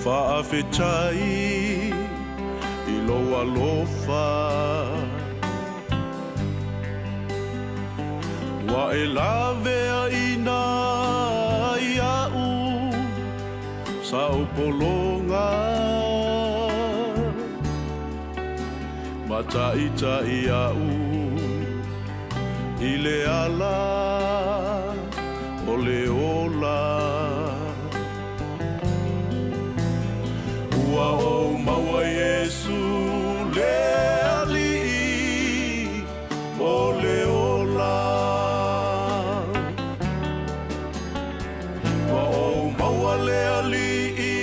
Whaawhetai I loa lofa Wa e lawe a ina I au Sa upolonga Matai tai au I le ala O le ola Ua o maua Yesu le ali'i o le ola Ua o maua le ali'i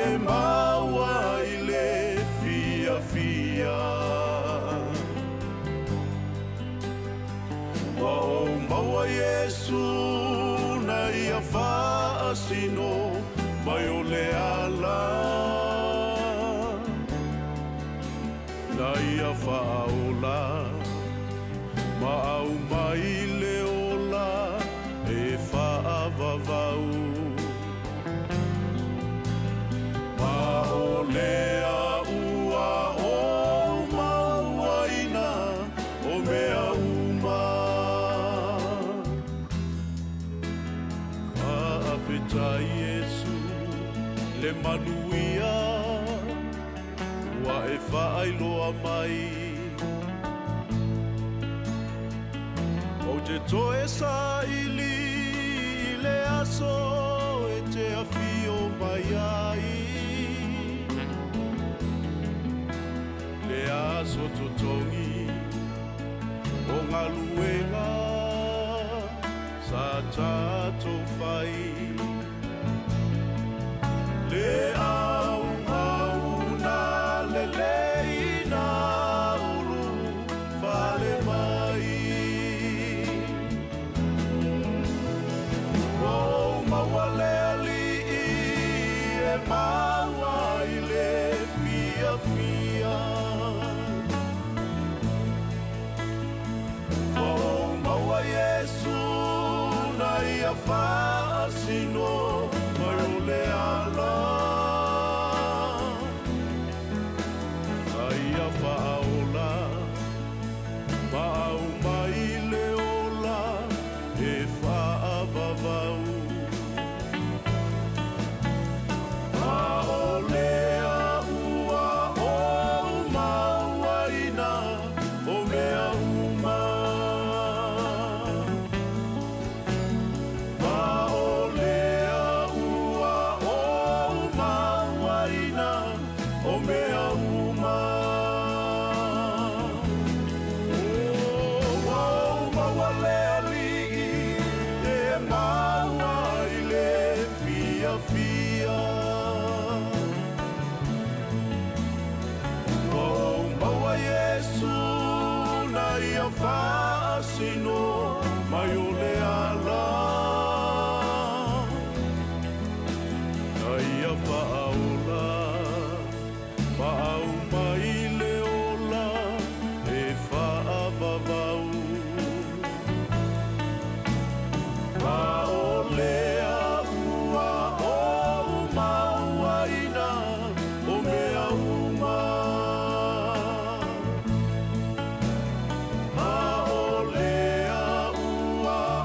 e maua I le fia fia Ua o maua Yesu na ia whaasino mai o le ala na ia whaola ma au mai le ola e whaavavau ma o le a ua o maua ina o mea uma whaawhetai Yesu le manuia wa e whaailoa mai o te toe sa ili I le aso e te awhio mai ai le aso totongi o ngā luenga sa tātou whai Le au mauna le leina ulu vale mai O maua le ali'i e maua I le fia fia O maua Yesu na ia whaasino mai o le ala Aia whaola Ma'au mai le ola E whaavavau Ma'o lea ua o maua ina O mea uma O mea uma O maua le ali'i E maua I le fia fia O maua Yesu na ia whaasino mai o le ala Na ia whaola Ma'au mai le ola e whaavavau Ma'o lea ua o maua ina o mea uma Ma'o lea ua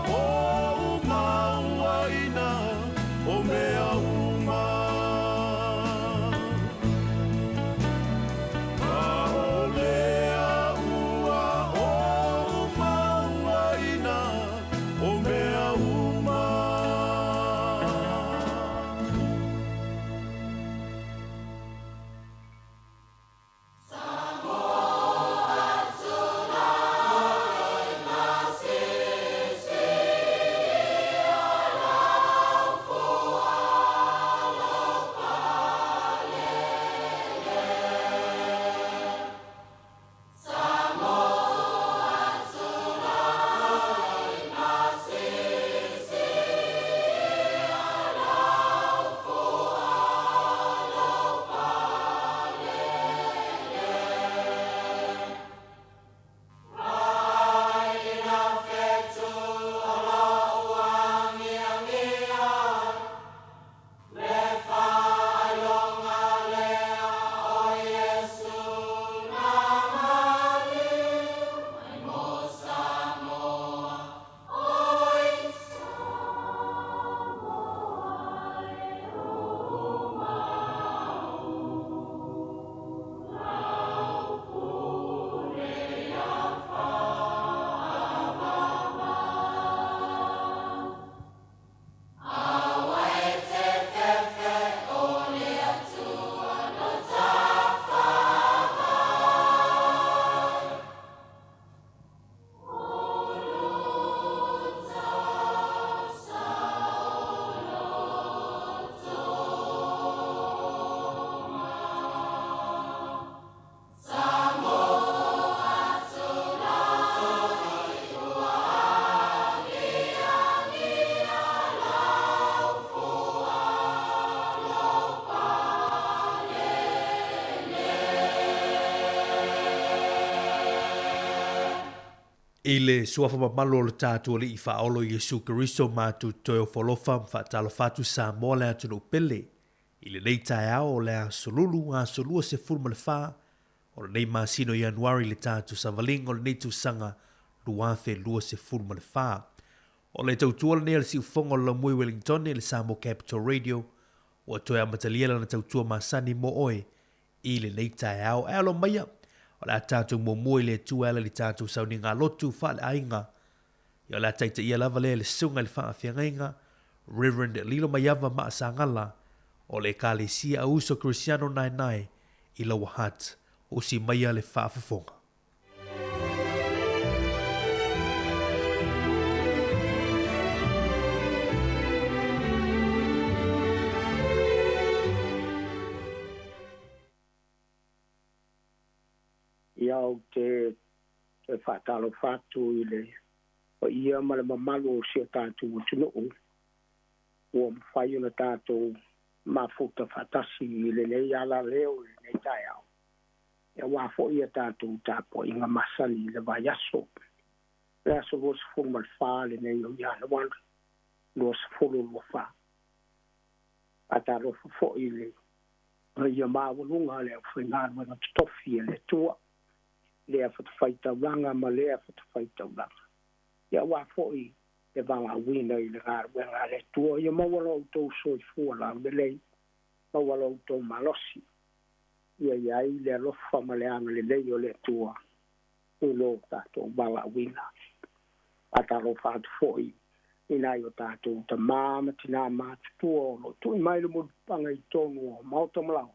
Ile suafa mamalo le tātua li I whaolo Yesu Keriso mātu toio wholofa mwhatalo whatu Sāmoa lea tunu pele. Ile nei tae ao lea solulu a solua se fulma le wha. O le nei masino Januari le tātu savaling o le nei tu sanga luafe lua se fulma le wha. O le tautua le nea le si ufongo le mui Wellington le Sāmoa Capital Radio. O toe a mataliela na tautua masani mo oe. Ile nei tae ao alo maya. O la tātou mōmoi le tuala li tātou sauni ngā lotu whaale ainga. I o la taita ia lava le sunga le wha awhiangainga, Reverend Lilo Maiava maa sa ngala, o le kāle sia a uso Cristiano nai nai, I la wahat, o si maia le wha awhifonga. Iau te whātalo whātu I le o ia ma le mamalu o sia tātou o tunu o mwhai ona tātou mafuta whatasi I le nei ala leo I le nei tai au. Ia wafo ia tātou tāpo inga masani le vai aso. Le aso lo se fuma le whā le nei o ia le wana. Lo se fulu lo whā. Ataro fo I le ia mawalunga le au whainga wana tofi le tua. Lea whatafaitauranga ma lea whatafaitauranga. Ia wā fōi e wanga wina I le ngā le tua. Ia mawala o tau soi fua la me lei. Mawala o tau malosi. Ia I le alofa ma le anga le lei o le tua. Ulo tātou wala wina. Ataro whātu fōi. Inai o tātou ta māma tina mātu tua ono. Tui mai le mudu panga I tonu o mauta malau.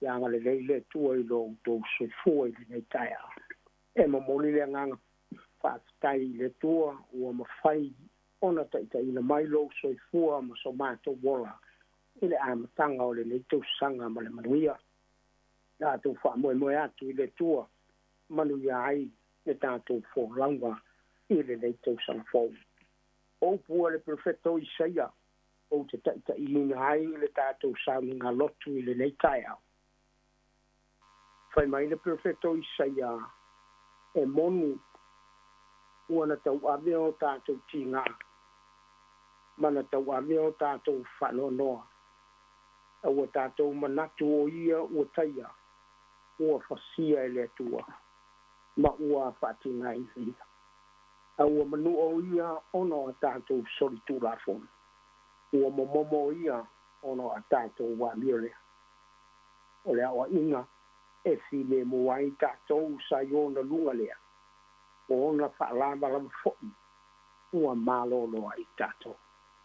Yanga le le tua I lo to so foi le taia e mo moli le nganga fa tai le tua o mo fai ona tai le mai lo so fua mo so mato wola ile am tanga o le to sanga mo le manuia na to fa mo atu le tua manuia ai le tanto fo langa ile le to sanga fo o pu le perfetto Isaia o te tai ai le tato sanga lotu ile le taia Fai mai le perfetto Isaia e monu ua tau ave o tātou tinga. Mana tau ave o tātou whanonoa. Ua tātou manatu o ia ua taia. Ua whasia e le tua. Ma ua whatinga I hia. Ua manu o ia ono a tātou solitu la fon. Ua momomo ia ono a tātou wa miolea. O lea o inga. E file mo wai tātou sa iona lunga lea. O ona whaalama lama fōi. Ua mālolo ai tātou.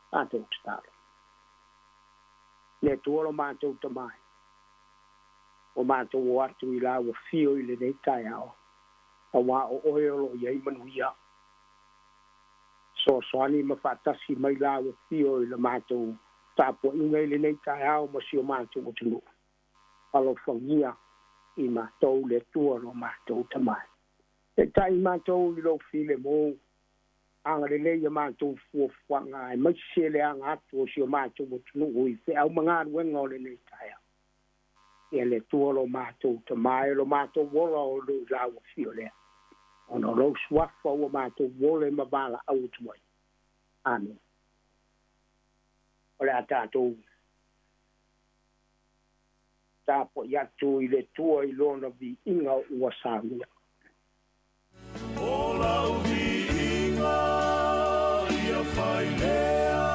Tātou tātou. Le tuolo mātou tamai. O mātou o atu I la o fio I le nei tai ao. A wā o oeolo I ei manuia. So soani ma whaatasi mai la o fio I le mātou. Tāpo inga I le nei tai ao ma si o mātou o tunu. Alo whangia. I mātou le tua no mātou tamai. Te tai mātou I lo file mō. Anga le leia mātou fuafuanga. E mai se le anga atu o si o mātou o tunu ui. Te au mga ruenga o le nei taia. E le tua lo mātou tamai. Lo mātou wola o lo lawa fio lea. Ono lo swafa o mātou wola ma bala au tuai. Amen. O le a tātou. Tapo yatu I le tua I lona vi inga ua Sāmoa. O lau vi inga ia whai lea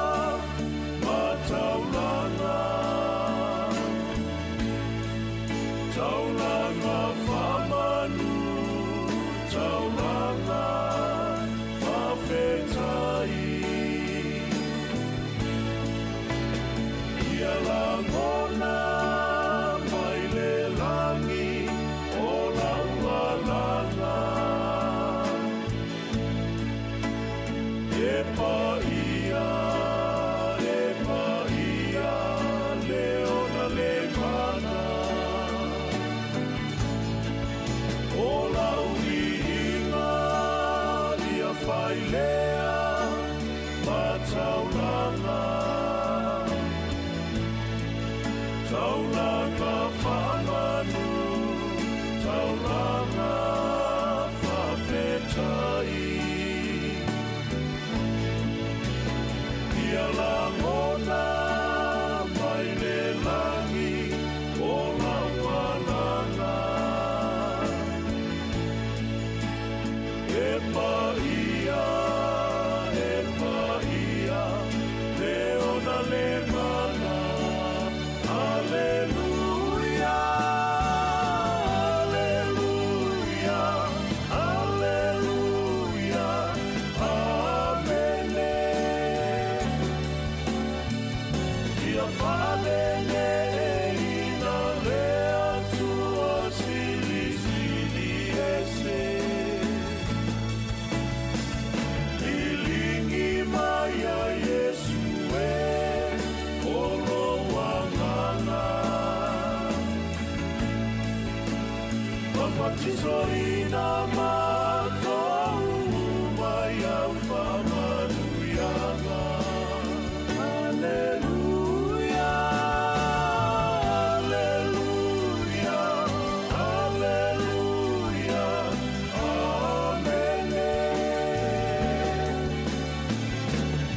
mataulanga. Taulanga whamanu, taulanga whawhetai. Ia la ngona Taulanga whamanu, taulanga whawhetai. langona mai le langi o laualanga. E paia, le ona le mana. Alleluia, alleluia, alleluia, amene. Ia whanene ina lea tua sili sili ese. Ilingi mai a Yesu e olo wangana. Baptizo ina matou mai a whamanuyanga. Alleluia, alleluia, alleluia, amene.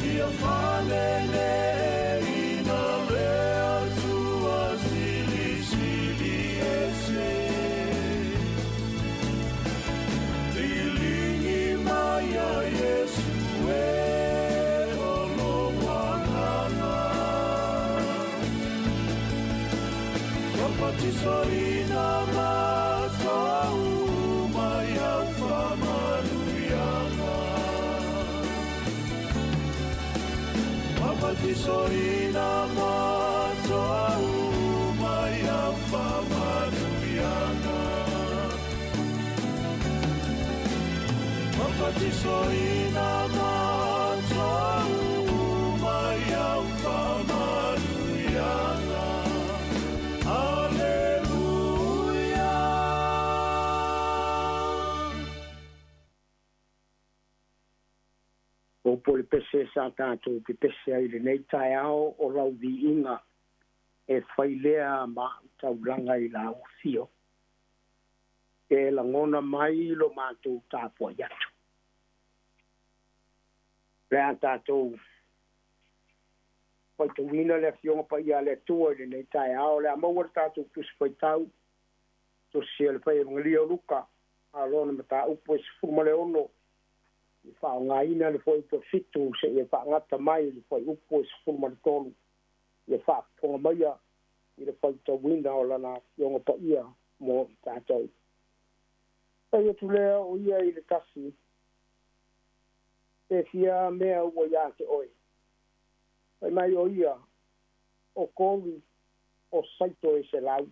Ia whanene ina lea tua sili sili ese. Ilingi mai a Yesu e olo wangana. Baptizo ina matou mai a whamanuyanga. Baptizo ina matou mai a whamanuyanga. Baptizo ina matou mai a whamanuyanga. Alleluia. O pole pese sa tātou ki pese ai le nei tai ao o lau vi inga e whailea ma tau langa i la uthio. E la ngona mai lo mātou tāpua yatu. Rea tātou pai tu wina le fionga pa ia le tua le nei tai ao le amawar tātou kusi pai tau to sia le pai rungali o luka a lona mata upo e sifuma le ono i whao ngā ina le fwoi to fitu se i wha ngata mai le fwoi upo e sifuma le tonu i wha ponga maia i le fwoi to wina o lana fionga pa ia mo tātou. Pai atu lea o ia i le kasi e fia mea ua ia te oi. Pai mai o ia o kōwi o saito e se lau.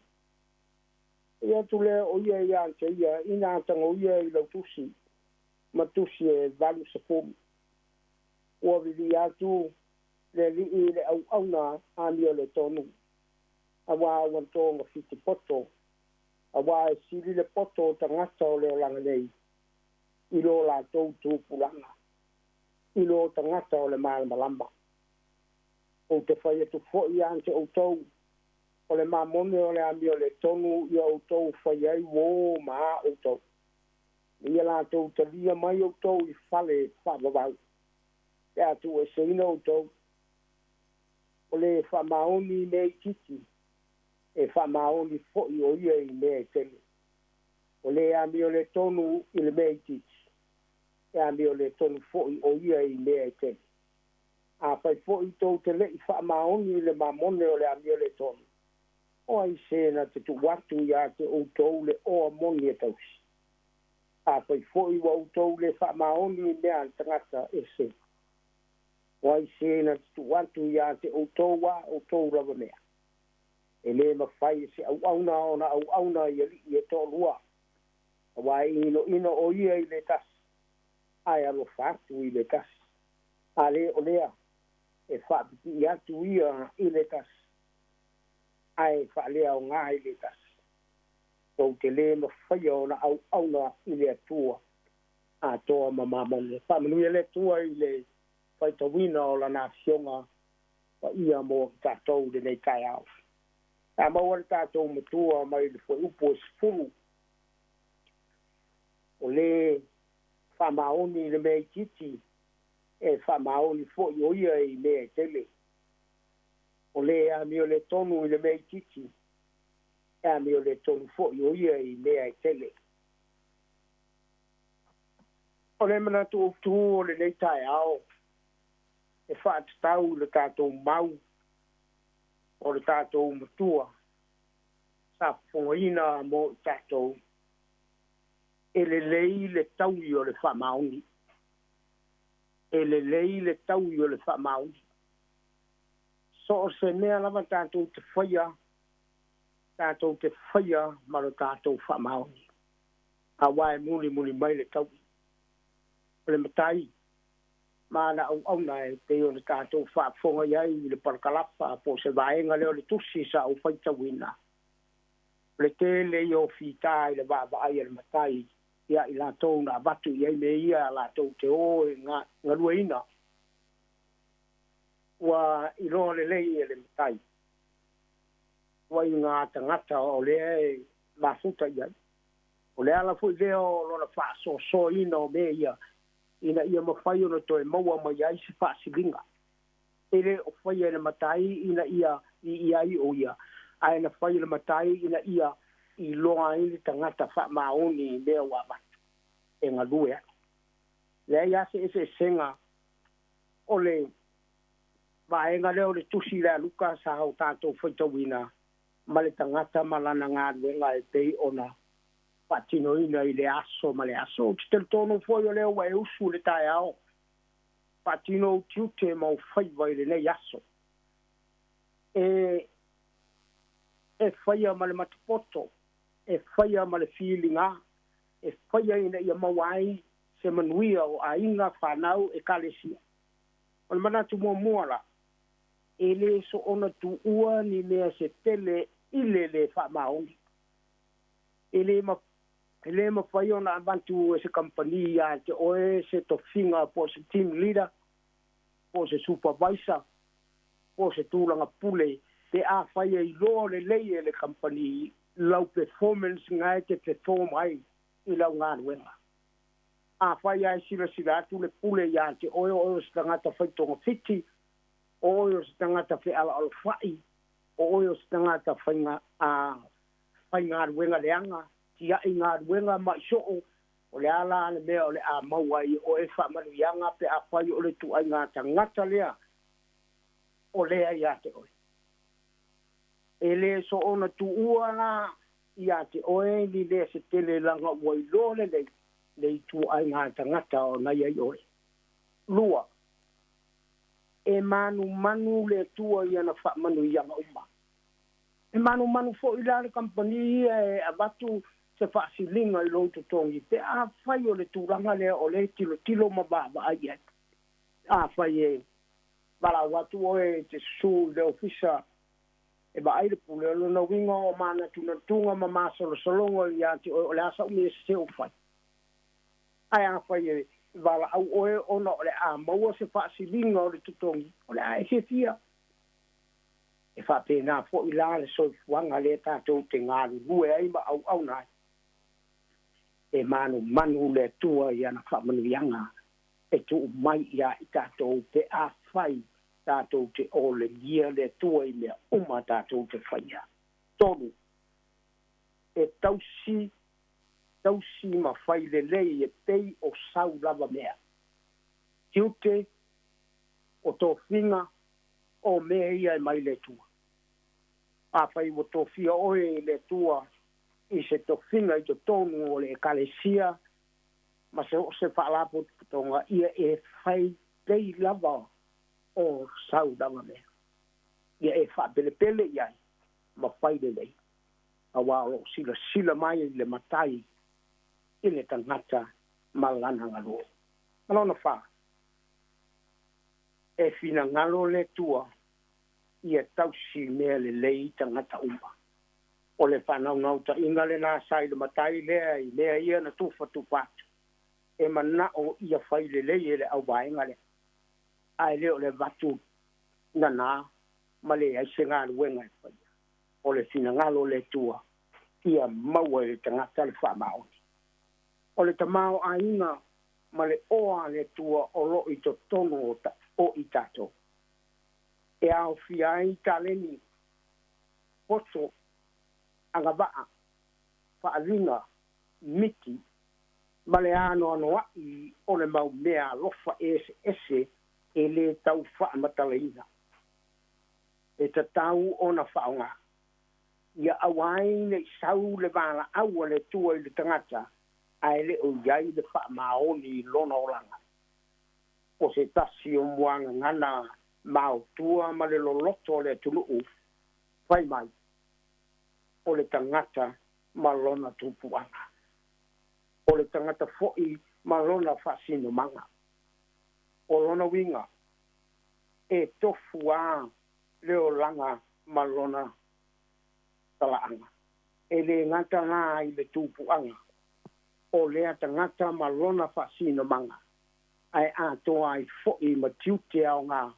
Ia tu lea o ia ia te ia ina atanga o ia i lau tusi ma tusi e valu se pomi. Ua vivi atu le li i le au auna amio le tonu. Awa awantonga fiti poto. Awa e siri le poto tangata o leo langa nei. Ilo la tau tūpulanga. Ilo tangata o le malama lamba. O te whai atu fwoi ante o tau. O le mamone o le ami o le tonu i o tau whai ai wō maa o tau. Ia la tau talia mai o tau i whale whabawau. E atu e seina o tau. O le whamaoni nei titi. E whamaoni fwoi o ia i mea tele. O le ami o le tonu i le mea titi. E ami o le tonu fwoi o ia i mea tele. A pai fwoi tau te le i whamaoni le mamone o le ami o le tonu. O ai sena te tu watu ia te o tau le o amoni e tausi. A pai fwoi wa o tau le whamaoni mea tangata e se. O ai sena te tu watu ia te o tau wa o tau rawa mea. E le mawhai se au auna ona au auna i ali i e tō lua. A wai ino o ia i le tas. Ai alo whatu i le tas. A le o lea. E whapiti i atu ia i le tas. Ai whalea o ngā i le tas. Tau te le mawhai ona au auna i le atua. A toa mamamone. Whamanui e le tua i le whaitawina o la nā fionga. Wa ia mo tātou le nei kai au. A mawar tātou matua mai le fwoi upo sifuru. O le whamaoni le mei titi. e whamaoni fo i oia i mea tele. O le a mi o le tonu i le mea titi. E a mi o le tonu fo i oia i mea tele. O le mana tu o le nei tae ao. E whaatau le tātou mau. O le tātou matua. Sa fongaina mo tātou. E le lei le taui o le whamaoni. E le lei le taui o le whamaoni. So o se mea lava tātou te whaia. Tātou te whaia maro tātou whamaoni. A wae muli mai le taui. O le matai. Mana au nai te o le tātou whaafonga iai i le parakalapa po se vaenga leo le tusi sa au whaita wina. Le te le i o whitai le vava ai le matai ia i la tau na batu iai me ia la tau te o e ngā ruaina. Wa i roa le lei e le matai. Wa i ngā tangata o le e mafuta iai. O le ala fui leo lona whaaso so ina o me ia ina ia mawhai ona toe maua mai ai si whaasilinga. Ere o whai e le matai ina ia i ai o ia. Ai na whai le matai ina ia i loa ili tangata wha maoni mea wabatu. E ngā lue. Le ia se ese senga o le vaenga leo le tusi lea luka sa hau tātou whaitawina ma le tangata malana ngā ruenga e pei ona patino ina i le aso ma le aso. Te tono foi o leo e usu le tae ao. Patino tiute mau whaiva i le nei aso. E whaia ma le matapoto. E whaia ma le feelinga. E whaia ina ia mawai se manuia o a inga whanau e kalesia. O le manatu mua muara. E le so ona tu ua ni mea se tele ile le wha maoni. E le mawhai ona abantu e se company a te oe se tofinga po se team leader, po se supervisor, po se tūlanga pule, te a whai i loa le lei e le company lau performance ngai te perform ai i lau ngā ruenga. A whai ai sila atu le pule ia te oe o se tangata whaitonga whiti, o se tangata whi ala alo whai, o se tangata whai ngā ruenga leanga, tia i ngā ruenga mai soo, o le ala ane mea o le a mauai o e wha manuianga pe a whai o le tu ai ngā tangata lea, o lea ia te oe. E le so ona tu ua la ia te oe ni le se tele langa uai lole le tu ai ngā tangata o nai ai oe. Lua, e manu le tua ia na wha manuianga uma. E manu fo i la le company e abatu se whaasilinga i loutu tongi. Te a whai o le tūranga lea o le tilo mababa ai ai. A whai e wala watu oe te su le ofisa e ba aile pule o lona winga o mana tunga ma masolo solongo i ati o le asa umi e se o whai. Ai a whai e wala au oe ona o le a maua se whaasilinga o le tutongi. O le a e se fia. E whapena fo i la le soifuanga le tātou te ngāru lue ai ma au nai. E manu le tua i ana whamanuianga e tu mai ia i tātou te a whai tātou te ole lia le tua i mea uma tātou te whaia. Tonu, e tausi ma whai le lei e pei o sau lava mea. Tiute o tō whinga o mea ia e mai le tua. A whai o tō whia oe le tua i se tō whinga i tō tonu o le kalesia, ma se o se whaalapo tonga ia e whai pei lava o sau lava mea. Ia e whapelepele iai, ma whai le lei. A wao sila mai le matai i le tangata malana ngalo. Malona wha. E whina ngalo le tua ia tausi mea le lei tangata uma. O le whanau ta inga le nā sai le matai lea i lea ia na tufa tupatu. E mana o ia whai le lei e le au vaenga le. Ai leo le vatu na nā ma le ai se ngā ruenga e whai. O le whina ngalo le tua ia maua le tangata le whamao. O le tamao a inga ma le oa le tua o lo i to tono o i tato. E au fia ai taleni poso anga vaa whaalinga miti ma le ano i o le mau mea lofa ese e le tau whaamatalaina. E ta tau ona whaonga. Ia awai ne sau le vana aua le tua i le tangata ai le o iai le whaamaoni lona o langa. O se tasi o muanga ngana mau tua ma le loloto le tuluu whai mai o le tangata ma lona tupuanga. O le tangata fo'i ma lona whasino manga. O lona winga e tofu a leo langa ma lona talaanga. E le ngata nga i le tupuanga. O lea tangata ma lona whasino manga. Ai atoa ai fo'i ma tiute au ngā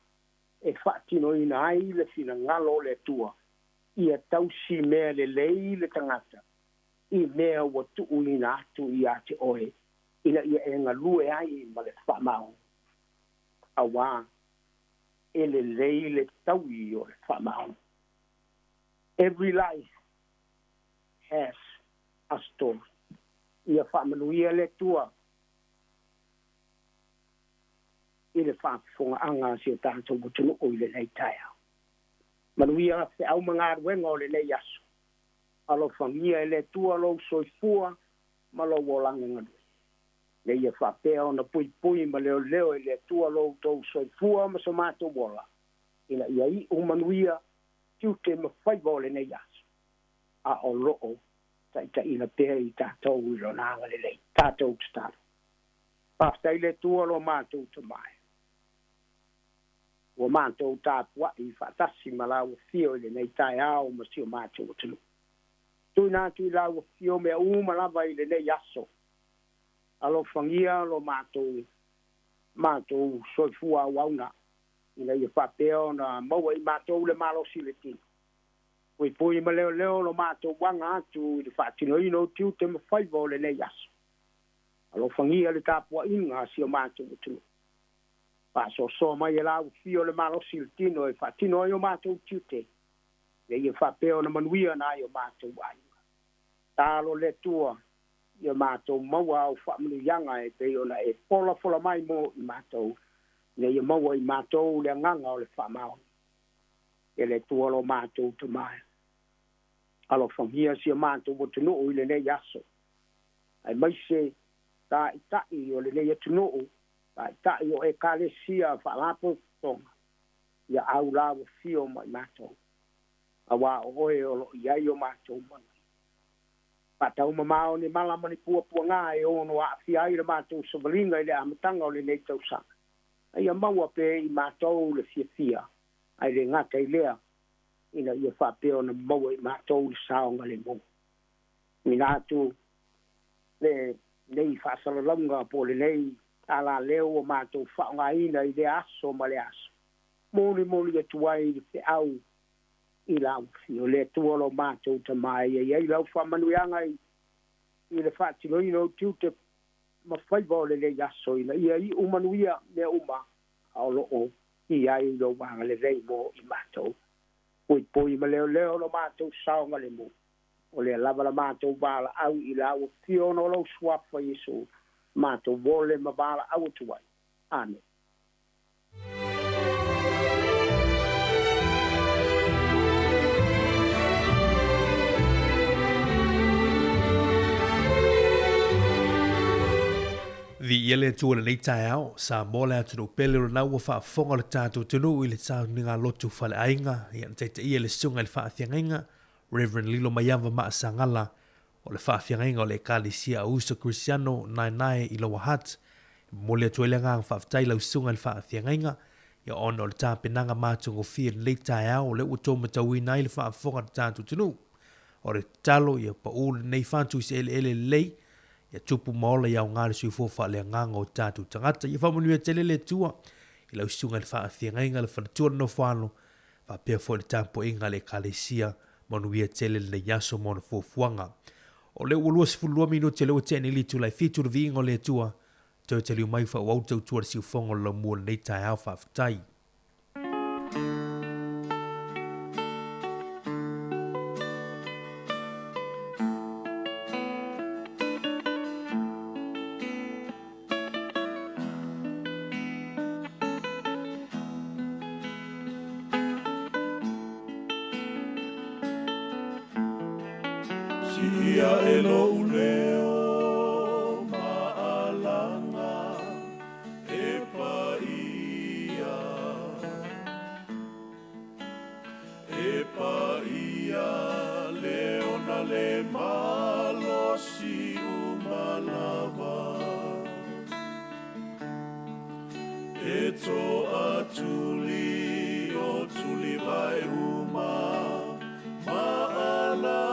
e whaatino ina ai le fina ngalo le tua. Ia tausi mea le lei le tangata. I mea wa tuu ina atu i ate oe. Ina ia e ngalue ai ma le whamao. Awa e le lei le taui o le whamao. Every life has a story. Ia whamanuia le tua. I le whaafonga anga si o tātou mutunu o i le nei taia. Manuia se au mga ruenga o le nei aso. Alo whangia e le tua lo soifua ma lo wolanga ngadu. Le ia whapea o na pui ma leo leo e le tua lo tau soifua ma so mātou wola. Ina ia i o manuia tiu te mawhaiva o le nei aso. A o loo ta ina pēr i tātou i lo nanga le lei. Tātou tataru. Pasta i le tua lo mātou te mai. O mātou tāpua i whatasi ma lau fio i le nei tai au ma si o mātou tunu. Tui nātu i lau fio mea umalawa i le nei aso. Alo whangia lo mātou soifua wauna. Ina i whapeo na maua i mātou le malosi le tino. Pui ma leo leo lo mātou wanga atu i le whaatino ino tiu te mawhaiva o le nei aso. Alo whangia le tāpua inga si o mātou tunu. So mai e lau fio le malosi le tino e whaatino i o mātou tiute. Le i whapeo na manuia na i o mātou ainga. Tālo le tua i o mātou maua au whaamunu yanga e pe o na e fola mai mo i mātou. Le i maua i mātou le nganga o le whamao. E le tua lo mātou te mai. Alo whangia si o mātou o tunu o i le nei aso. Ai mai se tā i tai o le nei tunu o. Ta yo e kalesia whalapo tonga. Ia au lawa fio mai mātou. Awa oe o lo iai o mātou mana. Patau mamao ni malama ni pua ngā e ono a fiai le mātou savalinga i le amatanga o le nei tausanga. Ia maua pe i mātou le fia. Ai le ngata i lea. Ina ia whapeo na maua i mātou le saonga le mo. Minatu le nei whasalalanga po le nei ala leo o mātou whaonga ina i le aso ma le aso. Moli e tuai i te au i lau fio. Le tuolo mātou ta mai e i lau whamanuianga i le whaatino ino tiu te mawhaiva o le aso ina. Ia i umanuia me uma ao loo i ai lo wanga le rei mo i mātou. Pui ma leo lo mātou saonga le mo. O le lava la mātou wala au i lau fio no lo swapa Yesu. Mātou wole mawala au tuai. Ane. Vi ele tu le nei tai au Sāmoa le atu pele na ua whaafonga le tātou tunu i le tāu ni ngā lotu whale ainga i an teite i le sunga le whaathiangainga Reverend Lilo Mayava Maasangala o le whaafiangainga o le Ekalisia Uso Cristiano nai i Lower Hutt mo le atu ele ngā whaafitai lau sunga le whaathiangainga ia ona o le tāpenanga mātungo fia le tai au o le ua tō matau nai le whaafonga le tātou tunu o le talo ia pa ule nei whantu se ele lei ia tupu maola iau ngāre sui fofa le nganga o tātou tangata. Ia whamunua tele le tua i lau sunga le whaathiangainga le whanatua no whāno whapea fo le tāpo inga le Ekalisia manuia tele le yaso mona fofuanga. O le ulua sifulua minuti le o tēne litu lai fitu le viinga o le tua te te liu mai fa wau tau tua si ufongo la mua nei tai au fa fitai. Ia e lo leo maalanga e paia leona le malo si umalava e to atuli o tuli vai uma maalanga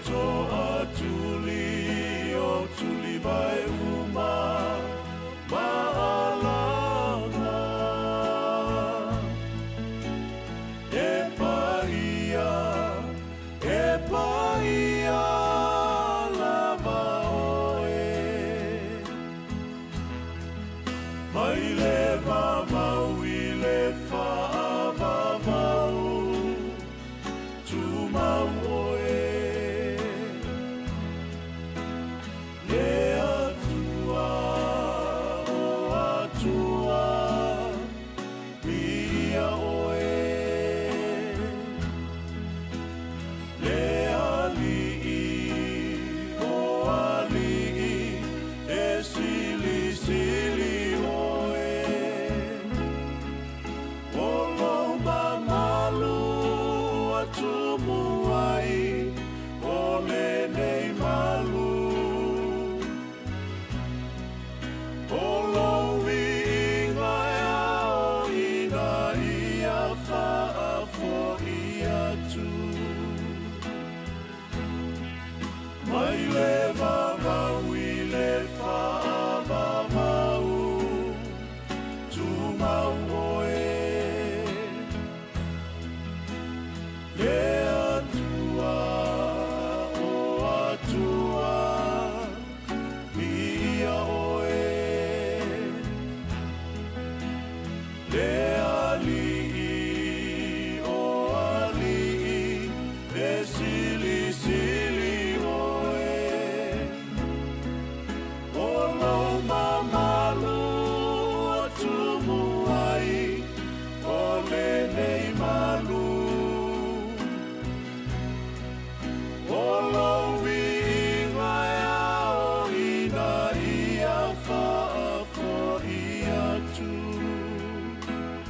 to atuli o tuli vai uma maalanga e paia lava oe mai le vavau i le whaavavau tu mau oe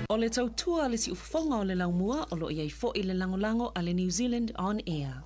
O le tautua le si ufafonga o le laumua o lo iai fo i le langolango a le New Zealand On Air.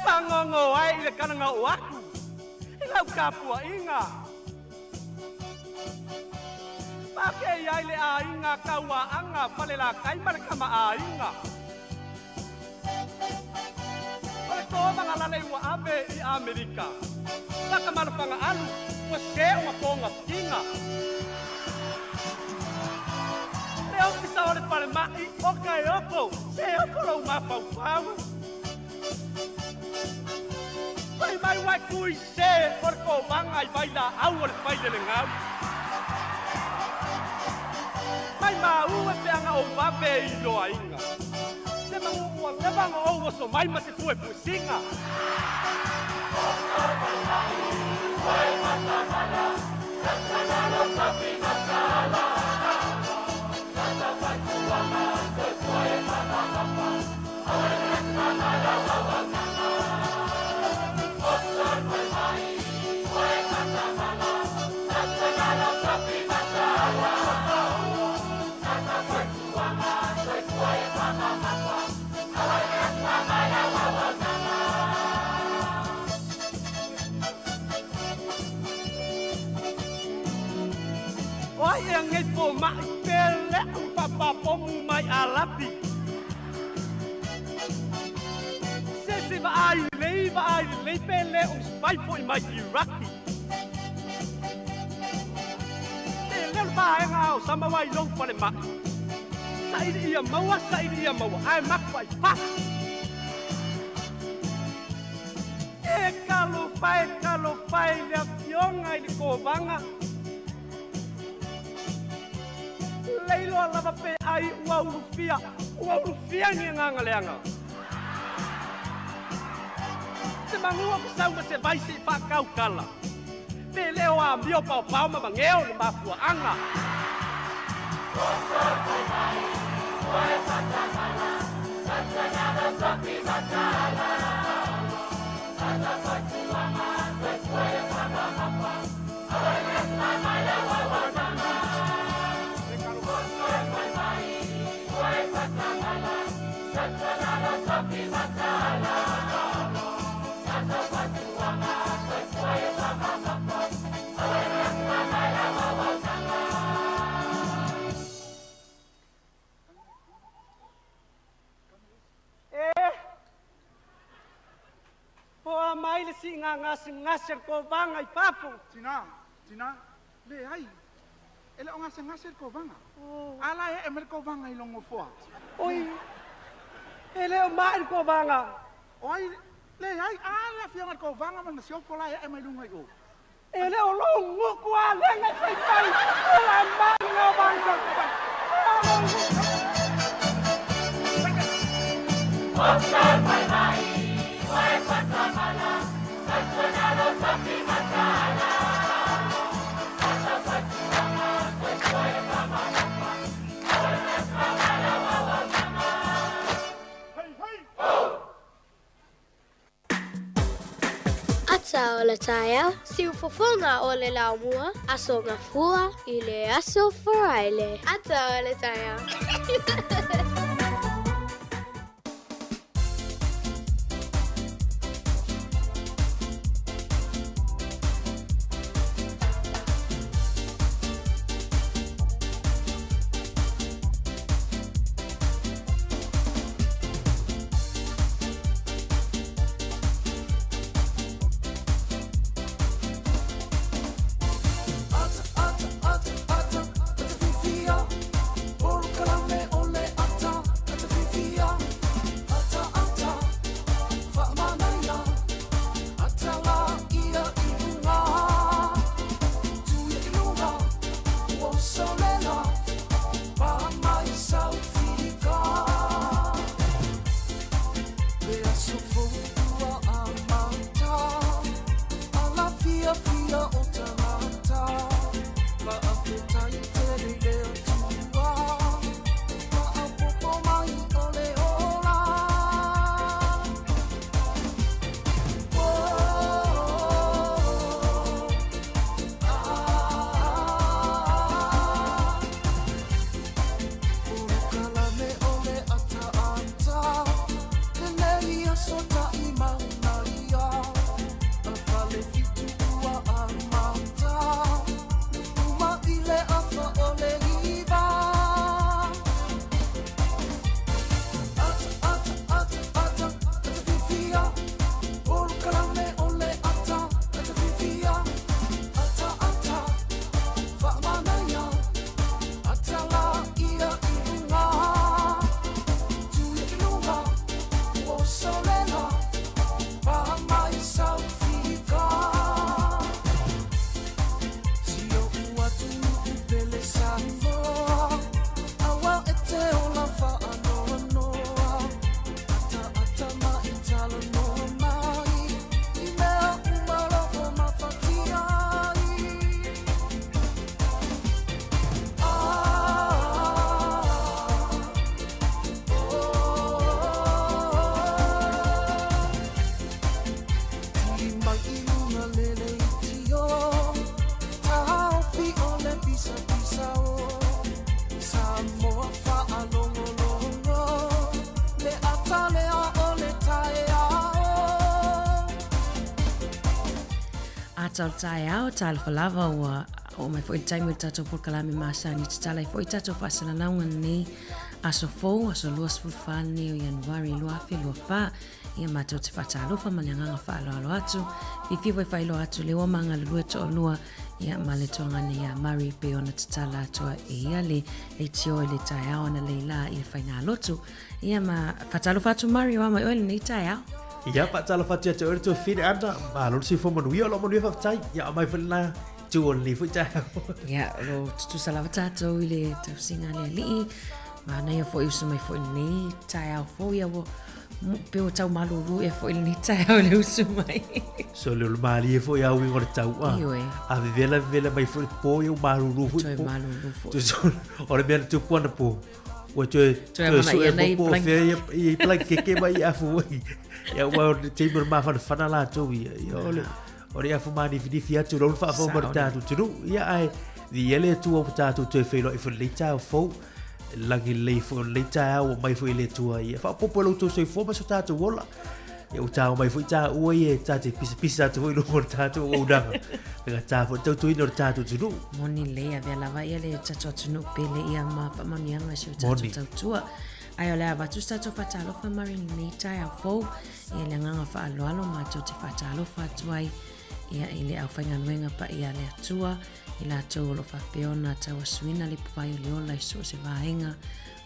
Pangongo ai le kananga o aku. I lau kapua inga. Pake ai le a inga kaua anga pale la kaimare kama a inga. Pale kōma ngā lale ua ave I Amerika. Laka marapanga alu, ua ke o makonga inga. Leo pisa ore pare mai, oka e oko, se oko rau mapau pau. Mai wai kui se por ko vanga I baila au le baile le ngau. Mai ma u e pe anga o vape I lo ainga. Se ma u le vanga o so mai ma se fue pusinga. Ngai po mai pele papa pomu mai alapi se va ai lei pele o spai po mai Iraqi le ba nga o Sāmoa I long pale ma sai dia maua ai mak pai pa e kalo pai le pionga I ko vanga Leilo lava pe ai ua urufia ni nganga leanga. Se mangua ko sau ma se vai se pa kau kala. Pe leo a mio pau ma mangeo le mafua anga. Mai le si ngasir ko vanga I papu. Tina, le ai. Ele o ngasir ko vanga. Ala e emer ko vanga I longo foa. Oi. Ele o mai ko vanga. Oi, le ai ala fianga ko vanga man sio fola e emer lunga I o. Ele o longo ko ala ngai pai. Ala manga vanga. Oscar pai mai. Wai patamala. Santonado sapi matala. Asa patuama, pues soy mama. Olas mamala wawa mama. Ata o le taia, si ufofonga o le laumua, aso ngafua I le aso foraile. Ata o le taia. Uma ile afa ole hiva Ata o tai au, tala falava o mai fo i taimi o tatou por kalame masani te tala i fo i tatou whasana launga nei aso fou, aso luas fulfani o Januari lua fi lua wha ia matou te whatalofa ma le nganga wha alo atu i fiwa i whailo atu le wamanga le lua to o lua ia ma le toangane ia mari pe ona te tala atua e ia le tio le tai au na le la i whainga lotu ia ma whatalofa atu mari o mai oile nei tai au Ia pa tala fatia te ore to fine anda ma lo si fo manu ia lo manu fa tai ia mai fa na tu on ni fu tai ia lo tu salava tatou i le tau singa le li ma na ia fo usu mai fo nei tai au fo ia wo pe o tau maluru e fo ni tai au le usu mai so le mali e fo ia wi ngor tau a vela mai fo po ia maluru fu tu so ore ben tu pona po o tu so e po fe i plai ke mai afu ia wa te mer ma fa la tu ia ore afu mani fi atu lo fa fo mar tatu tu ia ai di ele tu o tatu te fe lo i fo le tau fo lagi le fo le tau mai fo le tu ia fa popo lo tu so fo ma so tatu wola ia o tau mai fo ta o ia tatu pisa tu lo mo tatu o da nga ta fo tu no tatu tu moni le ave la vai ele tatu tu pele ia ma fa moni anga so tatu tu ai ole ava tu sta fa talo fa marin nei tai au fo ia le nganga fa alo ma tu te fa talo fa tuai ia ile au fa nganga pa ia le tua ila tau lo fa peona tau suina le pai le ola so se vaenga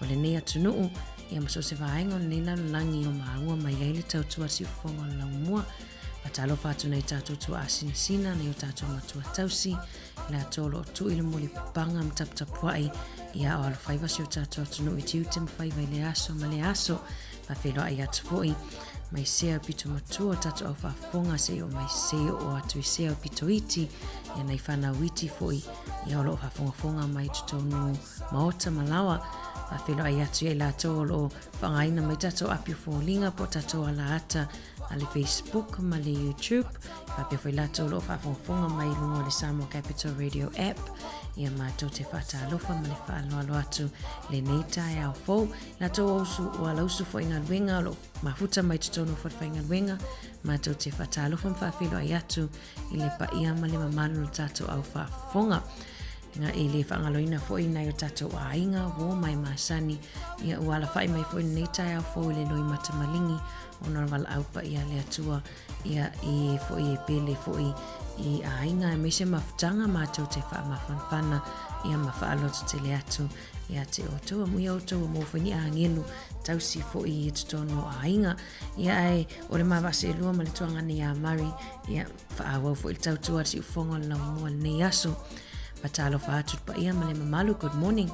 o le nei atunu ia ma so se vaenga nei la langi o maua mai ile tau tua si fonga la mua patalo fa tu nei tatu tu asinsina nei tatu matua tausi la tolo tu ile moli panga mtap puai ia o fa iva si tatu atunu i tiu fai vai le aso ma le aso pa felo ai atu foi mai sea pito matua tatu au fa fonga se o mai se o atu se o pito iti ia nei fana witi foi ia o lo fa fonga mai tutonu maota malawa pa felo ai atu ia la tolo fangaina mai tatu api folinga po tatu ala ata ale Facebook ma le YouTube pa pe foi la tolo fa fonga mai lungo le Sāmoa Capital Radio app ia mātou te whatalofa ma le whaaloalo atu le neitai au fou. La tō ausu o alausu fo inga luenga lo mafuta mai tutono fo inga luenga mātou te whatalofa mwhawhilo ai atu i le pa ia ma le mamalu lo tātou au whafonga. Nga i le whangaloina fo ina i o tātou a inga wo mai masani ia uala whai mai fo ina neitai au fou le loi matamalingi o normal au pa ia le atua ia i fo i e pele fo i a inga e mese mafutanga mātou te wha mawhanwhana ia mawhaaloto te le atu ia te o toa mui o toa mōwhani a ngelu tausi fo i e tutono a inga ia e o le mawase lua ma le tuangani a mari ia whaawau fo i tautua si ufonga la mua nei aso patalo whaatut pa ia ma le mamalu good morning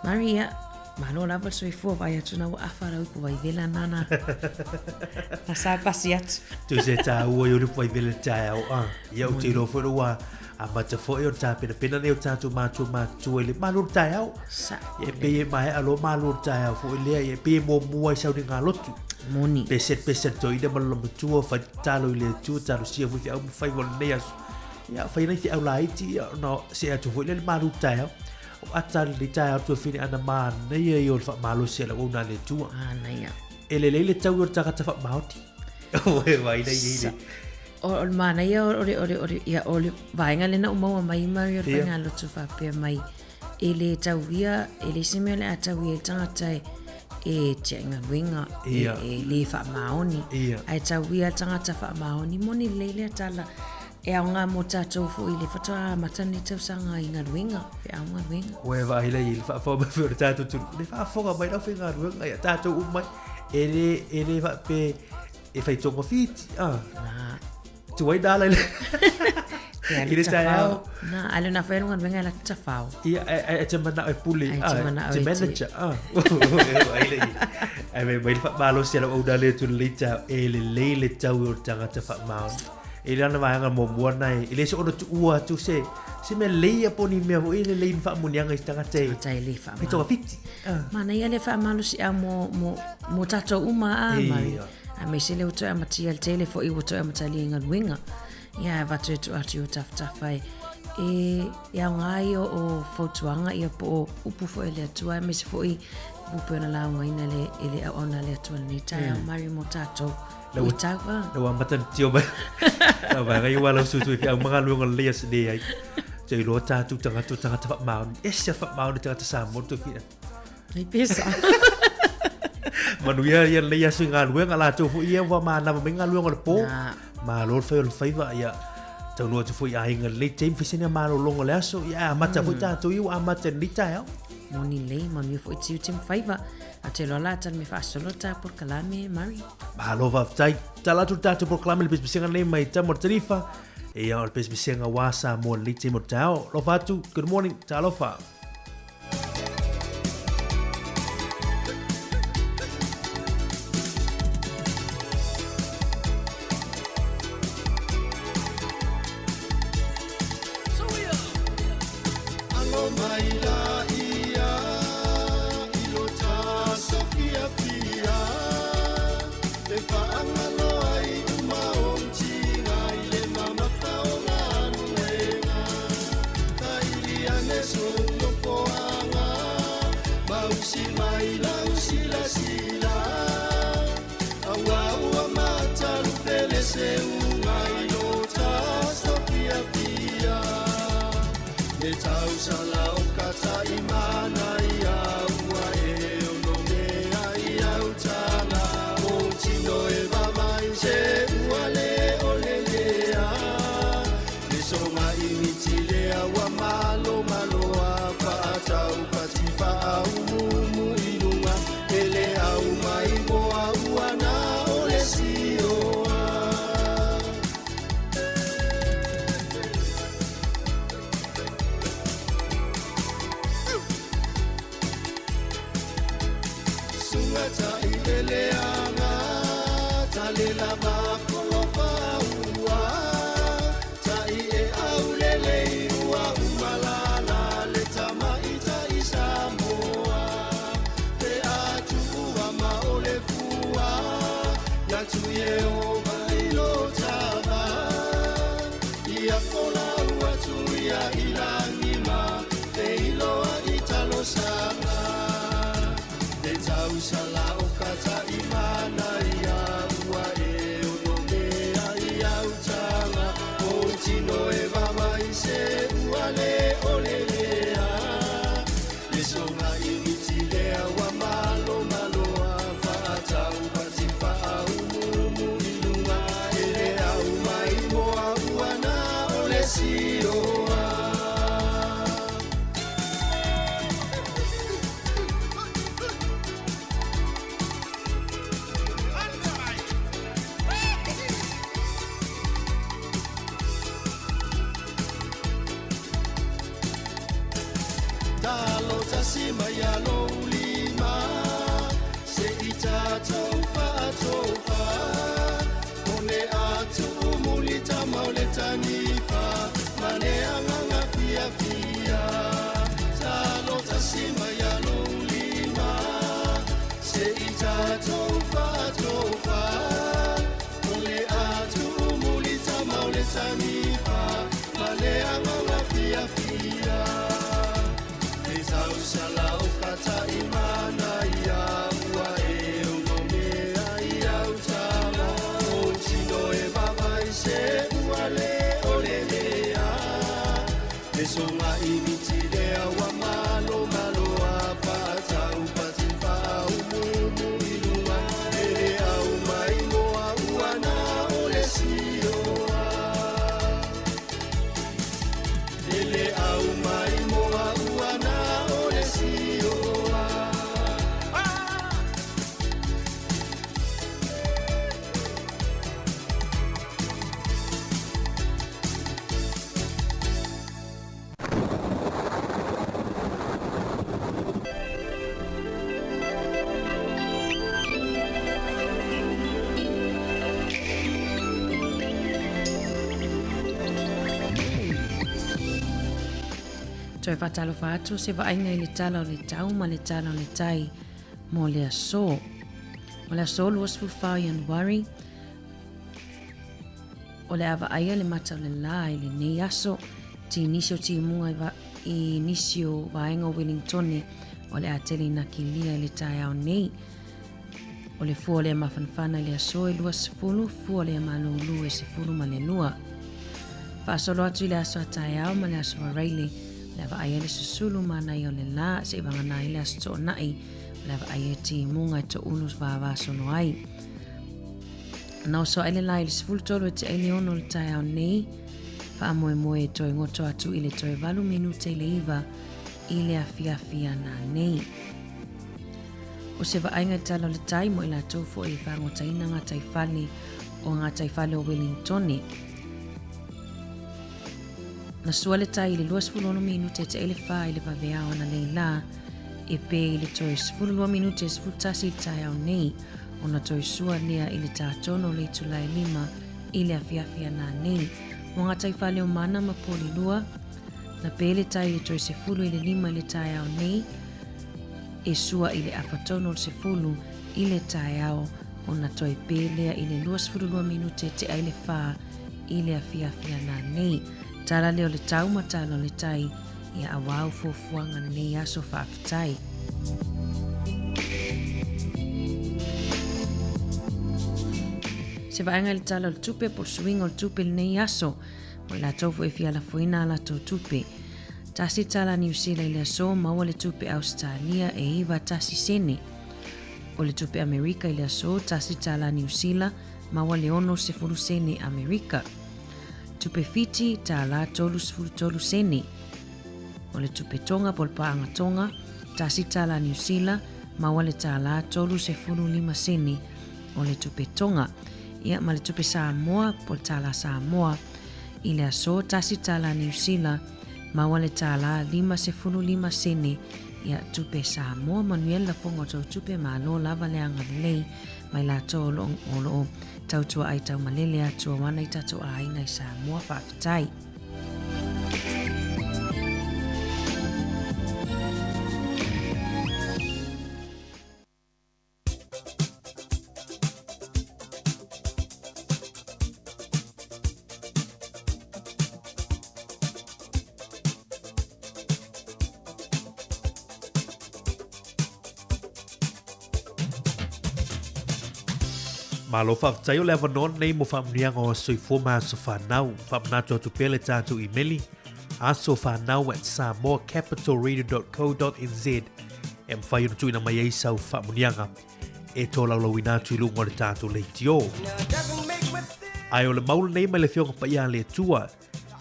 mari ia malo lava so i fua vai atu na afara upu vai vela nana na sa pasi atu tu se ta ua yo rupu vai vela tai au ia o te rofo roa a mata fo e o ta pena ne o tatu mātua ele malo tai au e pe e mai alo malo tai au fo ele e pe mo mua i sauri ngā lotu moni peset to ida malo matua fa talo ile tu talo sia fu au fai vol nei aso ia fai nei au laiti no se atu fo ele malo tai au atal li tai atu fini ana ma nei e o fa malo se la una le tua nei ele le tau o taka fa mauti o e vai nei ile o mana ia ore ia ole vainga le na uma mai Mario vainga lo tu fa pe mai ele tauia ele semele atauia tangata e tenga winga e le fa maoni ai tauia tangata fa maoni moni lele tala e aunga mo tatou fo ile fata matani tau sanga inga winga e aunga winga o e vai le fa fo be for tatou tu le fa fo ga mai na finga winga ya tatou umai ele va pe e fai tongo fit na tu ai dala le ile tau na ale na fa ngan winga la tafao e te mana e puli te manager ai le ai mai fa malo se la o dale tu lita ele tau o tanga te fa maoni ele ana vai nga mo nai ele se o tu ua tu se me leia poni me o ele lein fa munianga istanga te le fa me to fiti mana ia le fa malo si a mo tato uma mai a me se le uto a matia tele fo i uto a matali nga winga ia va tu atu tafta fai ia ngai o fotuanga ia po upu fo ele tua me se fo i pupu na la waina le ele au na le tu ni tai au mari mo tato le tava le wa matan tio ba ba ga wala su tu fi mga luong le yes de ai je lo ta tu tanga ta ma es ya fa ma de ta Sāmoa tu fi ai pesa manuia ia le yes nga luong ala tu fu ia wa ma na me nga luong le po ma lo fe va ia tau no tu fu ia inga le tem fi sina ma lo longo le aso ia mata fu ta tu i mata ni ta moni le moni fu tiu tim faiva a te lo la tan me fa solo ta por kalame mari ba lo va tai tala tu ta por kalame le bisbisenga le mai ta mortarifa e ia le bisbisenga wa Sāmoa le te mortao lo va tu good morning ta lo fa Toi fatalo fatu se va ainga le tala o le tau ma le tala o le tai mo le aso. O le aso luas fufa Januari. O le ava aia le mata o le la i le nei aso ti inisio ti munga i inisio vaenga o Wellingtone o le ateli na kilia le tai au nei. O le fua le mafanfana le aso e lua sifulu, fua le malulu e sifulu ma le lua. Whaasolo atu le aso a tai au ma le aso a reile, le wa aia le susulu mana i o le la, se wangana i le aso to nai, le wa aia ti munga i to unus wa wasono ai. Nau so ele la i le sifulu tolu e te ele ono le tai au nei, wha moe moe toi ngoto atu i le toi valu minute i le iwa, i le afia na nei. O se waainga talo le tai mo i la tofu i whangotaina ngā taifale o ngā taifale o Wellingtoni. Na sua le tai i le 20 minute te ele wha i le pawea o na leila e pe i le toi 10 minute e tasi tai au nei o na toi sua lea i le tātono le tulai 5 i le afia na nei mo ngā taifale o mana ma poli lua na pe le tai i toi 10 i le 5 i le tai au nei e sua i le afatono le 10 i le tai au o na toi pe lea i le 22 minute te ai le wha i le afia na nei. Tala leo le tau matalo le tai ia awau fuafuanga nei aso whaafitai. Se vaenga le tala le tupe por swingo le tupe le nei aso mo la tofu e fia la fuina la to tupe. Tasi tala New Zealand le aso maua le tupe Australia e iwa tasi sene. O le tupe Amerika le aso tasi tala New Zealand maua le ono se furu sene Amerika. Tupe fiti ta la tolu sene. O le tupe tonga pol paanga tonga, tasi ta la New Zealand, ma wale ta la tolu se fulu 5 sene. O le tupe tonga, ia ma le tupe Sāmoa pol ta la Sāmoa. I le aso tasi ta la New Zealand, ma wale ta la 5 se fulu 5 sene. Ia tupe Sāmoa manuel la fonga tau tupe ma lo lava le anga lei, mai la tolo o lo tautua ai tau malele atua wana i tato a aina i Sāmoa whaafitai. Malo whaafitai o le avanon nei mo whaamnianga o soifua ma aso whanau. Whaamnato atu pele tātou imeli. Aso whanau at samoacapitalradio.co.nz. E mwhai unu tuina mai eisau whaamnianga. E tō laulau inatu i lungo le tātou leitio. Ai o le maula nei mai le fionga pa ia le tua.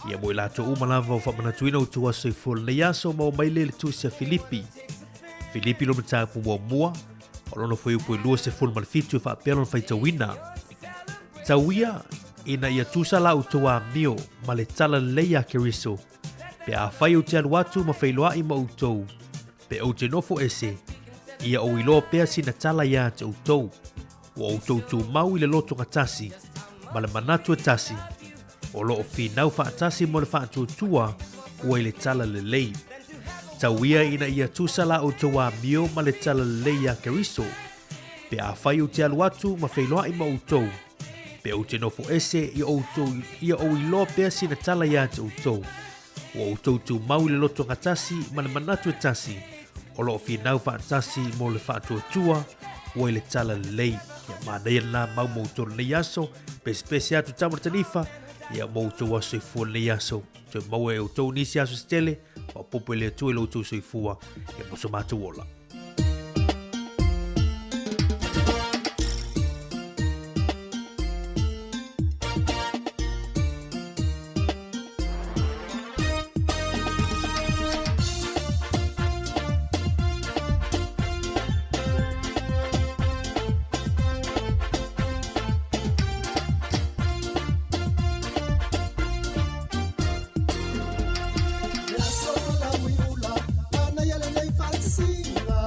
Ia mo i lato umalava o whaamanatuina o tua soifua le aso mo mai le tusia Filipi. Filipi lo mta mua mua. O lono foi upo i lua se fulu malifitu fa pelon fai tawina. Tawia ina ia tusa la utoa mio ma le tala leia keriso. Pe a fai o te aluatu ma feiloa i ma utou. Pe o te nofo ese, ia o iloa pea si na tala ia te utou. O utou tu mau i le loto ngatasi, ma le manatu e tasi. O loo finau fa atasi mo le fa atutua ua i le tala le lei. Tawia ina ia tusa la utoa mio ma le tala leia keriso. Pe a fai o te aluatu ma feiloa i ma utou. Pe o te nofo ese ia o iloa pea si na tala ia te utou. O utou tu mau le loto ngatasi ma le manatu e tasi. O loo finau fa atasi mo le fa atutua ua i le tala le lei. Ia manea la mau mo utou le aso, pe spesi atu tamar tanifa, ia mo utou aso i fua le aso. Te mau e utou nisi aso stele, o popo le atu e lo utou soifua, e moso matu ola. Sila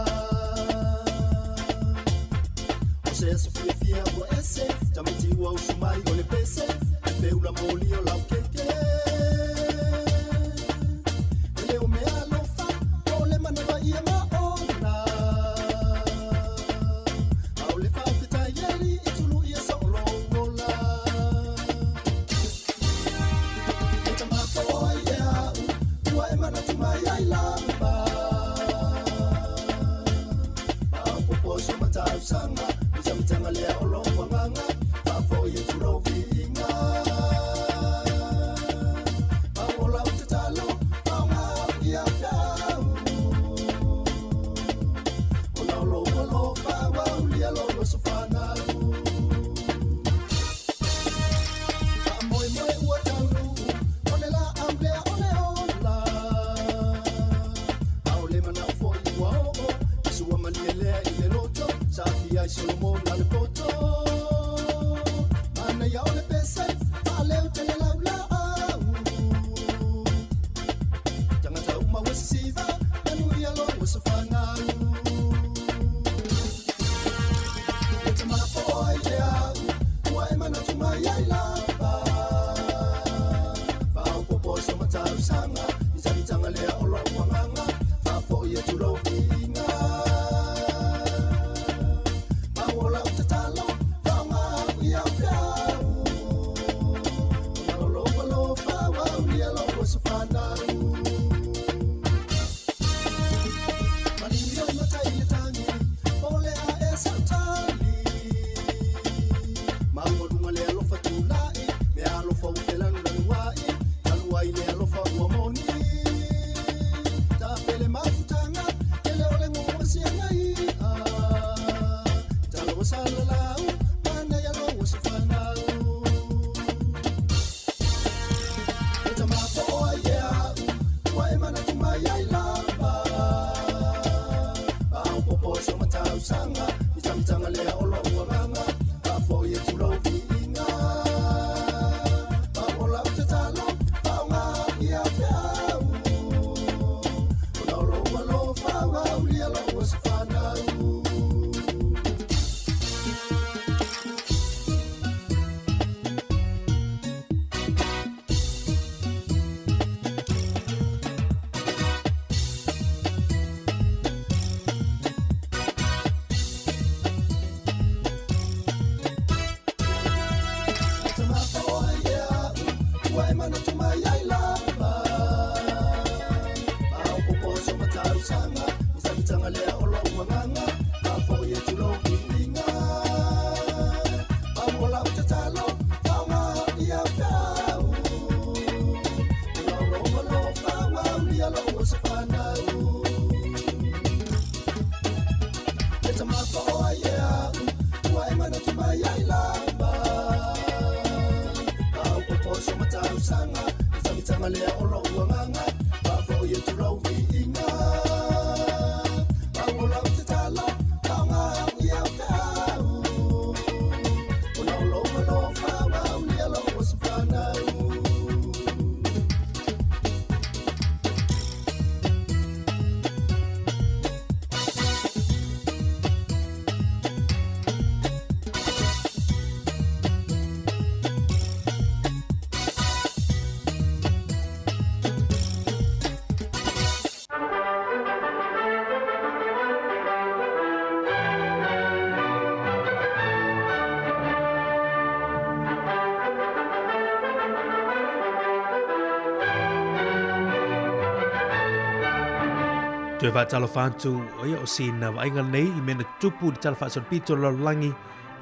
Tue wha talo whantu o ia o sina wa inga nei I mena tupu di talo whaasar pito la langi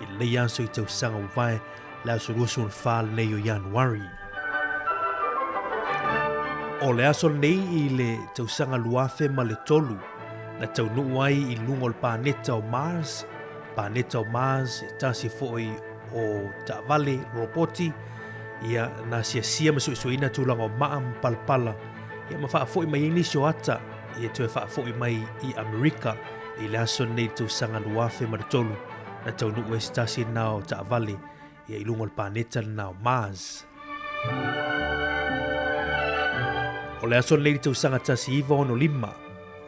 I nei anso I tau sanga wai lao su rusu un whaal nei o Januari. O le aso nei I le tau sanga luafe ma le tolu na tau nuu ai I lungo le pāneta o Mars. Pāneta o Mars tasi foi o ta vale roboti ia na sia masuisuina tulanga o maam palpala ia mawha foi mai inisio ata ia tue wha foi mai I Amerika I le aso nei tau sanga luafe ma le tolu na tau nuu e stasi nao ta vale ia I lungo le pāneta nao Mars. O le aso nei tau sanga tasi iwa ono lima.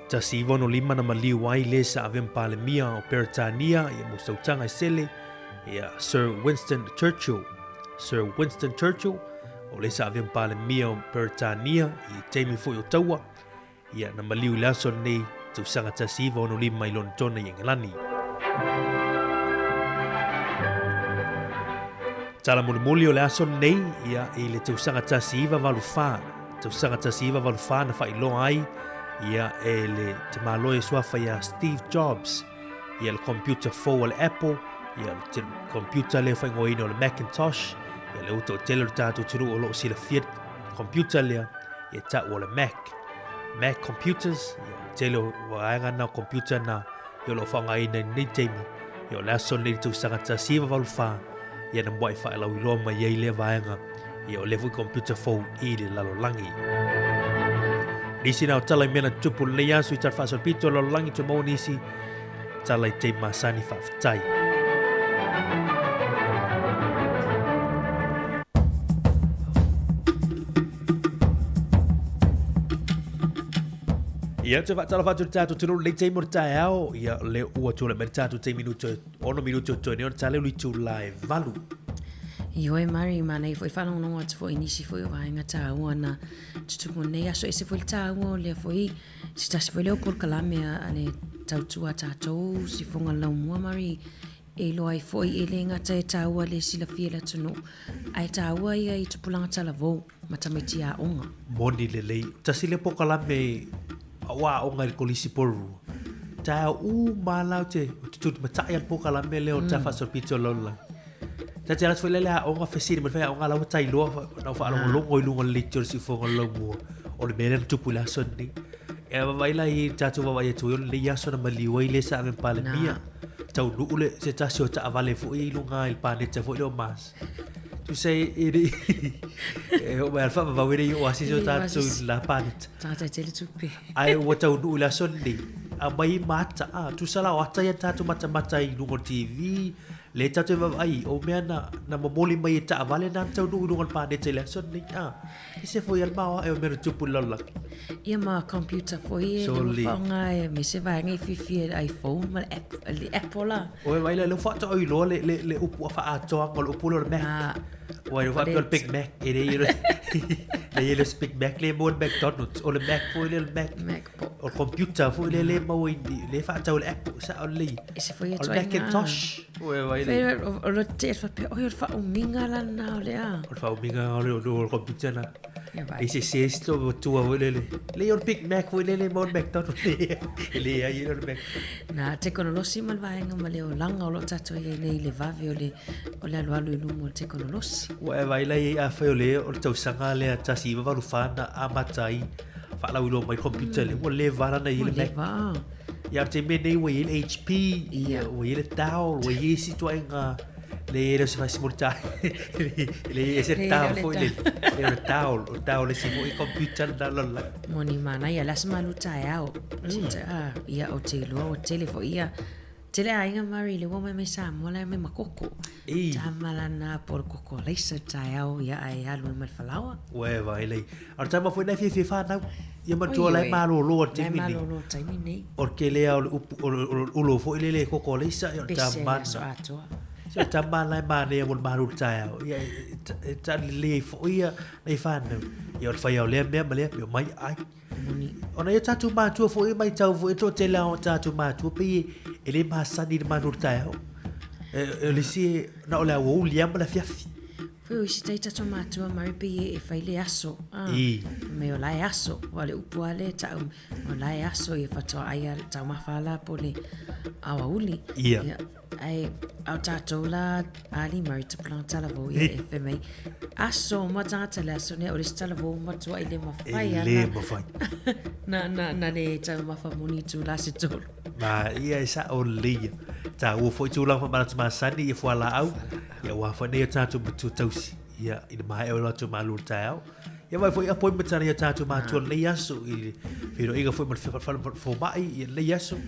Tasi iwa ono lima na maliu ai le sa avem palemia o Peritania ia mustautanga I sele ia Sir Winston Churchill. Sir Winston Churchill o le sa avem palemia o Peritania I teimi foi o taua ia na maliu le aso nei tau sanga tasi iwa ono lima I lontona I Englani. Tala muli o le aso nei ia I le tau sanga tasi iwa walufa. Tau sanga tasi iwa walufa na whailoa ai ia e le te maloe suafa ia Steve Jobs ia le computer fo le Apple ia le computer le whaingoina o le Macintosh ia le uto tele o tātou tunu o loo sila fiat computer lea ia ta o le Mac computers ia tele o waanga na computer na ia lo whangaina nei teimi ia le aso nei tau sanga tasiwa walufa ia na mwai whailau I loa mai ia le waanga ia o levu computer phone i le lalolangi. Nisi nao tala mena tupu le yasu i tarfasol pito lalolangi tu mau nisi tala i te masani whaftai. Ia te whaatala whatu tātou tino le te mora tae ao, ia le ua tūla mera tātou te minuto, ono minuto tōne, ona tale uli tū lai valu. Ioi mari mana i foi whanonga te foi nisi foi o vaenga tā ua na tutuku nei aso e se foi tā ua lea foi si tasi foi leo por kalame ane tautua tātou si fonga lau mua mari e loa i foi e le ngata e tā ua le sila fia la tunu ai tā ua ia i tupulanga tala vau matamiti a onga. Moni le lei, tasi le po kalame awa o ngai kolisi poru. Ta malau te tutu matai al po kalame leo ta fasol pito lola. Ta te alas foi le o nga fesiri me fa o nga lau tai lo na fa lo longo lungo litur si fo ngo mo. O le mele tupu la sonni. E vai la i tatu vai tu le ya sona mali wai le sa me pale mia. Tau nuule se ta sio ta vale fo i lunga il pane te fo le mas. Tu sei o mai alfa va vere o asiso tatu la panet. Tata tele tupi. Ai o tau nu la sonni. A mai mata tu sala o ata ya tatu mata i lungo TV. Le tatu va ai o mea na momoli mai ta vale na tau nu lungo panet le sonni. Se foi al mau e o mero tupu lola. Ia ma computer foi e le whanga e me se vai ngai fifi iPhone ma le Apple la. O vai le foto o lo le upu fa atoa ko upu lo me. O e vai el Big Mac e le Big Mac le mo McDonald's o le Mac foi le Mac. O computer foi le mo le fa atoa le Apple sa o le. E se foi o Macintosh. O vai le o le te fa pe o fa o minga la na le a. O fa o minga o computer na. E se sto tua le o Big Mac foi le mo McDonald's le ai o Mac. Na te konolosi mal vaenga ma le o langa o lo tato e nei le vave o le alu mo te konolosi. Wa vai lai a foi le o tau sanga le tasi va lu fana a matai. Fa la ulo mai computer le o le vara na ile Mac. Ya te me nei we il HP, o il tau, o il si tu nga le se fa simulta. Le ese tau foi le tau le si foi computer da la. Moni mana ia las maluta ao. Ia o te lo o telefo ia. Tele ainga mari le wo me Sāmoa le me makoko. Tamala na por koko leisa tai au ia ai alu me falawa. We vai le. Ar tama foi na fi fa na. Ia ma tu le malo lo te mini. Malo te mini. Porque le o lo foi le koko leisa ia tama. Se tama la mane mo maru tai au. Ia ta le foi ia nei fa na. Ia fa ia le me mai ai. Ona ia tatu mātua fo mai tau fo to te lao tatu mātua pe ele masani de manurtao. Ele si na ola o liamba la fiafi. Foi o sitei tatu mātua mari pe e fai le aso. Me o lai aso wale upua le tau o lai aso e fatoa ai tau mawhala po le awauli. Ia. Ai au tātou la ali mari te plantala vo ia e fe mei. Aso ma tāta le aso ne o le stala vo matua i le mawhai ana. Le mawhai. Na le tau mawhamuni tu la se tolu. Ma ia isa o lia. Ta ua foi tu lang pa ma sani e fo ala au. Ia wa fa ne tātou butu tausi. Ia i mai e la tu malu tau. Ia vai foi apoi matana ia tātou mātua le aso i pero iga foi ma fo mai i le aso.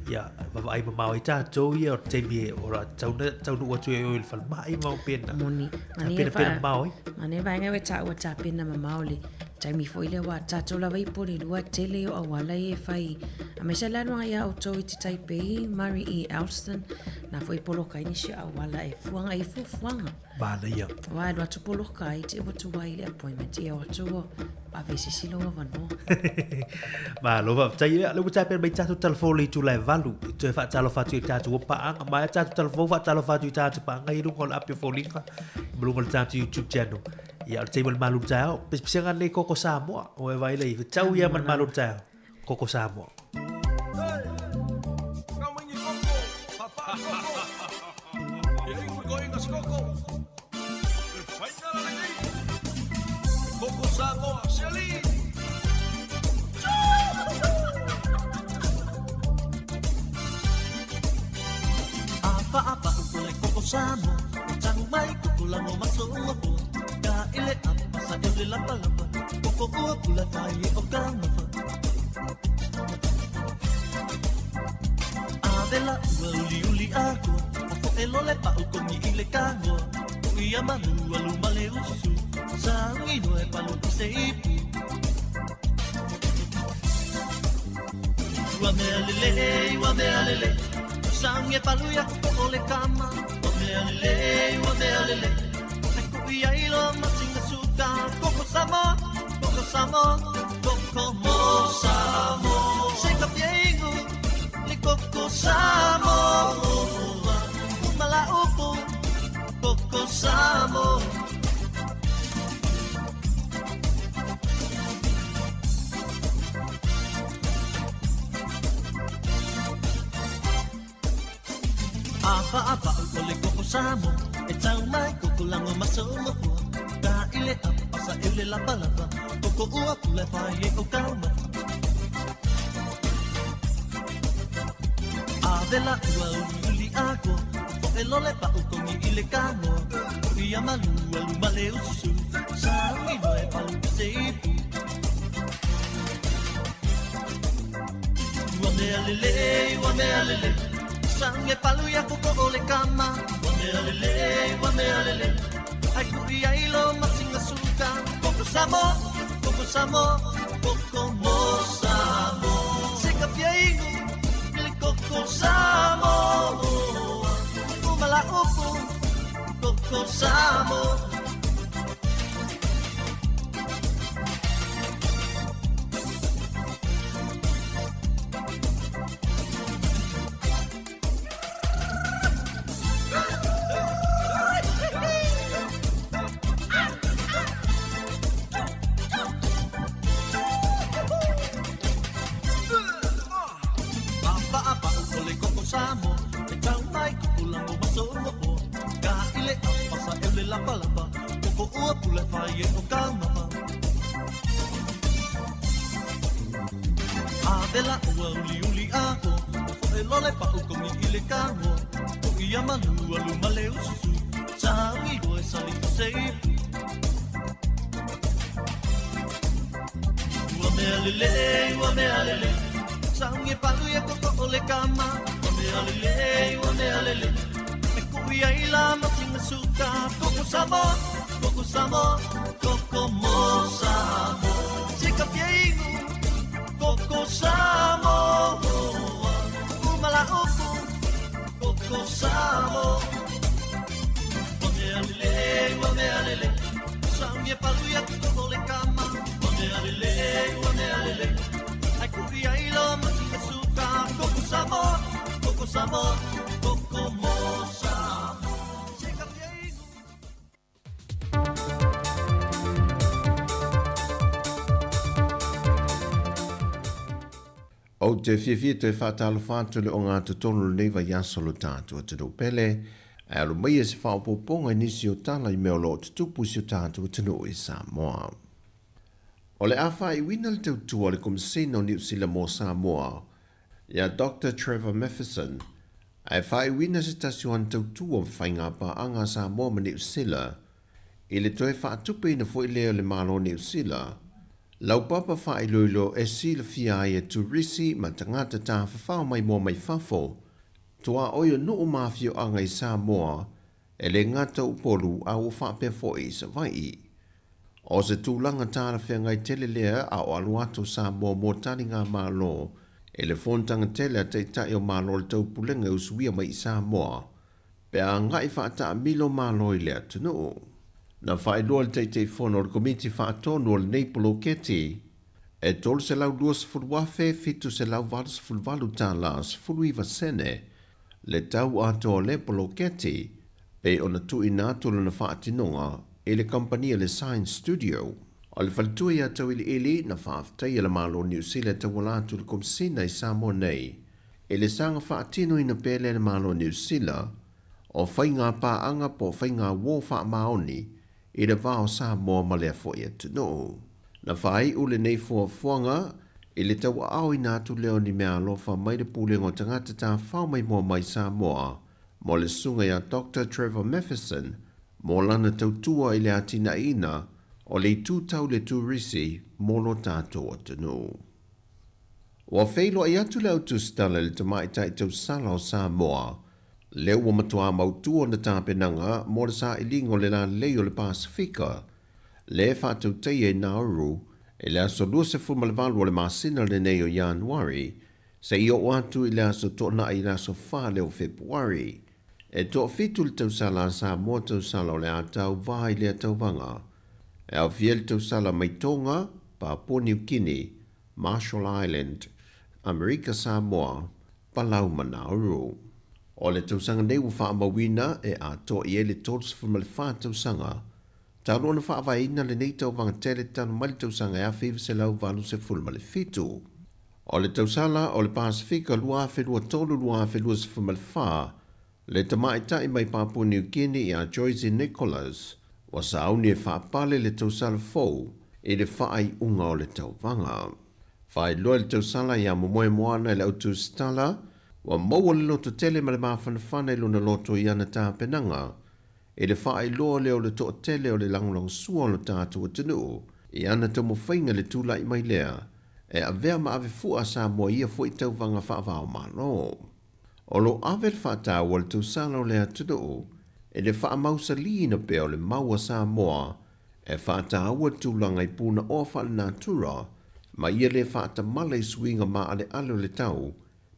Ia va ai mamau i tātou ia o te mie ora tau nu watu e o il fal mai mau pena. Moni. Pena mau. Mane vai ngai ta pena mamau le. Taimi foi le wa tātou la vai pore lua tele o awala e fai. A me se lano ai au tau i te taipei, Mari E. Alston, na foi poloka inisi awala e fuanga e fuanga. Bana ia. Wa e watu poloka i te watu wai le appointment e watu o a vese silo wa vano. Ma lova tai le uta per mai tātou telefoni tu lai valu. Tu fa talo fatu i tātou pa anga mai tātou telefoni fa talo fatu i tātou pa anga i rungo app yo folinga. Blungo tātou YouTube channel. Ia o table malu tau, pespesianga le koko Sāmoa, o e vai le, tau ia man malu tau, koko Sāmoa. Koko Sāmoa, Shelly! Apa-apa ulay koko Sāmoa, tanong may kukulang o masuko. Ile le lapa lapa, koko ua pula fai e o kamafa. Avela ua uli uli ako, afo e lole pa ukongi i le kangoa. Ia malua luma le usu, sangi no e palu i se ipu. Ua mea lele, sangi e palu ia kuko le kama. Ua mea lele, eko ia ilo masinga suka. Koko Sāmoa, koko mo Sāmoa. Se kapiengu, li koko Sāmoa. Umala upu, koko Sāmoa. Apa ole koko Sāmoa, e tau mai koko lango maso mapua. Ka ile apa sa ile lapa lapa, koko ua pule fai e o kauma. Avela ua uli ako, fo e lole pa ukongi ile kangoa. Ia malua luma le usu, sangi no e palu i se ipu. Ua mea lele, sange palu ya koko ole kama. Wa mea lele, ai kui ai lo masinga suka. Koko Sāmoa, koko mo Sāmoa. Se kapiengu, li koko Sāmoa. Umala upu, koko Sāmoa. Avela ua uli ako, fo e lole pa ukongi i le kangoa. O ia malua luma le usu, sangi o e sali i se ipu. Ua mea lele, sangi e palu ia koko o le kama. Ua mea lele, e kui ai la masinga suka. Koko Sāmoa, koko mo Sāmoa. Se kapiengu, koko Sāmoa. Umala upu, koko Sāmoa. Ua mea lele, sangi e palu ia koko le kama. Ua mea lele, ai kui ai lo masinga suka. Koko Sāmoa, koko mo Sāmoa. O te whiawhia te whātalo whātule o ngā tutonu nei vai asolo tātua te no pele, e alo mai e se whaopoponga nisi o tala I meo lo te tupu si o tātua te no I Sāmoa. O le awha I wina le tautua le komisina o New Zealand mo Sāmoa, ia Dr. Trevor Matheson, e wha I wina se tasi o tautua o whainga pa anga Sāmoa ma New Zealand, I le toe whaatupe ina fo I leo le malo New Zealand, lau papa wha I loilo e sila fia ai e turisi ma tangata tā whawhao mai mua mai whafo. Tua oio nuu mawhio anga I Sāmoa e le ngata upolu a o whape fo I sa vai I. O se tūlanga tāra whea ngai tele lea a o aluato Sāmoa mō tani ngā mālo e le whontanga tele a teitai o mālo le tau pulenga usuia mai I Sāmoa. Pe a ngai whaata a milo mālo I lea tunu. Na whae loa le teitei whono o le komiti whaatonu o le neipolo keti, e tolu se lau duas fulwafe fitu se lau valas fulwalu tā las fuluiva sene, le tau ato o le polo keti, pe o na tui nātulu na whaatinonga, e le kompania le Science Studio. O le whalitui ato ili na whaaftai le malo New Zealand te walatu le komsina I Sāmoa nei, e le sanga whaatino ina pele le malo New Zealand, o whainga pā anga po whainga wō wha maoni, I le vāo Sāmoa ma lea fo ia tunu. Na whai ule nei fuanga, I le tau au I nātu leo ni mea alofa mai le pūlengo tangata tā whao mai mua mai Sāmoa, mo le sunga ia Dr. Trevor Matheson, mo lana tautua I le atina ina, o le tūtau le tūrisi molo tātou atanu. Wa feilo ai atu le autu stala le tamai tai tau sala o Sāmoa, leo wa matua mautua na tāpenanga mo le sa ilingo le la leo le Pasifika, le whātou teie Nauru, e le aso lua se fumalevalu o le masina le nei o Januari, se i o atu i le aso tōna i le aso wha leo Februari, e tō fitu le tau sala Sāmoa tau sala o le atau vai le atau vanga, e au fiel tau sala Maitonga, Papua New Guinea, Marshall Island, Amerika Samoa, Palau Manauru. O le tausanga nei ua whaamawina e a to i ele tōtus whamale wha tausanga. Tau na whaavaina le nei tau vanga tele tanu mali tausanga e a whiwa se lau valu se fulmale fitu. O le tausala o le Pasifika lua whelua tolu lua whelua se whamale wha, le tamaitai mai Papua New Guinea i a Joyce Nicholas, wa sauni e whaapale le tausala fau, e le whaai unga o le tau vanga. Whai loa le tausala i a momoe moana i le autu stala, wa maua le loto tele ma le mawhanawhana i luna loto i ana tāpenanga, e le whaai loa leo le toa tele o le langolong sua o le tātua tenu, i ana tamo whainga le tūla i mai lea, e a vea ma ave fua Sāmoa ia fua i tau vanga whaavao malo. O lo ave le whaatau o le tausala o le atunu, e le whaamausa liina pe o le maua Sāmoa, e whaatau a tūlanga i puna o wha le natura, ma ia le whaata mala i suinga ma ale alo le tau,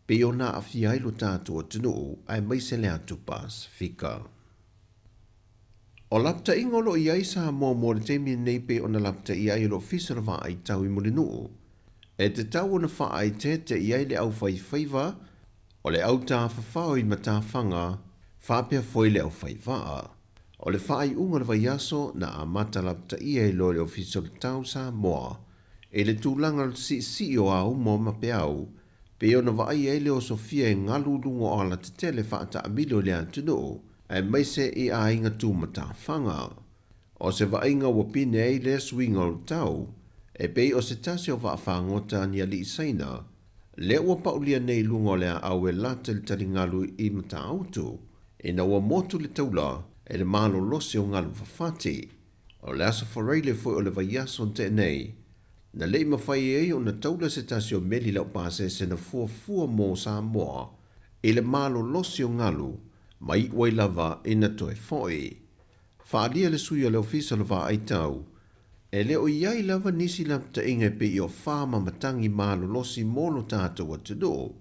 pe o na awhia ilo tātua tunu ai mai se le atu Pasifika. O lapta ingolo i ai Sāmoa mo le teimi nei pe o na lapta i ai lo fisara wha ai tau i mole nuu. E te tau o na wha ai te i ai le au whai whaiva, o le au tā whawhau i mata whanga, whapea foi le au whaiva. O le wha ai unga le vai aso na a mata lapta i ai lo le ofisal tau Sāmoa, e le tūlanga si o au mo mapeau, pe o na vai e le o Sofia e ngalu lungo o ala te tele whaata amilo le antunu, e maise i a inga tūmata whanga. O se va inga wapine e le swinga o tau, e pe o se tasi o vaa whangota ni ali isaina, le ua paulia nei lungo le a au e lata le tali ngalu i mata autu, e na ua motu le taula, e le malo losi o ngalu whawhati. O le asa whareile fwy o le vaiaso te nei, na lei mawhai e o na taula se tasi o meli lau pase se na fua mō Sāmoa, e le malo losi o ngalu, mai wai lava e na toe foi. Whaalia le sui o le ofisa lava ai tau, e le o iai lava nisi lapta inga pe i o whama matangi malo losi molo tātou atu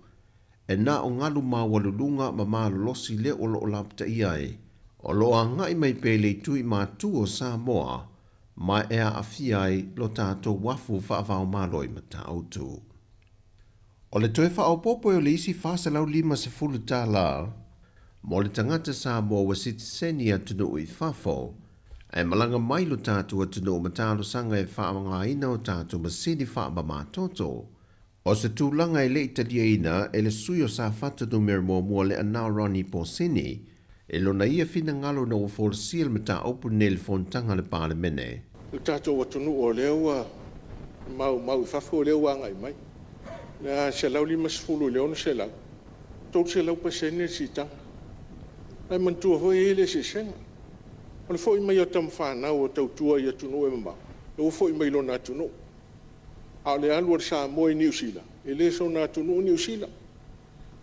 e na o ngalu mawalulunga ma malo losi le o lo lapta iai, o lo a ngai mai pe le tui mātu o Sāmoa, mai ea a fiai lo tātou wafu whaavao maloi ma tāutu. O le toe whao popo o le isi whasalau 5 tā la, mo le tangata Sāmoa wa sitiseni atunu i whafo, e malanga mai lo tātou atunu ma tālo sanga e whaamanga ina o tātou ma sini whaama mātoto. O se tūlanga e le italia ina e le sui o sa whatanu mera mua le anau Ronnie Porsini, e lo na ia fina ngalo na o forsil me ta opu nel fontanga le pale mene. Le tātou atunu o leo mau i whafo leo ngai mai. Na se lau 5 leo na se lau. Tau se lau pasene si tanga. Ai mantua hoi ele se senga. O le fo i mai o tam whanau o tau tua i atunu e mamau. Le fo i mai lo na atunu. A le alu o Sāmoa i New Zealand. E le so na atunu o New Zealand.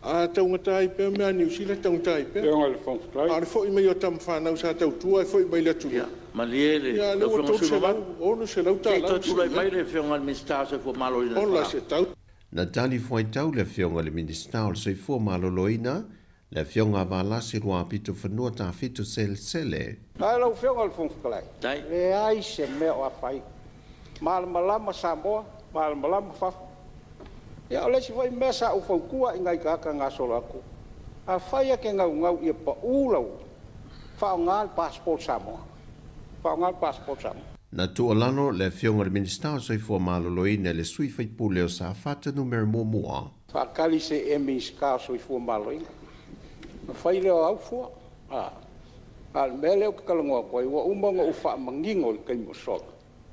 A tau ngatai pe mea New Zealand tau ngatai pe. A le fo i mai o tam whanau sa tau tua e fo i mai le atunu. Ma liele, ya le o tau se lau. O no se lau ta lau. Tu lai mai le whionga le minister se fo malo ina. O la se tau. Na tali fwai tau le whionga le minister o se fo malo loina, le whionga va lasi rua pito whanua ta fito sele. Ai lau whionga le whongwhakalai. Tai. Le ai se mea o a whai. Malama Sāmoa, malama whafu. Ia o lesi whai mea sa u whaukua i ngai kaka ngā sola aku. A whai ake ngau ia pa ulau. Whao ngā passport Sāmoa. Whao ngā passport Sāmoa. Na tua lano le whionga le minister soi fua maloloina le sui whaipule o sa whata numero mua. Whakali se emi ska soi fua maloloina. Na whai leo au fua. Al mea leo kakalangua koe, wa umonga u wha mangingo le kaimo sola.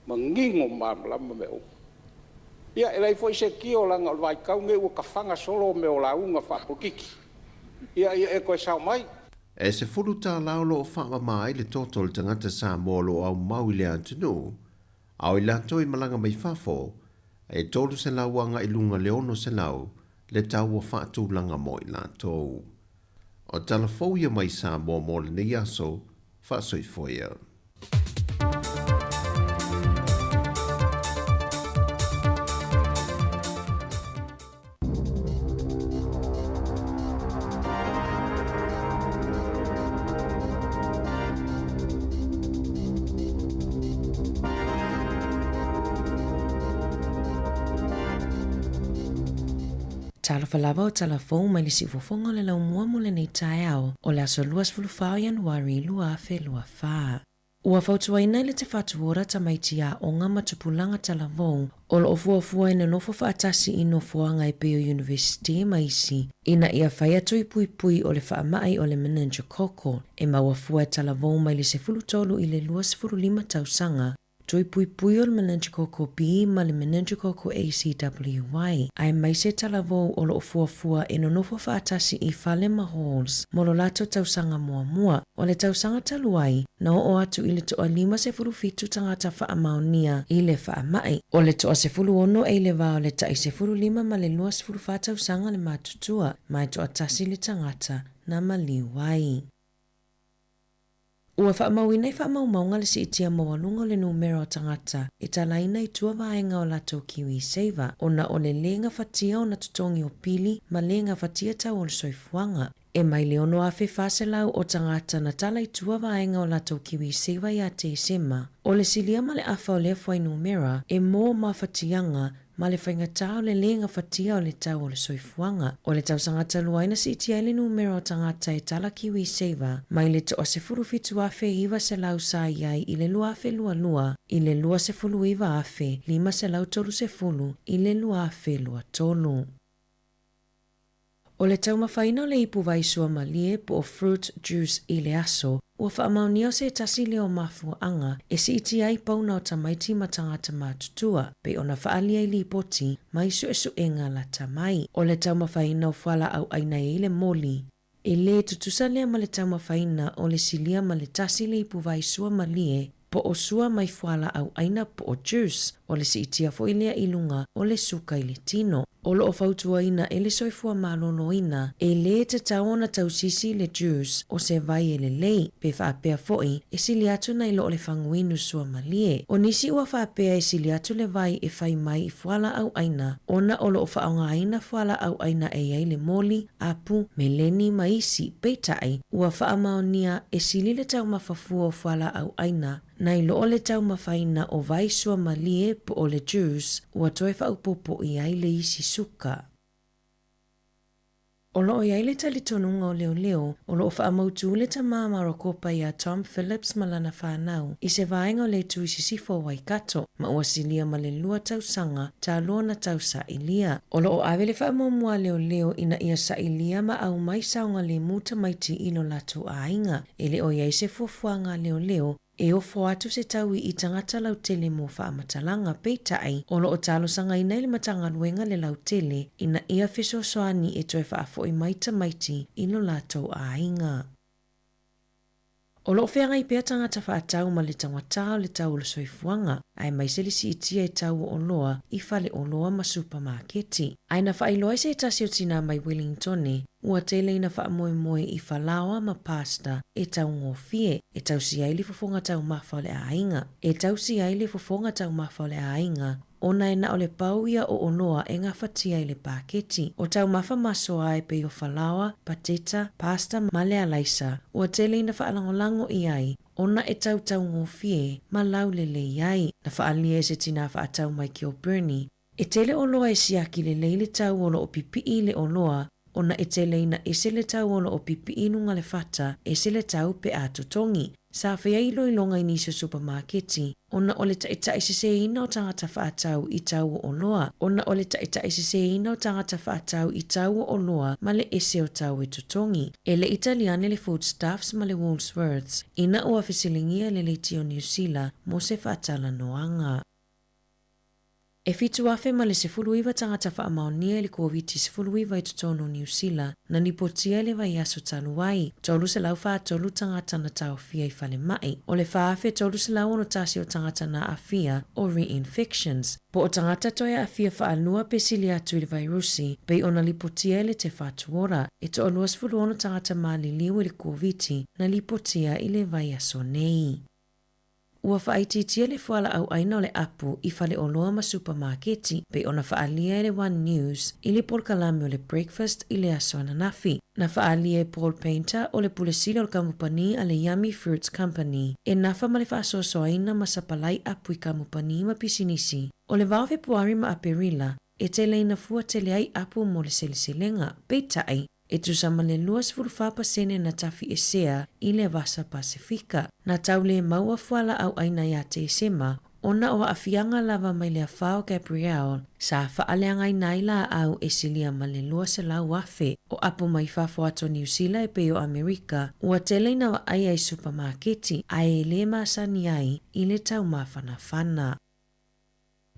Mangingo lama me o. Ia, elai foi se kio langa o vai kaunge ua ka whanga solo me o launga whapukiki. Ia, e koe sao mai. E se furu tā laulo o whaama mai le toto le tangata Sāmoa lo au mau le antunu, Au I lato I malanga mai fafo, e tolu se lau anga I lunga leono se lau, le tau wa whaatu langa mo I lato. O tala fauia mai Sāmoa mo le nei aso, whaasoi foia. Tala falava o tala fou mai le sifofonga le lau mua mo le nei tae ao o le aso luas fulufao Januari lua afe lua faa. Ua fautuaina le te fatuora ta maiti a onga matupulanga tala vou o lo ofua ina nofo faatasi I nofoanga I Peo University maisi ina ia fai atu I pui o le faamai o le meningococcal e mauafua tala vou mai le sefulutolu I le lua sefululima tausanga Tui pui o le meningococcal B ma le meningococcal ACWY. Ai mai se talavou o lo ofuafua e no nofo faatasi I fale ma halls mo lo lato tausanga mua o le tausanga taluai na o atu I le toa 5 tangata faamaonia I le faamai o le toa 10 e le vao le tai 15 ma le 2 tausanga le matutua mai toa tasi le tangata na maliwai. Ua whaamauina I whaamaumaunga le si itia mawalunga le numero tangata I talaina I tua vaenga o lato kiwi saver ona o le lenga fatia o na tutongi o pili ma lenga fatia tau o le soifuanga. E mai leono afe faselau o tangata na tala I tua vaenga o lato kiwi saver ia te sema o le silia ma le afa o le fwai numera e mo mafatianga ma le whaingatau le lenga fatia o le tau o le soifuanga. O le tau sangata luaina si itia le numero o tangata e tala kiwi saver, mai le toa 05 afe iwa se lau sa iai I le lua afe lua, I le lua 10 iwa afe, 5 se lau tolu 10, I le lua afe lua tolu. O le tau mawhaina o le ipu vaisua malie po o fruit juice I le aso, ua whaamaunia o se tasi leo mafuanga e si iti ai pauna o tamaiti matangata matutua, pe ona whaalia I li poti mai su enga la tamai. O le tau mawhaina o whala au aina e le moli. E le tutusa lea ma le tau mawhaina o le silia ma le tasi le ipu vaisua malie po o sua mai whala au aina po o juice o le si itia fo ilea ilunga o le suka I le tino. O lo o fautua ina e le soifua malolo ina e le te tauona tausisi le juice o se vai e le lei pe whaapea foi e sili atu na ilo o le whanguinu sua malie. O nisi ua whaapea e sili atu le vai e whai mai I whala au aina ona o lo o whaonga aina whala au aina e ai le moli, apu, meleni maisi peitai ua whaamaonia e sili le tau mawhafua o whala au aina na ilo o le tau mawhaina o vai sua malie po o le juice ua toe whaupopo I ai le isi suka. O lo o iai le talitonunga o leo o lo o whaamautu le ta mamaro kopa ia Tom Phillips malana whanau I se vaenga o le tuisisifo Waikato ma ua silia ma le lua tausanga ta lona tausa ilia. O lo o awe le whaamomua leo ina ia sa ilia ma au mai saunga le muta maiti ilo lato a inga. Ele o iai se fuafuanga leo e ofo atu se tau I tangata lautele mo whaamatalanga peitai o lo o talo sanga ina ili matanga luenga le lautele ina ia fiso soani e toe whaafo I maita maiti ilo lato a inga. O lo whenga I pea tangata whaatau ma le tangata o le tau le soifuanga ai mai se lisi itia e tau o loa I fale o loa ma supermarketi. Ai na whailoa se tasi o tina mai Wellingtone ua tele ina whaamoe I whalawa ma pasta e tau ngofie e tau si aile fofonga tau mawha le ainga. E tau si aile fofonga tau mawha le ainga ona e na o le pauia o onoa e ngā whatia I le paketi. O tau mawha maso ai pe o whalawa, pateta, pasta ma le alaisa ua tele ina whaalangolango I ai ona e tau ngofie ma lau le iai na whaalia se tina whaatau mai ki o Bernie. E tele o loa e siaki le leile tau o lo o pipi I le o loa ona e tele ina e se le tau o lo o pipi inunga le fata e se le tau pe atotongi. Sa whea ilo I longa I nisa supermarketi, ona o le taita I se ina o tangata whaatau I tau o loa, ona o le taita I se ina o tangata whaatau I tau o loa ma le ese o tau e tutongi. E le Italiane le foodstuffs ma le Woolworths, ina ua fisilingia le leiti o New Zealand mo se whaatala noanga. E fitu afe ma le sefuluiva tangata whaamaonia le COVID sefuluiva i tutono New Zealand na nipotia le vai aso taluai. Tolu se lau wha tolu tangata na tau fia i whale mai. O le wha afe tolu se lau ono tasi o tangata na afia o reinfections. Po o tangata toia afia wha anua pesili atu i le virusi, bei ona lipotia le te whatuora. E to o luas fulu ono tangata mali liu i le COVID na lipotia i le vai aso nei. Ua whaititia le fuala au aina o le apu i whale o loa ma supermarketi pe ona whaalia le One News i le polkalame o le breakfast i le aso ananafi. Na whaalia Paul Painter o le pulesile o le kamupani a le Yummy Fruits Company. E nafa ma le whaasoso aina ma sapalai apu i kamupani ma pisinisi. O le vau februari ma aperila e te leina fua te le ai apu mo le seliselenga pe tai. E tu sama le luas furufapa sene na tafi esea i le vasa Pasifika. Na tau le maua fuala au aina ya te sema, ona o afianga lava mai le afao Gabriel, sa faaleanga i naila au esilia ma le luas e lau afe, o apu mai fafo ato New Zealand e peo Amerika, ua tele na wa ai ai supermarketi, ai le masani ai i le tau mawhanawhana.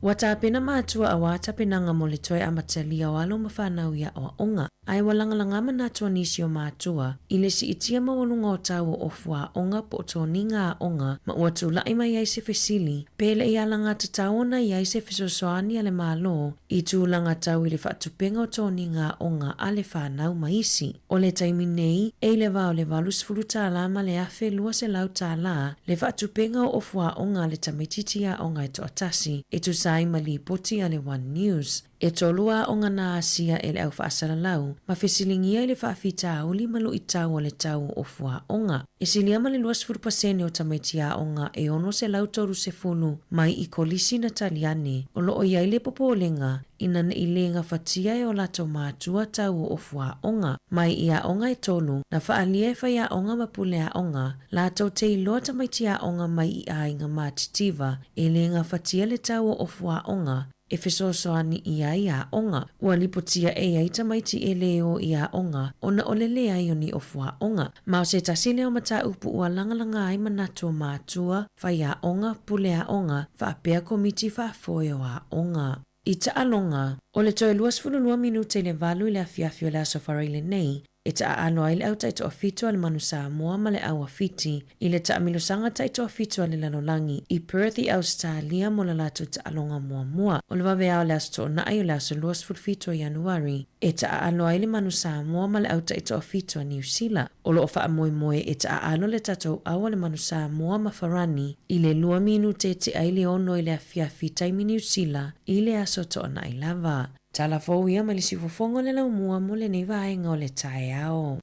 Wata apena maatua a wata penanga mo le toe amatalia o alo mawhanau ia o onga. Ai walangalanga manatua nisi o maatua, ile si itia mawalunga o tau o ofua onga po toninga a onga, ma watu lai mai ai se fesili, pele i alanga tataona i ai se fesosoani ale malo, i tūlanga tau i le whatupenga o toninga a onga ale whanau maisi. O le taiminei, e le vau le valus fulu tālama le afe lua se lau tāla, le whatupenga o ofua onga le tamaititi a onga e to atasi, e tu sai mali poti ale One News. E tolua o ngana asia e le au whaasala lau, ma fesilingia i le whaafita auli malu i tau o le tau o fua onga. E silia ma le luas furupasene o tamaitia onga e ono se lau toru se fulu mai i kolisi na taliane, o lo o iai le popolenga, ina na ilenga fatia e o lato mātua tau o fua onga. Mai ia onga e tolu, na whaalia e whaia onga mapulea onga, lato te iloa tamaitia onga mai i ainga mātitiva, e lenga fatia le tau o fua onga, e fesosoani ia ia onga. Ua lipotia e aita maiti e leo ia onga, ona ole lea ioni ofua onga. Mao se tasile o mata upu ua langalanga ai manatua mātua, whaia onga, pulea onga, whaapea komiti whaafoio a onga. I ta alonga, o le toe luas fululua minute le valu i le afiafio le asofareile nei, e ta alo ai le au taito afito ale manu Sāmoa ma le au afiti, i le ta amilosanga taito afito ale lalolangi, i Perth i Australia mo le latu ta alonga mua. O le wawe au le aso na ai o le aso luas fulfito Januari, e ta alo ai le manu Sāmoa ma le au taito afito a New Zealand. O lo ofa moe e ta alo le tato au le manu Sāmoa ma Farani, i le 2 minute te ai le ono i le afiafi taimi New Zealand, i le aso to na i lava. Tala fau ia ma le sifofongo le lau mua mo le nei vaenga o le tae ao.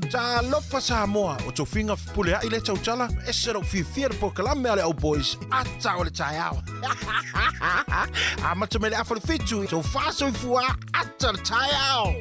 Ta lofa Sāmoa o tō whinga pulea i le tautala e sero fifia po kalame ale au boys ata o le tae ao. A mata mele afo le fitu tō whaso i fua ata le tae ao.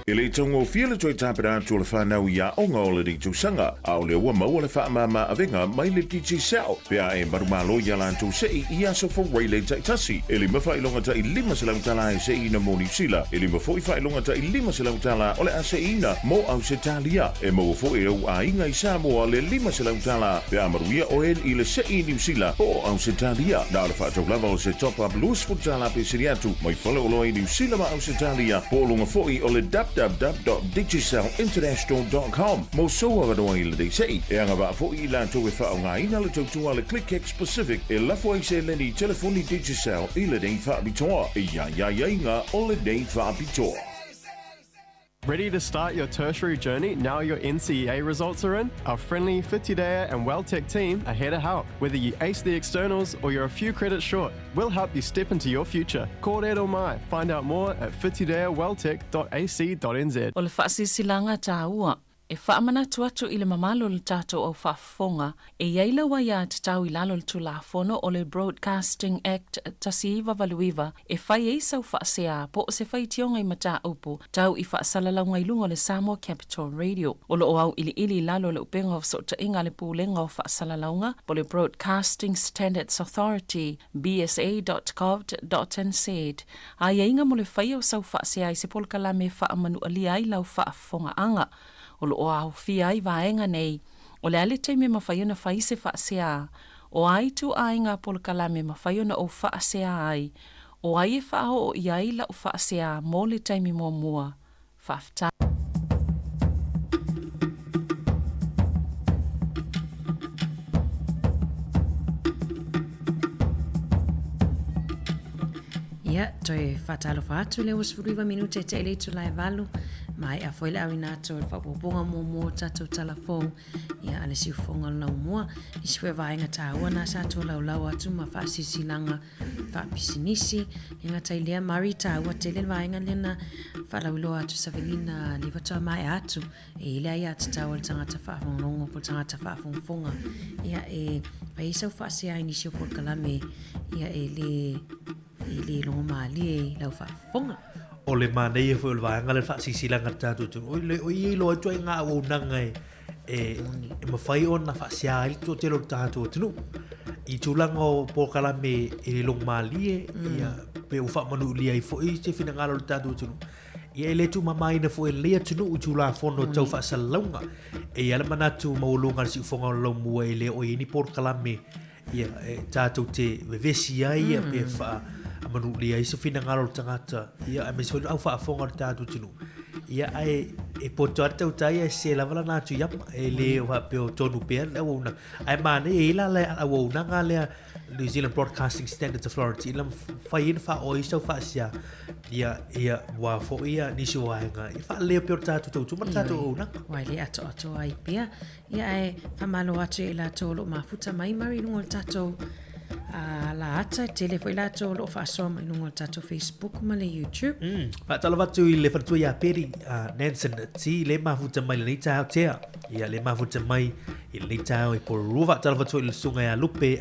E le tongo fia le toi tāpera atu le whanau ia onga o le di tūsanga, a o le ua mau le whaamama avenga mai le DJ Sao. Pea e marumalo ia lantou sei i aso fo waile taitasi. E li mawha ilonga ta i 5 se lautala e sei ina mo New Zealand. E li mawha i ilonga ta i 5 se lautala o le ase ina mo au se talia. E mo fo e au a inga i Sāmoa le 5 se lautala. Pea maruia o en i le sei New Zealand o au se talia. Na le whaatau lava o se top up luas futala pe siriatu. Mai whale o loa i New Zealand ma au se talia. Po lunga fo i o le www.digisalinternational.com. Mo soa wanoa i le dei sei. E anga wa fo i lantou e whao ngā ina le tautua le ClickX Pacific e lafo ai se leni telefoni Digisal i le dei whaapitoa. E ia inga o le dei whaapitoa. Ready to start your tertiary journey now your NCEA results are in? Our friendly Whitidaea and Welltech team are here to help. Whether you ace the externals or you're a few credits short, we'll help you step into your future. Kōrero mai. Find out more at whitidaewelltech.ac.nz. O le whaasisilanga tā ua. E whaamanatu atu i le mamalo le tātou au whaafonga, e iaila wa ia te tau i lalo le tulafono o le Broadcasting Act tasiiwa valuiwa, e whai e sau whaasea po o se whai tionga i mata upu, tau i whaasalalau ngai lunga le Sāmoa Capital Radio. O lo o au ili lalo le upenga o sota inga le pūlenga o whaasalaunga, po le Broadcasting Standards Authority, bsa.gov.nz. A ia inga mo le whai o sau whaasea i se polkalame whaamanu alia i lau whaafonga anga. O lo o au fia i vaenga nei, o le ale teime mawhaiona whai se whaasea, o ai tu ainga polkalame mawhaiona o whaasea ai, o ai e whao o iai la o whaasea mō le teime mō mua, whaafta. Ia, toi whatalo whaatu le wasfuruiwa minute te ele tu lai valu, mai a foile awi nato le whapoponga mō tatou talafou, ia ale si ufonga lau mua, i siwe vaenga tāua na sato lau atu ma whaasisilanga whaapisinisi, inga tailea mari tāua te le vaenga lena whalaulo atu savelina livatoa mai atu, e ilea ia te tāua le tangata whaafongongo po tangata whaafongonga, ia e paisau whaasea inisio por kalame, ia e le longo mali e lau whaafonga. O le manei e fwoi vaanga le whaasisilanga tātou tunu. O i lo atua i ngā au nanga e mawhai o na whaasia ili tō te lo tātou tunu. I tūlanga o pōkalame e le long mali e pe u whaamanu lia i fwoi te whina ngā lo tātou tunu. Ia e le tu mamai na fwoi lea tunu u tūla whono tau whaasalaunga. E ala manatu maulunga si ufonga o lau mua e le o i ni pōkalame ia tātou te vevesi ai pe wha manu lia i se fina ngaro tangata ia me so au fa fonga tātou tunu ia ai e poto ata utai e se lavala na tu ia e le wa pe o tonu pe la una ai mane e la la una nga le New Zealand Broadcasting Standards Authority lam fa in fa o iso fa sia ia wa fo ia ni so wa nga i fa le pe tātou tu tātou una wai le ato ai pia ia e fa malo atu e la tolo mafuta mai mari no tātou la ata tele foi la to lo fa som in un tato Facebook ma le YouTube fa tala vatu i le fatu ya peri Nansen ti le mafuta mai le ta hotel ia le mafuta mai i le ta i por ruva tala vatu i sunga ya lupe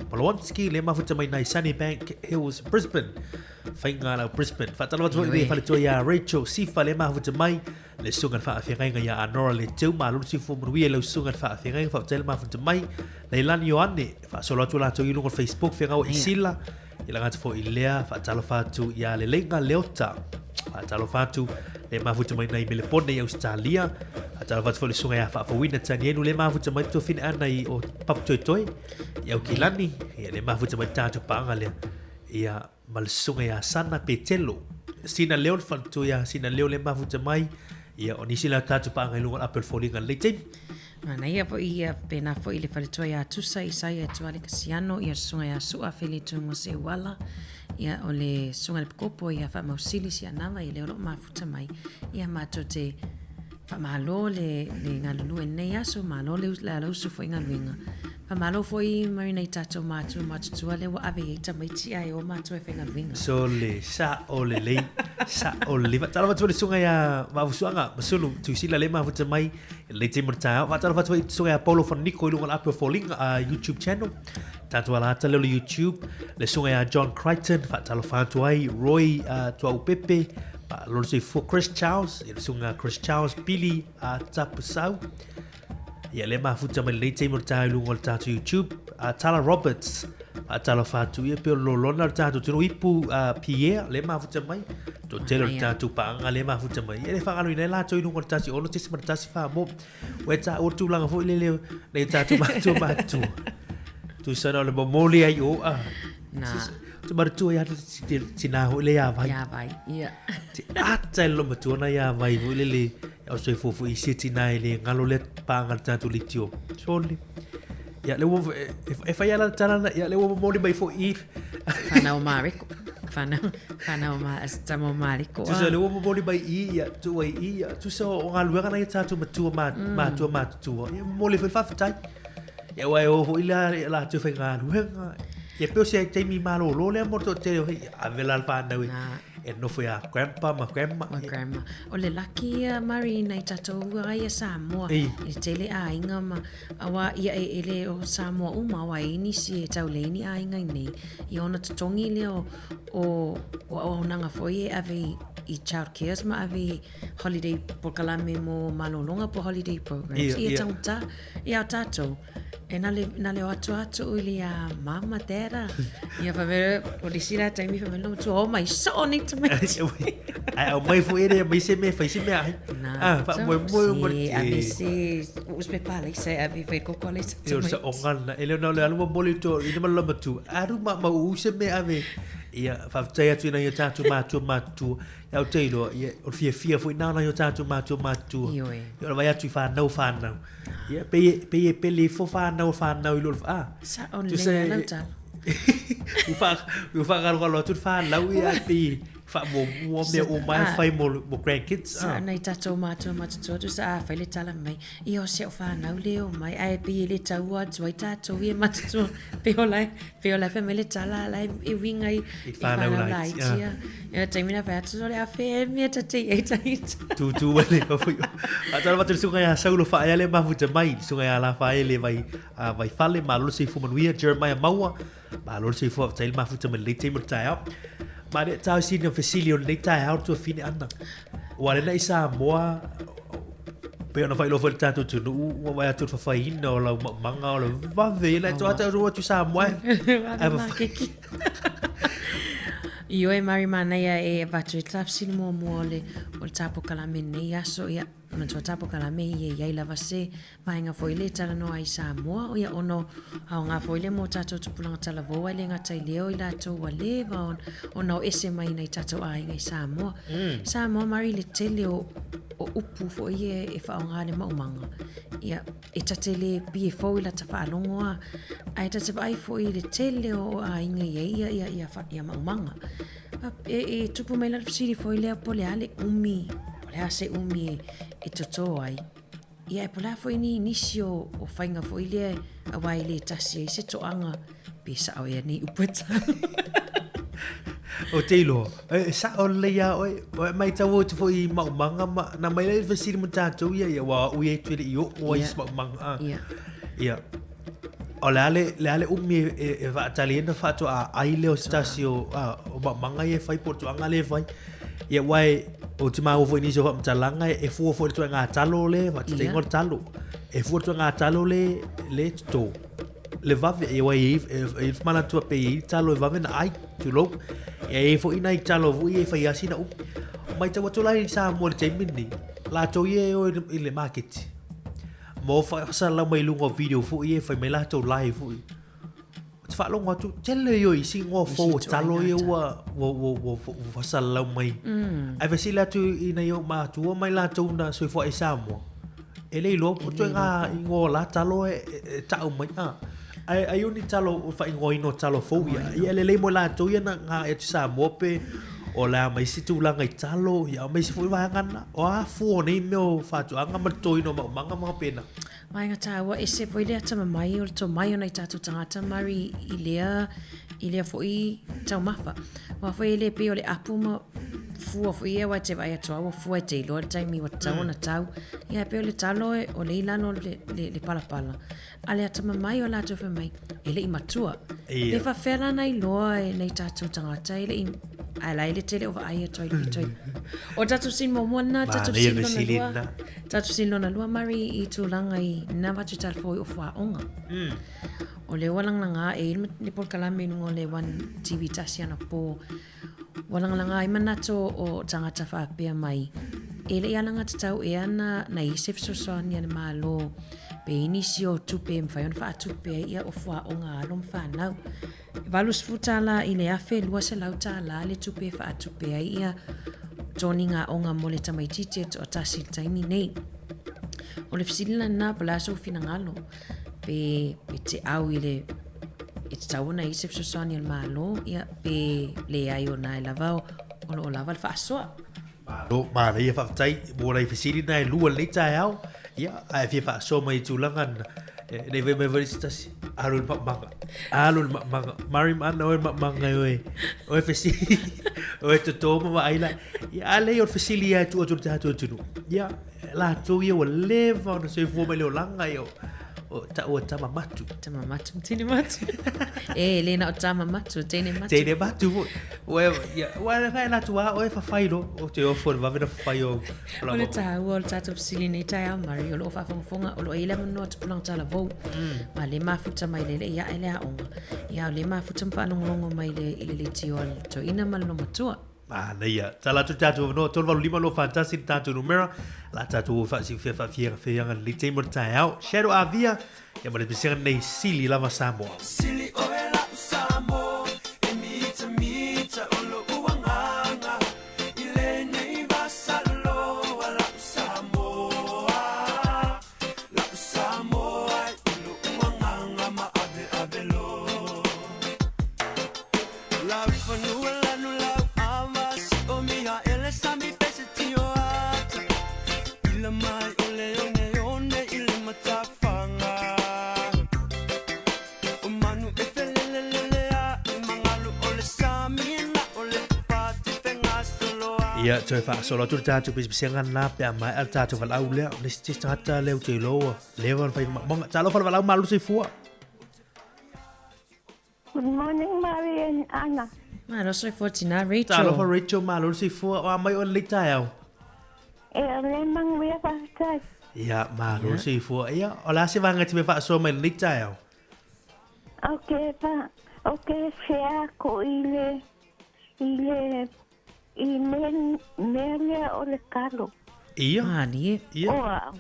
Polonski le mafuta mai nai Sunnybank Hills Brisbane fainga la Brisbane fa tala vatu i le fatu ya Rachel Sifa le mafuta mai le sunga fa afenga ya Anora le tu ma lu si fu mruia le sunga fa afenga fa tele mafuta mai le lani yoane fa solo tu la to i lungo Facebook fenga o isila ila ngata fo ilea fa talo fatu ya le lenga leota fa talo fatu le mafuta mai nei Melbourne i Australia fa talo fatu fo le sunga ya fa wina tani enu le mafuta mai to fin ana i o pap toi ya ukilani ya le mafuta mai tatu panga le ya mal sunga ya sana petelo sina leo fatu ya sina leo le mafuta mai ia o nisi la tatu panga i lunga apel folinga le time Mana ia fo ia pena fo ile fale toa ia tusa i sai e tuale kasiano ia sunga ia sua fele tungo se wala ia o le sunga le kopo ia fa mausili si anama i le olo mafuta mai ia mato te fa malo le ngalulu e nei aso malo le la lausu fo ingaluinga fa malo fo i marina i tato matu tuale wa ave i tamaiti ai o mato e fa ingaluinga so le sa o le lei sa o le va tala va sunga ia mafusuanga masulu tu sila le mafuta mai le te murta va tala va sunga ia Paulo von Nico i lunga apel folinga YouTube channel tato ala tala le YouTube le sunga ia John Crichton va tala fa ai Roy tua Pepe lor se for Chris Charles il sunga Chris Charles Billy tapusau ia le mafuta mai le te murta i lunga tato YouTube Tala Roberts tala fatu ia pe lolona tato tino ipu Pierre le mafuta mai to telo tato panga le mafuta mai ele fa alu nei la to inu ngota si ono tisi martasi fa mo weta o tu langa fo le tato matu tu sana le momoli ai o na tu martu ya tina ho le ya vai ia telo matu na ya vai ho le o se fo i siti nai le ngalo le panga tato litio soli ya le wo e fa ya la tala ya le wo moli bai fo i fana o mariko fana o ma estamo mariko tu se le wo moli bai i ya tu ai i ya tu so o ngalu ga na tato matu tu moli fa tai ya wa o la tu fa ngalu ya pe se te mi malo lo le morto te a vela pa na e no foi a grandpa ma grandma. O le laki Mari nei tatou ai Sāmoa. I tele a inga ma awa ia ele o Sāmoa uma wa ini si e tau leini a inga nei. I ona tatongi le o nanga foi ave I child cares ma ave holiday pokalame mo malolonga po holiday programs. Ia tauta ia tatou. E nale o atu ili a mama tera. Ia whawere, o li sira taimi whawere no tu o mai so ni te mea. Ai au mai fu ere mai se me fai se me ai. Fa mo mo a me se uspe pala se a vi fai koko le se. Io se ongana ele no le alu mo to ina ma lama tu. Aru ma u se me ave. Ia fa tai atu na ia tatu matu. Ia o teilo ia o fia fu na ia tatu matu. Ia vai atu fa no. Ia pe le fo fa no I lo sa on le na ta. U fa galo tu fa la ia pe fa mo me o mai fai mo grandkids. Sa nei tatou matu tu sa fa le tala mai. Io se fa na le o mai ai pe le taua tu tatou ia matu pe o lai fa me le tala lai I winga I fa na lai. Ia taimina fa tu le a fe me tati e tai. Tu wale ko fu. Ata va tu sunga ya saulo fa ele ma futa mai sunga ya la fa ele vai fale malo se fu manuia Jeremiah Maua. Malo se fu tai ma futa me le timo tai. Ma de tau si no facilio le tai out to fine ana. Wa le Sāmoa pe ona fai lo fai tanto tu no wa tu fa fai no la manga o va ve la tu ata ro tu Sāmoa. Io e Mari Manaya e vatu tafsir mo le o tapo kalame nei aso ia ma tu tapo kalame ia lava se mainga foi le tala no ai Sāmoa o ia ono a nga foi le mo tato tu pulanga tala vo le nga tai leo I la to wa le va ono ese mai nei tato ai ngai Sāmoa Mari le tele o upu fo ia e fa nga le maumanga ia e tatele bi fo la ta fa longoa ai ta vai fo I le tele o ai ngai ia fa ia maumanga e tupu mai la fsiri fo ile pole ale umi pole ase umi e toto ai ia e pole fo ini inisio o fainga fo ile awai le tasi se toanga pisa o ia ni upeta o teilo sa o le ya o mai tawo tu fo I maumanga na mai le fsiri mo tato ia wa o ye tu le o ia maumanga ia o le ale umi e va italiana fato a aile o stasio o manga e fai porto anga le fai ia wai o te mau foi niso fa mtalanga e fu tu nga talo le va te ngor talo e fu tu nga talo le to le va e wai e mana tu pe talo va ven ai tu lo e fu ina talo fu e fai asina o mai te watu lai sa mo te mini la to ye o le market mo fa sala mai lungo video fu e fa mai la to live fu te fa longo tu tele yo I singo fo talo yo wo fa sala mai ai fa sila tu ina yo ma tu mai la to na so fo e Sāmoa ele lo tu nga ngo la talo e ta mai ai uni talo fa ngo ino talo fo ya ele mo la to ya nga e Sāmoa pe o la mai si tu langa I talo ya mai si fu wa ngana o a fu nei meu fa tu anga ma to ino manga ma pena mai nga tawa e se foi le tama mai o to mai ona tatu tangata Mari ilea foi tau mafa wa foi le pe o le apu ma fu foi e wa te vai atoa fu e te lo taimi wa tau na tau ia pe o le talo o le ilano le palapala ale tama mai o la to fe mai ele I matua pe fa fera nai loa e nei tatu tangata ele I ala ile tele over ai toi o tatu sin mo mona tatu sin lona lua Mari I tu langa I na va tu tal foi o fa onga o le walang langa e ni por kalame no le wan TV tasiana po walang langa I manato o tangata fa pe mai ele ia langa tau e ana na isef so sonia le malo pe inisio tupe mfai on fa tupe ia o fa onga alom fa nau valus futala ile afe lua se lauta la le tupe fa tupe ia toninga onga mole tamai tite o tasi taimi nei o le fisila na palaso finangalo pe te au ile it's tauna isef so sonia le malo ia pe le ayo na lavao o lava fa soa lo ma le fa tai mo le fisila na lua le tai au ia ai fa so mai tulangan ne ve me veristas alul manga Mari mana o manga o fesi O te tō ma ai la. Ia le o fasilia tu o tu tātou tunu. Ia la tō ia o leva o na se fua mai leo langa i o tama matu. Tama matu, tene matu. Le na o tama matu, tene matu. Tene matu. Wa kai la tua o e whawhairo o te ofo na wawena whawhaio. O le tāua o le tātou fisili nei tai au mari o lo whawhongafonga o lo e le manoa te pulang tala vau. Ma le mafuta mai le ia e le aonga. Ia o le mafuta mpanongolongo mai le ile le tio al to ina malino matua. Ia, tala tu tātou no tolu walu lima lo fantasi tātou numera la tātou fasi fianga li te mo tai au shadow avia ya mo le pisenga nei sili lava Sāmoa Sili o e la Sāmoa e mita o lo uanganga i le nei vasalo a la Sāmoa i lo uanganga ma ave lo la fanua Sami pese tio ata ila mai ole one ile matafanga o manu e felelele a mangalu ole sami na ole pati penga solo ia toi fa solo tu tātou pisenga na pe mai al tātou val au le le stata le te lo level fa monga talo fa val au malu se fua. Good morning, Mary and Anna. Ma lo soi fortina Rachel. Talo fa Rachel malu se fua o mai on lita au. Le mang wea fa tai. Ia malu se fua ia o la se vanga te me fa so mai lita au. Okay pa. Okay share ko ile mele o le kalo. Ia. Ni. Ia.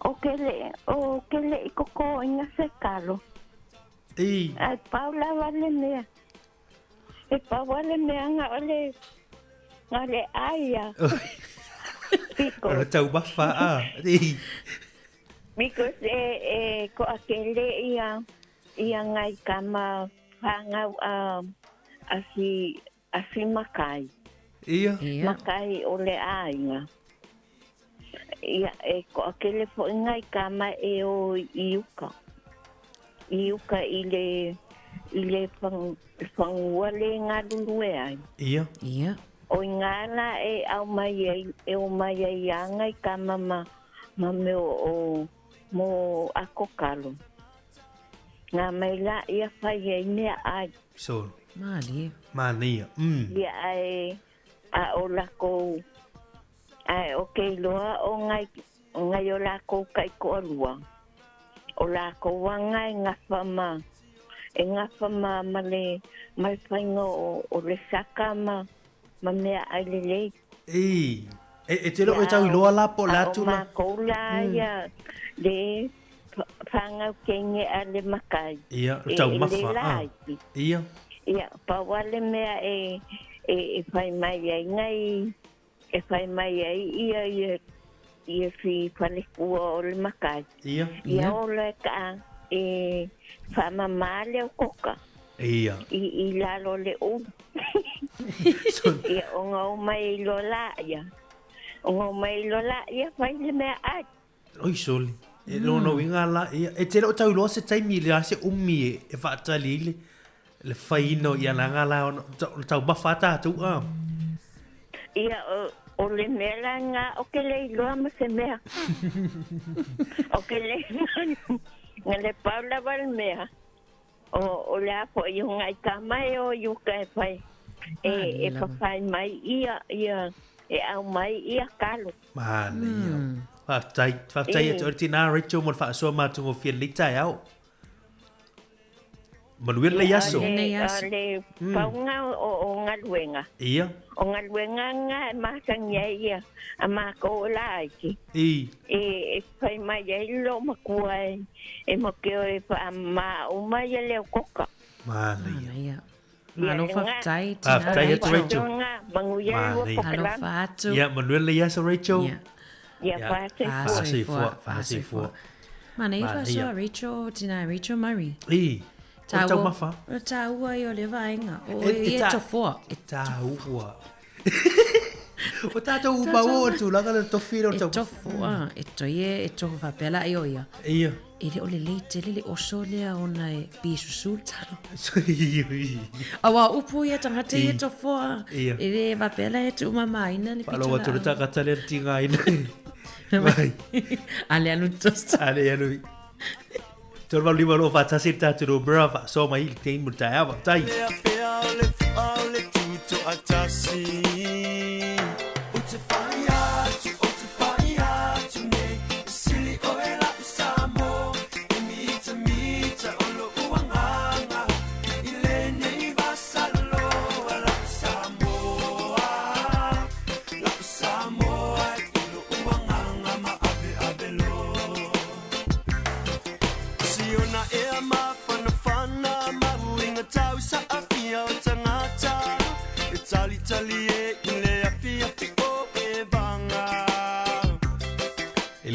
Okay le ikoko inga se kalo. Ai Paula vale mea. E Paula mea nga ole aya. Ora tau bafa a. Because ko akele ia ngai kama hanga asi makai. Ia. Makai ole aya. Ia ko akele fo ngai kama o iuka. Iuka ile pang wale nga lulue ai. Ia. O ngana au mai ai kama ma me o mo akokalo. Nga mai la ia fai ne ai. So. Mali. Ia a o la ko ai okay loa o ngai o la ko kai ko alua. O la ko wanga ngafama male mai faingo o le saka ma mea ailele e te lo e tau loa la po la tu ma ko la ya le fanga kenge ale makai ia tau mafa ia pa wale mea e fai mai ngai e fai mai ia fi fale o le makai ia o le ka fama male o koka ia i lalo le o ia o mai lo la ia fai le mea ai oi soli e no winga la ia e te lo tau lo se tai mi le se umi e fa tali le fai no ia la ngala tau bafata tu ia o le mea nga o ke le loa ma se mea o ke le nga le Paula val mea o le apo i ngai kamai o yuka e fai e fai mai ia e au mai ia kalo mani fa tai e tina Rachel mo fa so ma tu fien lita au Manuel le yaso. Le paunga o ngaluenga. Ia. O ngaluenga nga masang ia ama ko laiki. E fai mai lo makuai. E mo ke o fa ma o mai le koka. Mali. Malo fatai. Fatai e Rachel. Manguia o Halo fatu. Ia Manuel le yaso Rachel. Ia fasi fu. Mana ifa so Rachel tina Rachel Murray. Tau mafa. Tau ai o le vaenga. O e to fo. Tau ua. O tātou umau o tū langa na tofi o tau. E tofu, e toie, e tofu whapela i oia. Ia. E le o le leite, le oso lea o na e bisusul tano. Awa upu ia tangata i e tofu a. Ia. E le whapela e tu mamaina ni pitala. Palo watu le takata le tinga ina. Ale anu tosta. Ale anu. Tō rau lima lo whatasi tātu no brava. So mai il tein mo tai awa tai.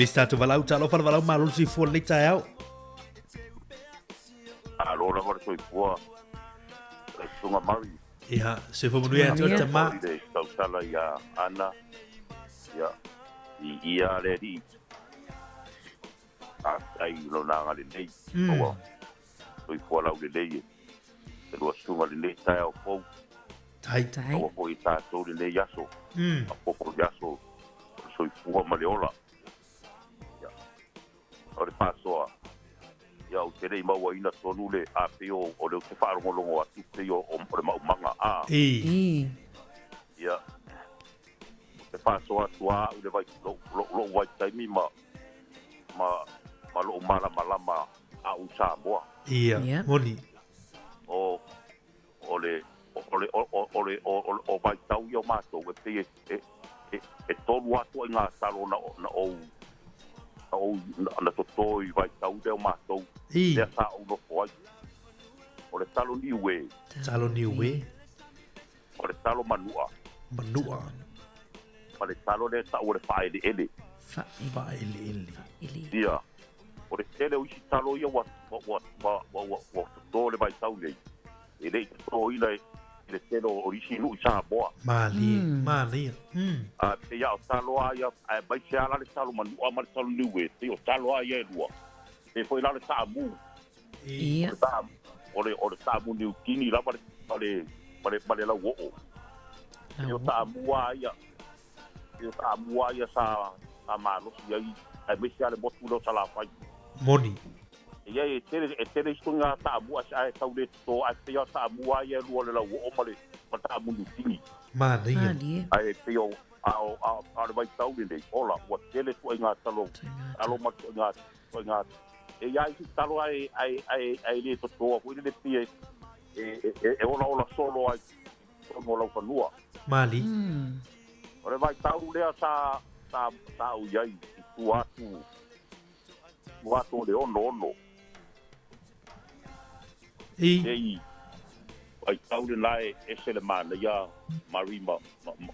Lista tu valau talo fal valau malul si fo le tau. Alo na so fo. Sunga mari. Ya, se fo munu ya tu tama. Tau sala ya ana. Ya. Ia le di. Ai lo na ngale nei. So fo la le nei. Se lo sunga le nei tau fo. Tai. O fo ita to le yaso. O fo yaso. So fo maleola. O le pasoa ia o tere ima wa ina tonu le a peo o le te whaarongolongo a tu peo o le maumanga a ia te pasoa tua u le vai lo wai taimi ma lo malama a u Sāmoa ia moni o vai tau ia mātou e tolu atu i ngā salo na o na totoi vai tau deo mātou le sa o no foi o le talo ni we o le talo manua o le talo le sa o le faile ele ia o le tele o si talo ia wa to le vai tau nei ele to ile le telo originu Sāmoa mali a te ia o talo ia a vai se ala le talo manua ma le talo niwe te o talo ia lua e foi la le Sāmu ia o le Sāmu ni kini la pale la wo o Sāmu ia sa amalo ia ai me se ale botu lo sala fai moni ia e tere stunga Sāmu a tau le to a te ia Sāmu ia lua le la wo o male ma Sāmu ni kini mali ai peo a le vai tau le ola o tele tu nga talo alo ma nga e ia i talo ai le to o le pie e ola solo ai mo la fanua mali o le vai tau le sa u ia i tu atu le ono ei ai tau le lai e se le mana ia marima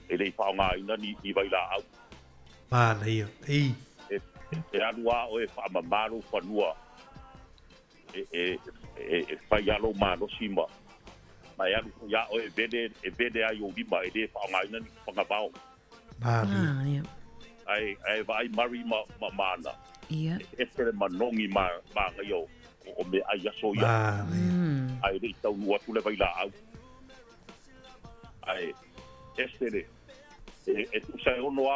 ele fa nga ina ni vai la au mana ia e anua o e fa mamaru fanua e fa ya lo malo sima ma ya o e bede ai o bima e fa nga ina ni fa nga bao mali ai vai marima mana ia e se le manongi ma yo o me ai aso ia ai le tau ua tu le vai la au ai estere e tu sai ono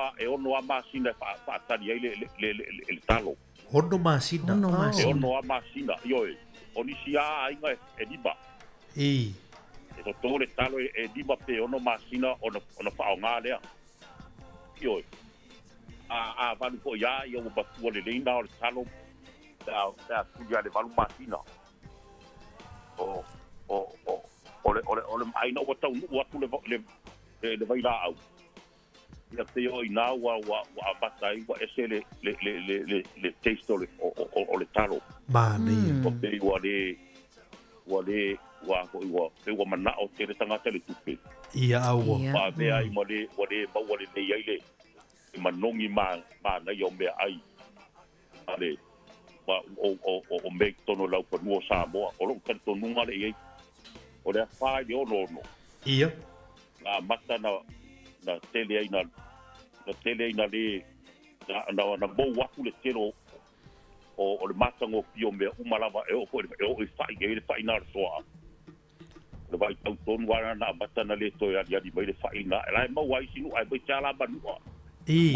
a masina fa tani ai le talo ono masina ono a masina yo oni sia ai ngai e diba e to le talo e diba pe ono masina ono fa nga le yo a va ko ya yo ba tu le linda o talo da tu ya le valu masina o le mai no tau wa tu le vai la au ya te o ina wa batai wa ese le taste o le talo mani o te wa pe wa mana o te tanga te le tupe ia au wa be ai mo le ba wa le ai le manongi ma na yo me ai ale o me tono lau pa nuo Sāmoa o lo kanto nunga le ei o le fai de ono ia na mata na tele ai na le na bo waku le telo o le matango pio me umalava e o fai e fai na soa le vai tau ton wana na batana le to ya di mai le fai na la ma wai sinu ai bai chala ba no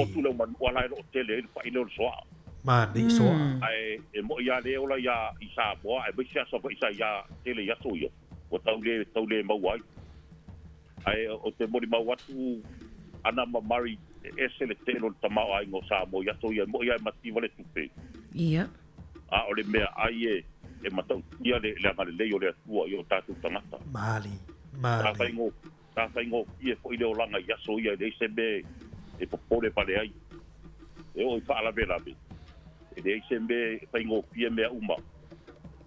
o tu le man wala le tele le fai le soa ma ni soa ai e mo ya le ola ya isa bo ai bai sia so bai sa ya tele ya so yo o tau le ma wai ai o te mori ma watu ana ma mari ese le telo tamao ai ngo Sāmoa ya to ya mo ya mati vale tupe ia a ole mea ai e matau ia le ngale o le tua i o tatu tangata mali ta fai ngo ia ko ile o langa ya so ia le sembe e popole pale ai e o fa la vela be e le sembe fai ngo pia mea uma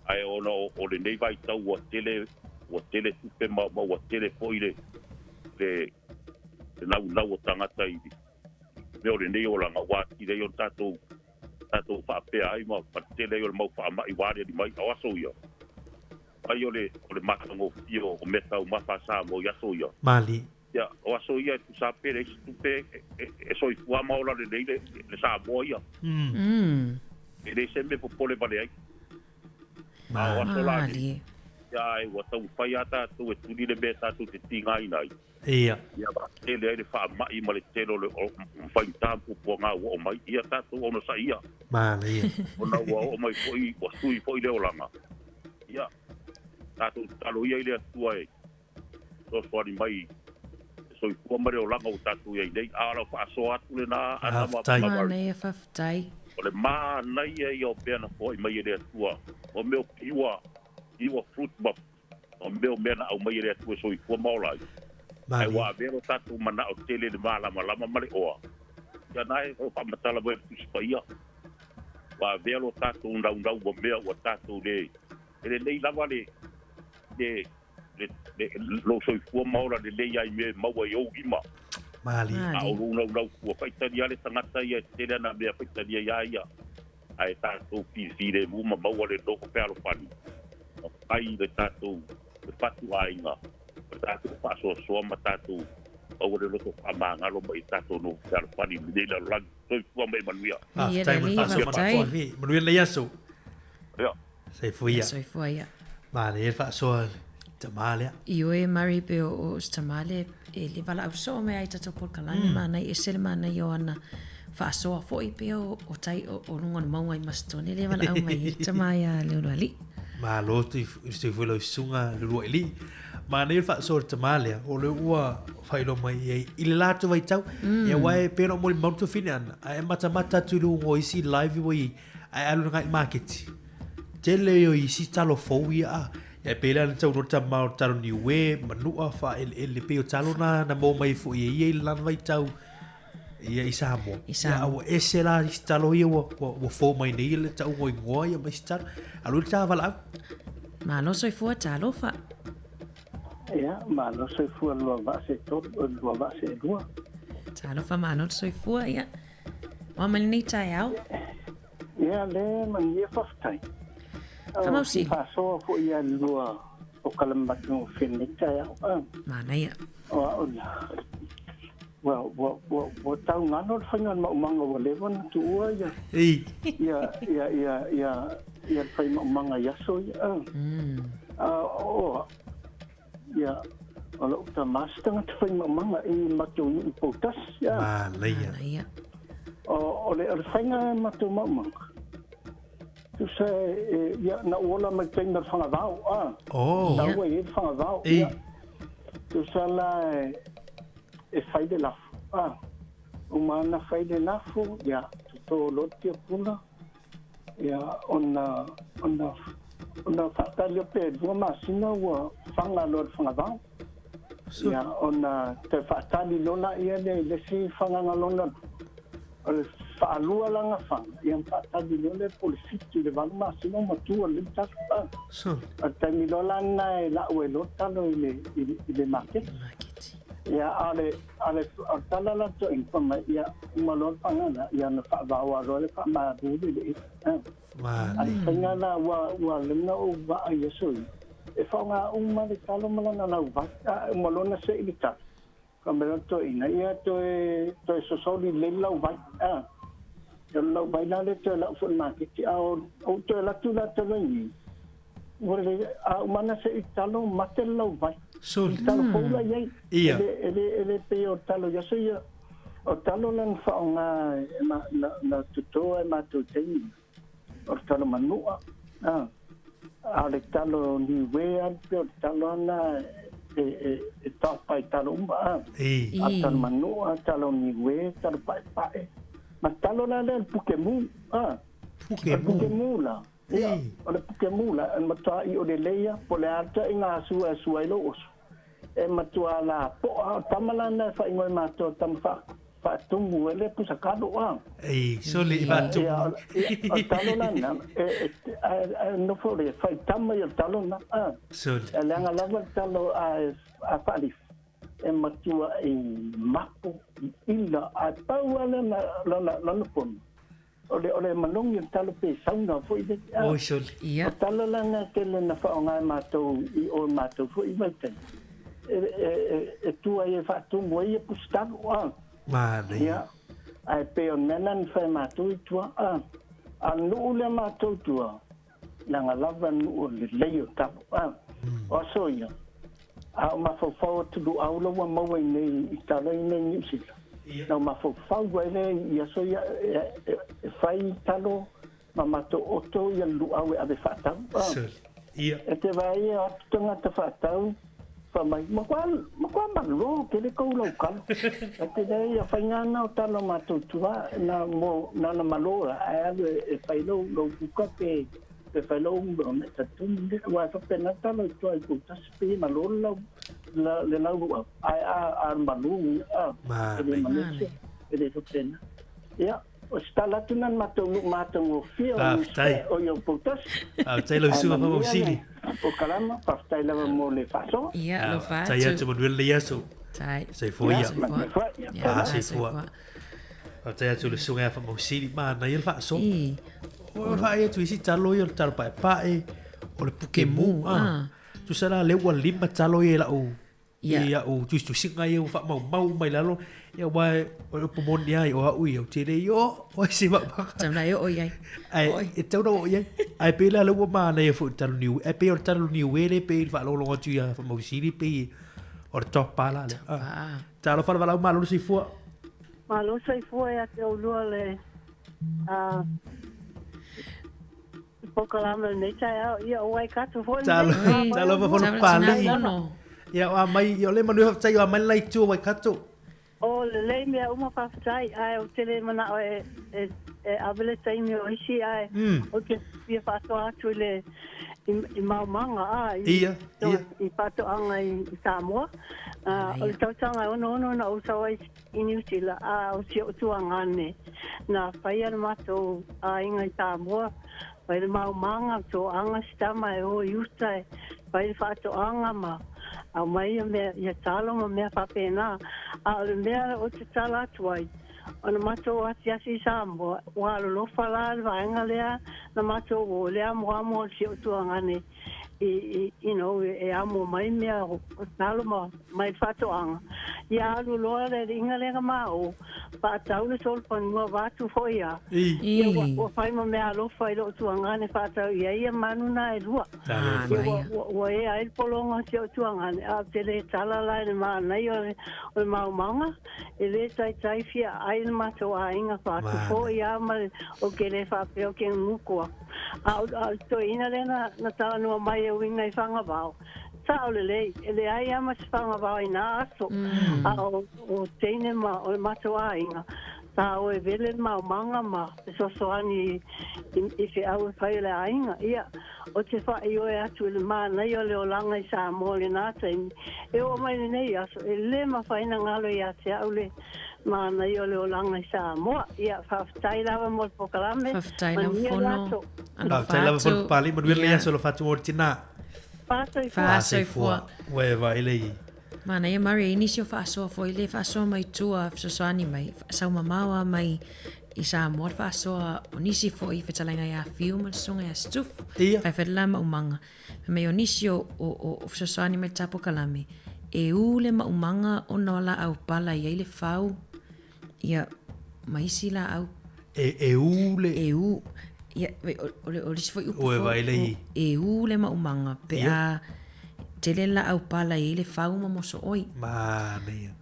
ai ono o le nei vai tau o tele tupe ma o tele foile le na o tangata i me o le nei o langa wati le o tatu fa pe ai ma patele o mau fa mai wari di mai aso yo ai o le matango io o meta o mata Sāmoa ya so yo mali ya o aso ya tu sa pe stupe e so i fua ma ola le Sāmoa ya e le sembe po pole vale ai ma o aso la ya ai o tau fai ata tu e tu le beta tu te tinga ina ai ia ia ba tele ai fa mai ma le telo le fai tampu po nga o mai ia tatu ono sa ia mali ona o mai foi o sui foi le olanga ia tatu talo ia ile tua e so fori mai so i po mare olanga o tatu ia nei ala fa so atu le na ana ma nei fa tai o le ma nei ia o pena foi mai ile tua o meu iwa fruit ba o meu mena au mai ile tua so i po maulai ai wa vero tatu mana o tele de mala mala male oa ya nai o pa matala bo spaia wa vero tatu unda bo mea o tatu le ele nei lava le lo so fu maura de le ai me ma wa yo gima mali au no ku fa italia le tangata ia tele na me fa italia ia ai tatu fi de mu ma wa le do ko pelo pani ai de tatu de patu ainga tatu fa so matatu o le lo pa manga lo mai tatu no per pani de la lang so fu mai manuia tai manuia le yaso ya sai fuia mali fa so tamale io e mari pe o tamale e le vala so me ai tatu por kalani mana e sel mana yo ana fa so fo i pe o tai o ngon mau ai mastone le vala au mai tamaya le ali ma lo ti fu lo sunga lo ali ma nei fa so tamale o le ua fai lo mai i le lato vai tau e wai pero mo le mauto finan ai mata tu lu o isi live wi ai alu ngai market tele yo isi talo fo ia e pela na tau rota mau talo ni we manua fa ele peo talo na mo mai fu i lan vai tau ia i Sāmoa ia o ese la i talo ia o fo mai nei le tau ngoi ia mai talo alu ta vala ma no soi fu talo fa ia ma no soi fu lo va se tot lo va se dua talo fa ma no soi fu ia ma ni tai au ia le man ia fa tai Come see. Paso for ya lua o kalambatu finita ya. Mana ya. Well, tau ngano fangan manga walevon tu ya. Ya fai manga ya so ya. Ya. Kalau kita master ngat fai manga I matu potas ya. Mana ya. Oleh fangan matu manga. Tu sei ya na ola me tem na fanga vau na we fanga vau ya tu sala e fai de la umana fai de la fu ya to lo ti pula ya ona fatalio pe do masina wa fanga lo fanga vau ya ona te fatali lo na ia le si fanga ngalona fa'alua langa fanga yang tadi le polisi le valu masino matua le tata a tamilola nai la welo talo ile market ya ale tala la to informa ya malon pangana ya na fa wa le fa ma du le ai pangana wa le na o va yeso e fa nga uma le talo malana na va malona se ile tata Kamera to ina ia to so soli le lau vai yo lau vai la le to la fun market o to la tu la to ni wore a mana se italo matel lau vai so italo fola ye ia ele pe o talo yo sei o talo lan fa nga na tuto ma tu tei o talo manua a le talo ni we al pe o talo na e tapai talo umba a talo manua talo ni we talo pai ma talo la le pukemu pukemu la o le pukemu la ma ta I o le leia po le alta inga sua lo os e ma tua la po tamala na fa ingoi ma to tam fa tungu ele pusa kado so le va tu o talo la na no fo le fa tamma yo talo na so le nga lava talo a palif e matua e mapo illa a pauala la pon ole manong yung talo pe sauna fo ide so o talo la na kele na fa nga mato I o mato fo I vai ten e tu ai fa tu mo e pustado mane ai pe on menan fa mato tu a nu le mato tu la nga lava nu le leio talo o so ia a ma fo tu do aulo wa mo nei talo nei ni si no ma fo ele ia so ia fai talo ma mato oto ia lu awe ave fata ia te vai a tonga te fata fa mai ma kwa lo ke le ko lo kal te dai ia fai ngana o talo mato tua na mo na malo a e fai lo ku pe fai lo me ta tum de wa fa pena talo to ai ku ta spe malo le lau a malu ele so pena ia o stala tunan mato fio o yo putas tai lo su fa mo sili o kalama pa tai la mo le faso ia lo fa tai tu mo le yaso tai sei fo ia sei fo tai tu le su nga fa mo sili ma na il faso o fa ia tu si talo yo tal pa o le pukemu tu sara le wa lima talo ia la o ia o tu singa ia fa mau mai lalo ia wa o pomoni ai o ui o tele yo o se ba tamna yo o ia ai e tau no ia ai pe la lo ma na ia fu talo niu e pe o talo niu ele pe fa lo tu ia fa mau siri pe o top pala talo fa la malo si fu malo sai fu ia te o lo le pokalama nei tai ia o ai ka tu fo talo fa pali ia o mai yo le manu tai o mai lai tu vai kato o le mea uma fa tai ai o tele mana e abele tai me o isi ai o ke ia fa to atu le I maumanga ia I pato anga I Sāmoa o le tautanga ono na o sawai I New Zealand o si o tuangane na whaia na mato inga I Sāmoa pai le maumanga to anga stama o iutai pai fato anga ma a mai me ia talo ma me papena a le me o te tala tuai ona mato ati asi Sāmoa wa lo fala va ngalea na mato o le amo si o tuangane you know e amo mai me o talo ma mai fato anga ia lo lo le ingale ma o pa tau le sol pa no va tu foia ia o fai ma me alo fai lo tuangane fa tau ia manu na e lua o e ai polonga si o tuangane a te le tala la ma na yo o maumanga e le tai fia ai ma to a inga fa tu foia ma o ke le fa pe o ke muko a to ina le na tala no mai e winga I fanga bao sao le ai ama fanga bao ina aso a o teine ma o matua inga ta o vele ma manga ma so ani I fe au fai le ainga ia o te fa io e atu le ma na io le olanga I Sāmoa le na tai e o mai nei aso e le ma fai na ngalo ia te au le ma na io le olanga I Sāmoa ia fa tai lava mo pokalame fa tai lava fono tai lava fono pali mo vele ia solo fatu mortina Fāsoi fua. Ue vai lei. Mana ia mari inisio whaasoa fo ile whaasoa mai tua whasoani mai. Sau mamawa mai I Sāmoa whaasoa o nisi fo I whetalanga ia whiu ma sunga ia stuf. Ia. Kai whetala ma umanga. Mei o nisio o whasoani mai tapo kalame. e ule maumanga o na au pala i le fau. Ia maisi la au. E ule. E u. Ia o le sifo upu. O e vai lei. E ule maumanga pe a tele la au pala i le fau ma moso oi. Ma mea.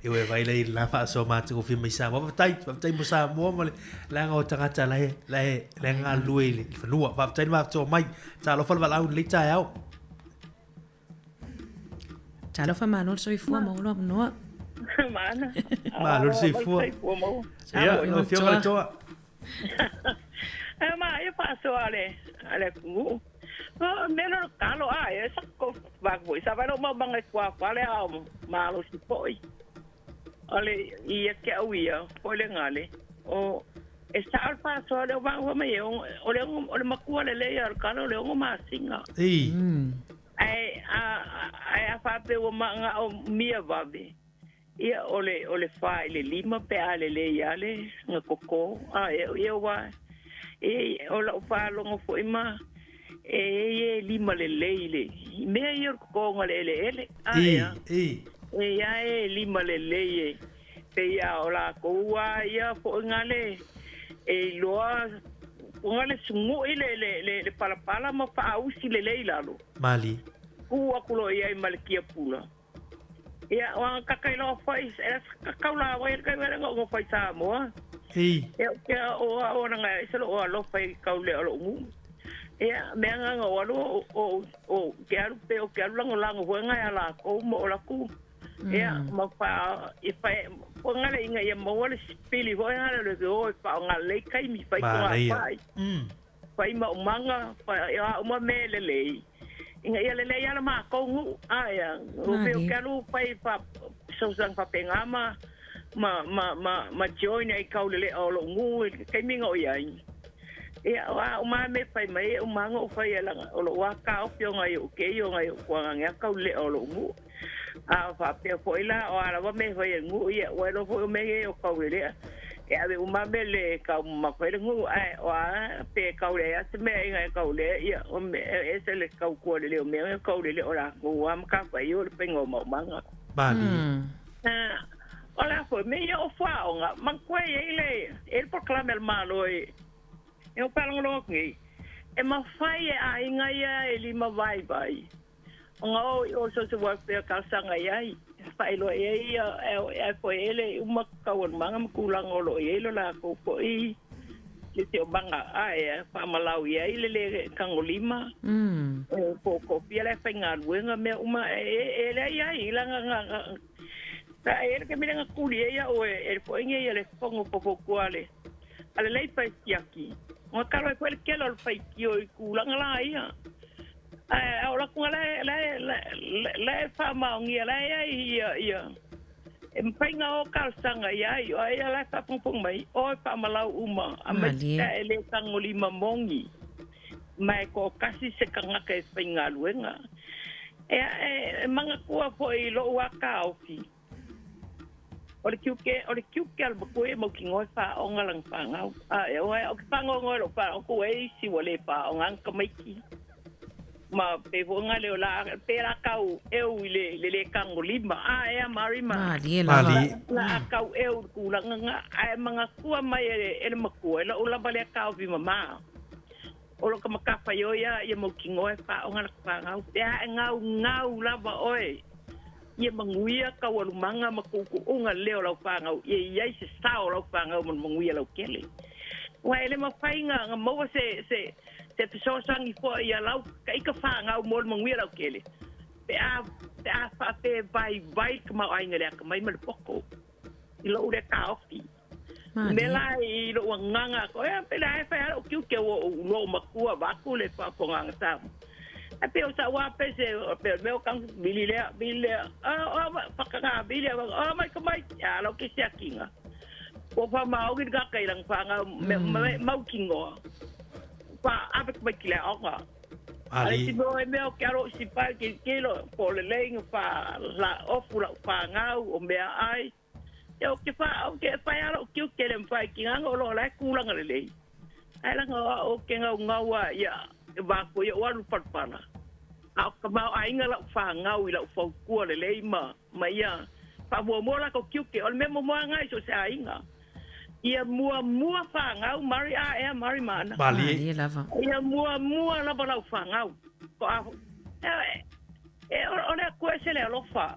E o e vai lei la fa so mate ko fi mai Sāmoa. Vai mo Sāmoa mo le la nga o tangata la nga lue le fanua. Vai ma so mai. Ta lo fa la au le tai au. Ta lo fa ma no so i fu mo lo no. Mana. Ma lo si fu. Ia, no fio ma toa. Ma ia fa so ale ku. Meno kalo ai sa ko va voi sa va no ma bang kwa le au ma lo si poi. Ale ia ke au ia po le ngale. O e sa fa so le va o me o le makua le ia kalo le o ma singa. Ai a fa pe o ma o mia vabe. Ia ole fa le lima pe ale le ia le ngoko ia wa ola fa lo fo ima lima le leile me ia ko ngale ele ia lima le leile pe ia ola ko wa ia fo ngale loa ngale sungu le pala ma fa usi le leila lo mali ku akulo ia malkia pula. Ia wang kakai lo fai kaula wa ka vera ngo fai Sāmoa. Ia ke o nga iselo o lo fai kaule o ngu. Ia me nga ngo o ke alu pe o ke alu lango nga ala ko mo la ku. Ia ma fa e fai o nga le inga ia mo le spili ho nga le o fa nga le kai mi fai ko fai. Fai ma manga fa ia o ma me le. Inga ia le ia ma ko ngu aya o pe o kalu pai pa so sang pa pengama ma join ai kaulele o lo ngu kai minga o ia ia o ma me pai mai o manga o fai ala o lo wa ka o pio ngai o ke yo ngai ko nga kaulele o lo ngu a fa pe ko ila o ala wa me fai ngu ia o lo fo me o kaulele e ave uma mele ka ma fere ngu ai wa pe ka ule ya se me ngai ka ule ia o me ese le ka ko le o me ka ule le ora ngu am ka fa yo pe ngo ma manga bali ola fo me yo fa nga man ko ele el proclama el malo e eu palo lo ngi e ma fai a inga ia eli ma vai vai nga o so se wa pe ka sanga ia fai lo e ko ele uma ka won manga kulang lo e lo la ko ko i le te banga ai fa malau ia ile kangolima ko pia le fenga wenga me uma ele ia ila nga ta ele ke mira kuli ia o e ko inge ele pongo popo kuale ale lei pa kiaki mo ka lo ko ke lo fa kio i kulang la ia ora con le fa ma ngi la ia empenga o kalsanga ia ia la fa pung mai o fa malau uma ameta ele tangoli mamongi mai ko kasi se kanga ke penga luenga manga ko fo i lo wa ka ofi ora kiuke al ko e mo kingo fa o ngalang panga o pango ngolo pa ko e si wole pa o ngang kamaiki ma pe vonga le la pera kau eu le kangolima e marima la kau eu kulanga ai manga kua mai ele makua la ola bale kau vi mama olo kama kafa yo ya mo kingo e fa onga pa ngau ya ngau la ba oi ye manguia ka walumanga makuku unga leo la pa ngau ye se sao la pa ngau manguia la kele wa ele ma fainga mo se te so sangi fo ia lau kai ka fa nga mo mangwi lau kele pe a fa pe vai ka ma ai ngale ka mai mal poko i lo de ka ofi me la i lo nganga ko e pe la fa o kiu ke o lo makua ba ku le fa ko nga sa a pe o sa wa pe se pe me o kan bile pa ka bile mai ka mai ya lo ke se akinga o fa ma o ga kai lang fa nga mau kingo pa abe ko kile onga ali si mo e me o karo si pa ki kilo po le leng pa la ofu la pa ngau o me ai eu ke fa ya o ki ke le fa ki ngau lo la kula ngale le ai la o ke ngau ngau ya ba ko yo walu patpana a ka mau ainga la fa ngau I la fa ku le le ma ia fa mo la ko kiu ke o me mo ngai so sa ainga ia mua fa ngau mari a mari mana Mali lava ia mua la ba fa ngau ko a o le ku se le lo fa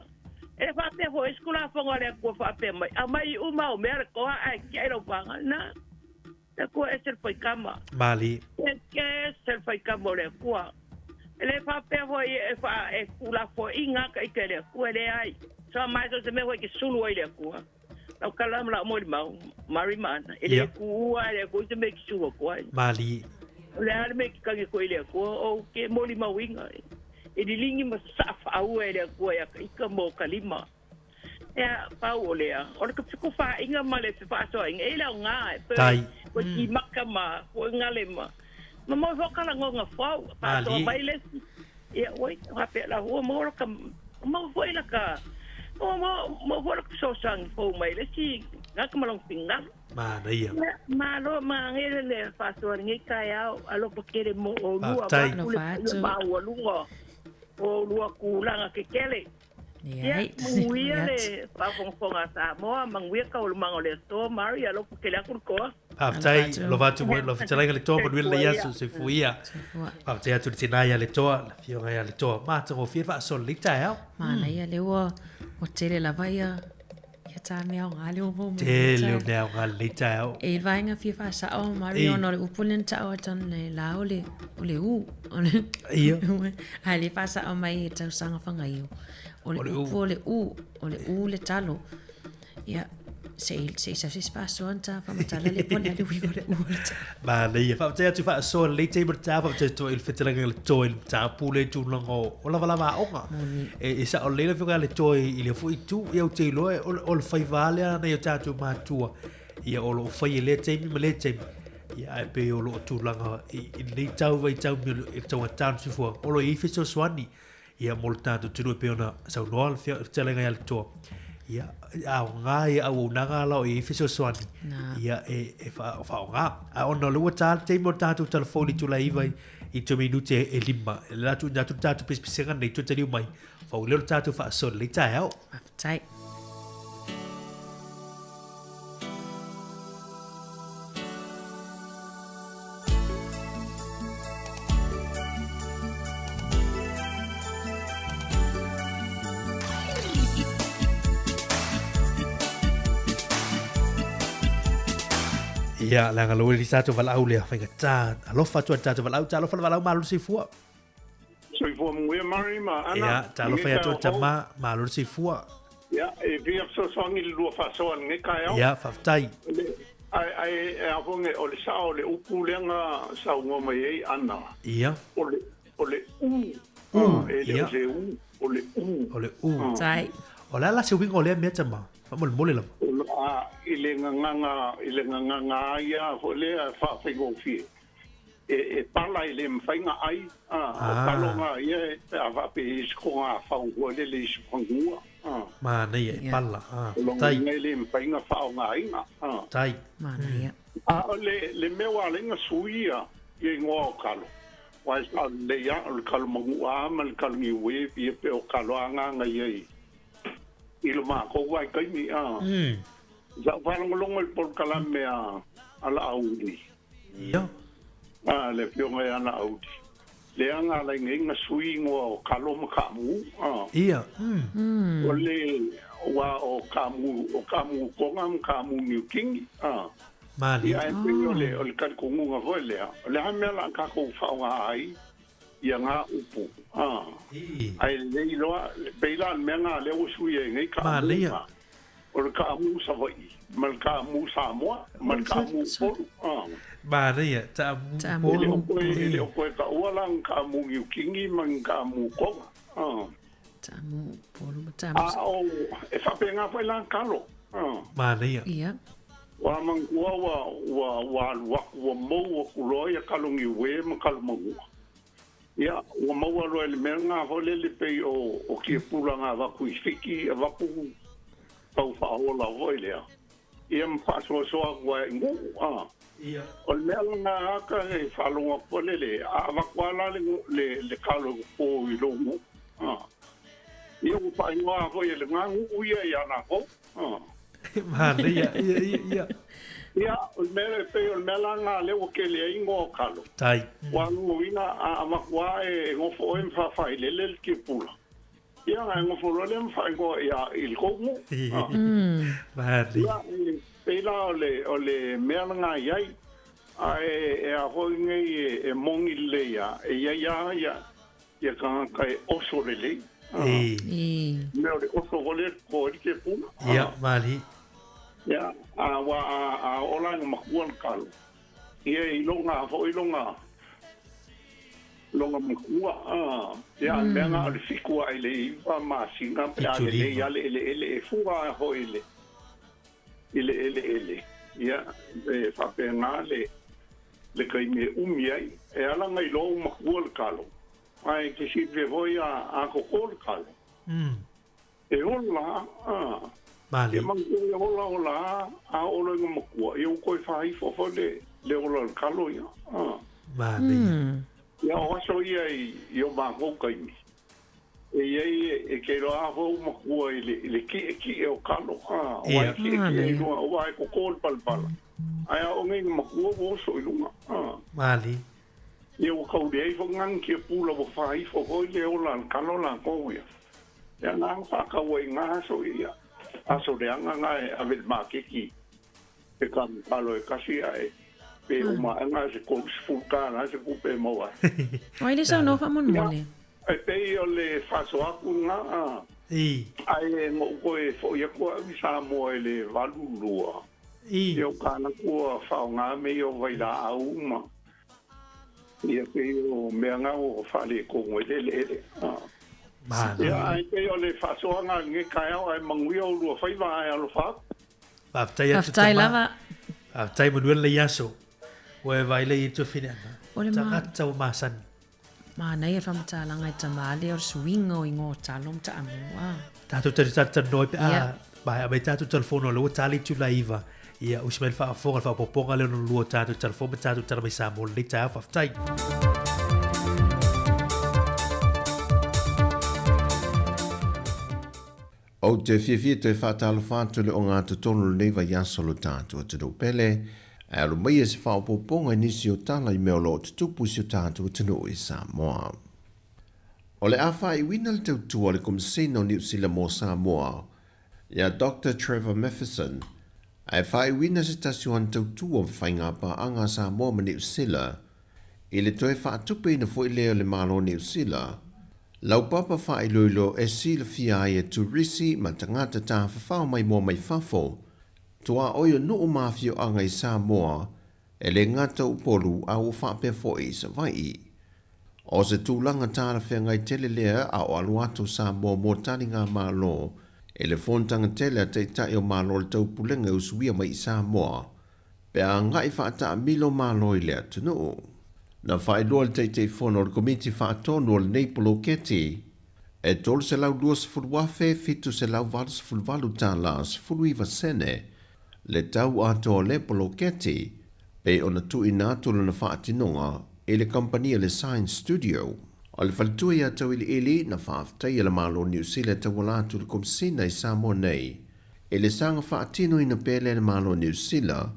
e fa te ho escola fa ngale ku fa pe mai uma o mer ko ai ke lo fa na e ku e ser foi kama Mali ke ser foi kama le ku le fa pe ho e fa e ku la fo inga ka ke le ku le ai so mai so se me ho ke sulu le ku au kalam la mo mau mari mana ele ku ale ko se me ki su ko Mali le ale me ki ka ko ile ko o ke mo li mau inga e di lingi ma sa fa au ele ko ya ka mo kalima ya pa o le o ke ku fa inga ma le fa so inga ele nga pe ko ki makama ko ngale ma mo ho kala nga fa pa so baile ya oi ha pe la ho mo ka mo foi la ka mo vou so sang po mai le si nga ka malong pinga ma lo ma ngere le fa so ngi ka ya alo po kere mo o lu ma o lu o lu ku la nga ke kele ya mu ile pa fong fong asa mo mangwe ka o mango le so mari alo po kele ku ko Aptai lo va tu lo fitela le to por le yasu se fuia. Aptai tu tinaya le to la fionga ya le to ma to fi fa so le ta ma na ya le o tele la vai ya ta neo ngale o mo tele neo ngale ta e vai nga fi fa sa o mario no le upulen ta o tan le la o le u io ai fa sa o mai ta sanga fanga io o le u le talo ya se sa fa so anta fa matala le pole le wi le u ba le fa tu fa so le te berta fa to il fitela le to il ta pule tu longo o la va o e sa o le fa le to il fu tu e o te lo o le fai vale na yo ta tu ma tu ia o lo fai le te mi le te ia pe o lo tu langa i le tau vai tau mi e tau ta tu fu o lo i fi so swani ia molta tu pe ona sa no al fitela le to ia au ngai au nanga lo I fiso swani ia e fa nga a ono lu ta te mo ta tu telefoni tu la iva I tu minute e lima la tu ta tu pespisanga nei tu te liu mai fa u le ta tu fa so le ta au tai ia la ngalo li sa tu vala au le fa ta alo fa tu ta vala au ta alo fa vala ma lu si fu so I mo mari ma ana ia ta alo fa tu ta ma lu si fu ia e vi so so ngi lu fa so ngi ka ia fa tai ai a vonge o le sa o le upu le nga sa ngo mai ana ia o le o le tai o la se wingo le me tama fa mo le la ile nganga ia ho le fa figo fi e pala ile mfainga ai palonga ia a va pe sko a fa ngo le spongu ma nei pala tai ile mfainga fa nga inga tai ma nei le mewa le nga suia ye ngo kalo wa le ya le kalo mangu a mal kalo ni we pe o kalo nga ye ilo ma ko wa kai ni za van ngolong por kalame ala audi ia le pionga ana audi le anga la nginga swingo kalom kamu ia ole wa o kamu ko ngam kamu ni king mali ia ole kan ko ngunga vole le hamela ka ko fa ai ia nga upu ai le lo beilan menga le usuye ngai ka mali o ka mu savai mal ka mu Sāmoa mal ka mu Maria ta mu le ko ka wala ka mu kingi man ka mu ko ta mu polo ta o e fa penga foi lan kalo Maria ia wa man wa mo ko lo ya kalungi we ma kalmo ia wa mo lo le menga vole le pe o ki pula nga va ku fiki va ku pau fa ola voilea ia mfa so wa ngu O le mea langa aka e whalonga pole le a wakwala le kalo po I longo. Ia ku pa ingoa ko le ngangu uia ia na ko. Mana ia. Ia o le mea pe o le mea langa le o ke le ingo kalo. Tai. Wangu ina a wakwa e ngofo e mwhawhai le ki pula. Ia ngai ngofo le mwhai ko ia il kongu. Mana. Ia Pela o le mea langa iai, e a hoi ngai e mongi le ia, e ia kai oso le le. Mea le oso hole ko rike puna. Ia, mali. Ia, a olanga makuan kalo. Ia I longa makua, ia mea ngā le fikua I le iwa maasinga, pea le ia le e fuga hoi le. Ele. Ia, e whapea le kai me umi ai, e ala ngai lo makua le kalo. Ai, ke si te hoi a koko le kalo. E hola, Mali. E mangu e hola, a ola ngā makua. E ukoi whai fofo le ola le kalo ia. Mali. Ia oaso ia I o mako kai mi. E iei e ke roa hou makua I le ki e o kalo. Wai ki e lunga, o wai ko kōl palpala. Ai o ngai makua o so I lunga. Mali. Ia o kauri ei fo ngang ki e pula o whai fo hoi le o lan kalo lan kouia. Ia ngang whakau e ngā so ia. Aso le anga ngai a vet makeki. E kam kalo e kasi ai. Pe uma anga se kou sifukana se kupe maua. Oi le sau no fa mon mole. E pei o le whaso aku ngā. Ai e ngō koe fo ia kua mi Sāmoa le valulua. Ia o kāna kua whao ngā mei o waila a uma. Ia pei o mea ngā o whale kongo ele. Ia ai pei o le whaso ngā nge kai au ai mangui o lua whaiva ai alo whak. Whaftai lava. Whaftai manuel le yaso. Oe vai le I tu whineana. Tangata o masani. Mana ia whamatalanga I tamale o swingo I ngō talom ta amua. Tātou tari noi pe mai a tātou telefono lua tali tu la iwa. Ia usmel whaafonga whaapoponga leo no lua tātou telefono tātou tara mai Sāmoa le tai au whaftai. O te whiwhia te whātalo whātule o ngā tutonu leiva yansolo tātou te pele. Alu mai e se whaopoponga nisi o tala I mea lo te tupu si o tātou tino I Sāmoa. O le awha I wina le tautua le komisina o New Zealand mo Sāmoa, ia Dr. Trevor Matheson, ai wha I wina se tasuan tautua o whainga pa anga Sāmoa ma New Zealand, I le toe wha atupe ina fo I leo le malo New Zealand, lau papa wha I loilo e si le fia ai e turisi ma tangata tā whawhao mai mo mai whafo, tua oio nuu mafio anga I Sāmoa e le ngata upolu a o whape fo I sa vai. O se tūlanga tāra whengai tele lea a o aluato Sāmoa mō tani ngā mālo e le fontanga tele a teitai o mālo le tau pulenga usuia mai I Sāmoa pe a ngai whaata milo mālo I lea tunu. Na whai loa le teitei whono le komiti whaatono le neipolo keti e tolu se lau duas fulwafe fitu se lau valas fulwalu tālas fuluiva sene le tau ato le poloketi pe ona tu inatulu na whaatinonga e le kompania le Science Studio. O le whalitui a tau ili na whaaftai le malo New Zealand tawalatu le komsina I Sāmoa nei e le sanga whaatino ina pele le malo New Zealand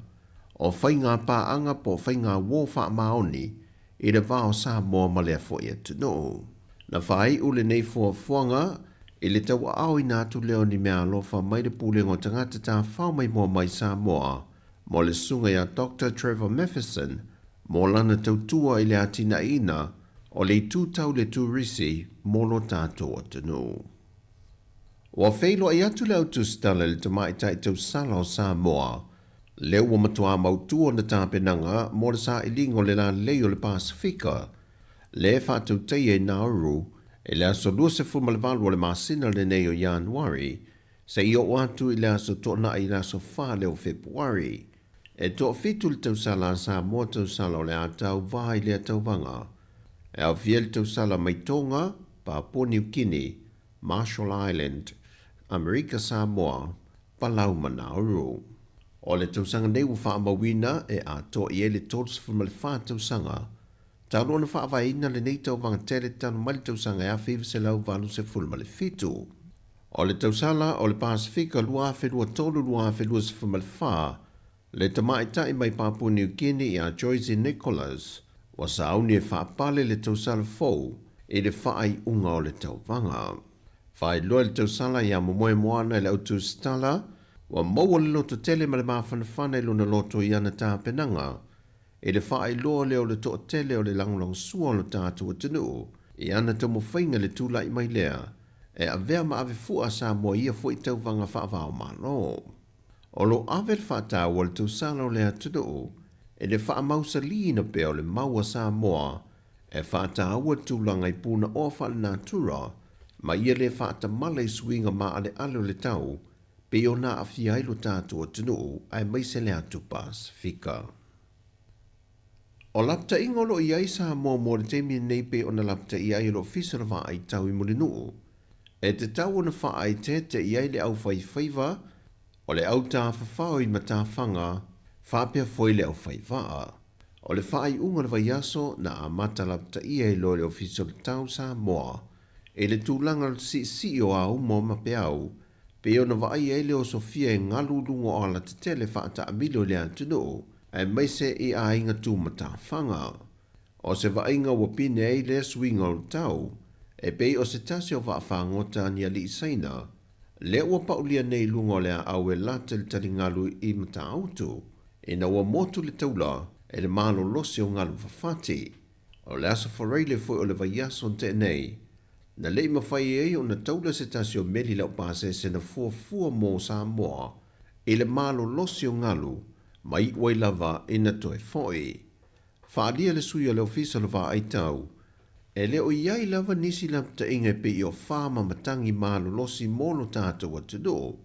o whainga pā anga po whainga wō wha maoni I le vāo Sāmoa ma lea fo ia tuno. Na whai ule nei fuanga I le tau au ina atu leo ni mea alofa mai le pūlengo tangata tā whao mai mua mai Sāmoa mo le sunga ia Dr. Trevor Matheson mo lana tautua I le atina ina o le tūtau le tūrisi mo lo tātou atanu. Wa whailo ai atu leo tūstala le tamai tai tau sala o Sāmoa leo wa matua mautua na tāpenanga mo le sa ilingo le la leo le Pasifika le whātau teie Nauru e le aso lua se fumalvalu o le masina le nei o Januari, se I o watu I le aso tōna I le aso wha leo Februari, e tō fitu le tausala Sāmoa tausala o le atau vai le atau vanga, e au fiel tausala mai Tonga, Papua New Guinea, Marshall Island, Amerika Samoa, Palau Nauru. O le tausanga nei wha mawina e a to i ele tōs fulmale wha tausanga. Tauno na wha vaina le nei tau vanga tere tanu mali tausanga e a whiwa se lau valu se fulmale fitu. O le tausala o le Pasifika lua whelua tolu lua whelua se fulmale wha, le tamaitai mai Papua New Guinea i a Joyce Nicholas, wa sauni e wha pale le tausala fau, e le wha ai unga o le tau vanga. Whai loa le tausala i a momoe moana le autu stala, wa maua le loto tele ma le mawhanawhana i luna loto i ana tā penanga, e le whaai loa leo le toa tele o le langlang sua lo tātua tenu, i ana tamo whainga le tūla i mai lea, e a vea ma ave fua Sāmoa ia fua i tauvanga whaavao malo. O lo ave le whaata wa le tausala o lea tenu, e le wha mausa liina pe o le maua Sāmoa, e whaata aua tūlanga i pūna o wha le nātura, ma ia le whaata mala i suinga ma ale alo le tau, pe o na awhia ilo tātua tunu ai mai se le atu Pasifika. O lapta ingolo i ai Sāmoa mo le teimi nei pe o na lapta i ai lo fisara wha ai tau i mulinu. E te tau na wha ai te i ai le au whai whaiva, o le au tā whawhau i mata whanga, whapea foi le au whaiva. O le wha ai unga le vaiaso na a mata lapta i ai lo le ofisara tau Sāmoa, e le tūlanga si o au mo mapeau, pe ona vai ele o Sofia e ngalu lungo o ala te tele whaata amilo le antunu, e maise i a inga tūmata whanga. O se vainga wapine e le swinga o tau, e pei o se tasi o whaafangota ni ali isaina, le ua paulia nei lungo le au e lata le tali ngalu i mata autu, e na ua motu le taula, e le malo losi o ngalu whawhati. O le aso whareile fwy o le vaiaso te nei, na lei mawhai e o na taula se tasi o meli lau pase se na fua mō Sāmoa, e le malo losi o ngalu, mai wai lava e na toe foi. Whaalia le sui o le ofisa lava ai tau, e le o iai lava nisi lapta inga pe i o whama matangi malo losi mōlo tātua te do,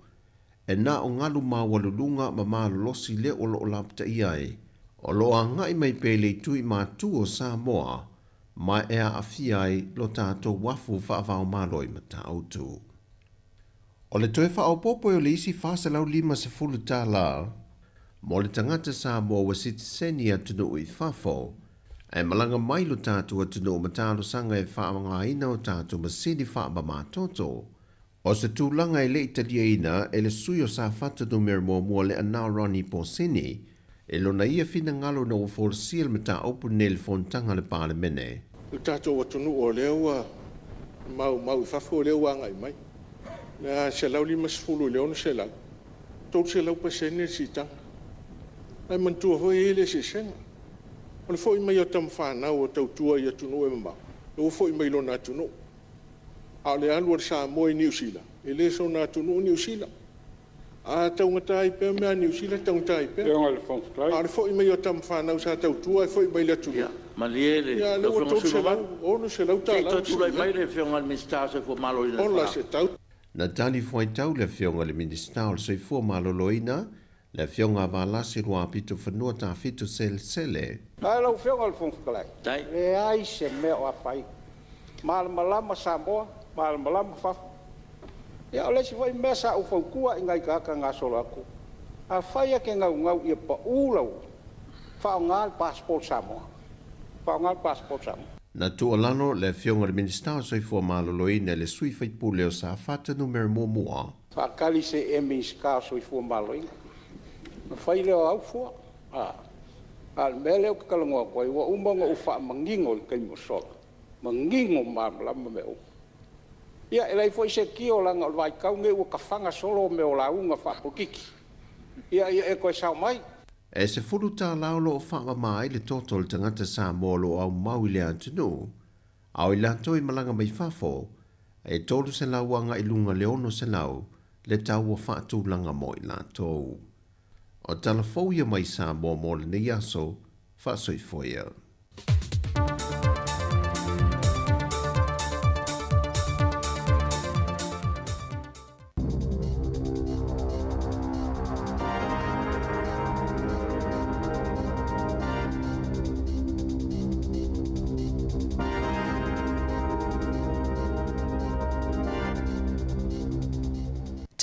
e na o ngalu mawalulunga ma malo losi le o lo lapta iai, o lo a ngai mai pe le tui mātu o Sāmoa, mai ea a fiai lo tātou wafu whaavao maloi ma tā autu. O le toe whao popo o le isi whasalau 50 tā la, mo le tangata Sāmoa wa sitiseni atunu i whafo, e malanga mai lo tātou atunu ma tālo sanga e whaamanga ina o tātou ma sini whaama mātoto, o se tūlanga e le italia ina e le sui o sa whatanu mera mua le anau rani po sini, e lo na ia fina ngalo na o forsil me ta opu nel fontanga le pale mene. Le tātou atunu o leua, mau i whafo leua ngai mai. Na se lau 50 leo na se lau. Tau se lau pasene si tanga. Ai mantua hoi ele se senga. O le fo i mai o tam whanau o tau tua i atunu e mamau. O fo i mai lo na atunu. A le alu ar Sāmoa i New Zealand. E le so na atunu o New Zealand. A tau ngatai pe mea New Zealand tau ngatai pe. A le fo i mai o tam whanau sa tau tua e fo i mai le atunu. Maliele. Ya, le o tau se lau. O no se lau tā lau. Tau tulai mai le whionga le minister se fo malo ina. Ola se tau. Na tali foi tau le whionga le minister o se fo malo loina, le whionga valasi rua pito whanua tā fitu sele. Ai lau whionga le whongwhakalai. Le ai se mea o a whai. Malama Sāmoa, malama whafu. Ia o lesi vai mea sa u whaukua i ngai kaka ngā solo aku. A whaia ke ngau ia pa ulau. Whao ngā passport Sāmoa. Whao ngā passport Sāmoa. Na tuolano le whionga le minister o se fo malo loina le sui whaipule o sa whata numero mua. Whakali se emis kāso i fua maloinga. Na whai leo au fua. Al mea leo ka kalangoa koe, wa umonga u wha mangingo le kai mosola. Mangingo lama me u. Ia, elai foi se ki o langa o vai kaunge ua ka whanga solo me o launga wha pokiki. Ia, e koe sao mai. E se furu tā laulo o whaama mai le toto le tangata Sāmoa lo au mau i le antunu. Au i lato i malanga mai whafo, e tolu se lauanga i lunga leono se lau, le tau o whaatu langa mo i lato. O tala fauia mai Sāmoa mo le nei aso, whaasoi foia.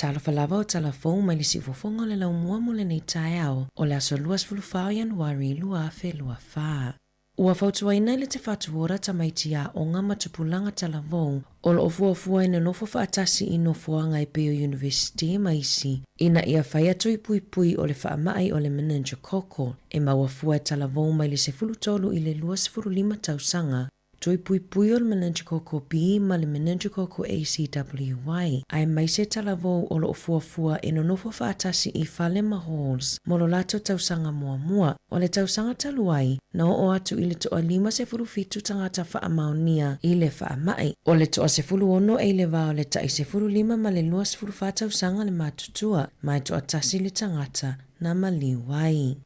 Talofa lava o talafou mai le sifofonga le lau mua mo le nei tae ao o le aso luas fulufau Januari lua afe lua faa. Ua fautua ina le te fatuora tamaiti a onga matupulanga talavou o lo ofua ina nofo faatasi i nofoanga i Peo University maisi ina ia fai atu i pui o le faamaai o le meningococcal e mauafua e talavou mai le sefulutolu i le 25 tausanga Toi pui o le meningococcal B ma le meningococcal ACWY ai mai se talavou o lo ofua ina nofo faatasi i fale ma halls mo lo lato tausanga mua o le tausanga taluai na o atu i le toa 5 tangata faamaonia i le faamai o le toa 10 e le vao le tai 15 ma le 24 tausanga le matutua mai toa tasi le tangata na maliwai.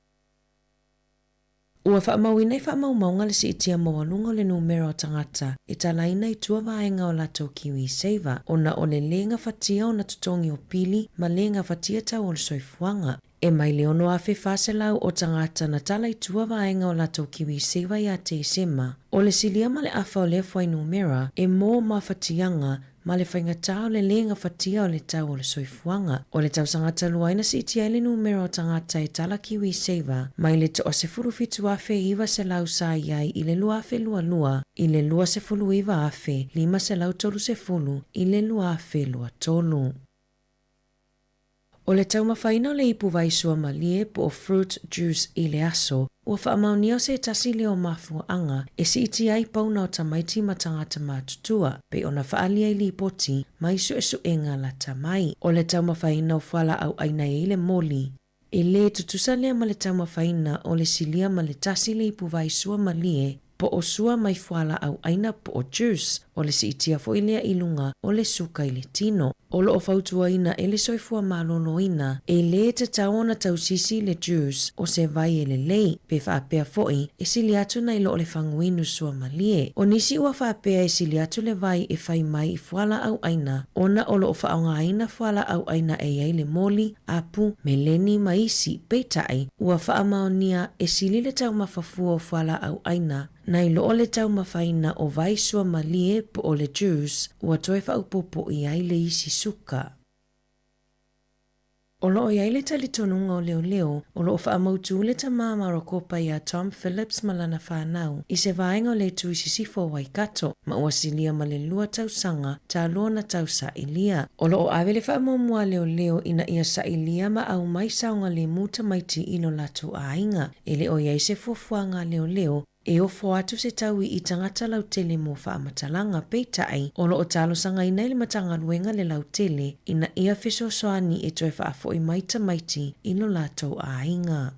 Ua whaamauina i whaamaumaunga le si itia mawalunga le numero o tangata i talaina i tua vaenga o lato kiwi saver ona o le lenga fatia o na tutongi o pili ma lenga fatia tau o le soifuanga. E mai leono afe faselau o tangata na tala i tua vaenga o lato kiwi saver ia te sema o le silia ma le afa o le fwai numera e mo ma fatianga ma le whaingatau le lenga fatia o le tau o le soifuanga. O le tau sangata luaina si itia le numero o tangata e tala kiwi saver, mai le toa se furufitu afe iwa se lau sa iai i le lua afe lua, i le lua se fulu iwa afe, 5 se lau tolu se fulu, i le lua afe lua tolu. O le tau mawhaina o le ipu vaisua malie po o fruit juice i le aso, ua whaamaunia o se tasi leo mafua anga e si iti ai pauna o tamaiti matangata matutua pe ona whaalia i li poti mai su enga la tamai. O le tau mawhaina o whala au aina e le moli. E le tutusa lea ma le tau mawhaina o le silia ma le tasi le ipu vaisua malie po o sua mai whala au aina po o juice o le si itia fo ilea ilunga o le suka i le tino. O lo o fautua ina e le soifua malolo ina e le te tauona tausisi le juice o se vai e le lei pe whaapea foi e sili atu na ilo o le whanguinu sua malie. O nisi ua whaapea e sili atu le vai e whai mai i whala au aina ona o lo o whaonga aina whala au aina e ai le moli, apu, meleni, maisi, peitai ua whaamaonia e sili le tau mawhafua o whala au aina na ilo o le tau mawhaina o vai sua malie po o le juice ua toi whaupopo i ai le isi suka. O lo o iai le talitonunga o leo o lo o whaamautu le ta mamaro kopa ia Tom Phillips malana whanau i se vaenga o le tuisisifo Waikato ma ua silia ma le lua tausanga ta lona tausa ilia. O lo o awe le whaamomua leo ina ia sa ilia ma au mai saunga le muta maiti ilo latu a inga e le o iai se fuafuanga leo e ofo atu se taui i tangata lautele mo whaamatalanga peitai o lo o talo sanga ina ili matanga luenga le lautele ina ia fiso soani e toi whaafo i maita maiti ilo lato a inga.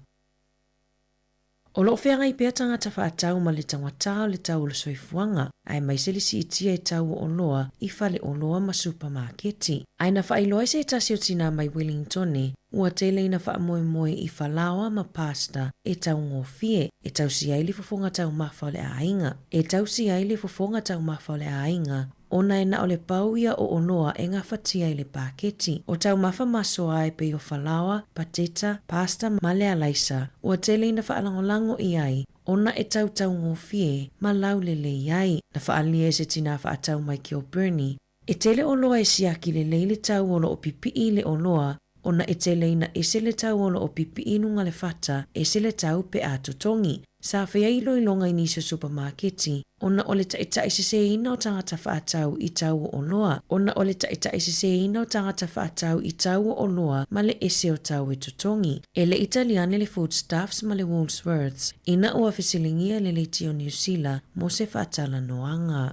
O lo whea ngai pia tangata whaatau ma le tangwatao le tau le soifuanga ai mai se lisi itia e tau o loa i whale o loa ma supermarketi. Ai na whailoa se tasi o tina mai Wellingtone ua tele ina whaamoe i whalawa ma pasta e tau ngofie e tau si aili fofonga tau mawha le ainga. E tau si aili fofonga tau mawha le ainga ona e na o le pauia o onoa e ngā whatia i le paketi. O tau mawha maso ai pe o whalawa, pateta, pasta ma le alaisa ua tele ina whaalangolango i ai ona e tau ngofie ma laulele i ai na whaalia se tina whaatau mai ki o Bernie. E tele o loa e siaki le leile tau olo o pipi i le oloa ona e tele ina e se le tau olo o pipi inunga le whata e se le tau pe atotongi. Sa whea ilo ilonga inisa supermarketi, ona o le taita e se ina o tangata whaatau i tau o loa. Ona o le taita e se ina o tangata whaatau i tau o loa ma le ese o tau e totongi. E le Italiane le foodstuffs ma le Woolworths, ina ua fesilingia le leiti o New Zealand mo se whaatala noanga.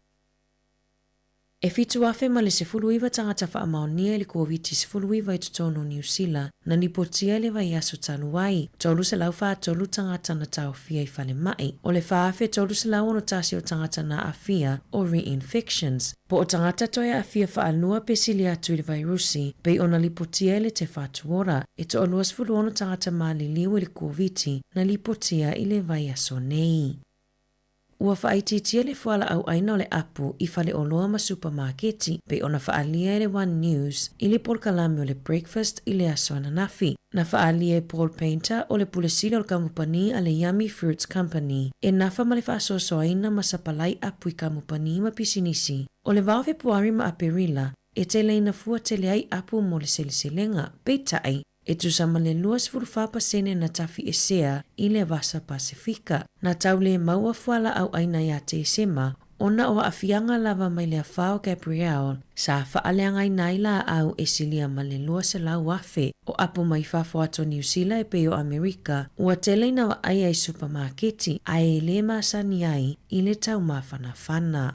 E fitu afe ma le se fuluiva tangata whaamaonia le COVID se fuluiva i tutono New Zealand na nipotia le vai aso taluai. Tolu se lau wha tolu tangata na tau fia i whale mai. O le wha afe tolu se lau ono tasi o tangata na afia o reinfections. Po o tangata toia afia wha anua pesili atu i le virusi pei ona lipotia le te whatuora. E to aluas fulu ono tangata maali liu i le COVID na lipotia i le vai aso nei. Ua whaititia le whala au aina o le apu i whale o loa ma supermarketi pe ona whaalia le One News i le polkalame o le breakfast i le aso ananafi. Na whaalia Paul Painter o le pulesili o le kamupani a le Yummy Fruits Company e nafa ma le whaasoso aina ma sapalai apu i kamupani ma pisinisi. O le vaofe puari ma aperila e te leina fua te le ai apu mo le seliselenga, peitai, e tu sama le 2% na tafi e sea i le vasa Pasifika. Na tau le maua fuala au aina ia te sema, ona o afianga lava mai le afao Gabriel, sa faaleanga inaila au e silia ma le lua se lau afe, o apu mai fafo ato New Zealand e peo Amerika, ua tele na wa ai ai supermarketi, ai le masani ai i le tau mawhanawhana.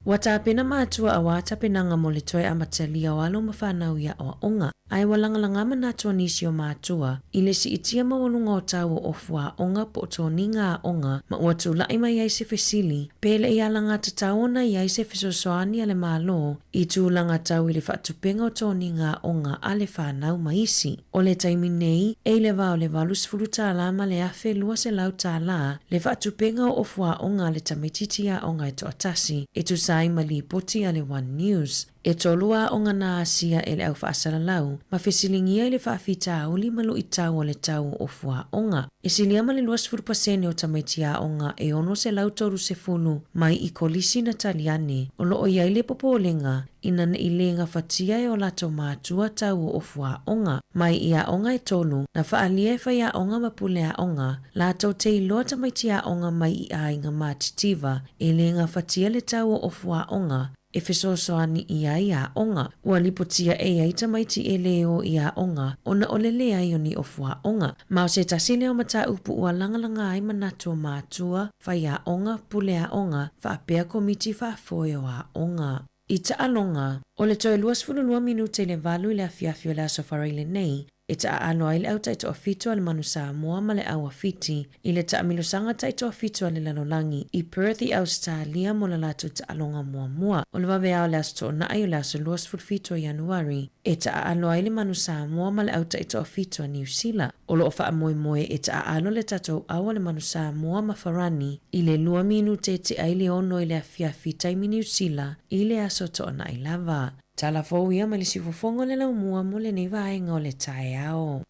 Wata apena maatua a wata penanga mo le toe amatalia walo mawhanau ia o onga, ai walangalanga manatua nisi o maatua, i le si itia mawalunga o tau o ofua onga po toninga a onga, ma uatu lai mai ai se fesili, pele i alanga tataona i ai se fesosoani ale malo, i tu langa tau i le whatupenga o toninga a onga ale whanau maisi. O le taimi nei, e le vao le valus fuluta alama le afe lua se lau tala, le whatupenga o ofua onga le tamititi a onga e to atasi, e tu sai mali poti ale One News. E tolua o ngana asia ele au whaasala lau, ma fesilingia ele whaafita uli malu i tau o le tau o fua onga. E silia ma le 2% o tamaitia onga e ono se lau toru se funu mai i kolisi na taliane, o lo o iaile popolenga, ina na ilenga fatia e o lato mātua tau o fua onga. Mai ia onga e tolu, na whaalia e whaia onga mapulea onga, lato te iloa tamaitia onga mai i ainga mātitiva, e lenga fatia le tau o fua onga, e fesosoani ia ia onga. Ua lipotia e aita maiti e leo ia onga, ona ole lea ioni o fua onga. Mao se tasile o mata upu ua langalanga ai manatua mātua, whaia onga, pulea onga, whaapea komiti whaafoio a onga. I ta alonga, o le toe 22 minute le valu i le afiafio le asofareile nei, e ta alo ai le au taito a fito ale manu Sāmoa ma le au a fiti, i le ta amilosanga taito a fito ale lalolangi, i Perth i Australia mo la latu ta alonga mua mua. O le wawe au le asto na ai o le aso 25 Januari, e ta alo ai le manu Sāmoa ma le au taito a fito a New Zealand. O lo ofa moe moe e ta alo le tato au le manu Sāmoa ma Farani, i le 2 minute te ai le ono i le afiafi taimi New Zealand, i le aso to na i lava. Tala fau ia ma le sifofongo le lau mua mo le nei vaenga o le tae ao.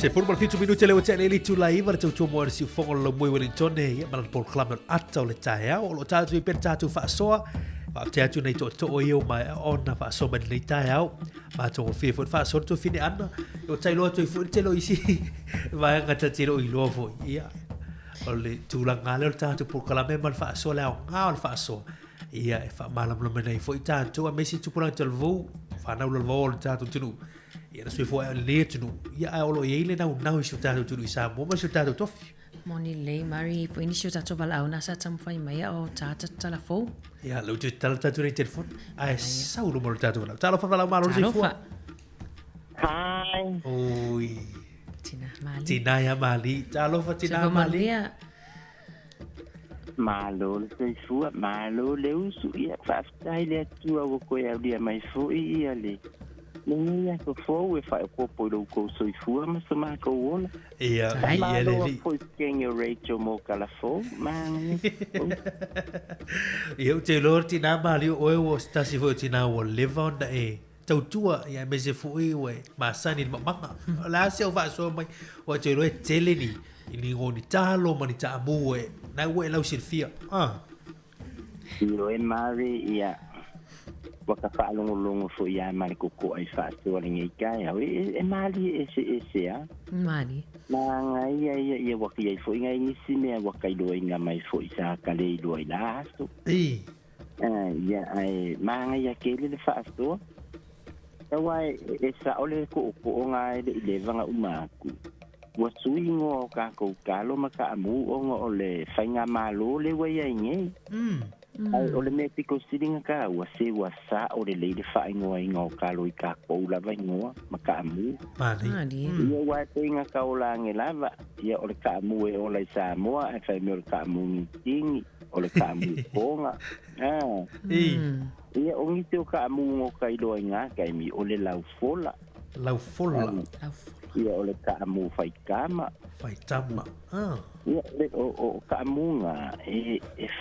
Se forma 5 minuti le wate le tu live tu tu mo si fongo lo mo Wellington e ma pol club ata le taia o lo tatu i per tatu fa soa fa tatu nei to o io mai ona fa so ben nei taia ma to fi fo fa so to fini anno o tai lo to fu te lo isi va ngata tiro i lo fo ia o le tu la ngale o tatu pol club ma fa so la ngao fa so ia e fa malam lo menai fo i tatu a mesi tu pola te lo fa na lo vol tatu tunu ia na sui fo le tunu ia a olo ile na i su tatu tunu i Sāmoa ma su tatu tofi Moni le mari fo inisio tatu vala au nasa tam fai mai o tata telefon. Ya lo tu tatu ni telefon. Ai sau lo mo tatu vala. Talo fa vala malo si fo. Hai. Oi. Tina mali. Tina ya mali. Talo fa tina mali. Malo le fu malo le usu ia fa stai le tu o ko ia dia mai fo ia le. Ia ko fo e fa ko po lo ko so fu ma so ma ko wona. Ia le fo king Rachel mo kala fo man. Ia te lor tina mali o e sta si fo tina o live on e. Tau tua ia me se fo e we ma sani ma mama. La se o va so mai o te lo e tele ni. Ini ngoni talo mani ta mu e. Na we lau silfia. Io e mari ia waka whaalongolongo fo ia mali koko ai whaasua ringa i kai au e mali ese a mali ma ngai ia waka iai fo inga ingisi mea waka iloa inga mai fo isa kale iloa i la asto ia ai ma ngai ia kele le whaasua tawa e sa ole ko o ngā ele i le vanga umaku wa sui ngo o kako kalo maka amu o ngo ole whainga malo le wai ai ngei ai ole me piko siringa ka wa se wa sa ole leile fa ingoa ingo ka lo i ka ko la va ingoa maka mu mali ia wa tinga ka ola nge lava ia ole ka mu e ole Sāmoa e fa me ole ka mu ni tingi ole ka mu ponga ia ongi te o ka mu ngo ka ilo inga ka mi ole lau fola ia ole ka mu fai kama ia le o ka mu nga e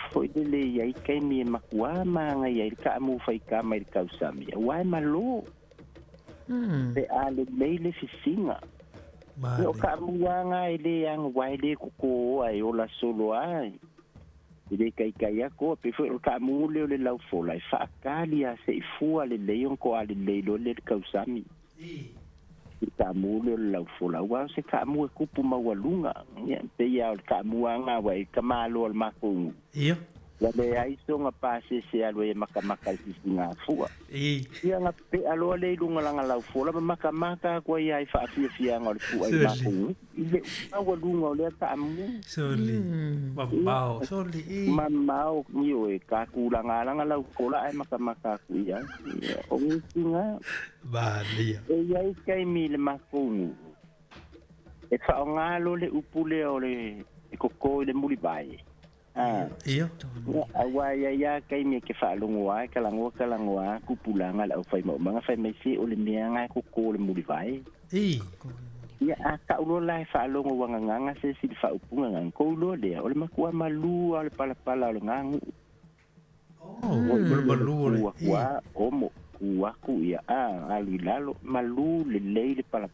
foi le ia kai mi makua ma nga ia ka mu fai kama i ka usami wai malo te ale meile fisinga o ka mu nga ile yang wai le ko ai ola solo ai ile kai kai ko pe foi ka mu le lau fola fa kalia se fu ale leon ko ale le le ka usami ka mu le lau fola wa se ka mu ku pu ma walunga pe ya ka mu nga wa ka malo al maku ia la le ai so nga pase se alo e maka si nga fu ia nga pe alo le lunga langa lau fola maka ko ia fa fia nga fu ai maku ile ma walunga le ka mu soli mamao yo e ka ku langa lau fola ai maka ku ia o nga Balia. E ai kai mi le makungu. E fa ngalo le upule o le koko le muli bai. Ia. Awa ya kai mi ke fa lungwa kalangwa kupulanga la fai mo manga fai mai si o le mianga koko le muli bai. Ia aka ulo lai fa longo wanga se si fa upunga ngang ko lo le o le makua malu o le pala o ngangu. Malu wa omo waku ia ali lalo malu le leile pala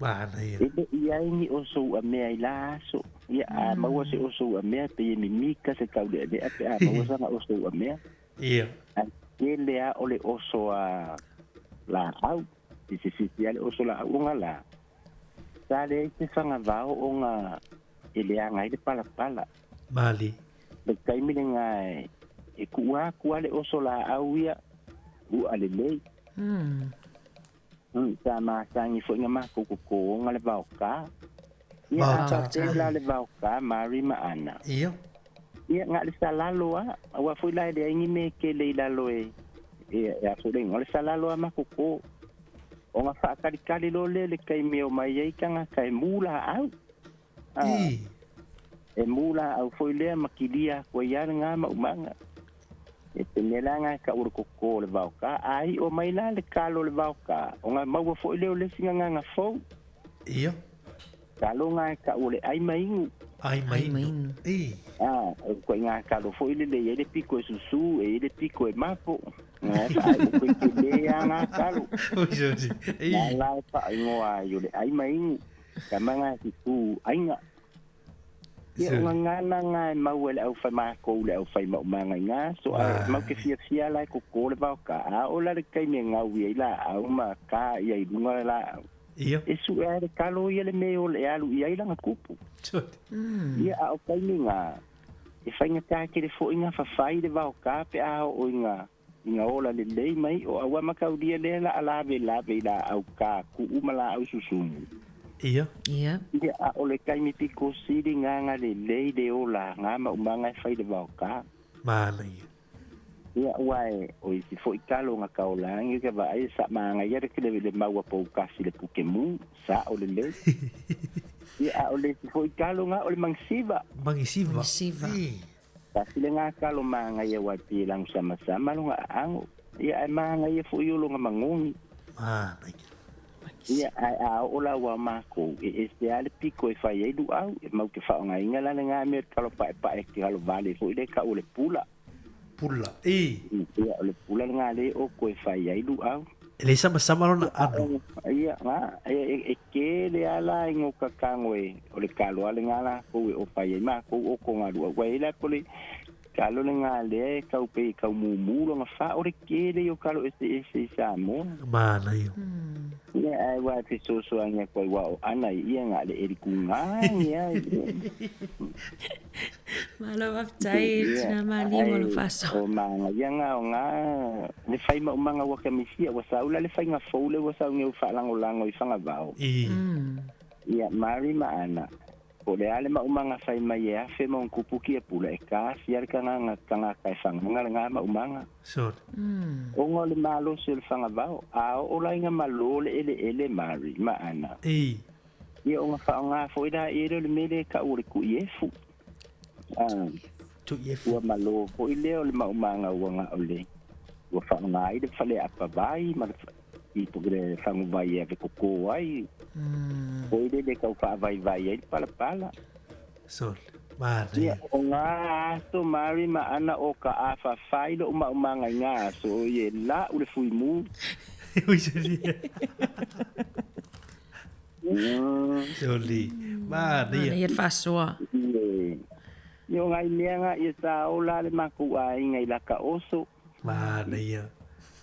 mana ia ini oso a mea ila so ia maua se oso a mea pe mi mika se kaule de pe maua sana oso a mea ia ele a ole oso a la au si ale oso la unga la sale se fanga vao onga ele anga ile pala mali le kai mi ngai e kuwa le oso la au ia u ale lei sama sangi fo nga ma ko nga le vauka ia ta la le vauka mari ma ana ia nga le salalo wa fo la le ngi me ke le la loe ya fo le nga le salalo ma ko o nga fa kali lo le kai me o mai ai kanga kai mula au e mula au fo le makilia ko ya nga ma umanga e tenelanga ka ur ko le vauka ai o mai la le kalo le vauka o nga mau fo le singa nga fo ia kalo nga ka ule ai mai Ai mainu. Ko ngā kalo fo ile le piko e susu, e ile piko e mapo. Ai ko ke le ngā kalo. La pa ingoa yo le ai mainu. Kamanga si fu ainga. Ia ngana ngai mau le au fai mako le au fai mau manga nga so mau ke fia la ko ko le ba ka o la le kai me nga wi la au ma ka ia i dunga la ia e su e le kalo ia le me o le alu ia la kupu ia au kai nga e fai nga ka ke le fo inga fa fai le ba ka pe a o inga ola le lei mai o awa maka u dia le la ala ve la au ka ku umala au susumu Ia. Ia a ole kai mi piko siri nganga le lei de ola ngama umanga fai de bauka. Mana ia. Ia wai o i fo ikalo nga kaola ngi ke ba ai sa manga ia de kele le maua po kasi le pukemu sa ole le. Ia ole fo ikalo nga ole mangsiva. Mangsiva. Kasi le nga kalo manga ia wa pi lang sama-sama lo nga ango. Ia manga ia fo yolo nga mangungi. Mana ia. Ia a ola wa mako e ale piko e fai e du au e mau ke fa nga inga la nga me kalo pa e ki halo vale fo ile ka ole pula ia ole pula nga le o ko e fai e du au ele sama lona ano ia nga e ke le ala ngo ka kango e ole kalo ale nga la ko e o fai e ma ko o ko nga du wa ile ko le kalo nga le ka upe ka mumu nga fa ore ke le yo kalo e Sāmoa mana yo ia ai wa te so anga ko wa ana ia nga le erikunga ia malo aftai na mali mo faso o manga ia nga le fai ma manga wa kamisia wa saula le fai nga foule wa saunge u fa lango i fanga bao ia mari ma ana o le ale ma umanga fai mai e afe ma un kupuki e pula e ka fiar kanga kai fanga nga ma umanga so o ngole malo se le fanga bao a o la inga malo le ele mari ma ana ia o nga fa nga foi da ele le mele ka o le ku yefu tu yefu wa malo o ile o le ma umanga wa nga ole wa fa nga ide fale apa vai ma i pogre fangu vai e ko ai poi de ka fa vai ai pala sol mari ia o nga to mari ma ana o ka afa fai do ma nga so ye la u le fui mu soli mari ia fasoa yo ngai menga ia sa o la le maku ai ngai la ka oso mari ia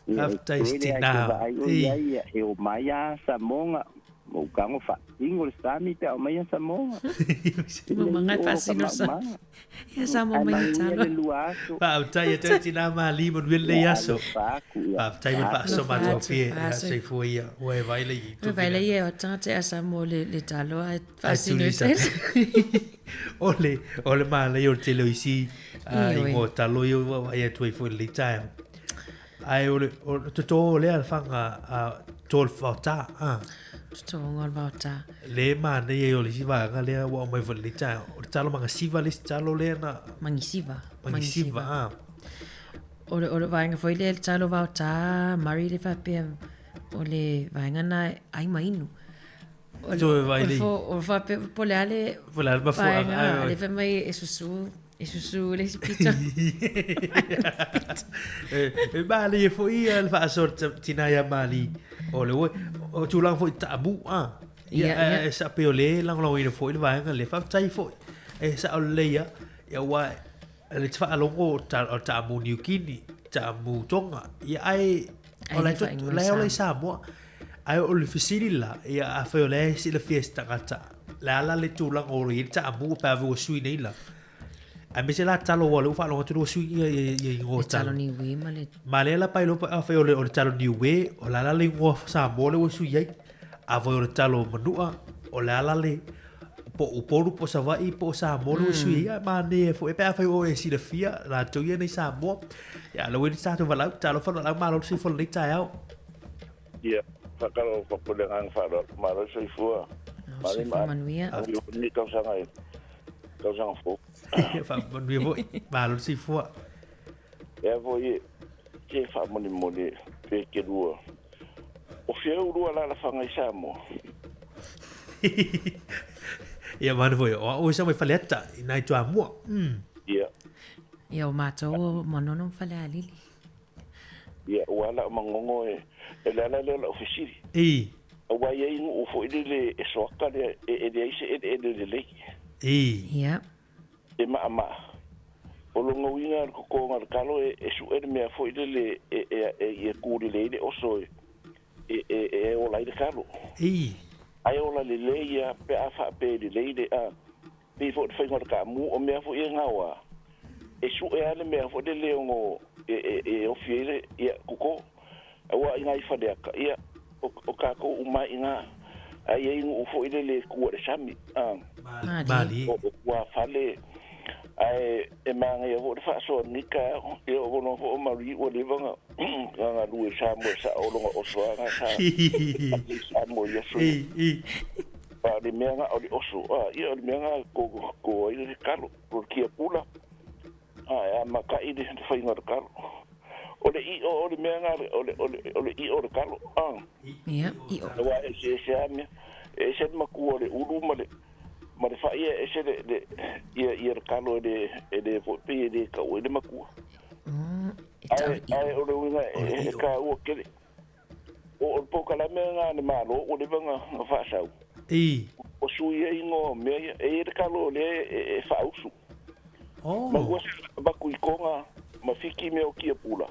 after istina ia e o maya Sāmoa mo kango fa ingol sami te o maya Sāmoa manga fasino sa ia Sāmoa mai talo pa utai te tina mali mo wile yaso pa utai pa so ma to fie sei foi o e vai le ia o tante a Sāmoa le talo fasino ole ma le o te lo isi i mo talo yo ia tu foi le tai ai o to le fanga a tol fata to ngol bauta le ma ne yo le siva nga le wa mai vol le ta o talo manga siva le talo le na mangisiva o vai nga foi le talo bauta mari le fa pe o le vai nga na ai mainu o fa pe polale ba fo le fa mai Susu le pizza. Bali foi al fa sorta tinaya mali. Ole o tu lang foi tabu ia sa peole lang lo ina foi vai le fa tai foi. Sa ole ya wa le fa longo ta mu New Guinea ta mu Tonga ia ai ole Sāmoa ai ole fisila ia a fa ole si le fiesta kata la le tu lang o ri ta mu pa vo sui nei la a me se la talo wala ufa lo tu sui ye ngo talo ni we male la pai lo a fe o talo ni we o la le ngo Sāmoa le sui ye a vo o talo manua o la le po po sa vai po Sāmoa le sui ya ma ne fo e pa fe o e si le fia la to ye nei Sāmoa ya lo we sa to vala talo fa la ma lo si fo le tai au ia fa kalo fa po le ang fa lo ma lo si fo ma manuia ni ka sa ngai ka sa fo fa manuia vo ma lo si fo e vo ye ke fa moni pe ke dua o fie u dua la fa ngai Sāmoa Ia mana foi o sa mai faleta nai tua mua. Ia. Ia o mātou monono whale alili. Ia wala mangongo e la ofisiri. I. Wa ia ingu o fo ile e soaka le e ise e le. I. Ia. E ma. O longa winga ko ngar kalo e su e me fo ile e kuri le oso e o lai de kalo. I. Ai ola le ia pe afa pe le a pe fo fe ngar ka mu o me fo e ngawa. E su e ale me fo le ngo e o fiere ia kuko. Awa inga ifa de ka ia o ka ko uma inga ai e ngu fo ile le ku de sami Mali o wa fale ai e manga e vo fa so nika e o no fo mari o le vanga nga lu Sāmoa sa o lo o so nga sa Sāmoa ya so pa de menga o o so ia o menga ko ile kalo por kia pula ma ka ide fa inga kalo o le menga o le i o le kalo Ia, i o. Wa ese maku le uru ma le fa ia ese de ia kalo de po pe de ka o le maku ai o le winga ka o kele o po kala menga ne malo o le vanga fa sau o suia ingo me e kalo le fa usu ma wa ku ikonga ma fiki me o kia pula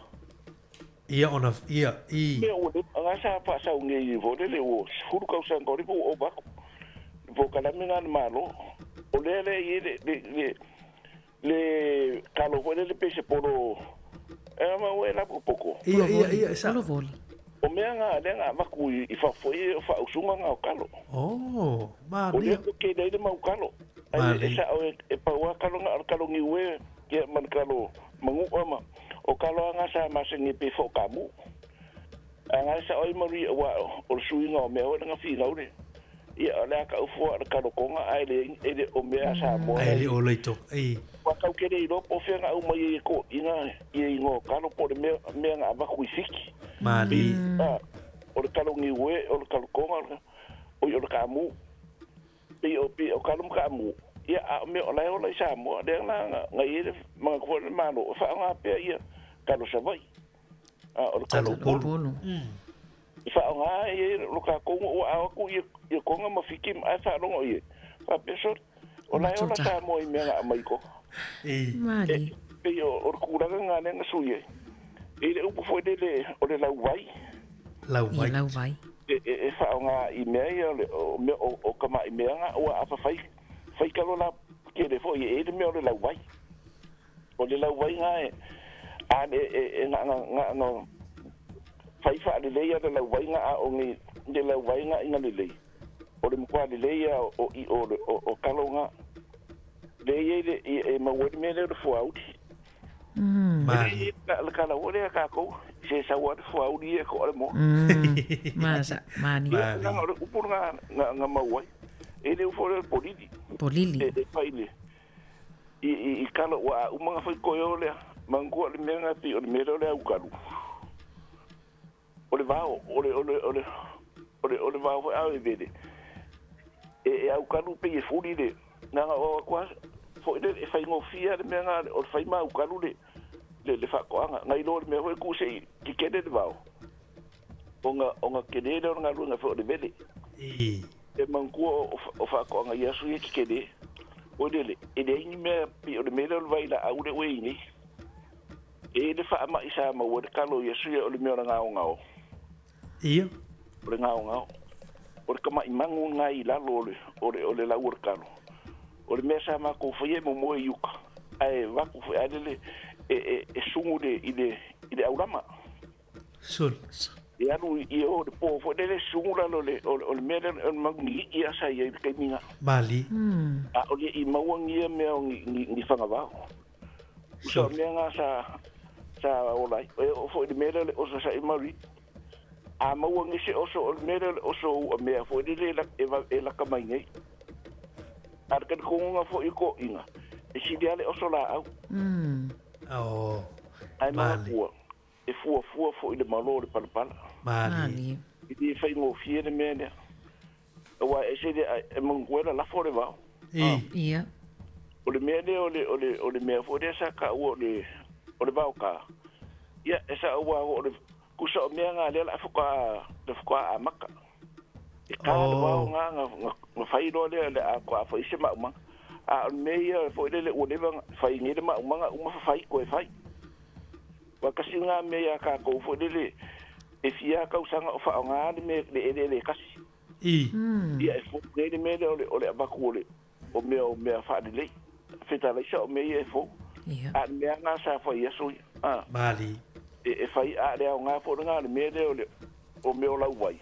ia ona ia I me o nga sa pa sa ngi vo le o furu ka sa ngori o ba vo kala minga malo o le kalo vo le pese poro ma o la poco ia sa voli o me nga va ku I fa foi fa usunga nga o kalo ma o le ke dai ma o kalo esa e pa wa kalo nga kalo ngi we ke man kalo mangu ama o kalo nga sa masengi pe fo kamu anga sa oi mari wa o suinga me o nga fi ngore ia ala ka fo kalo konga ai le o me sa mo ai le o leito ai wa ka ke le ro po fe nga o mai ko ina i ngo kalo po me nga ba ku fiki mali o kalo ngi we o kalo konga o yo kamu o kalo kamu ia me o lai o lai sa mo de nga ngai ma ko ma no fa nga pe ia kalo sa vai o kalo polo fa nga ia lo ka ko o a ku ia ko nga mafiki a fa lo ia fa peso o lai o la sa mo I me nga mai ko mali pe o ku ra nga nga su ia e le upo foi de o le lau vai e fa nga I me ia o kama I me nga o a fa fai kalo la ke le foi e me o le lau vai nga nga no fai fa le ia de lau vai nga o ni de lau vai nga inga le o le mkwa le ia o kalo nga le ia e ma wodi me le fo out mali le kala o le ka ko se sa wodi fo out ia ko le mo masa mani nga o upur nga ma wai e le fo le polili e fai le I kala wa umanga fai ko yo le mangu le menga ti o le mero le ukalu o le vao o le vao a vede e ukalu pe e furi le nga o kwa fo e fai ngo fia le menga o fai ma ukalu le fa ko nga I lo le me ku se ki kede le vao onga kede le nga lu nga fo le vede e mangu o fa ko nga yesu ki kede o le ni me pi o le mero vai la au le we ni e le fa ma isa ma o le kalo yesu o le mero nga ngao ia o le ngao o le kama imangu nga I la lo o le la ur kalo o le mesa ma ko foi mo yuka ai va ko foi ale e sungu de ile aurama sul e alu I o de po fo de sungu la lo le o le mero o mangi ia sa ia ke minga mali o le I mawangi me ni fanga va so me nga sa o lai o fo de mero o sa I mari a mawangi se o so mero o so me fo de le la ka mai nei ar ka ko nga fo I ko inga e si dia le o so la au ai mali e fu fo I de malo de pala mali I di fai ngo fiere me ne wa e se de e mongwela la fo de va Ia. O le mea le o le mea fo de sa ka o le bauka. Ia esa o le kusa o mea nga le la foka a maka. E ka le wao nga fai do le a ko a fai se ma uma. A mea fo le o le fai ngi le ma uma fai ko e fai. Wa kasi nga mea ka ko fo le e fia ka usanga o fa nga le le kasi. Ia fo le mea o le abaku o mea fa le. Feta la isa o mea e fo. A mea nga sa fa yeso. Mali. E fai a le nga fo nga le mea o mea o lau wai.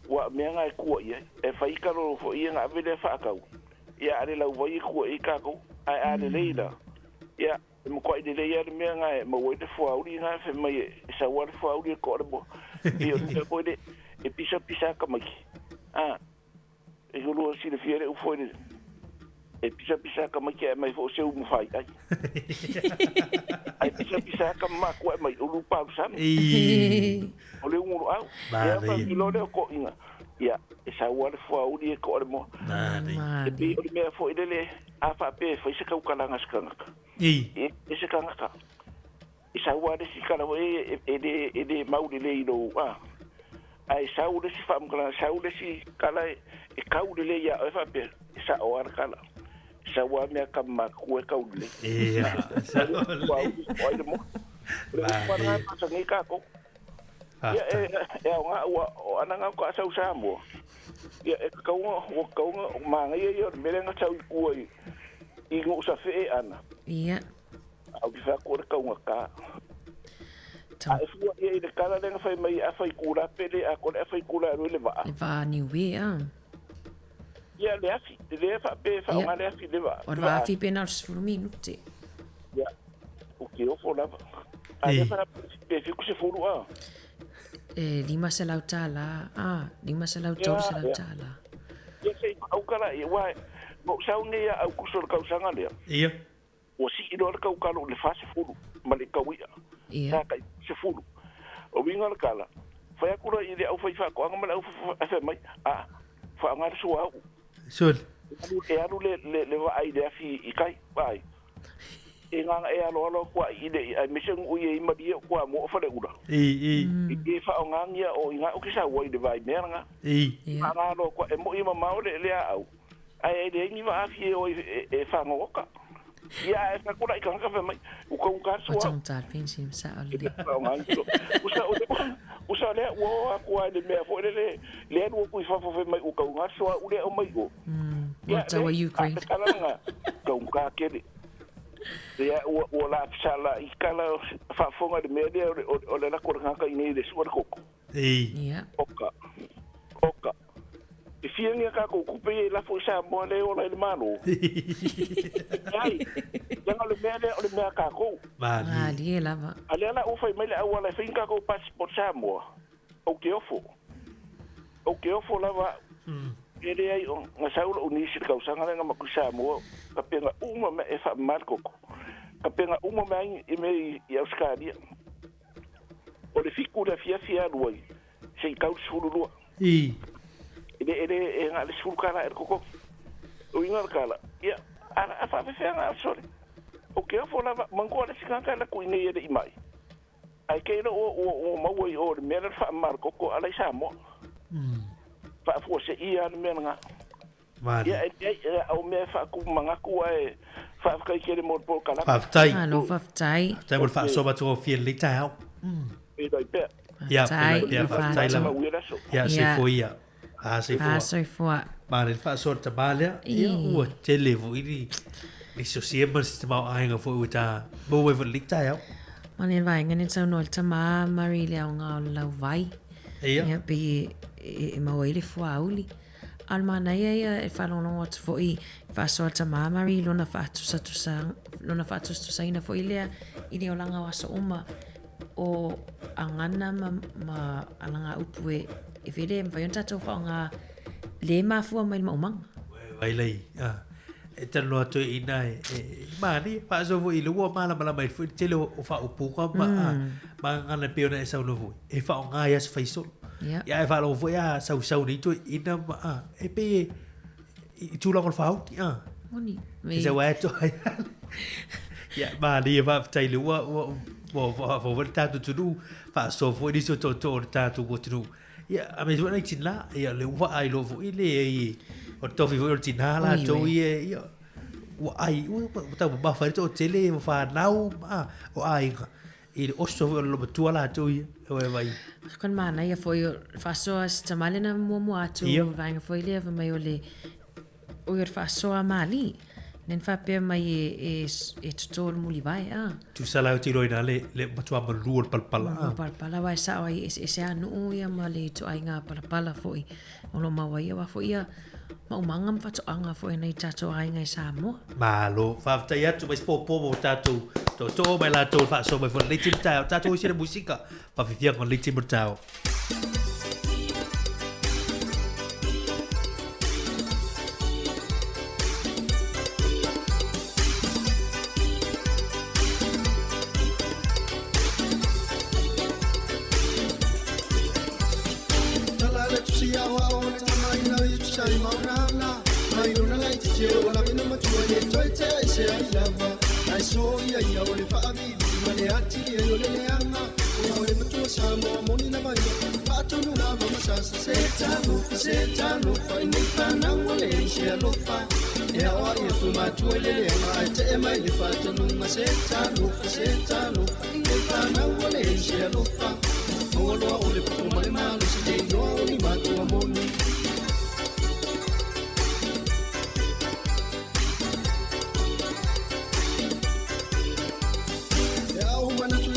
Wa mea nga e kua ia. E fai ka lo fo ia nga vele fa kau. Ia ale lau wai kua i ka ko. Ai ale leila. Ia mo ko i le ia mea nga e mo wai te fo auri nga fe mai e sa wa fo auri ko le bo. Ia o ko de e pisa ka mai. E gulu si le fiere u fo e pisa ka mai ke mai fo se u mo fai ai. Ai pisa ka ma ko mai u lupa sam. O le nguru au. Ia pa kilo le ko inga. Ia e sa wa fo auri ko le mo. E bi o me fo ile a fa pe fo se ka u kala ngaskanga. E se kanga ka. E sa wa de si kala e de mau de le no ai sa u de si fam kala sa u de si kala e ka u de le ya e fa pe sa o ar kala. Sa wa me ka ma ku e ka u le. Sa wa o de mo. Ba na pa ngi ka ko. Ya o ananga ko sa Sāmoa. Ya e ka o ma ngai yo me nga sa ku i ngo sa fe ana. Ia. Au ki fa ko ka unga ka. A e fua ia i le kala lenga fai mai a fai kura pele a kone a fai kura le va. Le va ni we Ia le afi, le fa pe fa unga le afi le va. O le va afi pe na sfuru minuti. Ia. O ke o fo lava. A le fa pe fi ku se furu a. Lima se lau tala. Lima se lau tau se lau tala. Ia sei au kala i wa. Mo saune ia au kusor kausanga lea. Ia. O si ino le kaukalo le fa se furu. Ma le kauia. Ia. Se fulu. O winga le kala. Fai akura i le au fai whako anga mala au fai mai. Fa anga su au. Sul. E anu le wa ai le afi i kai. Bai. E nganga e alo kua i le ai meseng ui e imadia kua mo fa le ura. I fa ngangia o inga o kisa wai le vai meranga. Anga alo kua e mo ima mau le au. Ai le ngi va afi o e fa ngoka. Ia e fa kura i kanga fa mai. U ka unga so. O tong tal pensi sa ole. Usa le wo akua le me fo le no ku fa fa mai u ka unga so u le o mai go. Ia tawa Ukraine. Ka unga kele. Ia o la sala i kala fa fonga de me o le la koranga ka ini de so ko. Ia. Oka. E fianga ka ko kupe la fo sa mo le o le mano. Ai. Yang le mele o le me ka ko. Mali la va. Ale la o fai mele o la finka ko passport Sāmoa. O ke ofo la va. Ele ai o nga saulo ni sir ka usanga nga maku Sāmoa. Ka penga uma me e fa marko ko. Ka penga uma me i me i Australia. O le fiku da fia ruai. Sei ka usulu. Ele nga le sulkala er ko. O inga kala. Ya, a fa fe nga sorry. O ke fo la mango le sikanga la ku ine i mai. Ai ke o mawai o me le fa marko ko ala Sāmoa. Fa fo se ia me nga. Ya o me fa ku manga ku ai fa ka ke le mo po kala. Fa tai. Alo fa tai. Tai mo fa so ba to fien li tai. E dai pe. Ya fa tai la. Ya se foi. Se foi. Ma le fa sorta bale. Ia o televo ini. Ni so siempre sistema ainga fo uta. Bo we li tai. Ma ne vai ngani tau no tama Marilia nga la vai. Ia pe e mawai le fo auli. Almana ia e whanonga atu fo i whasoa ta mamari lona whaatusa ina fo i lea i leo langa wasa uma o angana ma alanga upu e whire mwhai on tatou whaonga le mafua mai ma umanga. Wailei, e tano atu ina e maani, whaaso fo i lua malama mai fo i tele o whaupuka ma ngana peona e sau nofu e whaonga i asu whaisolo. Ya e whaalo fo ia sau ni tu ina e pe i tūlanga o whauti Moni. Is a way to yeah, man, you have to tell you what tattoo to do. Fast so for this to tattoo what to do. Yeah, I mean when I tin la, yeah, le what I love ile o to vi o tin la to ye wa ai o ta ba fa to tele fa nau o ai il osso lo betua la to ye o vai. Kon mana ia foi fa so as tamalena mo atu vai foi le va mai ole o ir fa so amali. Nen fa pe mai e tutol muli vai Tu sala o tiro ina le matua malu palpala. Palpala vai sa ai se anu ia mali to ai nga palpala foi. Ono mawai wa foi ia ma umangam fa to anga foi nei tato ai nga Sāmoa. Malo fa ta ia tu mais popo tato to mai la to fa so mai foi le tim tato sia musica fa vivia con le tim tao.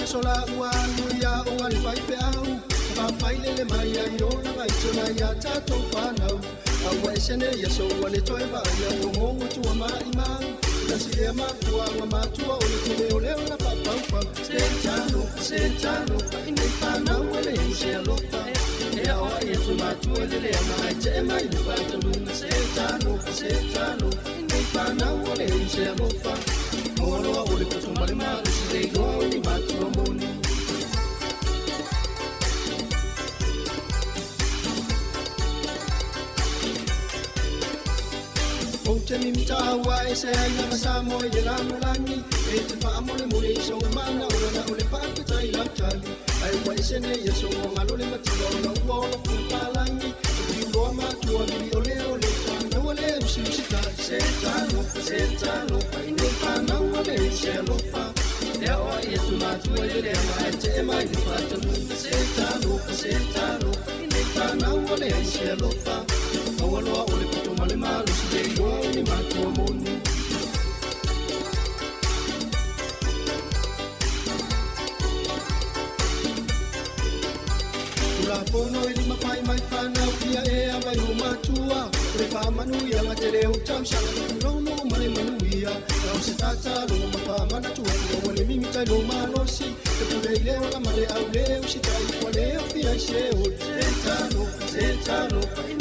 sola uanu ya ongani fai pe au pa fai le mai ya yo na mai tona ya ta to fanau au esene ya so wale toi ba ya o mongo tu ma ima na si e ma tua ma tua o le ole na pa pa setano ine pa na wale se lo pa e o e tu ma tua le mai te mai le pa tu setano ine pa na wale se lo pa olo o le tu ma le ma se go ni ma tua moni o te mi tawa e se ai na Sāmoa e la mulani e te fa amole mole so mana o na ole fa te tai la tali ai wa se ne ye so ngalo le matilo na wo lo fu palangi e lo ma tu ali ole na ole si ta setano ai ne fa na ole se lo fa e o e tu ma tu le mai te mai di fa tu setano ai ne fa na ole se lo fa o lo ole tu male malo si dei ni ma tu moni la pono e ma pai mai fana pia e vai no matua le fa manu ya ma te leo tam sha no male manu ya o se tata lo ma fa mana tu o le mi tai no malo si e tu le leo la male au leo si tai o leo fia se o setano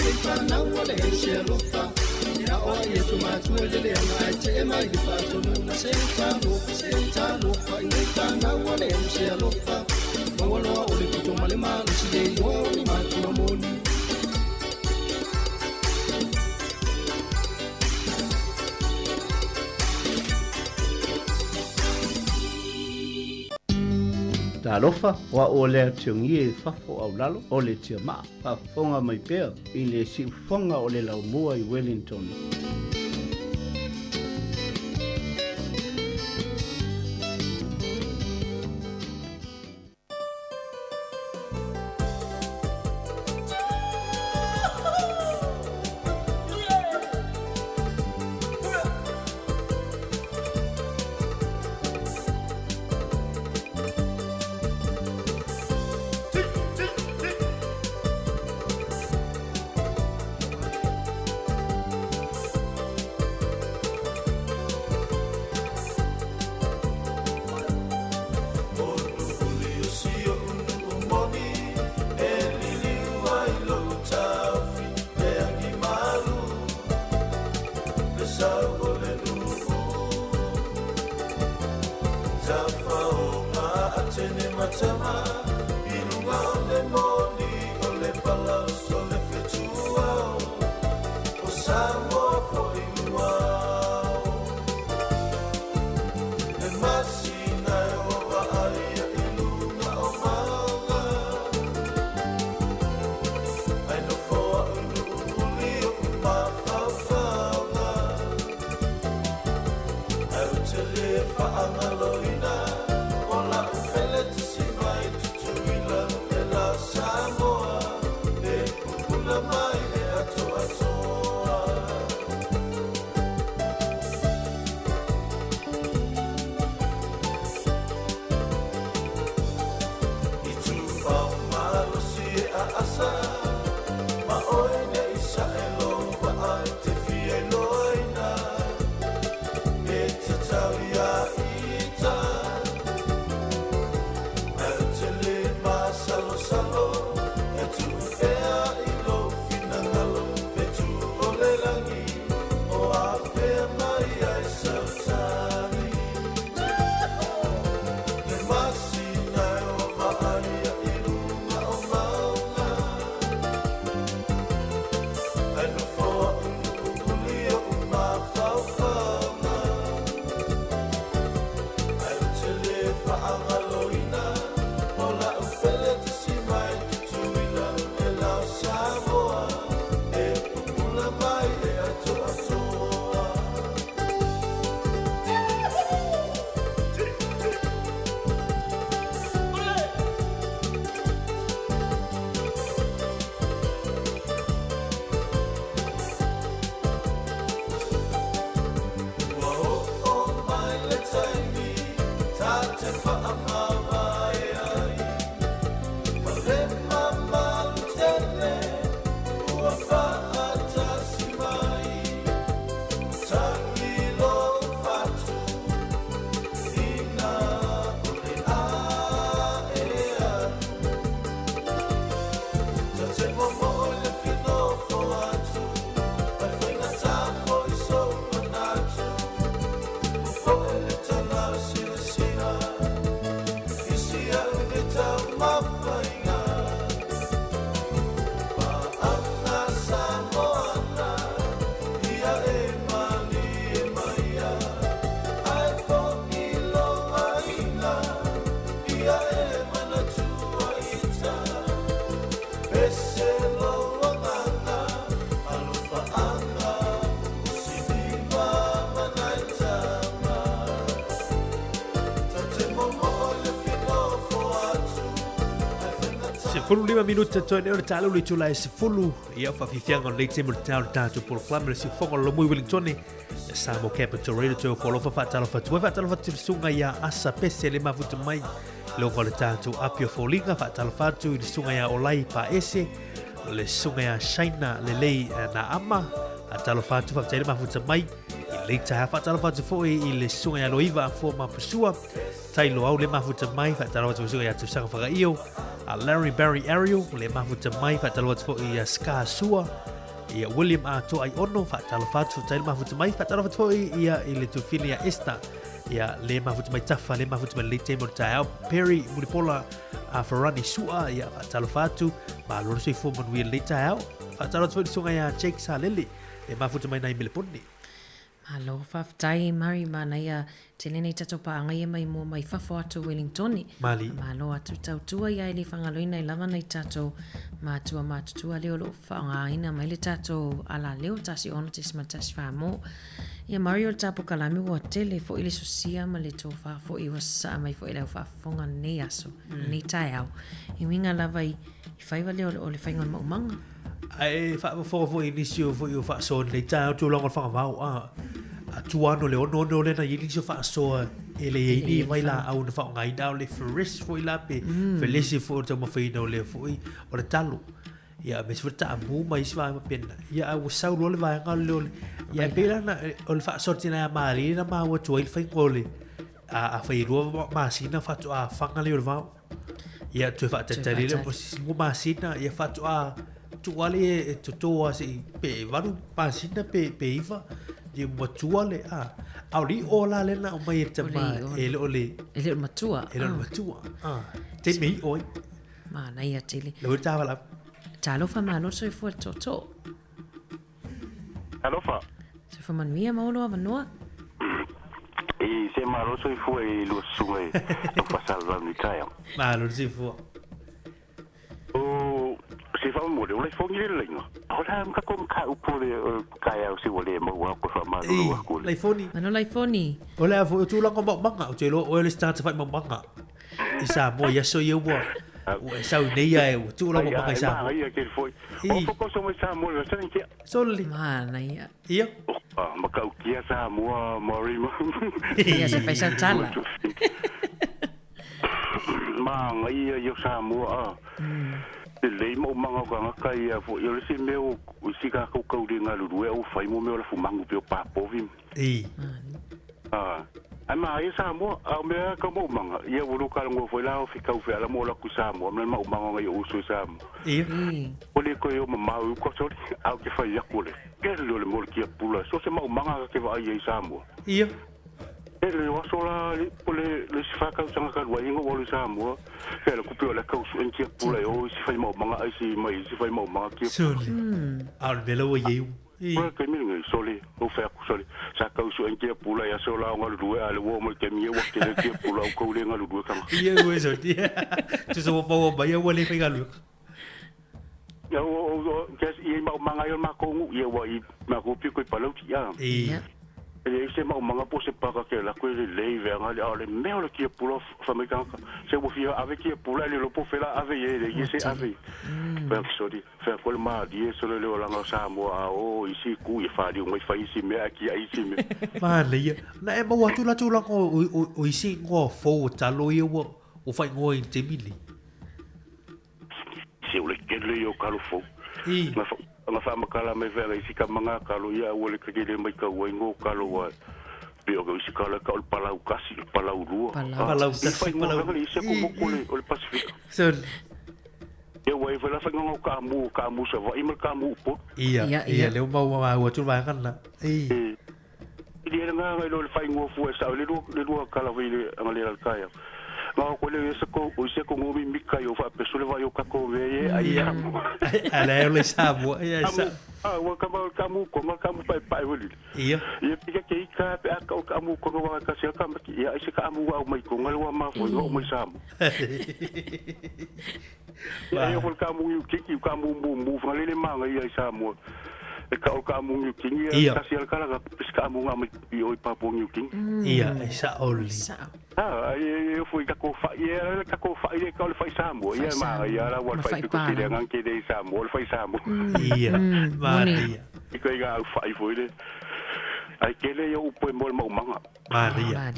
e fa na o le se lo fa ya o e tu ma tu le le mai te mai di fa tu na setano fa e fa na o le se lo fa o lo o le tu male malo si dei ni ma tu moni Talofa wa o le tiongi e fafo au lalo o le tia maa pa fonga mai pea i le si fonga o le lau mua i Wellington. Sāmoa 15 minuta toi ne o talo le tula e 10 ia fa fifianga le temo talo tanto por flammer si fongo lo muy Wellington Sāmoa capital radio to follow fa talo fa sunga ia asa pese le mafuta mai lo ko le tanto apio folinga fa talo fa tu le sunga ia olai pa ese le sunga ia shaina le lei na ama atalo fa tu fa tele mafuta mai le ta fa talo fa tu fo i le sunga ia loiva fo ma pusua tailo au le mafuta mai fa talo fa sunga ia tu sanga fa io a Larry Barry Ariel le mafuta mai fa talo fo i ska sua ia William Ato ai ono fa talo fa tu tailo mafuta mai fa talo fo i le tu filia esta ia le mafuta mai tafa le mafuta mai le temo tau Perry Mulipola a Ferrani sua ia fa talo fa tu ma lo se fo man wi le tau fa talo fo sunga ia Jake Salele le mafuta mai nai Miliponi Malo faftai mari mana ia telene tato pa ngai mai mo mai fafo atu Wellington. Mali. Malo atu tautua ia ili fangaloina ilava nei tato matua leo lo fangaina mai le tato ala leo tasi ono tis matasi famo. Ia Mario tapo kalami wa tele fo ile sosia ma le tofa fo i wasa mai fo ile fa fonga nei aso. Nei tai au. I winga lava i faiva leo o le fainga manga. Ai fa fo inisio fo io fa so le tau tu longo fa va a tuano le ono le na inisio fa so ele ni mai la au na fa ngai da le fresh fo ila pe felisi fo to mo fino le fo o le talo ia me sfrta mu mai sva ma pena ia au sau lo le va ngal ia pela na o le fa sortina mali na ma o to il fa ngole a fa iro ma sina fa to a fanga le va ia tu fa te le mo ma sina ia fa to a tuale totoa si pe varu pasina pe iva di matuale auli ola le na mai tama ele matua te mi oi ma na ia tele lo tava talo fa mano so fu toto alo fa se fa manuia maulo avanoa e se maro so fu e lo sue fa salva mi caio ma lo si fu se fa mo le fongi le lengo ora ka kom ka u pole kaya o se wole mo wa ko fa ma lo ko le foni mano le foni ola fo tu la ko banga o te lo o le start fa banga isa mo ya so ye wo o sa nei ya tu la banga isa ai ke foi o ko so mo sa mo le sa ni soli ma na ia ia ma ka u kia sa mo mori mo ia se fa sa tala ma ngai yo sa mo le mo manga ka kai fo yo se meu o sika ko ko ringa lu o fai mo meu la fu mangu pe pa povim ama ai sa mo a me ka mo manga ia wo ka ngo fo la o fika u fe la mo la ku sa mo me ma o manga yo so sa mo o le ko yo ma u ko so au ke fai ya ko le ke le mo ki pula so se ma o manga ke va ai sa mo ia ele o sola le sifaka sanga ka wa ingo o le sa mo ele ku pe la ka su en ki pula o si fai mo manga ai si mai si fai mo manga ki al belo ye o ke mi ngi soli o fa ku soli sa ka su en ki pula ya sola o ngalu due ale wo mo ke mi o ke ki pula ko le ngalu due ka ia o so dia tu so mo ba ya wo le fa ngalu ya o ke i ma manga yo ma ko ngu ia wa i ma ko pi ko pa lo ti ya e se ma manga po se pa ka la ko le ve nga le me o ki pulo fa me ka se wo fia avec ki pulo le lo po fe la ave ye se ave pa sorry fa ko ma di so le o la nga sa mo a o isi ku e fa di mo fa isi me aki ai isi me ma le na e mo wa tu la o isi ngo fo ta lo ye wo o fa ngo in te mili se o le ke le yo ka lo fo nga fa makala me vera isi ka manga kalo ia wole ke le mai ka wengo kalo wa pio go isi kala ka ol palau kasi palau rua palau kasi palau isi ko mo ko le Pacific so ia wa fa la fa ngo ka mu sa va imel ka mu po ia le mo wa tu va kan na dia nga lo fa ngo fu sa le do kala vi le ngale al kaya ma ko le se ko ngomi mika yo fa peso le va yo ka ko ve ai ala le sabo ia sa wa kamu pa wili ia pika ke ka pe ka kamu ko wa ka se ka ia se kamu wa mai ko ngal wa ma fo yo mai sabo ia ko kamu yu ki kamu mu fa le manga ia sabo E ka o ka amungi kingi sa sia kala ka piska amunga mai i o pa pongi king. Ia e sa oli. E foi ka ko fa ka ko fa e ka le fa Sāmoa. Ia ma ia la wa fa ko ki ngan ke de Sāmoa, fa Sāmoa. Ia. Maria. Iko ga au fa i foi le. Ai kele yo po mo manga. Maria.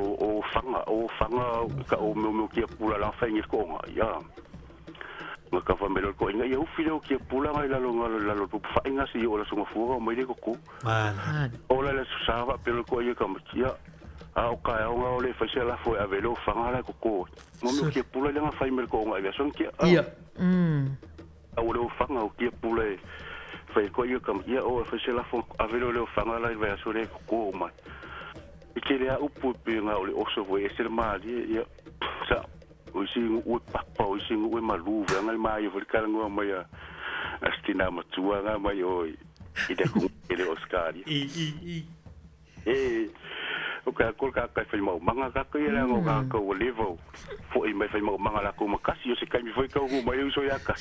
O fanga ka o meu kia pula la fa ngi ko nga. Ia. Maka fa melo ko inga eu filho que pula ngai la lo fa inga si o la songa fuga mai de ko o la sava pelo ko ia kam tia au ka o le fa se la foi avelo fanga la ko mo meu que pula nga fa mel ko ngai son que ia au le fanga o que pula fa ko ia kam ia o fa se la fo avelo le fanga la va so le ko ma e que le a upu pe nga o le oso foi ese mali ia sa o sing o papa o sing o malu ngal mai o kala ngo mai a astina matua nga mai o i de ku ele Oscar o ka ko ka fa mo manga ka ko ele ngo ka ko levo fo i mai fa mo manga la ko makasi o se kai mi foi ka ngo mai o so ya ka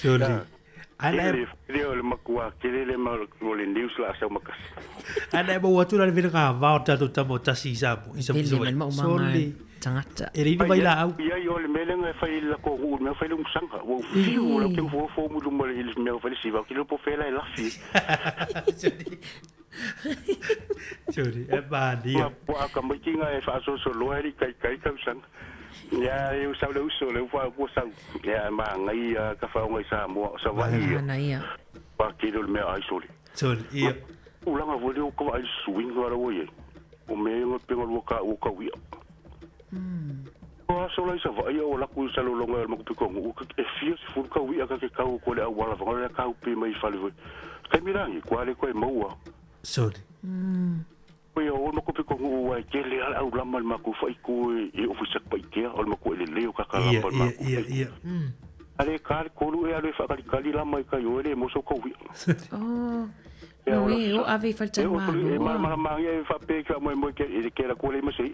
ana le makua kele le mal le news la sa makasi ana bo watu la vira ka va ta to ta mo ta si sa bo isa so tangata e ri vai la au ia yo le melenga fa il ko u me fa lung sanga wo fiu lo que fo mu mo le me fa si va que lo po fe la fi Jodi e ba dia po a ka mo kinga e fa so lo ri kai ka sang ya eu sa le uso le fa po sa ya ma ngai ka fa ngai Sāmoa sa va ia pa que lo me ai soli ia u langa vo le ko ai swing ora wo ye o me ngo pe ngo ka wi o so la sa va o la ku sa lo longa mo ku ko e fio se fu ka wi aka ke ka ko le wala va le ka pe mai fa le ka mirangi kwa le ko e moa sori o mo ko pe ko wa ke le ala u la mal ma ku fa ku e o fu sa pa ke o mo ko le le ka ka la pa ma ia ale ka ko lu e ale fa ka la mai ka yo le mo so ko wi no e o ave falta ma ma e fa pe ka mo ke ke la ko le ma sei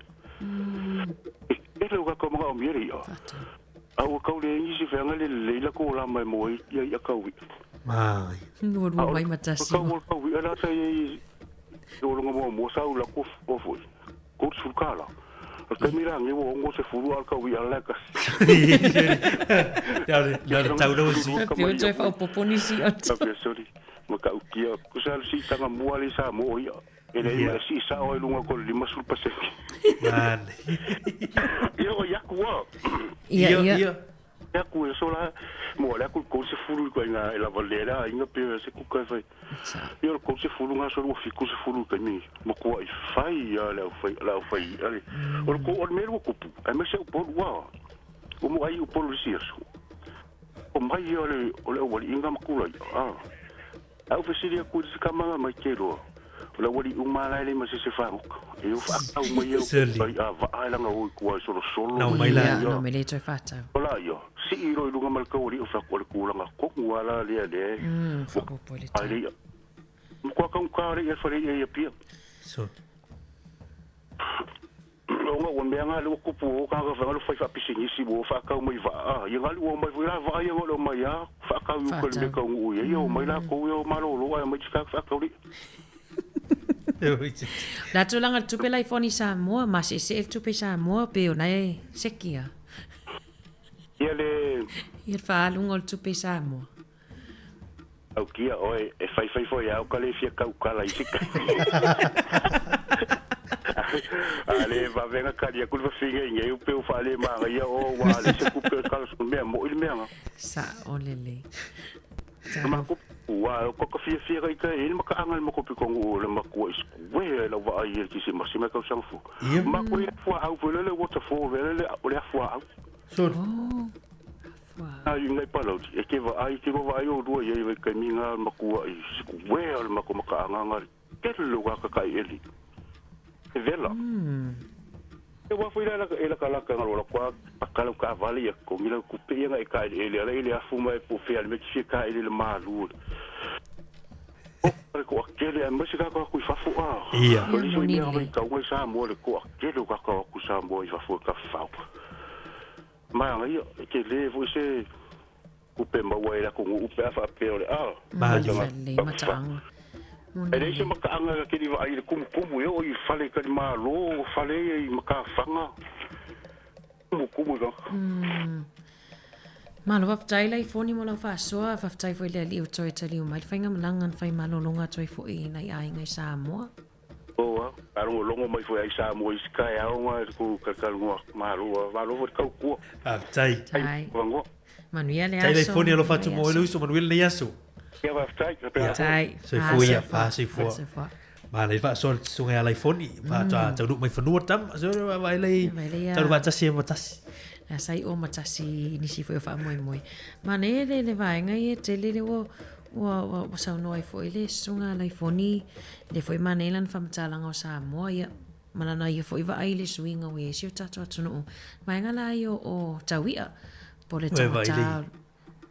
e lo ka ko mo mi ri au ka le ni si fa ngale le la ko la mai mo ia ka wi mai no mai matasi ka wi ala sai yo lo mo sa la ko fo ko su kala ka mira ngi wo ngo se furu al ka wi ala ka ya tau do si pio je fa poponi si ot sorry mo ka ukia ku sa si tanga mo ali sa mo ia ele ia si sa o lunga ko lima sul pase man yo ya ku ia ya ku so la mo la ku ko se furu ko ina la valera inga pe se ku ka fai yo ko se furu nga so fi ku se furu ka mi mo ko ai fai ya la fai ale o ko o me ko pu ai me se po wa o mo ai o po si eso o mai yo le o le wali inga ma ku la au fe siria ku se kama ma kero la wali umala le ma se fa e o fa au mo yo va ala nga o ku so no mai la no me le tre fata ola yo si iro lunga mal ko ri o fa ko ku la ko wala le fa ko pole ali ko ka ri e fa ri e pia so longa o me nga lo ku pu ka fa lo fa pisini si bo fa ka mo va ye nga lo mo va ye lo mai ya fa ka u ko me ka u ye yo mai la ko yo malo lo ai mai ka fa ka ri la tulanga tupe lai foni Sāmoa ma se tupe Sāmoa pe ona e sekia ia fa lungo tupe Sāmoa au kia oi e fai foi au ka le fia ka la isika ale va venga ka dia ku va figa nge u pe u fa le ma ia o wa le se ku pe ka so me mo il me sa olele ma ku wa ko fia ka il ma ka angal mo ko pe ko le ma ku we la va ai ki se ma ka sang fu ma ku fu au fu le waterfall le o fu au so ai ngai palo e ke va ai ki va ai o do ye ve ka minga ma ku ai ku we al ma ko ma ka angal ke lu ka eli e vela e wa foi la kala ka ngalo kwa pakala ka vale ya ko mila ku pe nga e ka ele afuma e po fe al me ki ka ele malu o ko akele a música ko fa fu ia ko li ni ka ko sa mo le ko akele ka ku sa mo i fa fu ka fa ma ngai ke le vo se ku pe ma wa la ko u pe fa pe ole ma le matang Ele se makaanga ke ni vai kumu yo I fale ka malo fale I makafanga. Kumu go. Malo whaftai lai fōni mo lau whāsoa, whaftai fo le liu toi te liu mai. Whainga malangan whai malolonga toi fo I nei ai ngai Sāmoa. Oa, arongo longo mai fo ai Sāmoa I skai aonga ku kakalunga malo fo kau kua. Whaftai. Tai. Wango. Manuia le aso. Tai lai fōni alo whatu mo elu iso manuia le aso. Ia whaftai. Tai. Soi fōia, pāsoi fōa. Ma le whaasoa sunga alai fōni. Whātua tau nuk mai whanua tam. So vai lai tau whātasi e matasi. Na sai o matasi nisi foi fa moi. Ma ne le vai ngai te le o sa no ai foi le sunga lai foni le foi manelan fa mtalanga o Sāmoa ia mana na ia foi va ai le swinga we si tatu atu mai ngala io o tawia po le tata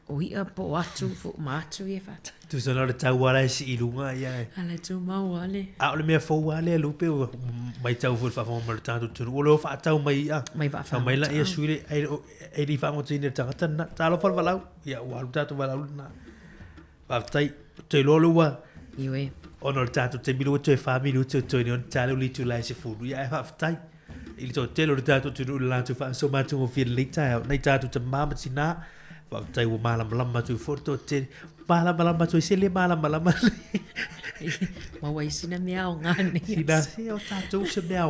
o ia po atu fo matu e fata tu sono le tawara si ilunga ia ala tu mau ale a le me fo ale lupe mai tau fo fa mo le tanto tu o lo fa tau mai a mai va fa mai la ia suile ai di fa mo tine tata na talo fa valau ia wa tatu valau na va tai te lolo wa iwe ono le tatu te milu te fa milu te ni on talo li tu lai se fu ia va tai il to te lo tatu tu la tu fa so ma tu mo fil li tai nei tatu te mama sina va tai wo malam tu foto te malam tu se le malam ma wai sina mea o ngani sina se o tatu se mea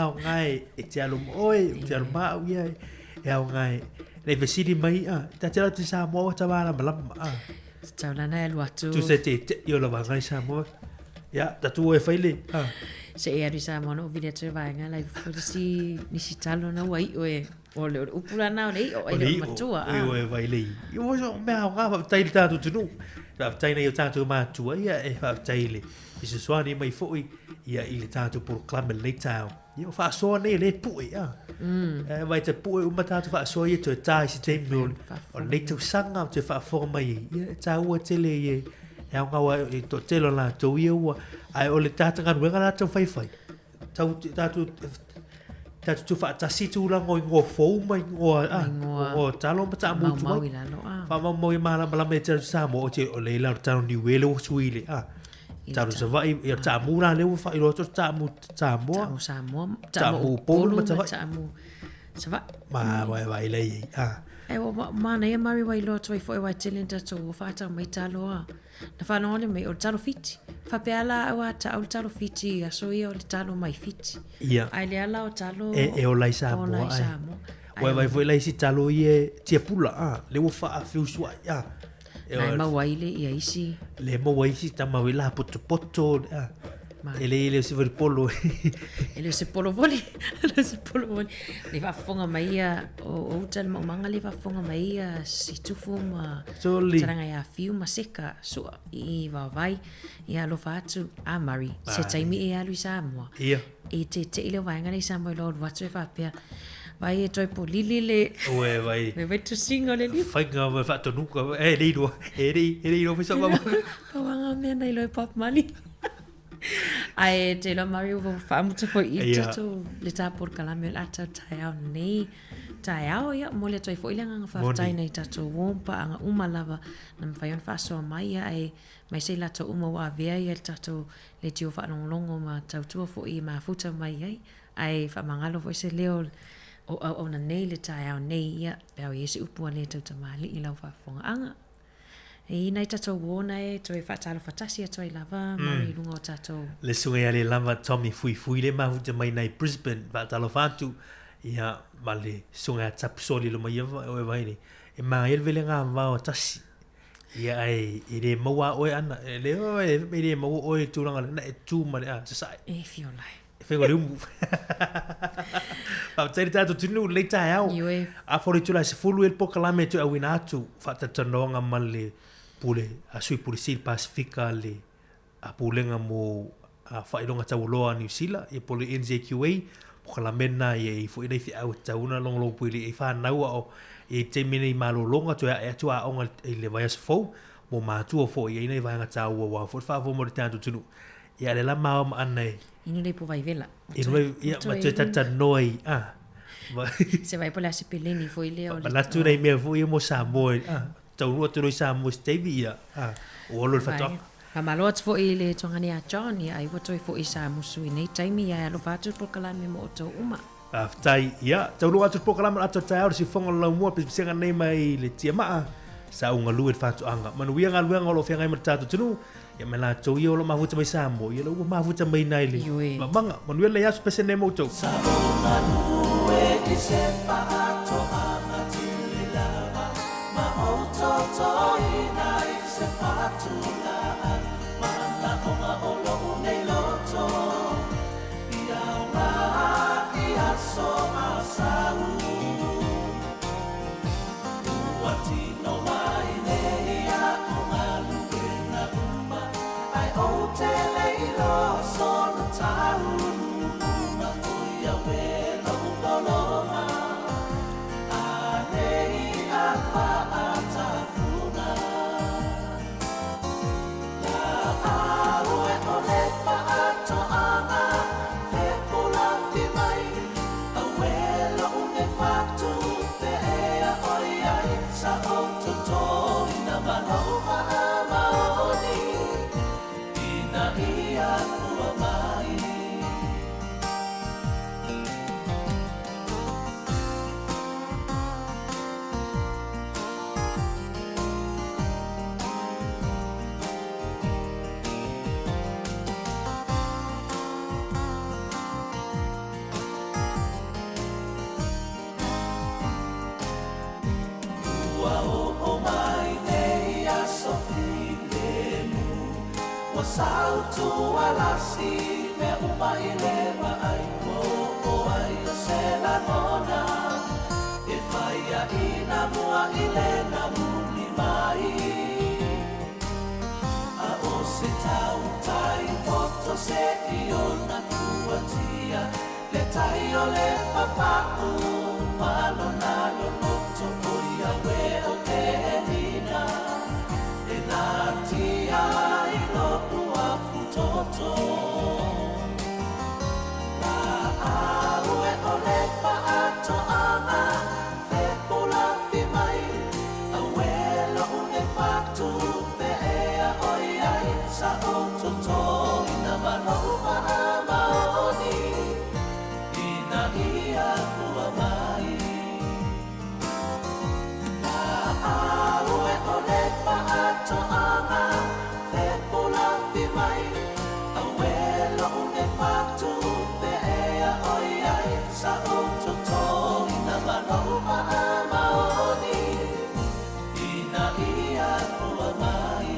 o ngai e te alum oi te alum ma ia e o ngai le vesidi mai a ta te te Sāmoa ta malam tau lana e luatu tu se te io la ngai Sāmoa ya ta tu e faile se e ari Sāmoa no vile te vai nga lai furisi nisi talo na wai oe o le upula na le o ele matua e vai le io so mea o nga tai tatu tu va tai nei tatu matua ia e va tai le i se soani mai foi ia i le tatu proclame le tau io fa so nei le pui vai te pui uma tatu fa so ia te tai si te mul o le tu sanga te fa forma ia tau te le ia e nga wa i to telo la to ia ai o le tatu ngan wenga la to fai tau tatu tu fa tasi tu la ngo fo mai ngo talo pa tamu tu fa mo mala me te Sāmoa o le la tano ni wele o suile tau se vai ia tamu la le fa i lo to tamu polo tamu se va ma vai le e o mana e mari wai lo toi foi wai tilenta to fa ta mai talo na fa no le mai o talo fiti fa pe ala wa ta o talo fiti a so ia o le talo mai fiti ai le ala o talo e o lai Sāmoa ai vai foi lai si talo ie tia pula le wo fa fiu sua Nai mawai le ia isi. Le mawai isi ta mawai la poto. Ele se vai polo. Ele se polo voli. Ele se polo voli. Le va fonga mai o tal manga le va fonga mai si tu fuma. Taranga ia fiu maseka so I va vai ia lo fatu a mari. Se taimi e alu Sāmoa. Ia. E te ile vai ngani Sāmoa lo watu e fa pe. Vai e toi po lili le. Ue vai. Me vai tu singo le li. Fai nga me fa tonuka. Ri do. Ri do fisa mama. Kawanga me na ilo pop money. Ai te lo Mario vo famuta fo I tato le ta por kalame la ta taiao nei taiao ia mo le toi fo ile nga fa tai nei tato wompa anga uma lava na me faion fa so mai ai mai sei la to uma wa via ia tato le tio fa longo ma tautua fo I ma futa mai ai fa mangalo fo se leo o na nei le taiao nei ia pe o ese upua le tauta mali I lau fa fonga anga E nei tato wona toi fatalo fatasi toi lava mai lunga o tato. Le sunga le lava Tommy fui le mahuta mai nei Brisbane fatalo fatu ia male sunga tapsoli lo mai o vai ni. E mai vele nga va o tasi. Ia ai ire maua o ana le o ire maua o turanga na tu male sai. E fio lai. Fego le umu. Pa tari tato tunu le taiao. A fori tula se fulu el pokalame tu awina atu fata tanonga male pule a sui pule sil Pasifika le a pulenga mo a whailonga tauloa New Zealand e pole NZQA pokalamena e fo ina fi au tauna long pule e whanau o e te mene I malolonga tu e atu a onga e le vai asfo mo mātua fo e ina I vai ngataua wa fo whafo mo tanto tunu e ale la mao ma anai inu le po vai vela inu ia ma te tata noi se vai pole ase peleni fo ile o le la tu nei mea fo I mo Sāmoa tau rua tu roi Sāmoa Stevie ia o lo fato Hamalo at fo I le tongani a John ia ai wato I fo I sa musu I nei taimi ia alo fatu pokalame mo to uma. Aftai ia taulu atu pokalame ato tai si fonga la mua pisenga nei mai le tia maa sa unga luet fatu anga manu ia ngalu ngolo fianga mai tatu tunu ia mela to ia lo mafuta mai Sāmoa ia lo mafuta mai nai le manga manu ia le asu pese nei mo to Sāmoa nu e di se pa ato anga tili lava ma oto to I nai se fatu la mana onga olo nei loto ia ma ia so asau wati no mai nei a onga luena uma ai o te leilo so na tau ma kuia we no boloma a nei a fa ata funa la au e ole fa ato anga fe pula fi mai a we lo une fatu fe e a oi ai sa o to ina maloma maoni ina ia kua mai ua o mai nei a sofi lemu wa sautu alasi me umai lewa ai o ai o se la nona e fai a ina mua i le na muni mai a o se tau tai poto se i o na fuatia le tai o le papau malo na lo loto o ia we o te nina e na tia i lo ua futoto la au e o le pa ato anga fe pula fi mai a we lo une fatu fe ea oi ai sa o toto ina maloma maoni ina ia kua mai la au e o le pa ato anga fe pula fi mai a we lo une fatu fe ea oi ai sa o toto ina maloma maoni ina ia kua mai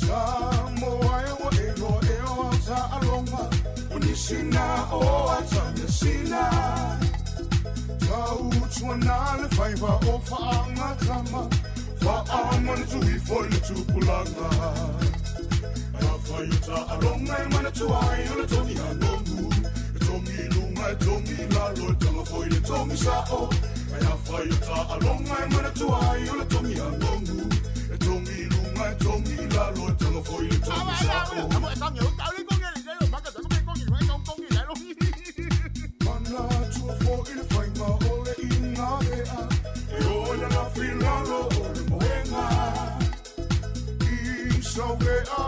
Sāmoa e wa e o ta alonga unisina o atanya sina tau tuana le faiva o faanga kama faama tu I foi le tupulanga a faita alonga e mana tuai o le tongi hanongu e tongi lunga e tongi lalo e tanga foi le tongi sao a faita alonga e mana tuai o le tongi hanongu e tongi lunga e tongi lalo e tanga foi le tongi sao mana tua foi le fainga o le inga ea e o le na filalo o le moenga I sauve a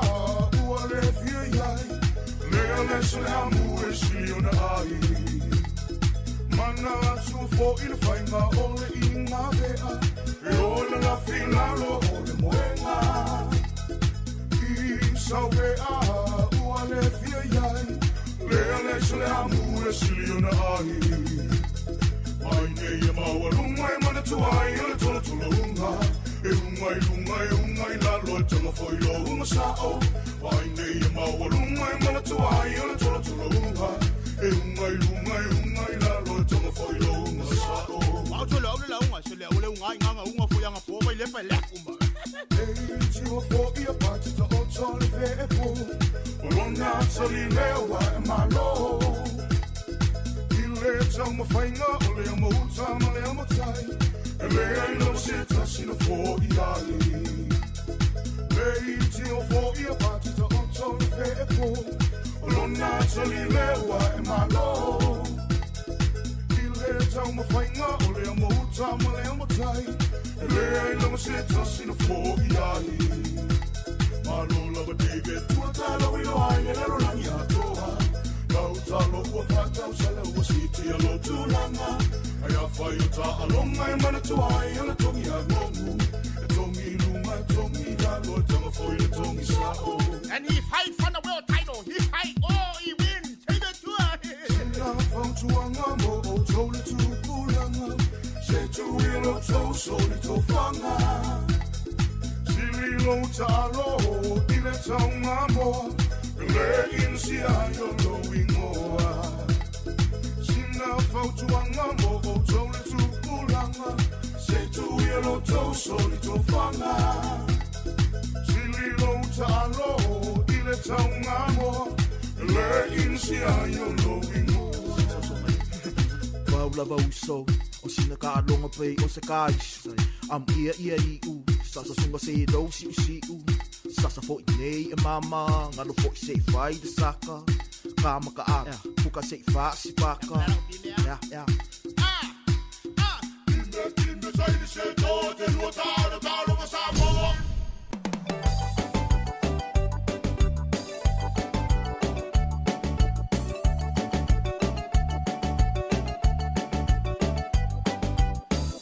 ua le fia iai lea le sole amu e siliona ai mana tua foi le fainga o le inga ea e o le na filalo o le moenga I sauve a ua le fia iai lea le sole amu e siliona ai mai nei e maua lunga e mana tu foi lo uma sao Wai nei e mawalunga e mana tuai o le tola tula unga E ungai la lo tonga foi lo uma sao Au tula au le la unga, se le au le unga i nganga unga foi anga poa i le pa le kumba E tiwa fo i a pati ta o tole fe e po Olona tali lewa e malo Le tau mawhainga o le amauta ma le amatai E le aina ma se tasina fo i ai Le i tio fo i a pati ta o tau fe e po O lona tali lewa e malo I le tau mawhainga o le amauta ma le amatai E le aina ma se tasina fo i ai Malo lava David tua tala wilo ai le lero langi atoa Kau talo ua whatau sala ua siti alo tūlanga Ai a whai o ta alonga e mana tuai o le tongi a ngongu E tongi lunga e tongi lalo e tanga foi le tongi sao And he fight for the world title, he fight, oh, he win, take it to her Sina whau tuanga mo o tau le tūpulanga Se tu ilo tau so le tau whanga Sili lo ta alo i le taunga moa Le insi ai o lo ingoa Sina whautuanga mo o tau le tūpulanga Se tu ia lo tau soli tō whanga Sili lo ta alo i le taunga moa Le insi ai o lo ingoa Wau lava uso, o sina ka alonga pei o se ka isu Am ia i u, sasa sunga se do si u Sasa fo i nei e mama, ngalo fo i se fai de saka Kama ka ara, puka se fa si paka Ja. Kinde taini se tō te lua tāra tālo ma Sāmoa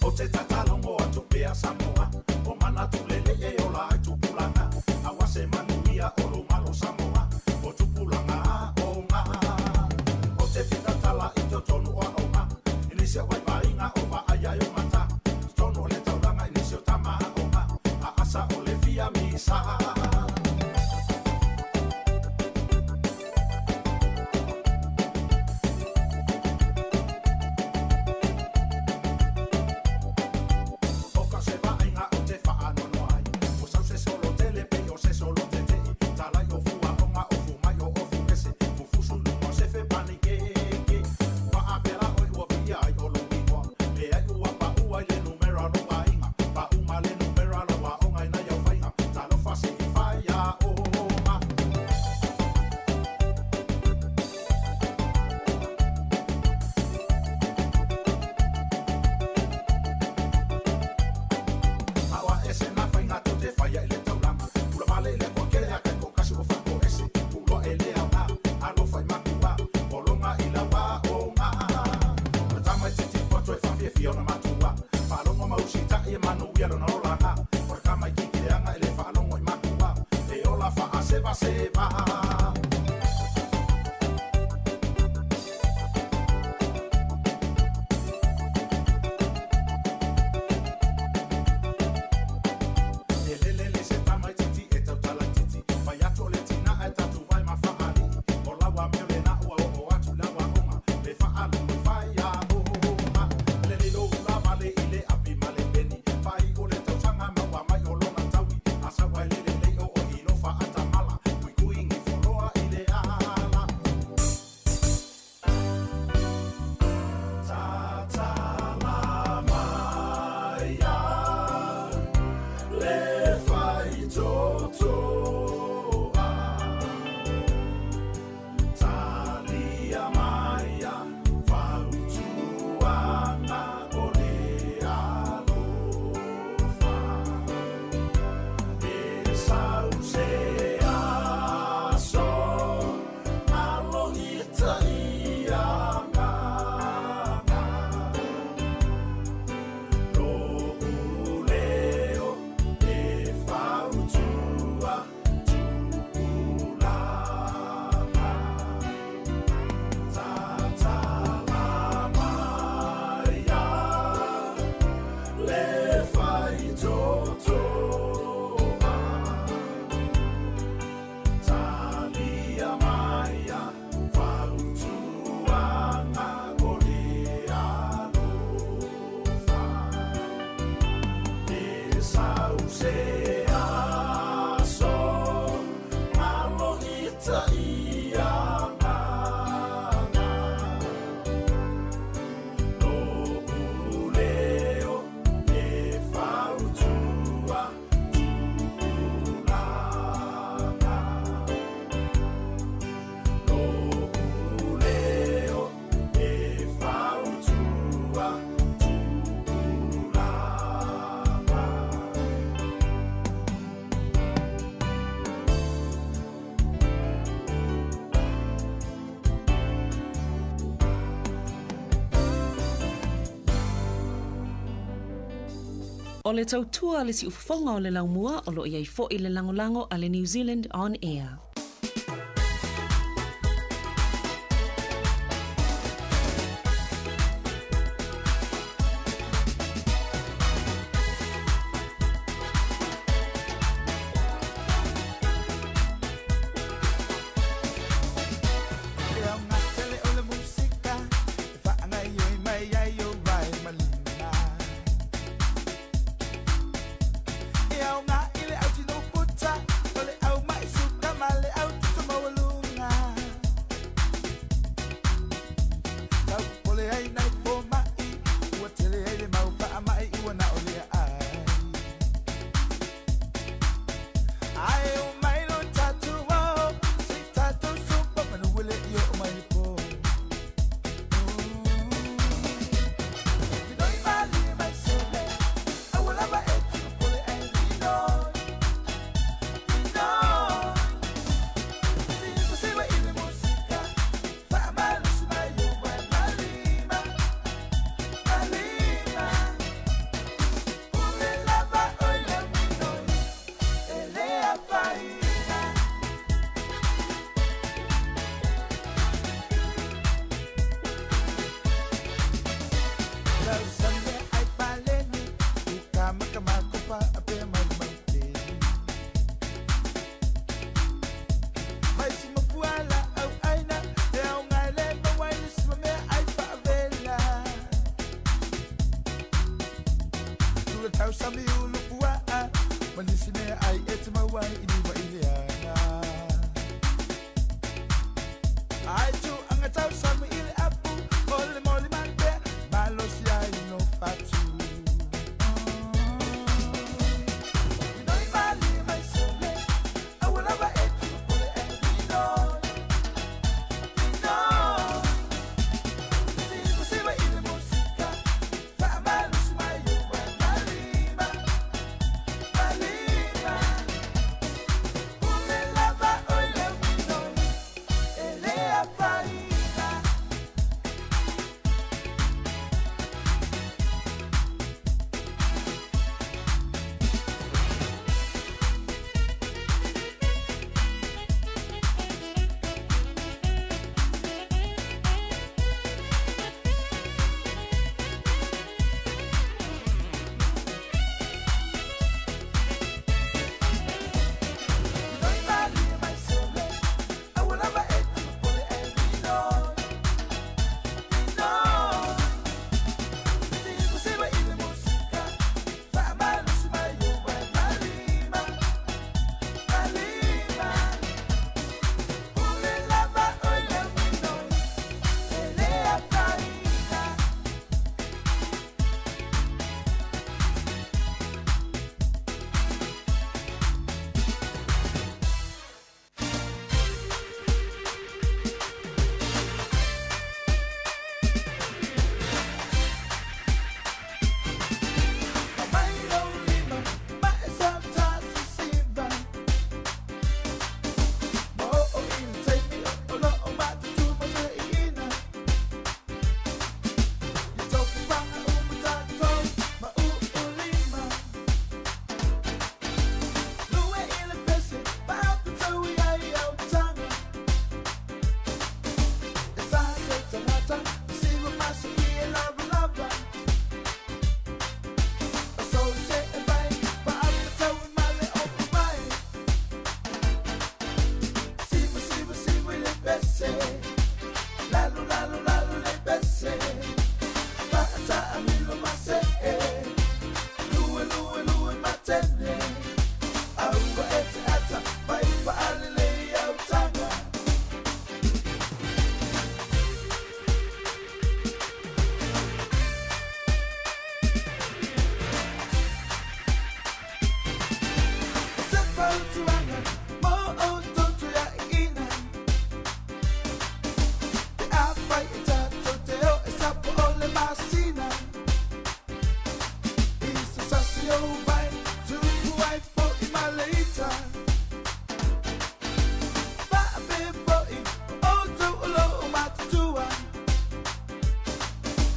O te tatalongo atu pea Sāmoa O mana tulele e o la tupulanga Awa se manuia o lo malo Sāmoa O tupulanga o ngā O te whitatala i to tonu o nga Inisia wai vainga o va aya o mata Tono le tauranga inisio tama o nga A asa o le fia misa Fai o le tau whanga O le tautua le si ufafonga o le laumua o lo iai fo i le langolango a le New Zealand On Air.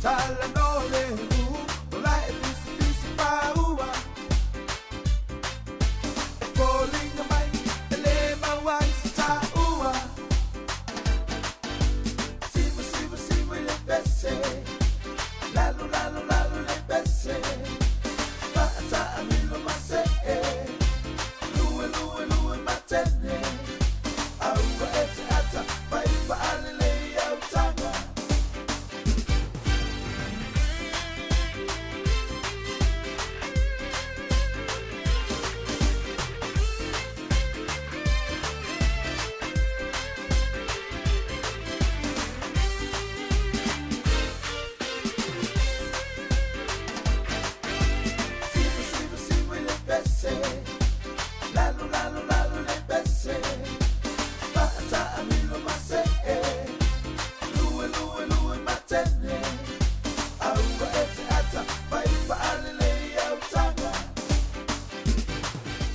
Talanole, like this, fire. bese. Lalu, lalu, lalu le bese. Fa'ata amilo mase. Lue, lue, lue matene. Aua ete ata. Vai fa'alele au tanga.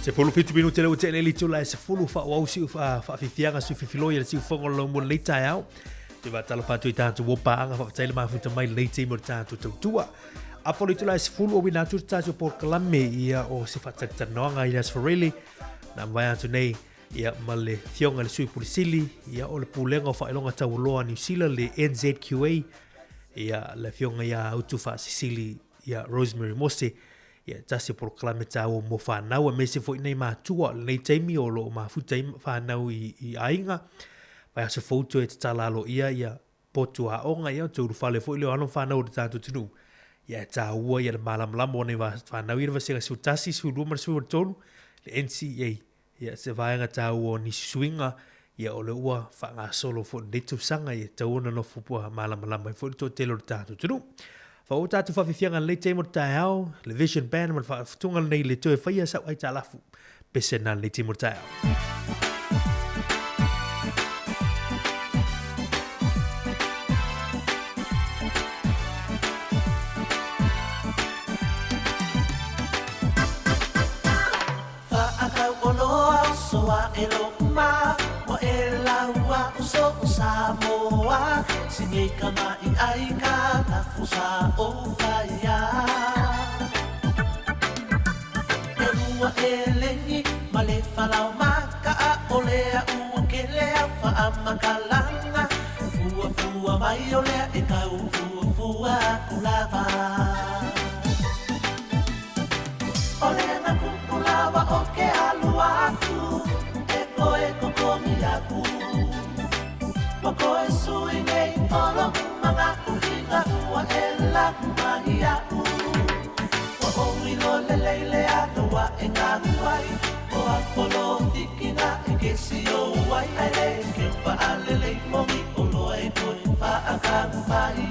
Se fulu fitu minuti le utele li tula se fulu fa wa usi fa fifianga su fifiloia le fongo lo mo le tai au te va talo fatu i tantu wo pa anga fa tele ma futa mai le te mo tantu tua a fulu tula se fulu o wina tu tatu por kalame ia o se fa tata noanga ia for really na vai atu nei ia male fionga le sui pulisili ia o le pulenga fa ilonga tau loa New Zealand le NZQA ia le fionga ia utu fa Sicily ia Rosemary Mose ia tasi proklame tau mo whanau me se foi nei mātua nei teimi o lo mafuta whanau i ainga vai ase fautu e te talalo ia potu a onga ia tūru whale foi leo anu whanau de tātu tunu ia tāua ia le malamalamo nei whanau i rwa senga su tasi su ruma su tonu le NCA ia se vaenga tāua ni suinga ia o le ua whanga solo foi netu sanga ia tauna no fupua malamalamo i foi to telo de tātu tunu fa o tatu fa fianga le te mo tai au le vision band mo fa tunga nei le toe faia sa ai talafu pesena le te mo tai au fa akau ono so a elo ma mo ela wa so Sāmoa sinye kama I aika na fusa o faya Elua elengi male falau maka a olea ua kelea fa amakalanga Fua fua mai olea e kau fua fua kulava Olea na kukulava o ke alua aku Eko komi aku Wako e sui nei olo mga kuhinga ua e la kumahia u Wa o wilo le leile ato wa e ngā huai O apolo hikinga e kesi o wai aile Ke wha alele mongi o loa e koi wha akamu mai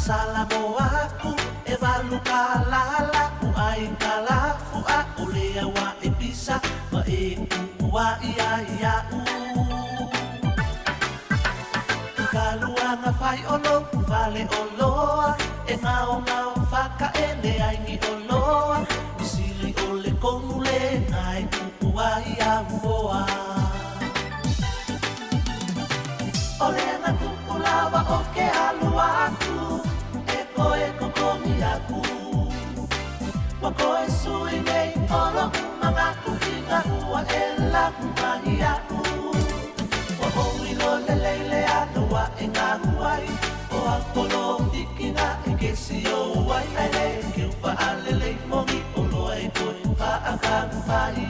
Sāmoa aku e walu kalala u ai kalafu a ulea wa e pisa ma e ua ia u Kaluanga whai olo vale oloa e ngao whaka e ne aingi oloa Misili ole konule ngai ua ia uoa Olena kukulawa o ke alua aku Eko komi aku Wako e sui nei olo mga kuhinga ua e la kumahi aku Wa o wilo le leile ato wa e ngā huai O apolo hikinga e kesi o wai aile Ke uwha alele mongi o loa e koi wha akamu mai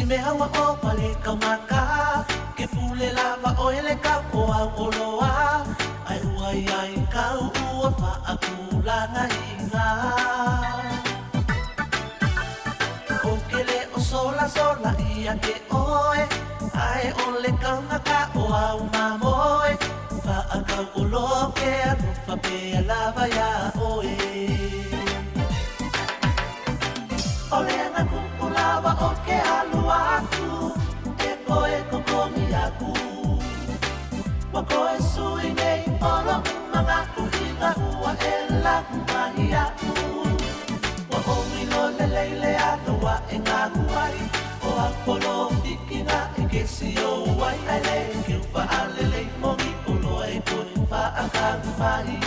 Me hawa o pale kamaka Ke pule lava o ele ka o au oloa Ai uai ai kau ua wha akulanga hinga O kele o sola sola ia ke oe Ai ole kamaka o au mamoe Wha akau oloa ke arufa pe lava ya oe Ole na kukulava o ke alua aku Eko komi Wako e sui nei olo mga kuhinga ua e lakumai aku. Wa omilo le leile ato wa e ngā guai. O apolo fikinga e kesi o wai. Ai le kiu wha alele mongi ulo e koi wha akagumai.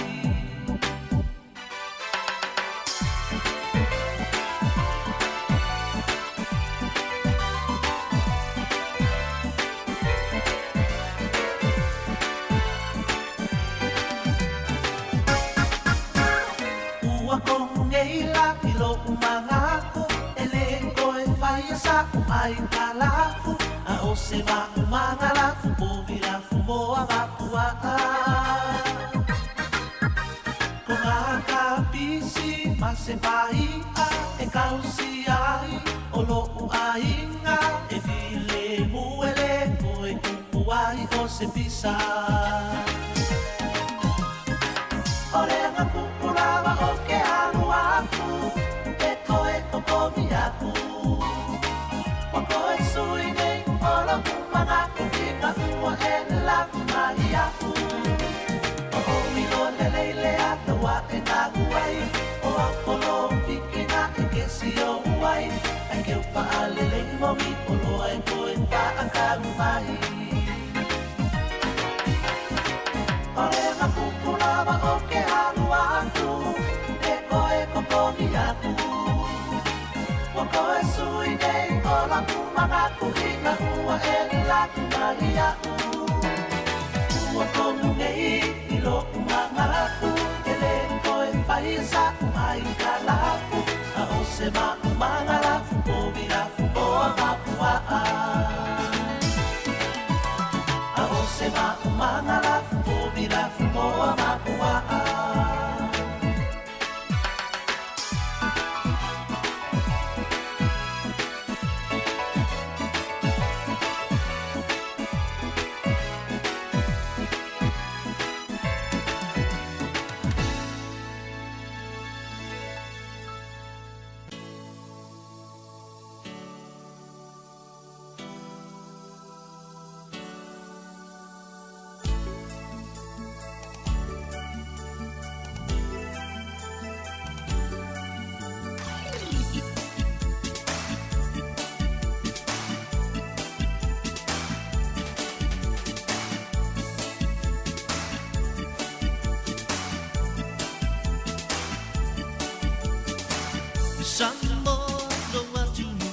Ai kalafu, a o se va umangalafu, o vira fumoa vapua. Ko ngā kapisi, ma se paia, e kausi ai, o lo'u ainga, e file muele, ko e kupu ai o se pisa. O rea kupu lava o ke alu aku, e koe kokomi aku. Wako e sui nei olo mga kuhinga ua e lakumai aku. O omilo le leile ata wa e ngā guai. O apolo fikinga e kesi o uai. Ai ke upa alele i mongi o loa e koe wha akagumai. O rea kupulava o ke halu aku. E koe kokongi aku. Wako e sui nei olo mga kuhinga ua e lakumai aku. Ua komu ngei i lo mga aku. E le koe whaisa ai ka lafu. A o se ma mga lafu o virafu o mapua. A o se ma mga lafu o virafu o mapua. Sāmoa loa tunu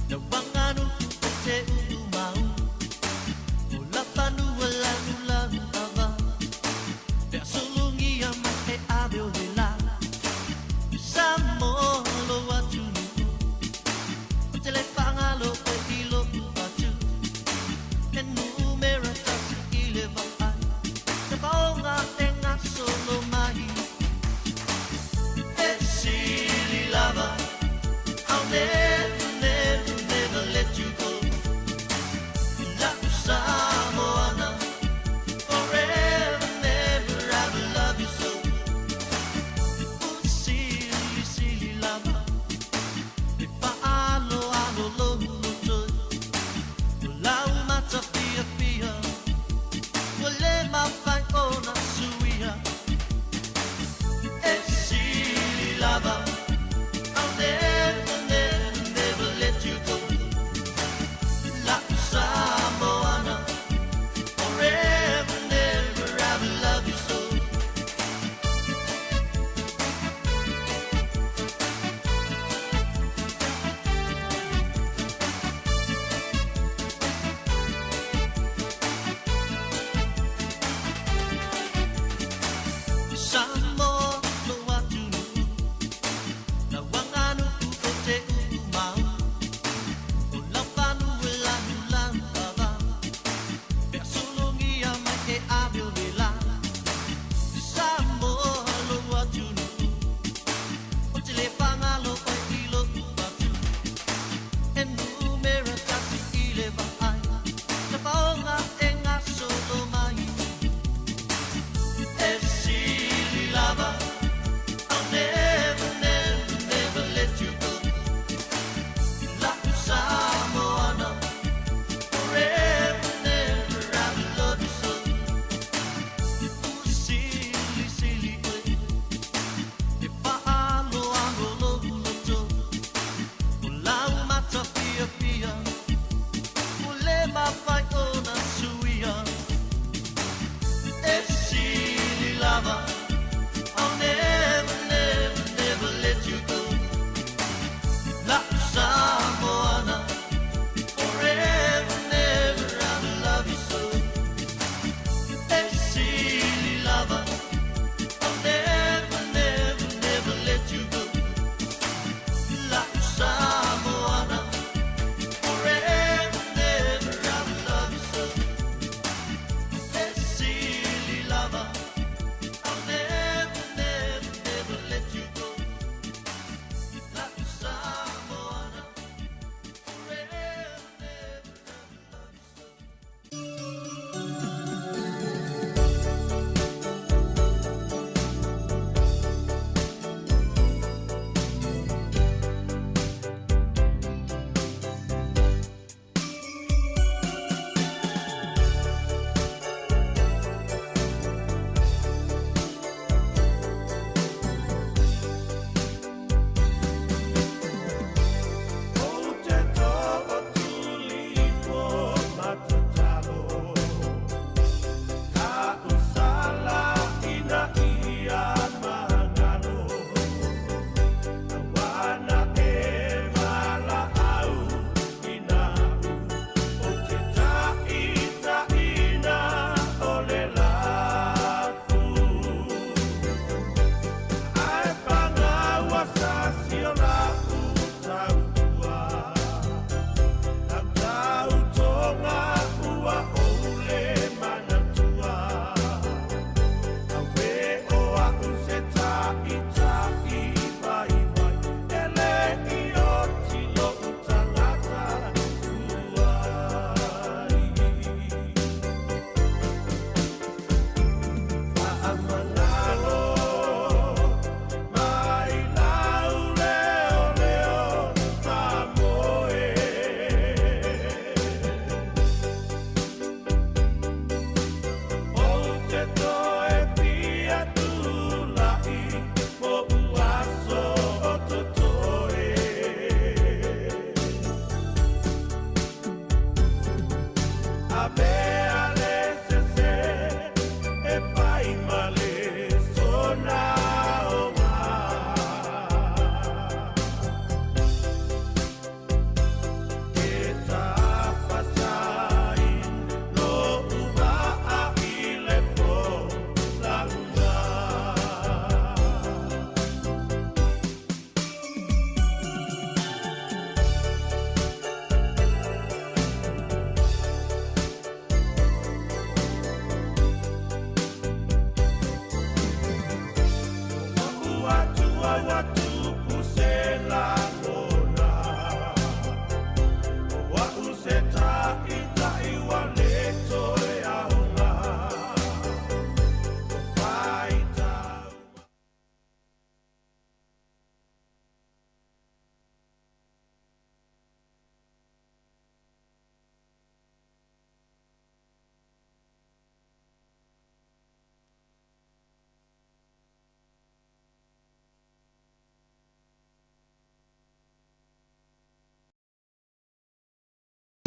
na wanganu o te ulu mau. O la panua lanu lanu ava. Pea solungi ama e ave o le la. Sāmoa loa tunu o te le whangalo e ilo atu. E numera tasi i le vai. Te paonga e ngā solo mai. E sili la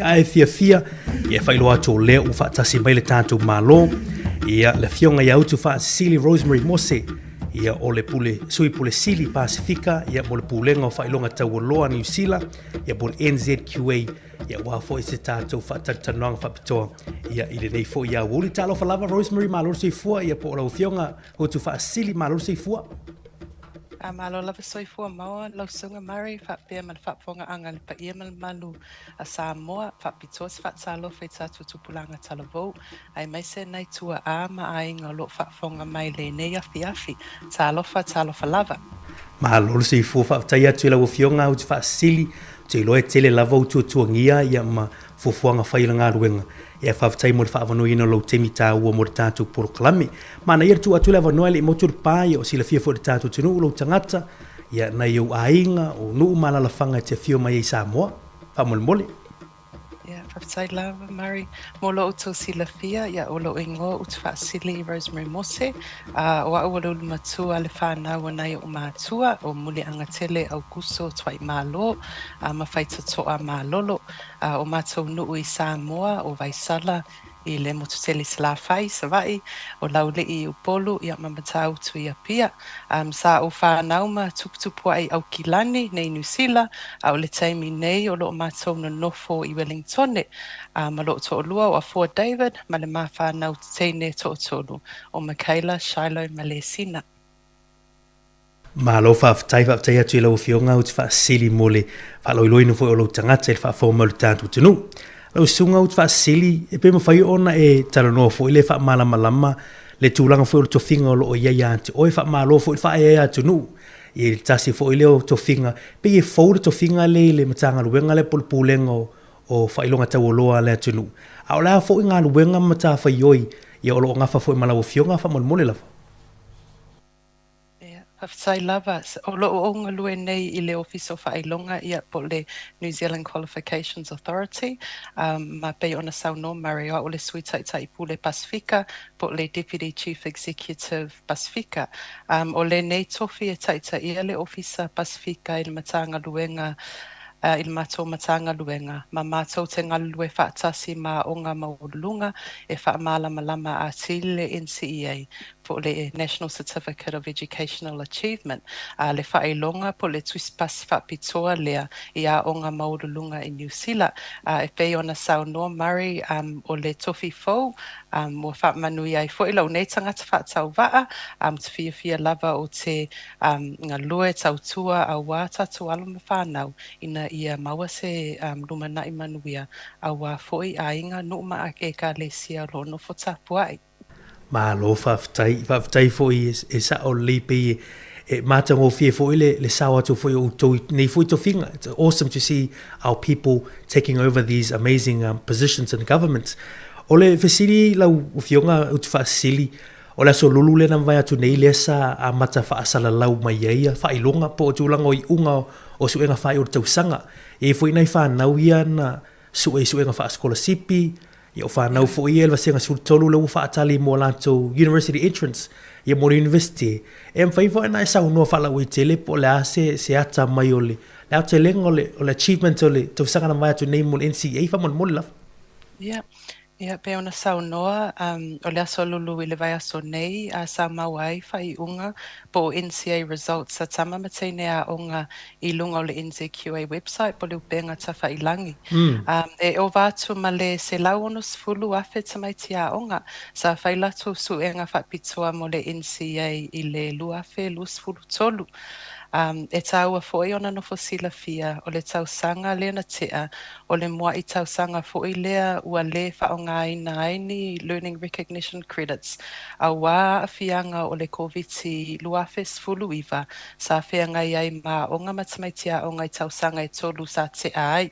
Ai fia ia whailo ato leo u whaatasi mai le tātou mālo ia le fionga ia utu Sili Rosemary Mose ia o le pule sui pule Sili Pasifika ia mo le pulenga o whailonga tauoloa New Zealand ia mo le NZQA ia wafo i se tātou whaatatanuanga whapitoa ia i le nei fo ia wuli talo whalava Rosemary mālo se fua ia po lau fionga utu Sili mālo se fua. Malo lava soifua maua lau sunga mari whapea man whapfonga anga le paia man malu a Sāmoa whapitos whatsalo whai tātu tupulanga talavou ai mai se nei tua a ma ainga lo whapfonga mai le nei afi talofa lava. Malo se fua whaptai atu lau fionga utu Sili te loe tele lava utu tuangia ia ma fufuanga whailanga ruenga. Ia whawhatai mo le whaavano ina lau temi tā ua mo le tātou poroklami. Mana ia tu atu le wanoa le motu le pāia o sila fia fo le tātou tunu ulau tangata. Ia na iau ainga o nuu malalafanga te fio mai i Sāmoa. Whamole mole. Ia whawhatai lava mari. Mo lo utu sila fia ia o lo ingo utu Sili Rosemary Mose. O a ua lulu matua le whanau nei o mātua o muli angatele au kuso twai mālo. Ma whaita toa mālolo. O mātou nuu i Sāmoa o Vaisala i le motutele sila whai sa vai o laule i upolu i mamatau tu i apia. Sa o whanau ma tuputupu ai au kilani nei New Zealand au le taimi nei o lo mātou no nofo i Wellington. Ma lo to lua o a Fort David ma le ma whanau teine to tolu o Michaela, Shiloh, Malesina. Ma lo whawhatai atu i lau fionga utu Sili mo le whaloiloinu fo o lau tangata i whawhau malu tātou tunu. Lau sunga utu Sili e pe mawhai ona e talanoa fo i le whamalama le tūlanga fo i lo tofinga o lo o iaia ante o e whamalo fo i whae atu nu. I le tasi fo i leo tofinga pe i fau le tofinga le matanga luenga le pulpulenga o whailonga tau oloa le atu nu. A o lea fo i ngā luenga mata whaioi i o lo ngafa fo i malawa fionga whamole lava. Haftai lava, o lo o nga lue nei I le office o whailonga ia po le New Zealand Qualifications Authority, ma pei ona sauno mari o le sui taitai pule Pasifika, po le Deputy Chief Executive Pasifika. O le nei tofi e taitai ia le officer Pasifika I le matanga luenga, I le mātou matanga luenga. Ma mātou te ngalue whaatasi ma o ngā maurulunga e whaamalama a tile NCEA po le National Certificate of Educational Achievement. Le whaelonga po le tuispas whapitoa lea I a o ngā maurulunga I New Zealand. E pei ona saunoa mari o le tofi fau, mo whaamanui ai fo I lau nei tangata whaatau waa, te fia lava o te ngā lue tautua a wā tatu alama whanau ina ia maua se lumana I manuia a wā foi a inga numa a ke ka le sia lo no fotapu ai. Ma lo whawhatai fo I e sa o lipi e mātango fie fo I le sawa to fo I uto nei fo I to finga. It's awesome to see our people taking over these amazing positions in government. O le fesiri lau ufionga utu Sili o le so lulu le na vai atu nei le sa a mata whaasala lau mai ia whailonga po o tūlanga o I unga o suenga whai o tausanga. E fo I nei whanau ia na suenga whaaskola sipi, I o whanau fo I elwa senga sultolu lau whaatali mo lanto university entrance, I mo university. E mwhaifo e nai sau noa whalau I tele po le ase se ata mai o le ate lenga o le achievement o le tausanga na vai atu nei mo NCA whamon mo le lafa. Yeah. Ia pe ona saunoa o le aso lulu I le vai aso nei a sa mawai whai unga po NCA results a tama matene a onga I lunga o le NZQA website po le upenga ta whailangi. E o vātu ma le se lau ono sfulu afe tamai tia onga sa whailatu suenga whapitoa mo le NCA I le luafe lu sfulu tolu. E taua foi ona no fosila fia o le tausanga lea na tea o le mua I tausanga foi lea ua le whaonga ina aini learning recognition credits a wā a fianga o le COVID luafes fulu iwa sa whianga iai ma o ngā matamaitia o ngai tausanga I tolu sa te ai.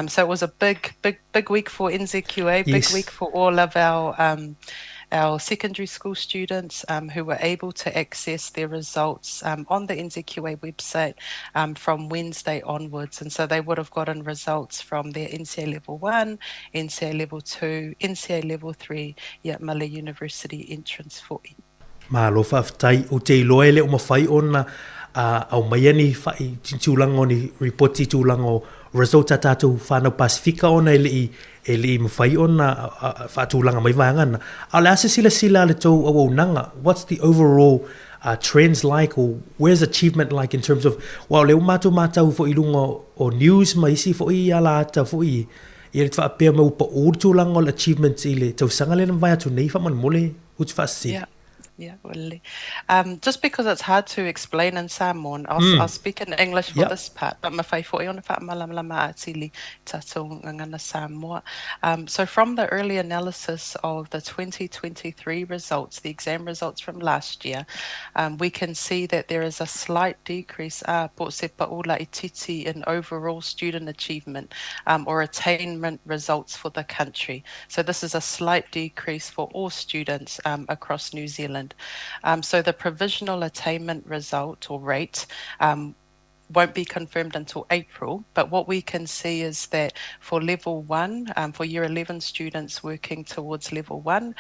So it was a big week for NZQA, big week for all of our secondary school students who were able to access their results on the NZQA website from Wednesday onwards. And so they would have gotten results from their NCA Level 1, NCA Level 2, NCA Level 3, yet Malay University entrance 4. Ma lo whawhatai o te iloa ele o mawhai ona au mai ani whai tūlanga o ni reporti tūlanga o result tātou whanau Pasifika ona e li mawhai ona whaatulanga mai vāngana. A le ase sila le tau au nanga, what's the overall trends like, or where's achievement like in terms of, leo mātou fo ilunga o news ma isi fo i ala ata fo i le whaapea mau pa tūlanga o achievements i le tau sanga le na vai atu nei whaman mole uti whaasiri. Yeah, well, just because it's hard to explain in Samoan, I'll speak in English for this part, but mawhai fo'i ona whaamalama atili tatou ngana Samoa. So from the early analysis of the 2023 results, the exam results from last year, we can see that there is a slight decrease po se paula I titi in overall student achievement or attainment results for the country. So this is a slight decrease for all students across New Zealand. So the provisional attainment result or rate won't be confirmed until April, but what we can see is that for level 1, for year 11 students working towards level 1,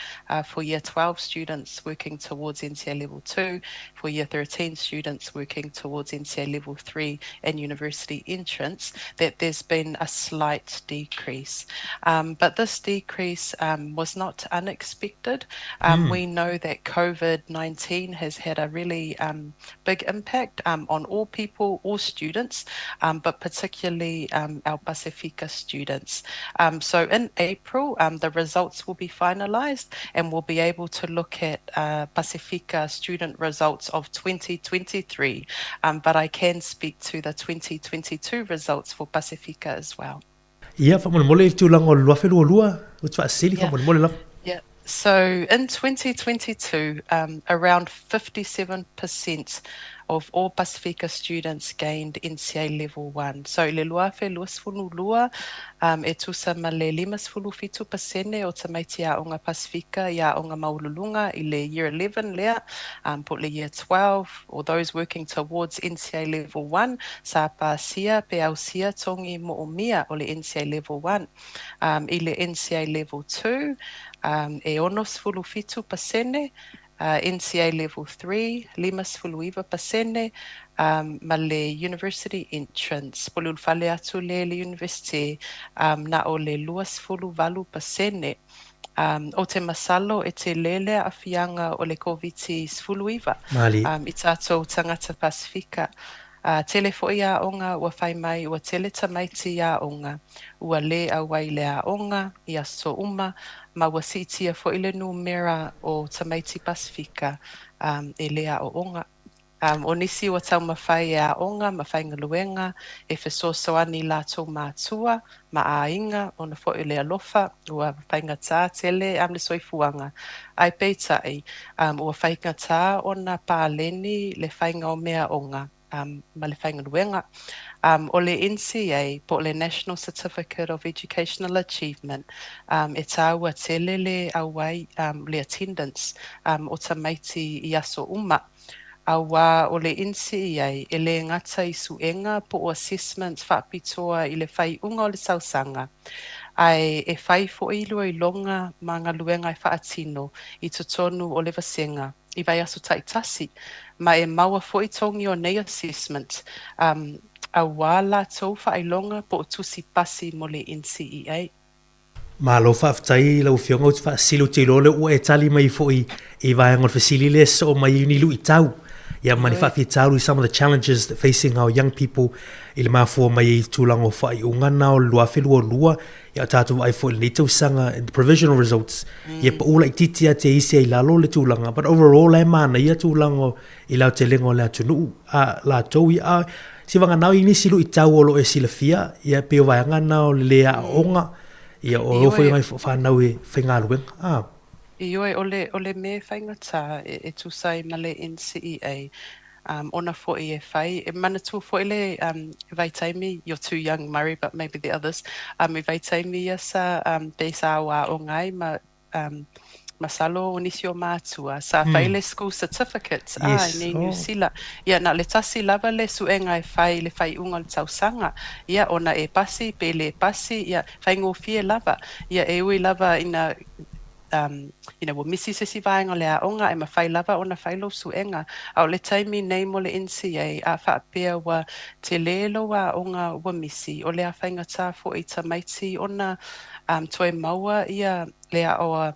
for year 12 students working towards NCA level 2, for year 13 students working towards NCA level 3 and university entrance, that there's been a slight decrease. But this decrease was not unexpected. We know that COVID-19 has had a really big impact on all people, all students, but particularly our Pasifika students. So in April, the results will be finalized and we'll be able to look at Pasifika student results of 2023, but I can speak to the 2022 results for Pasifika as well. Yeah, whamanamole tūlanga o lua whenua lua, uti whaasili whamanamole lava. Yeah. So in 2022, around 57% of all Pasifika students gained NCA level 1. So le lua fe luasfunu lua, e tusa ma le 55% o tamaiti a onga Pasifika ia onga maululunga I le year 11 lea, po le year 12, or those working towards NCA level 1, sa pasia pe au sia tongi mo o mia o le NCA level 1. I le NCA level 2, e onos fulu fitu pasene, NCA level 3, limas fuluiva pasene, ma le university entrance, polul fale atu le university, na o le luas fulu valu pasene. O te masalo e te lele a fianga o le COVID sfuluiva. I tātou tangata Pasifika. Tele fo'i a onga ua whai mai ua tele tamaiti a onga. Ua le a wai le a onga I a so uma ma ua sitia fo'i le numera o tamaiti Pasifika e le a o onga. O nisi ua tau mawhai a onga, mawhai ngaluenga, e fesosoani lātou mātua, ma a inga, o na fo'i le alofa, ua whai ngatā tele le soifuanga. Ai peitai, ua whai ngatā o na pāleni le whai ngau mea onga. Ma le whainga ruenga. O le NCA, po le National Certificate of Educational Achievement, e tāua tele le awai le attendance o tamaiti I aso uma. Awa o le NCA, e le ngata I suenga po o assessments whaapitoa I le whai unga o le sausanga. Ai e whai fo I lua I longa ma ngā luenga I whaatino I totonu o le vasenga. I vai aso taitasi. Ma e maua fo'i tongi o nei assessment a wala tau whailonga po tusi pasi mo le NCEA. Malo whaafitai lau whionga o te whaasilo te lole ua e tali mai fo'i I vai angon whasili le so mai unilu I tau. Ia mani whaafi tāru I some of the challenges that facing our young people I le mafua mai I tūlango whai ungana o lua whelua lua. Ia tātou ai fo'i le tau sanga and the provisional results. Ia pa ula I titia te isi I lalo le tūlanga. But overall e mana ia tūlango I lau te lengo le atunu a la tau I a si wanga nau I nisi lu I tau olo e sila fia. Ia peo vai anga nao le lea onga. Ia o lo foi mai whanau e whainga luenga. Ioi ole me whaingata e tusai ma le NCEA. Ona fo'i e whai. E mana tu fo'i le vai taimi, you're too young, Murray, but maybe the others. E vai taimi asa besa wa o ngai masalo o nisi o mātua. Sa whaile school certificates ni New Zealand. Ia na le tasi lava le suenga e whai le whai unga le tausanga. Ia ona e pasi, pe le pasi, ia whaingo fie lava. Ia e ui lava ina wa misi se si vaenga le aonga e mawhai lava o na whailo suenga. Au le taimi nei mo le NCA a whaapea wa te lelo wa aonga wa misi o le a whainga tā fo i tamaiti o na toi maua ia lea o a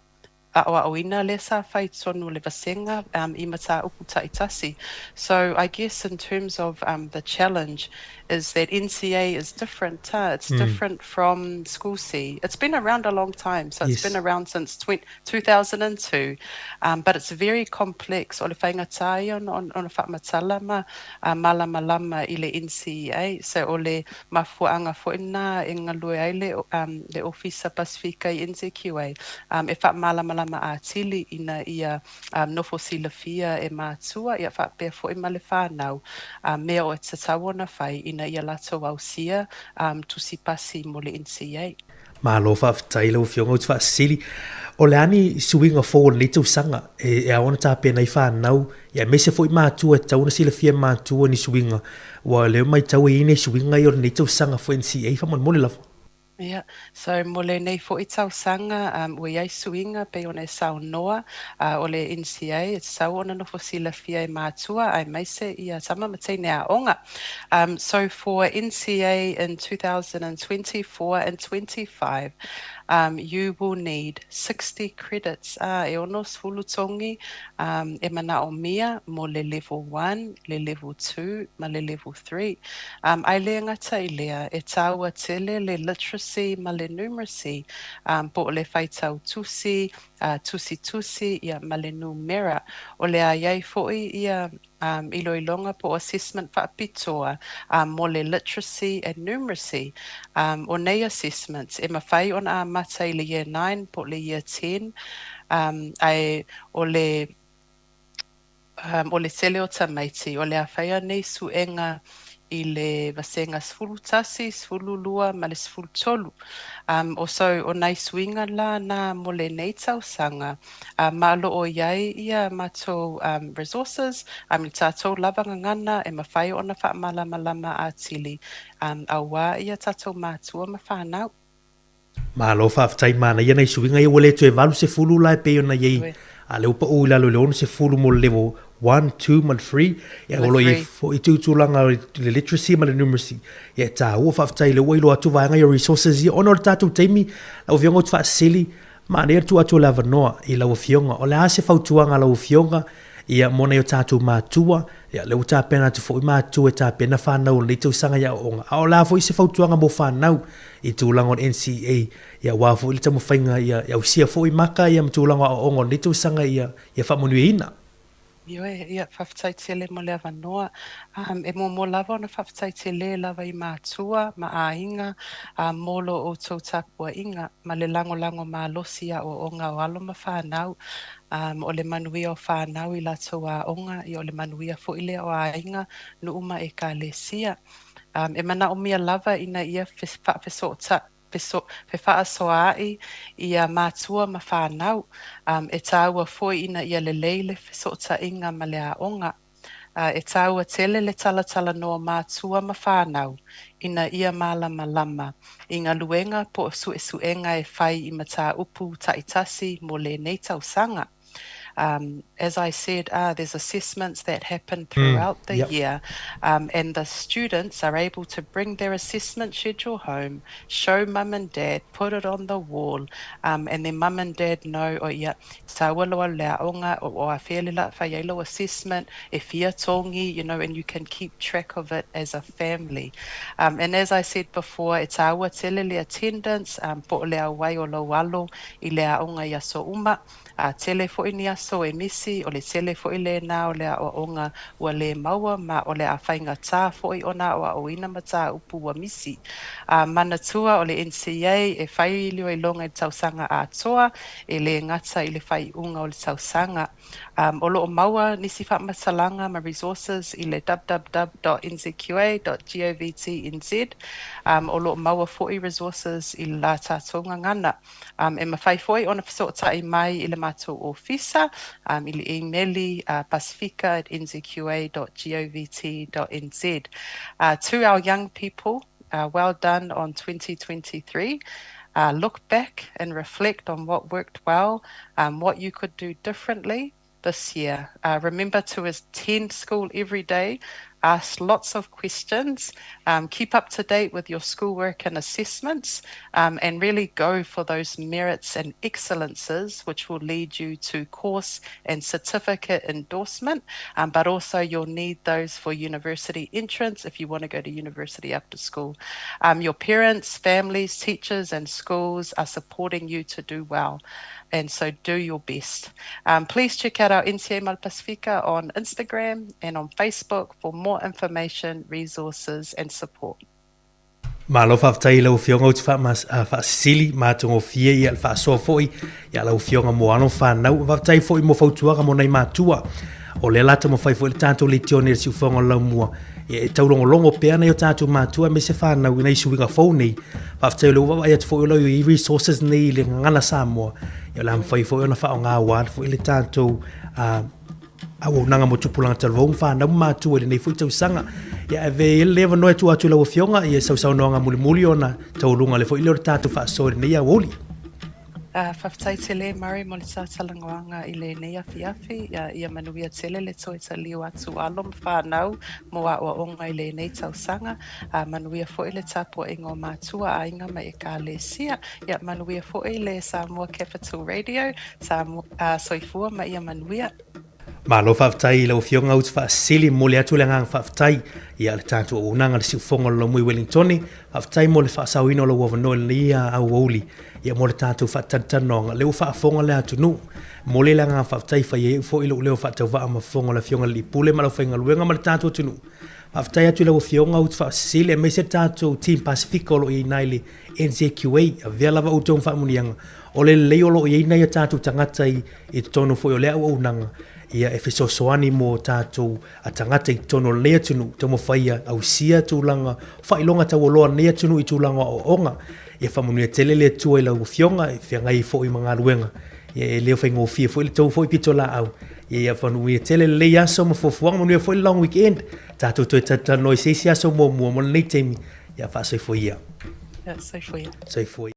oina le sa whai tonu le vasenga I mata upu taitasi. So I guess in terms of the challenge is that NCA is different. It's different from School C. It's been around a long time. So it's been around since 2002. But it's very complex. O le whainga tai on a whakmatala malama lama I le NCA. So o le mafuanga fuina e ngalue ai le Officer Pasifika I NZQA. E whakmalama lama a tili ina ia nofo silafia e mātua ia whakpea fo I male whānau. Mea o e tatawana whai ina ia lato au sia tusi pasi mo le NCA. Malo whawhitai lau whionga utu whaasili. O le ani suinga fō le tau sanga e aona tā pēnei whānau ia mese fo I mātua e tauna silafia mātua ni suinga wa leo mai tau e ine suinga I o le tau sanga fo NCA whaman mole lafa. Yeah, so mole nei fo I tau sanga ua iai suinga pe ona e Sāmoa o le NCA e sau ona no fo silafia e mātua ai maise ia tama matei nea onga. So for NCA in 2024 and 25, you will need 60 credits. E ono sfulutongi e mana o mia mo le level 1, le level 2, ma le level 3. Ai le ngata I lea e taua tele le literacy ma le numeracy po le whaitau tusi, tusi ia ma le numera. O le a iai foi ia iloilonga po assessment whaapitoa mo le literacy and numeracy. O nei assessments, e mawhai ona a mata I le year 9 po le year 10, ai o le tele o tamaiti, o le a whaia nei suenga I le vasenga sfulu tasi, sfulu lua, ma le sfulu tolu. So o nai swinga la na mo le nei tau sanga, malo o iai ia mato resources, I tātou lavanga ngana e mawhai ona wha malama a tili, awa ia tātou mātua ma whanau. Malo whawhitai mana ia nei suinga ia wale tu e valu se fulu lai pe ona iei. A leo pa ui lalo leona se fulu mo level 1, 2, ma le 3. Ia olo I fo I tūtūlanga le literacy ma le numeracy. Ia tā ua whawhitai le wailo atu vaenga ia resources ia ona o le tātou teimi. Lau fionga tu whaasili. Ma nea tu atu lava noa I lau fionga. O le ase whautuanga lau fionga. Ia mona I o tātou mātua. Ia leo tā pena tu fo I mātua tā pena whanau le tau sanga ia onga. A o la fo I se whautuanga mo whanau. I tūlanga on NCA. Ia wafo I tamu whainga ia usia fo I maka ia mtūlanga o ongo le tau sanga ia whamonu ina. Ia whawhitai tele mo le awa noa. E mo lava ona whawhitai tele lava I mātua, ma a inga, molo o tau tapua inga, ma le lango ma losia o onga o alo ma whanau, o le manuia o whanau I lato a onga, I o le manuia fo I le o a inga, nu uma e ka lesia. E mana o mia lava ina ia whawhisota, pe whaasoai ia mātua ma whanau, e tāua foi ina ia le leile whisota inga ma le a onga. E tāua tele le talatala noa mātua ma whanau, ina ia malama lama, inga luenga po suenga e whai I mata upu taitasi mo le nei tau sanga. As I said, there's assessments that happen throughout the year, and the students are able to bring their assessment schedule home, show mum and dad, put it on the wall, and then mum and dad know, oh yeah, tawaloa laonga o a whelila whaielo assessment, e fia tongi, you know, and you can keep track of it as a family. And as I said before, it's awa tele le attendance, po le awai o lo walo, I le aonga ia so uma, tele fo I ni aso e misi, o le tele fo I le na o le a onga ua le maua, ma o le a whainga tā fo I ona o a oina ma tā upu wa misi. Manatua o le NCA e whai lio I longa I tausanga a toa, e le ngata I le whai unga o le tausanga. O lo o maua nisi whaamatalanga ma resources I le www.nzqa.govt.nz. O lo o maua fo I resources I la tātonga ngana. E mawhai fo I ona whisota I mai I le mātou ofisa, I le emaili pacifica@nzqa.govt.nz. To our young people, well done on 2023. look back and reflect on what worked well, what you could do differently this year. Remember to attend school every day, ask lots of questions, keep up to date with your schoolwork and assessments, and really go for those merits and excellences, which will lead you to course and certificate endorsement, but also you'll need those for university entrance if you want to go to university after school. Your parents, families, teachers, and schools are supporting you to do well. And so do your best. Please check out our NCA Malpacifica on Instagram and on Facebook for more information, resources, and support. Malo whaftai lau fionga o te whaasili mātungo fie i al whaasoa foi i lau fionga moano whanau whaftai foi mo whautuaka mo nei mātua o le lata mo whai foi le tātou le tione le siufonga lau mua e taulongolongo pea nei o tātou mātua me se whanau i nei suinga fau nei whaftai lau wawa i atu foi lau i resources nei le ngana Sāmoa i lam whai foi ona whao ngā wād foi le tātou au nanga mo tupulanga talvong whanau mātua le nei foi tau sanga ya ve leva no tu atu la fionga e sau no nga muli ona taulunga le foi le tatu fa so ni ya woli Whaftai te le mari mo le tātalangoanga i le nei afi ia manuia tele le toi ta liu atu alom whanau mo a o onga i le nei tausanga manuia foi le tapo ingo mātua a inga mai e ka le sia ia manuia foi le Samoa Capital Radio soifua mai ia manuia Malo whaftai lau fionga ut whaasili mo le atu le ngang whaftai ia le tātu o unanga le siufonga lo mui Wellingtoni whaftai mo le whaasawino lo wavano le ia au auli ia mo le tātu whaatantanonga leo whaafonga le atu nu mo le ngang whaftai whai e fo ilo leo whaatau waa ma fonga le fionga li pule ma lau whainga luenga ma le tātu atu nu whaftai atu lau fionga ut whaasili me se tātu Team Pacifica lo i naile NZQA a vea lava utong whaamunianga o le leo lo i nai a tātu tangata i tono fo i o lea au unanga ia e fesoasoani mo tātou a tangata i tono lea tunu tomo whaia au sia tūlanga whailonga tau loa lea tunu i tūlanga o onga ia whamunia tele lea tua i lau fionga e whianga i fo i mga luenga ia e leo whaingo fia fo i le tau fo i pito la au ia whanuia tele lea aso ma fofuanga manuia fo i long weekend tātou toi tatano i seisi aso mua mo nei teimi ia whaasoi fo ia Soi fo ia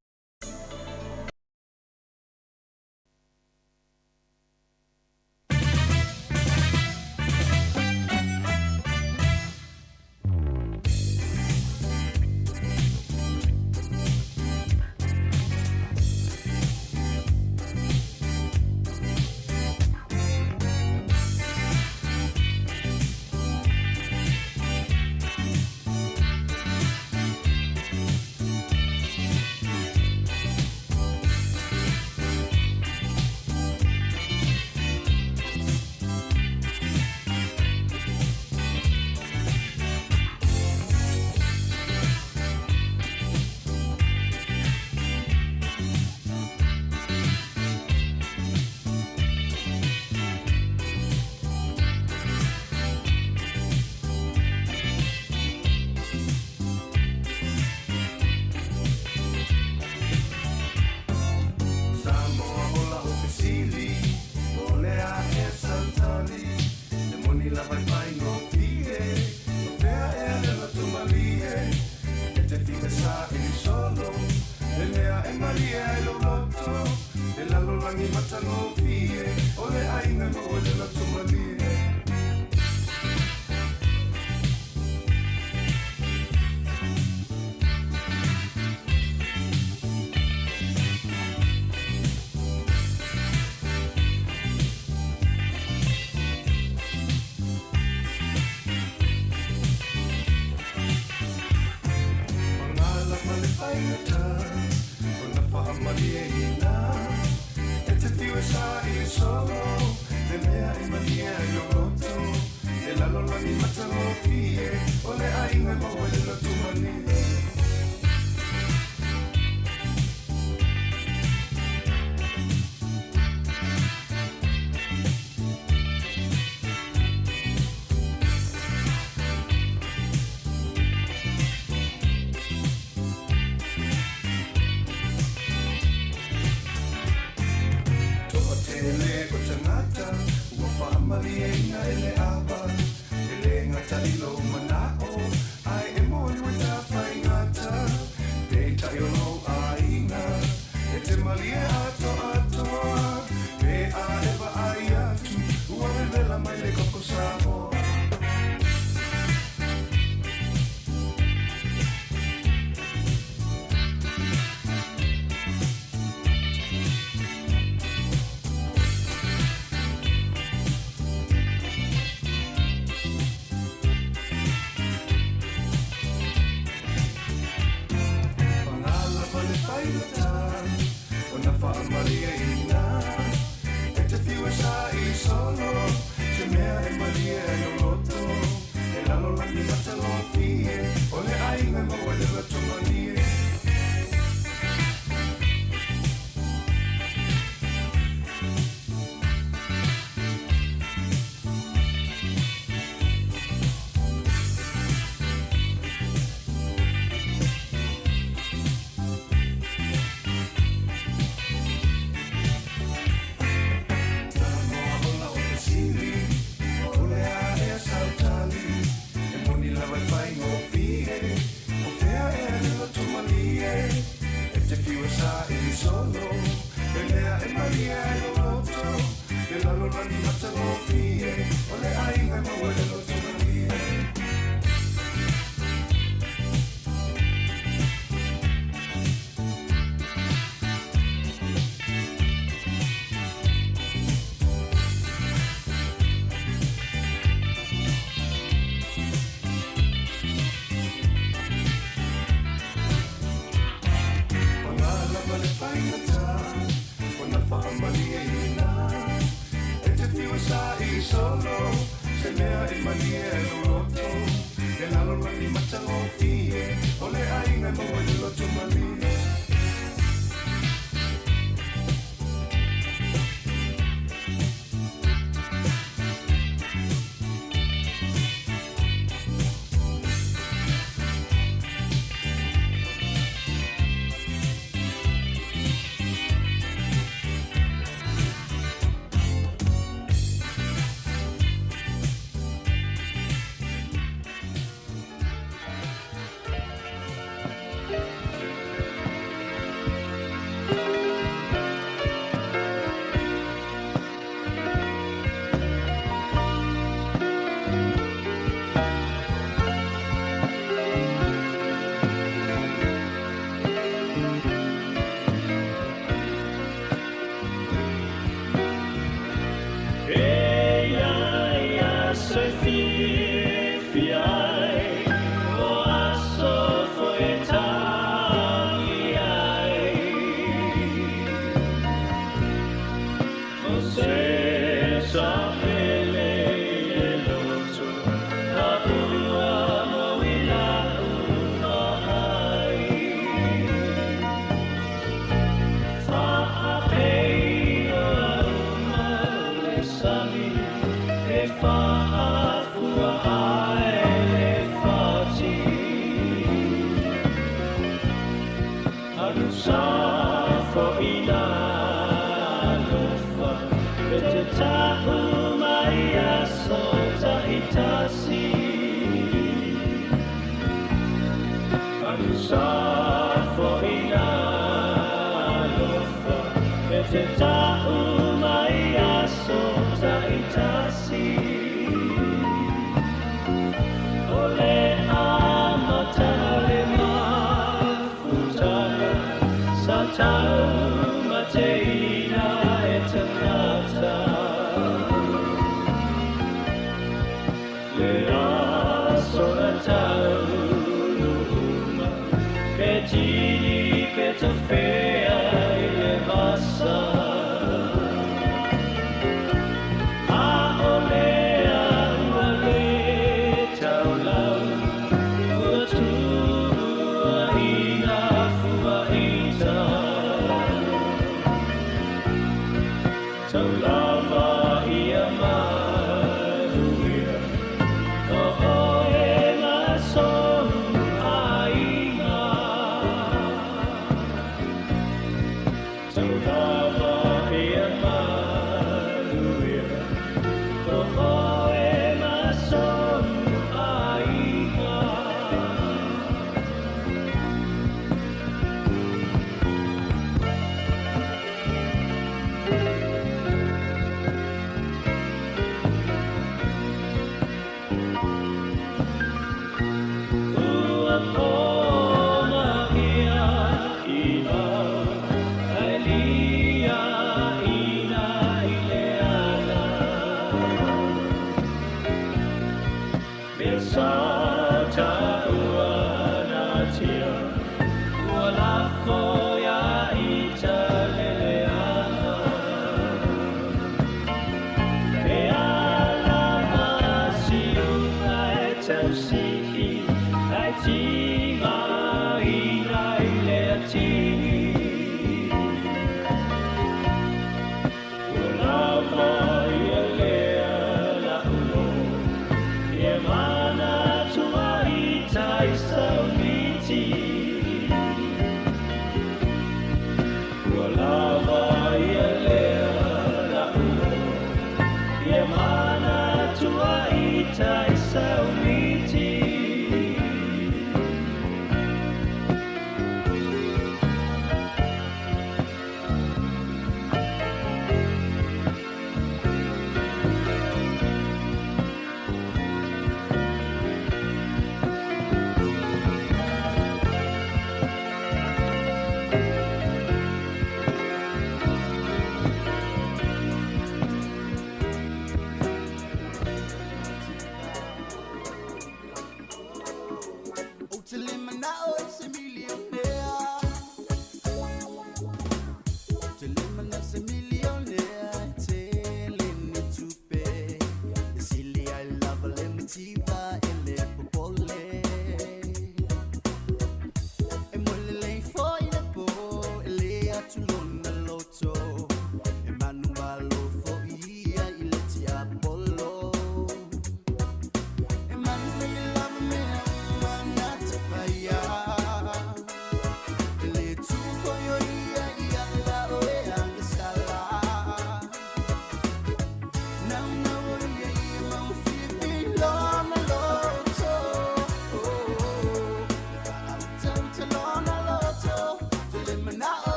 whaamalia e te whiu e sa I solo se mea e malia e o loto e lalo lani matalo fie o le ainga mo e le ratumanie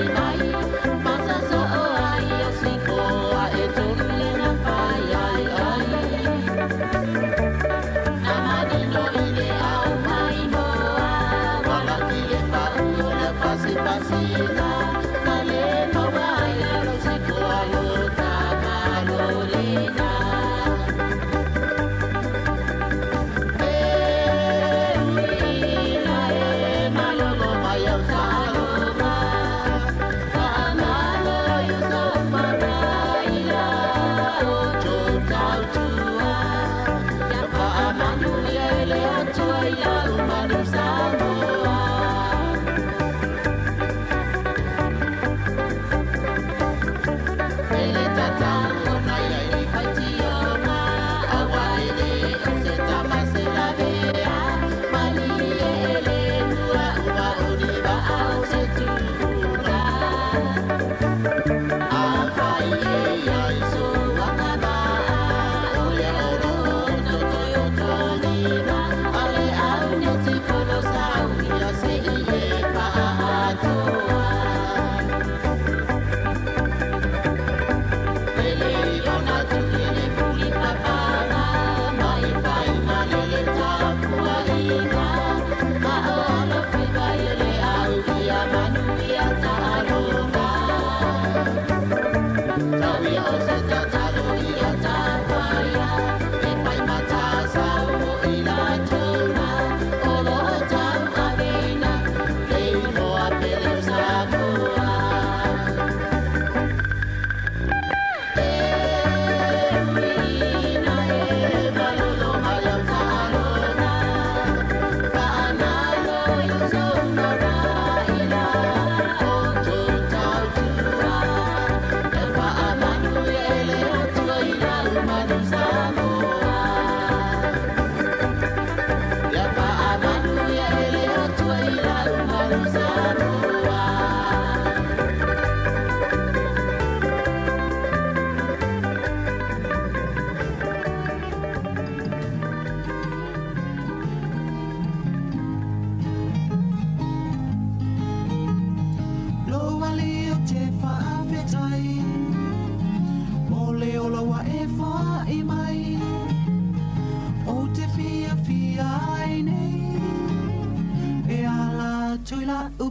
Bye.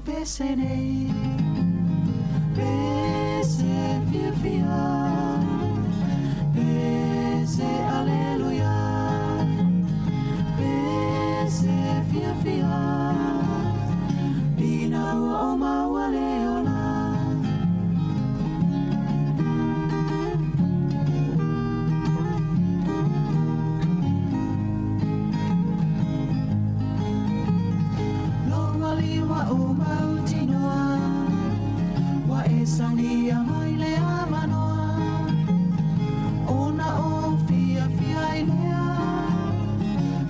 upese nei Pese fia fia Pese aleluia Pese fia fia Ina ua o maua leona Longa liwa o mautinoa Wa e sangia mai le amanoa Ona o fia fia i lea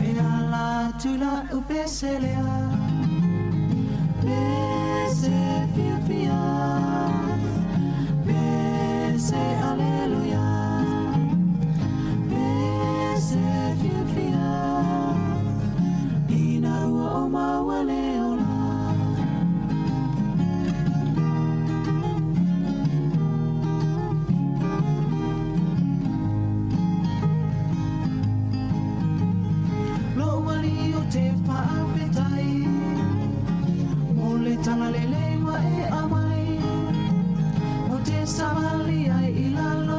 E ala tula upese lea Pese fia fia Pese aleluia Pese fia fia Ina ua o maua leona Loa o te whaawhetai Mole tana le lewa e amai O te samali ai i lalo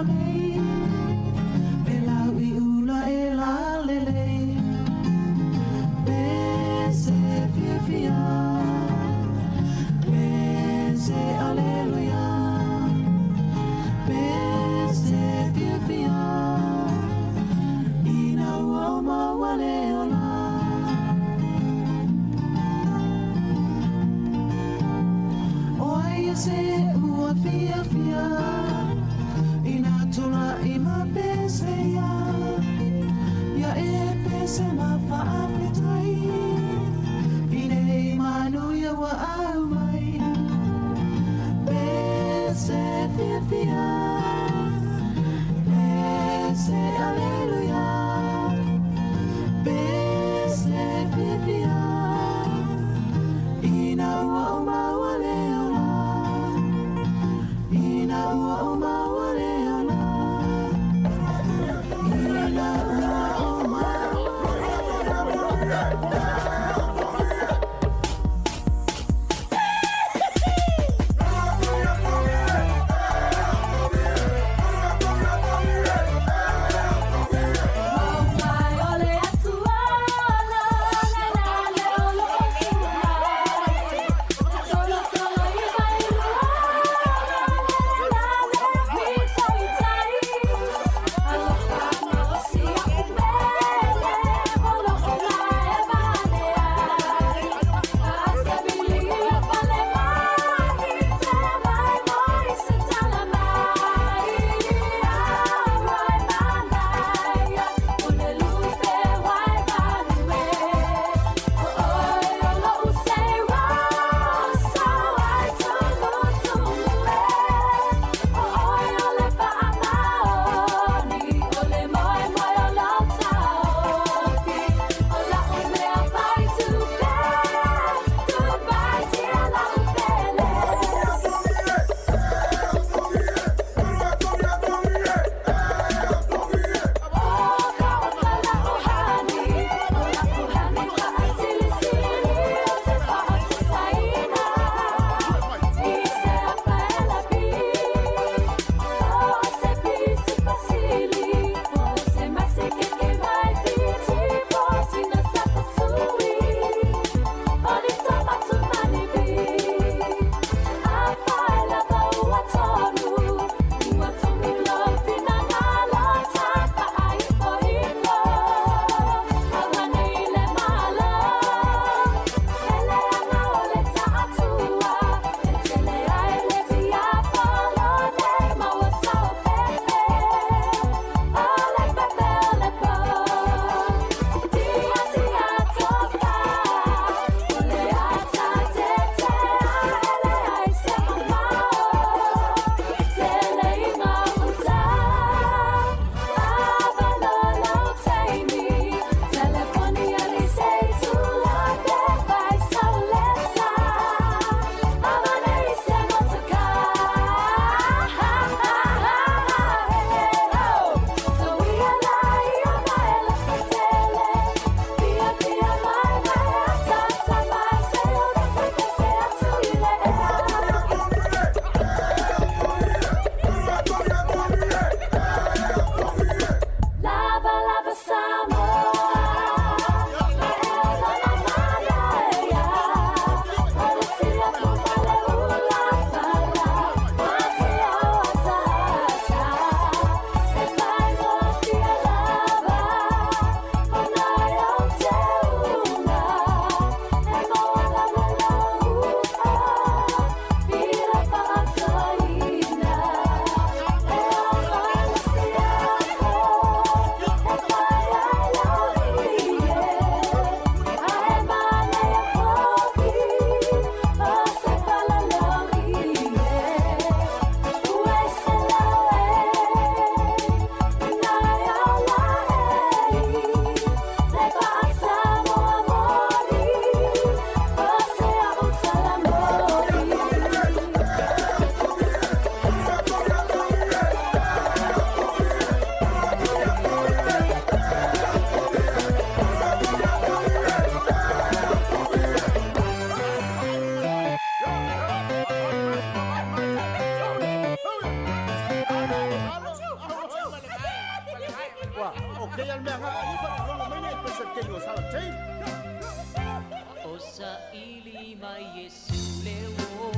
sa ili mai Yesu leo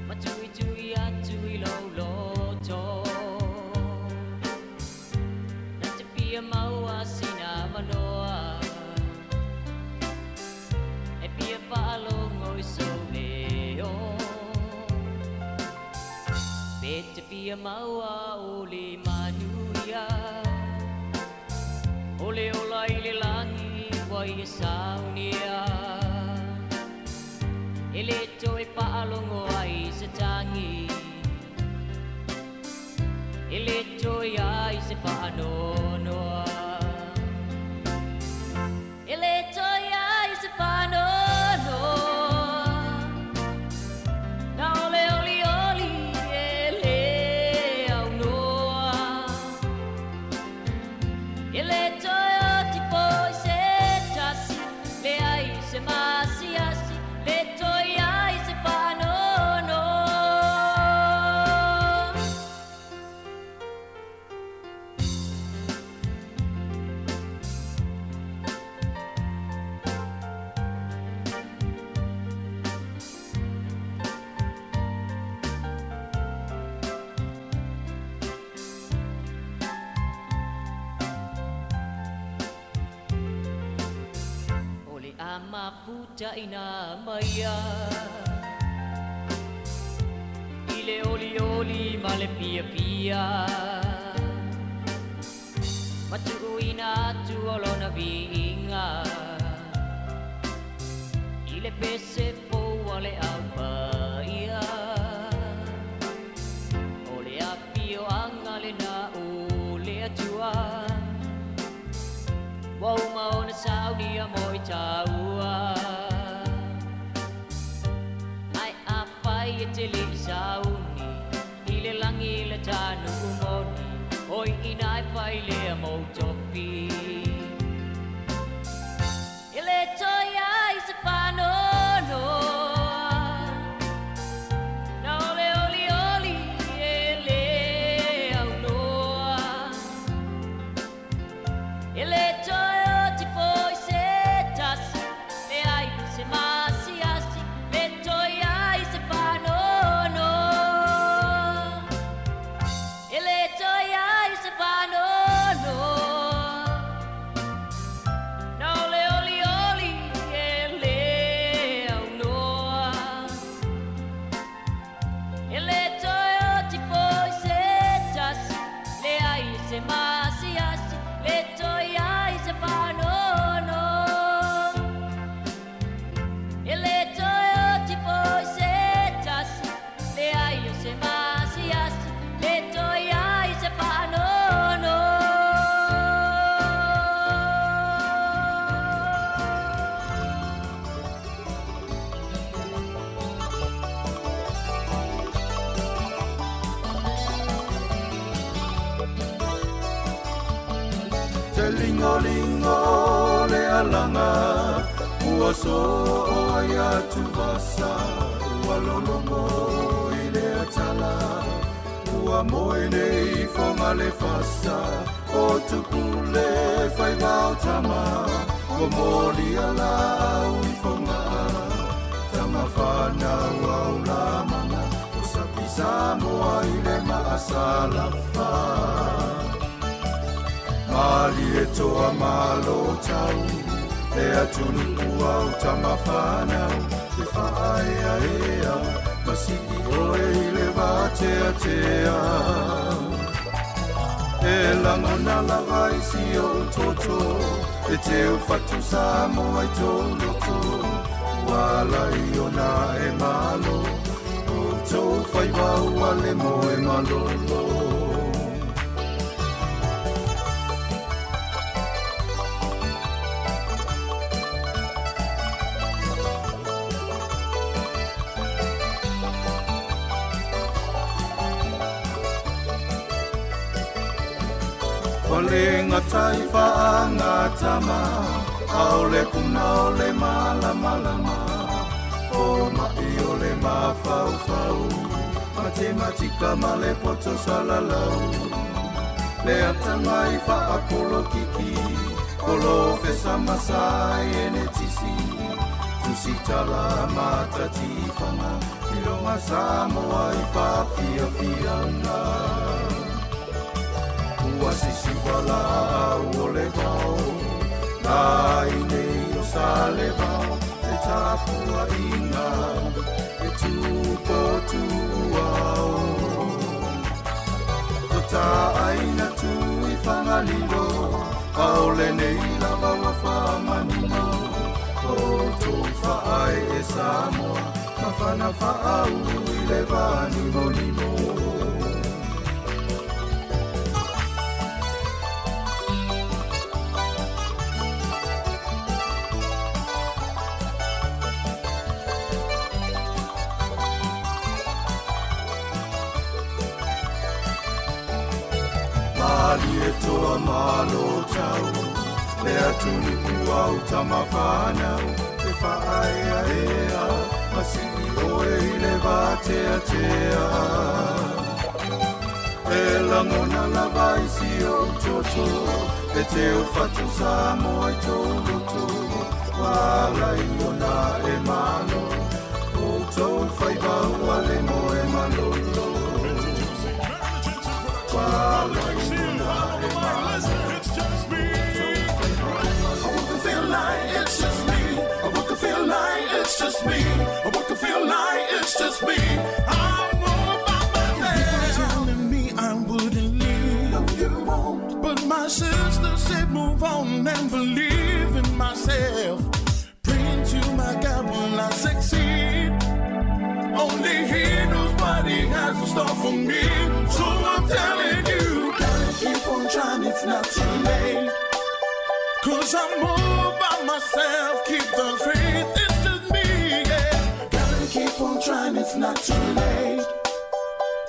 matui tui atui lo loto na te pia maua sina manoa e pia palongo i so leo pe te pia maua o le manuia o le ola i le langi wai e saunia e le toi paalongo ai se tangi e le toi ai se paanonoa e le toi ai se paanonoa na ole oli oli e le au noa e le toi o ti poi se tasi le ai se masiasi le toi ai se panono ole ama puta ina maya ile oli oli male pia pia matu ina tu olona vinga ile pese po wale apaia ole apio angale na ole atua wau maona saudi a moi taua ai apai e te le sauni i le langi le tanu umoni oi inai pai le a mo topi i le toi ai se panono na ole oli oli e le au noa e le toi o ti poi se tasi le ai se masiasi le toi ai se panono e le toi ai se panono na ole oli oli e le au noa e le toi o ti poi se tasi le ai se masiasi le toi ai se panono e le toi o ti poi se tasi le ai se masiasi le toi ai se panono Te lingo le alanga ua so o ia tu vasa ua lolongo i le atala ua moe nei fonga le fasa o tupule fai vau tama o moli ala ui fonga tama whana au la manga o sapi Sāmoa i le maasala wha Mali e toa malo tau, e atunu uau tamawhanau, te whaea ea, masiki oe i le wātea tea. E langona lawai si o toto, e teo whatu Sāmoa i tō loto, wala i o nā e malo, o tō whai wau ale mo e malolo. Walenga taifa angatama, aole puna ole malama, o mai ole mafau, matematika male poto salalau, le atangai fa apolo kiki, kolo fesa masai ene tisi Sitala matatifanga Ilonga Sāmoa I whawhiawhianga Ua sisiwala au ole vau Nai nei o sale vau E tāpua inga E tūpo tūau Ta aina tui whangalilo Aole nei lava wa whamanino O tō whaai e Sāmoa Mawhana whaau I le wānimo nimo Mali e toa malo tau Lea tunu au tamawhanau E whaai a ea Masini oe I le wātea tea E langona lava I si o toto E te o whatu Sāmoa I tō loto Wala I ona e malo O tō whaibau a le mo e malolo Wala I It's just me. I want to feel like it's just me. I want to feel like it's just me. I want to feel like it's just me. I'm more about myself. You're telling me I wouldn't leave. No, you won't. But my sister said move on and believe in myself. Praying to my God will I succeed. Only He knows what He has in store for me. So I'm telling you, gotta keep on trying, it's not too late. Cause I'm more by myself, keep the faith, it's just me, yeah. Gotta keep on trying, it's not too late.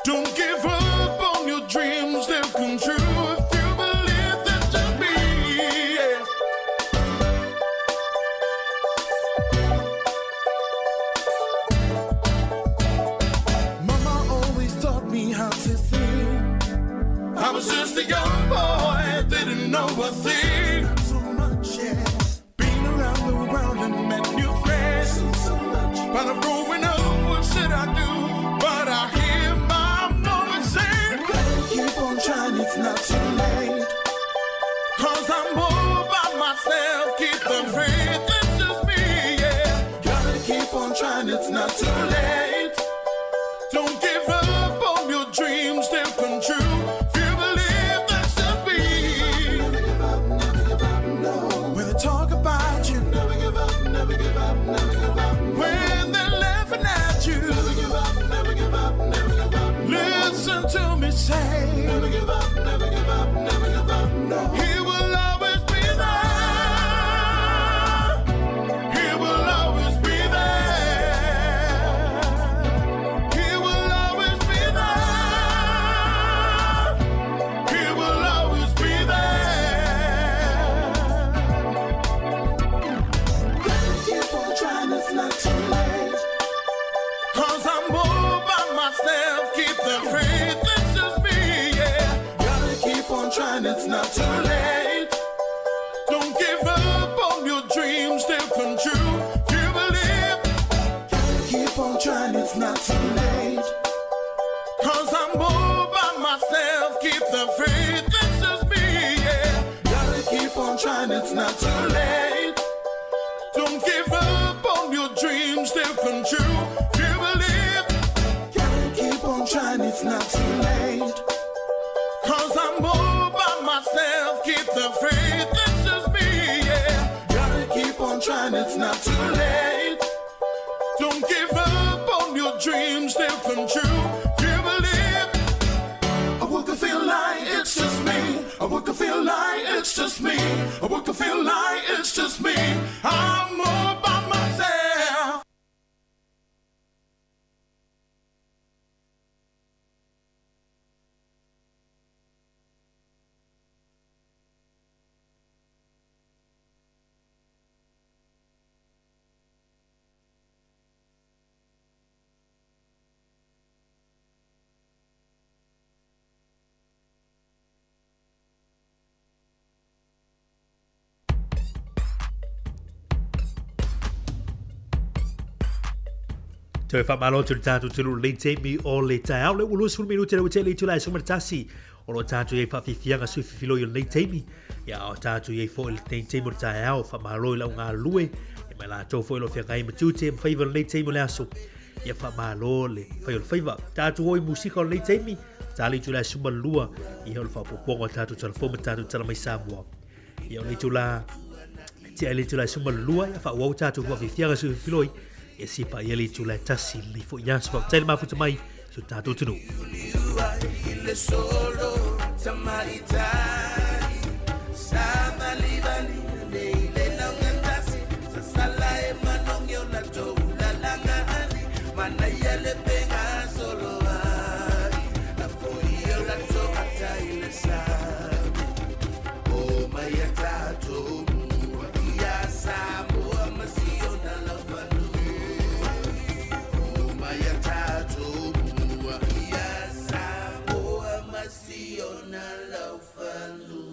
Don't give up on your dreams, they'll come true if you believe that's just me, yeah. Mama always taught me how to think. I was just a young boy, didn't know a thing. So much, yeah. Been around the world and met new friends. So much. But I'm growing up, what should I do? But I hear my mama say, gotta keep on trying, it's not too late. Cause I'm all by myself, keep the faith, it's just me, yeah. Gotta keep on trying, it's not too late. Don't give up on your dreams, they'll come true. If you believe that's just me. Never give up, never give up, no. When they talk about you, never give up, never give up, never give up. No. When they're laughing at you, never give up, never give up, never give up. No. Listen to me say, never give up, never give up, never give up. No. He will always be there. He will always be there. He will always be there. He will always be there. Gotta keep on trying, it's not too late. Cause I'm all by myself, keep the faith, it's just me, yeah. Gotta keep on trying, it's not too late. Don't give up on your dreams, they'll come true. If you believe, gotta keep on trying, it's not too late. Cause I'm all by myself, keep the faith, it's just me, yeah. Gotta keep on trying, it's not too late. Don't give up on your dreams, they'll come true. If you believe, gotta keep on trying, it's not too late. Cause I'm all by myself, keep the faith, it's just me, yeah. Gotta keep on trying, it's not too late. Don't give up on your dreams, they'll come true. If you believe, I would feel like it's just me. I would feel like it's just me. I would feel like it's just me. I'm all by myself. Toi fa malo tu tatu tulu le temi o le tai au le ulu sul minuti le tele tu lai sumar tasi o lo tatu ye fa fianga su filo yo le temi ya o tatu ye fo le temi tai au fa malo la nga lue e mai la to fo lo fianga i matute favor le temi le aso ya fa malo le favor tatu oi musika le temi tali tu lai sumar lua i ho fa popongo tatu telefon tatu tala mai Sāmoa ya le tu la ti ele tu lai sumar lua ya fa wa tatu fa fianga su filo e si pa yeli tu la tasi li fo yans fa tel ma futa mai su tatu tunu il solo samaritani samali bali le la ngantasi sala e manong yo la to la langa ali mana yele penga solo ai la fo yo la to atai le sa o mai tatu ya Sāmoa masiona la Sāmoa masiona la falu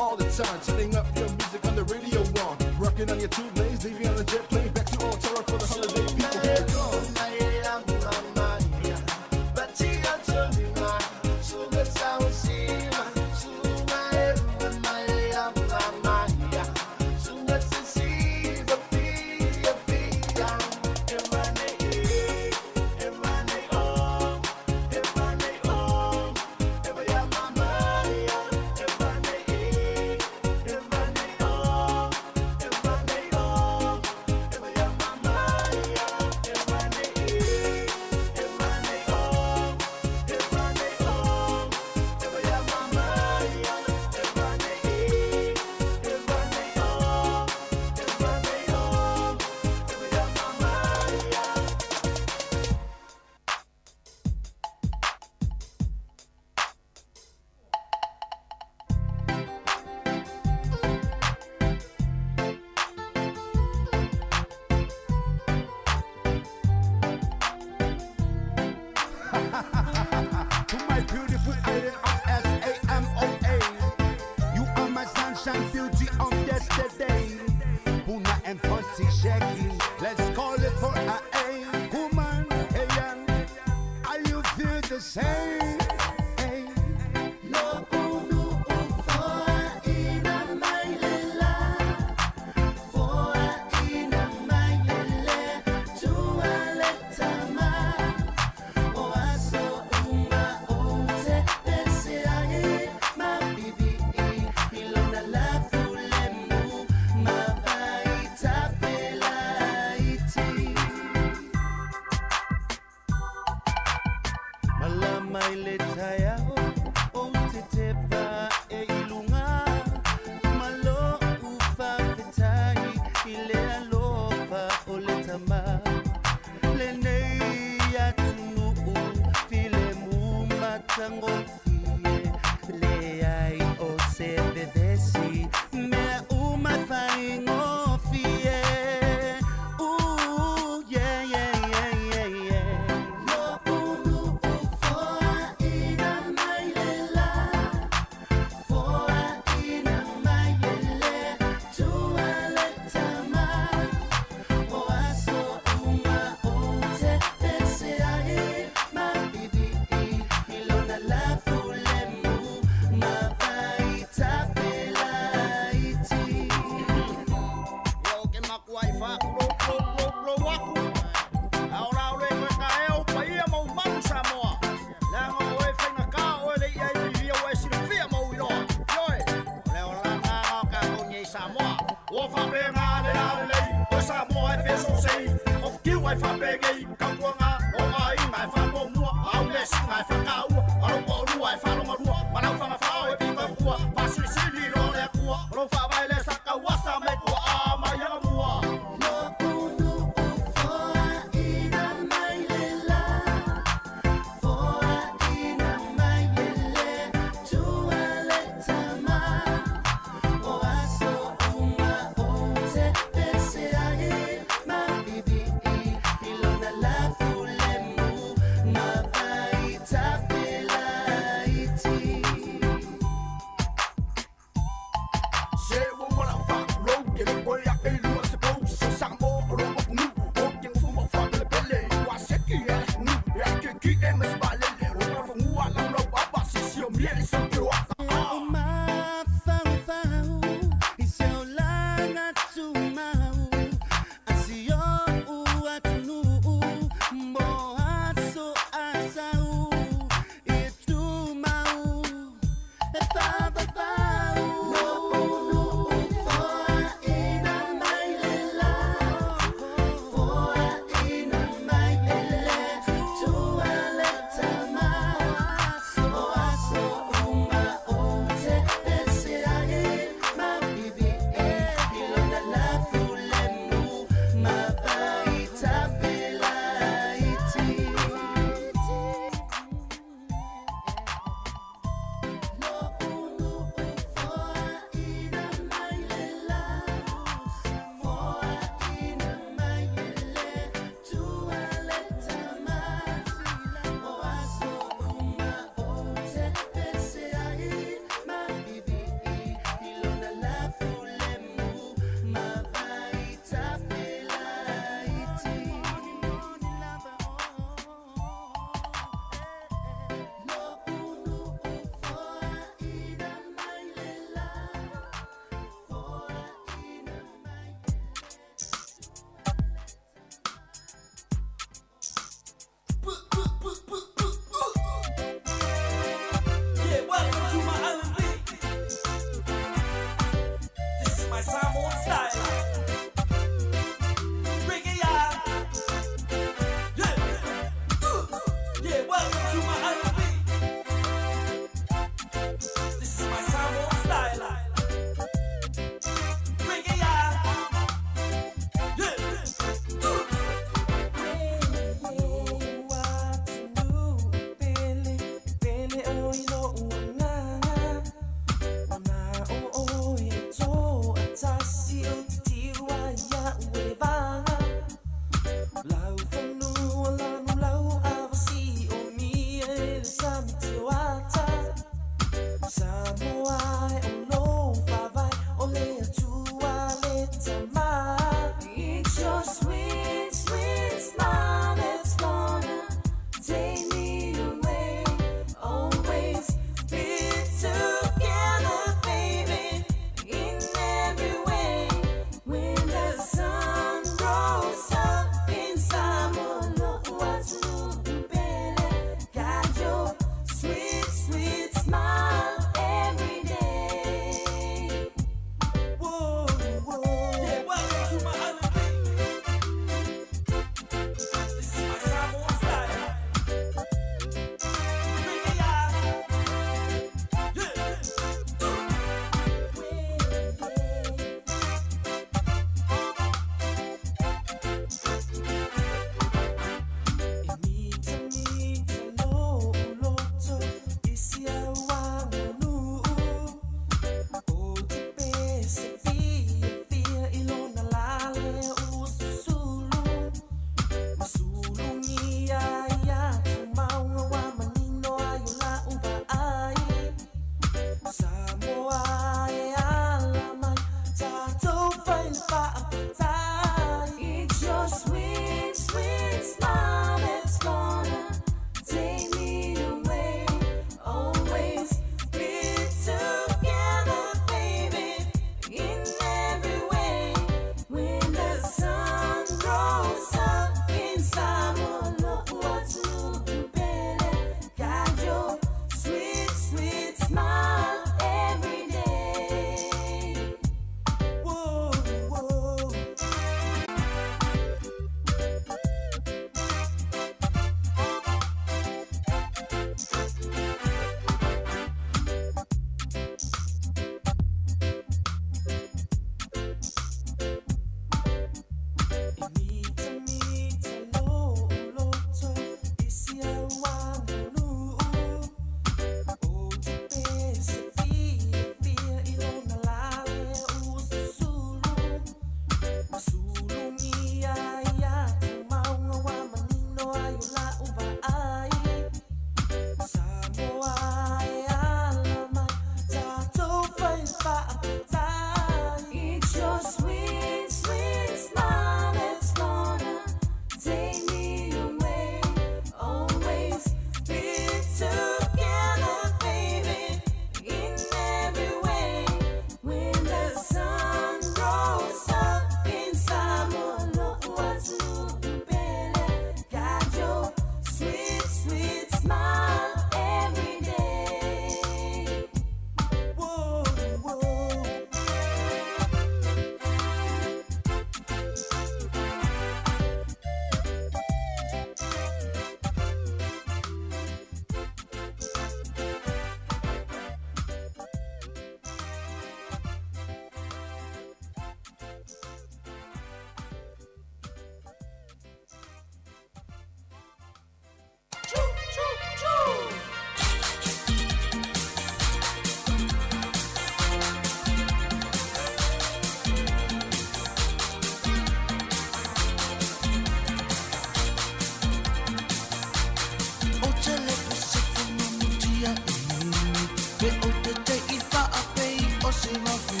Pe o te te I wha a pei o se mawhi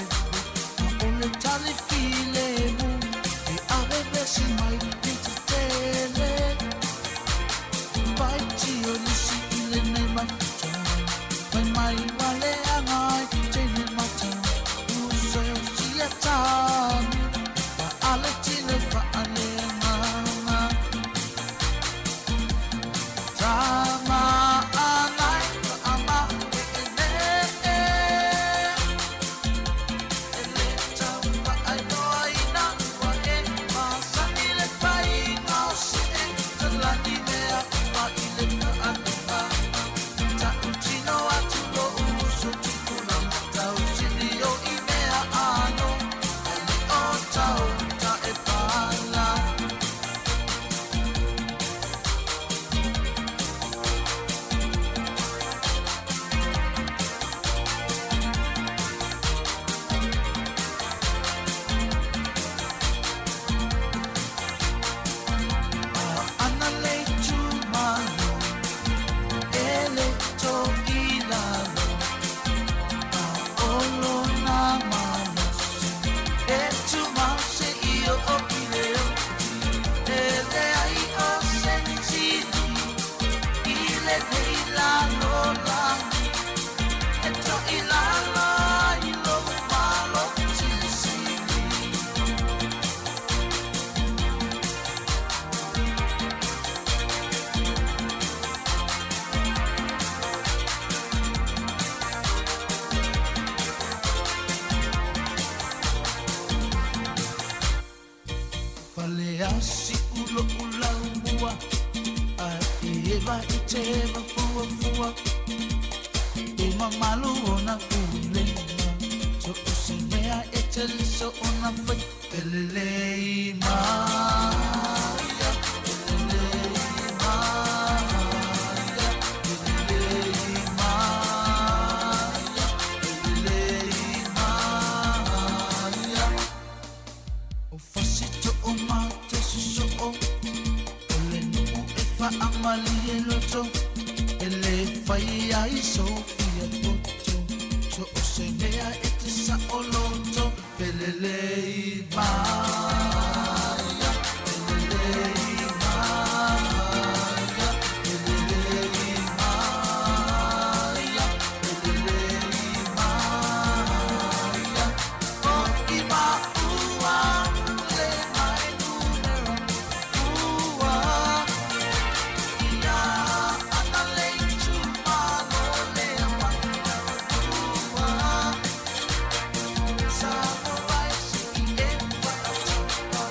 Ma o le tali file mu E awe vesi mai ki te tele Pai ti o nisi I le nei mafuta Mai mai wale angai te ne mata Use o si a tami Wa ale ti le wha a le nganga Tama anai wa ama Asi ulo ula mua A eva I te fua fua E mamalu ona kulenga So usi mea e te liso ona fai Pelelei Maria Pelelei Maria Pelelei Maria Pelelei Maria O fasito o mate suso o Ole numu e fa amali e loto Ele fai ai Sofia poto So o se mea e te sa o loto Pelelei Maria Pelelei Maria Pelelei Maria Pelelei Maria O ima ua le mai numero ua Ia ana leitu malo le wanga ua Sāmoa si I e whakatapa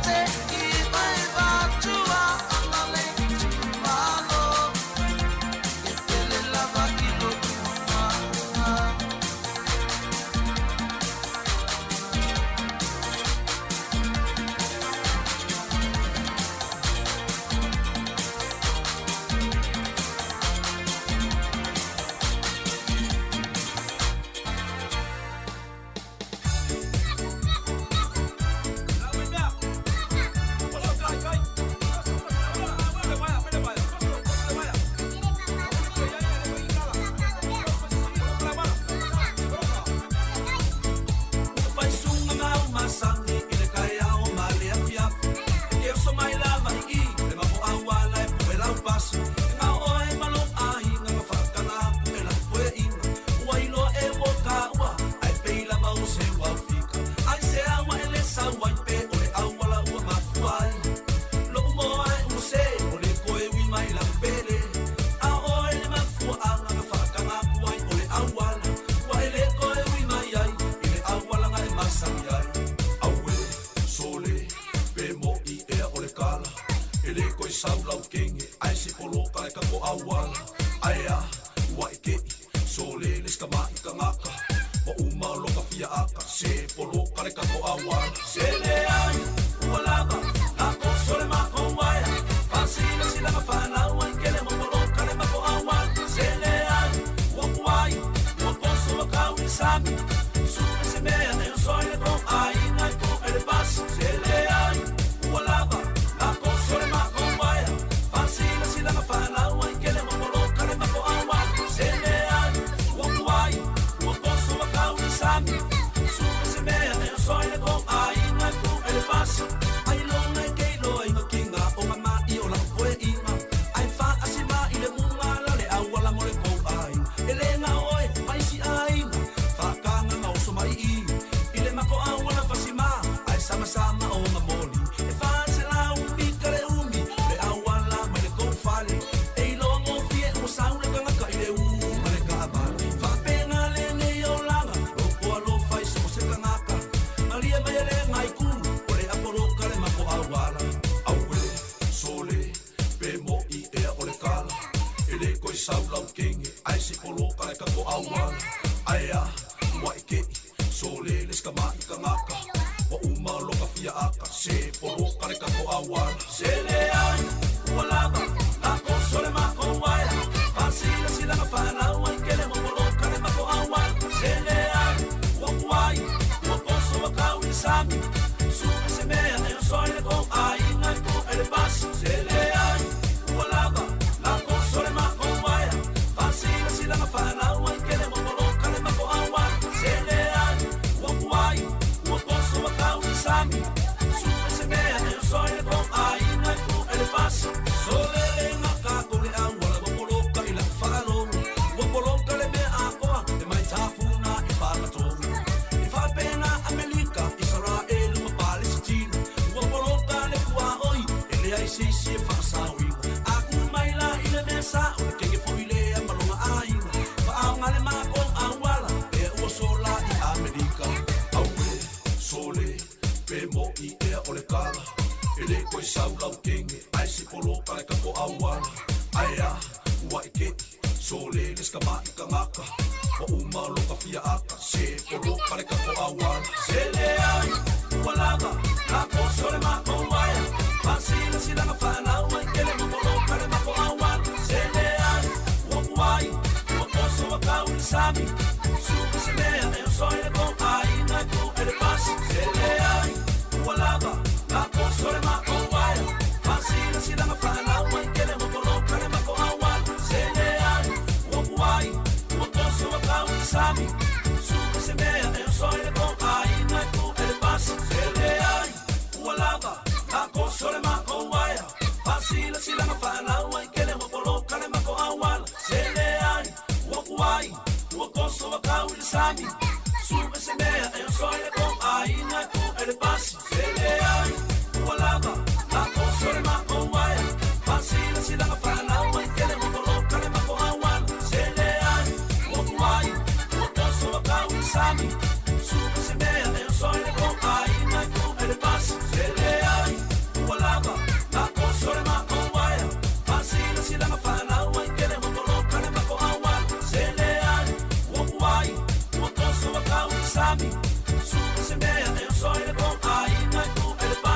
Te I mai wātua ana leitu malo E pele lava I lotu maa Fai sunga ngau masangi I le kai ao ma le afiafi E o so mai lava I le mapo awala e pue lau pasu Nga oe malo ai nga whakala e la pue inga Ua ilo e wo ka ua ai peila mau se wau fika Ai se awa e le sawa I pe o le awala ua mafuai Lo umo ai use o le koe ui mai la pele A oe le mafua anga nga whakala kuai o le awala Ua e le koe ui mai ai I le awala nga e masami ai Aue, sole, pe mo I ea o le kala E le koe sau lau kenge Ai se poloka e kako awala Ai a, ua e kei Sole le skama I ka ngaka Ma uma loka fia aka Se poloka le kako awala Se le ai, ua lava La koso le mako waia Fasina sila ka whanau Ai ke le mo poloka le mako awala Se le ai, ua kuai Ua koso wa kau I sami Sume se mea ne o soi le kong ai Ngai ko e le basi Se le ai, ua lava La koso le mako waia Fasina sila ka whanau Ai ke le mo poloka le mako awala Se le ai, ua kuai Aia, waike, sole les kama ikangaka. Wa uma loka fia aka, se poro kare kako awala. Sele ai, walaga, lako sole mako waia. Fasila sila ngafana, waikele moporo kare mako awala. Sele ai, wakuai, wakoso wakawi sami. Suka se mea, eo soile kong ai, ngai ko ele basi. Sele ai, walaga, lako sole mako waia. Fasila sila ngafana, waikele moporo kare mako awala. Sele ai, wakuai, wakoso wakawi sami. Suka se mea, eo soile kong ai, ngai ko ele basi. Solele ngaka kole awala, wapolo ka ila whakalongo. Wapolo ka le mea akoa, e mai tafuna i whakatoru. I whapena Amerika, Israel, ma Palestina. Wapolo ka le kua oi, e le ai sisi e whakasawiwa. Aku mai la i le mea sa, o le kenge foile a malonga aina. Whaanga le mako awala, e ua sola i Amerika. Aue, sole, pe mo i ea o le kala. E le koe saulau kenge, ai si polo ka le kako awala. Aia, waike, sole les kama i kangaka. Wa uma loka fia aka, se polo ka le kako awala. Sele ai, walaga, lako sole mako waia. Fasila sila ngafana, waikele mopolo ka le mako awala. Sele ai, wakuai, wakoso wakawi sami. Suka se mea, eo soile kong ai, ngai ko ele pasi. Sele ai, walaga, lako sole mako waia. Fasila sila ngafana, waikele mopolo ka le mako awala. Sele ai, wakuai, wakoso wakawi sami. Suka se mea, eo soile kong ai, ngai ko ele pasi. Sele ai, walaga, lako sole mako waia. Fasila sila ngafana, waikele mopolo ka le mako awala. Sele ai, wakuai, wakoso wakawi sami. Suka se mea, eo soile kong ai, ngai ko ele pasi. Sele ai, walaga, lako sole mako waia. Fasila sila ngafana, waikele mopolo ka le mako awala. Sele ai, wakuai, wakoso wakawi sami. Suka se mea, eo soile kong ai, ngai ko ele pasi. Sele ai, walaga, lako sole mako waia. Fasila sila ngafana, waikele mopolo ka le mako awala. Sele ai, wakuai, wakoso wakawi sami. Suka se mea, eo soile kong ai, ngai ko ele pasi.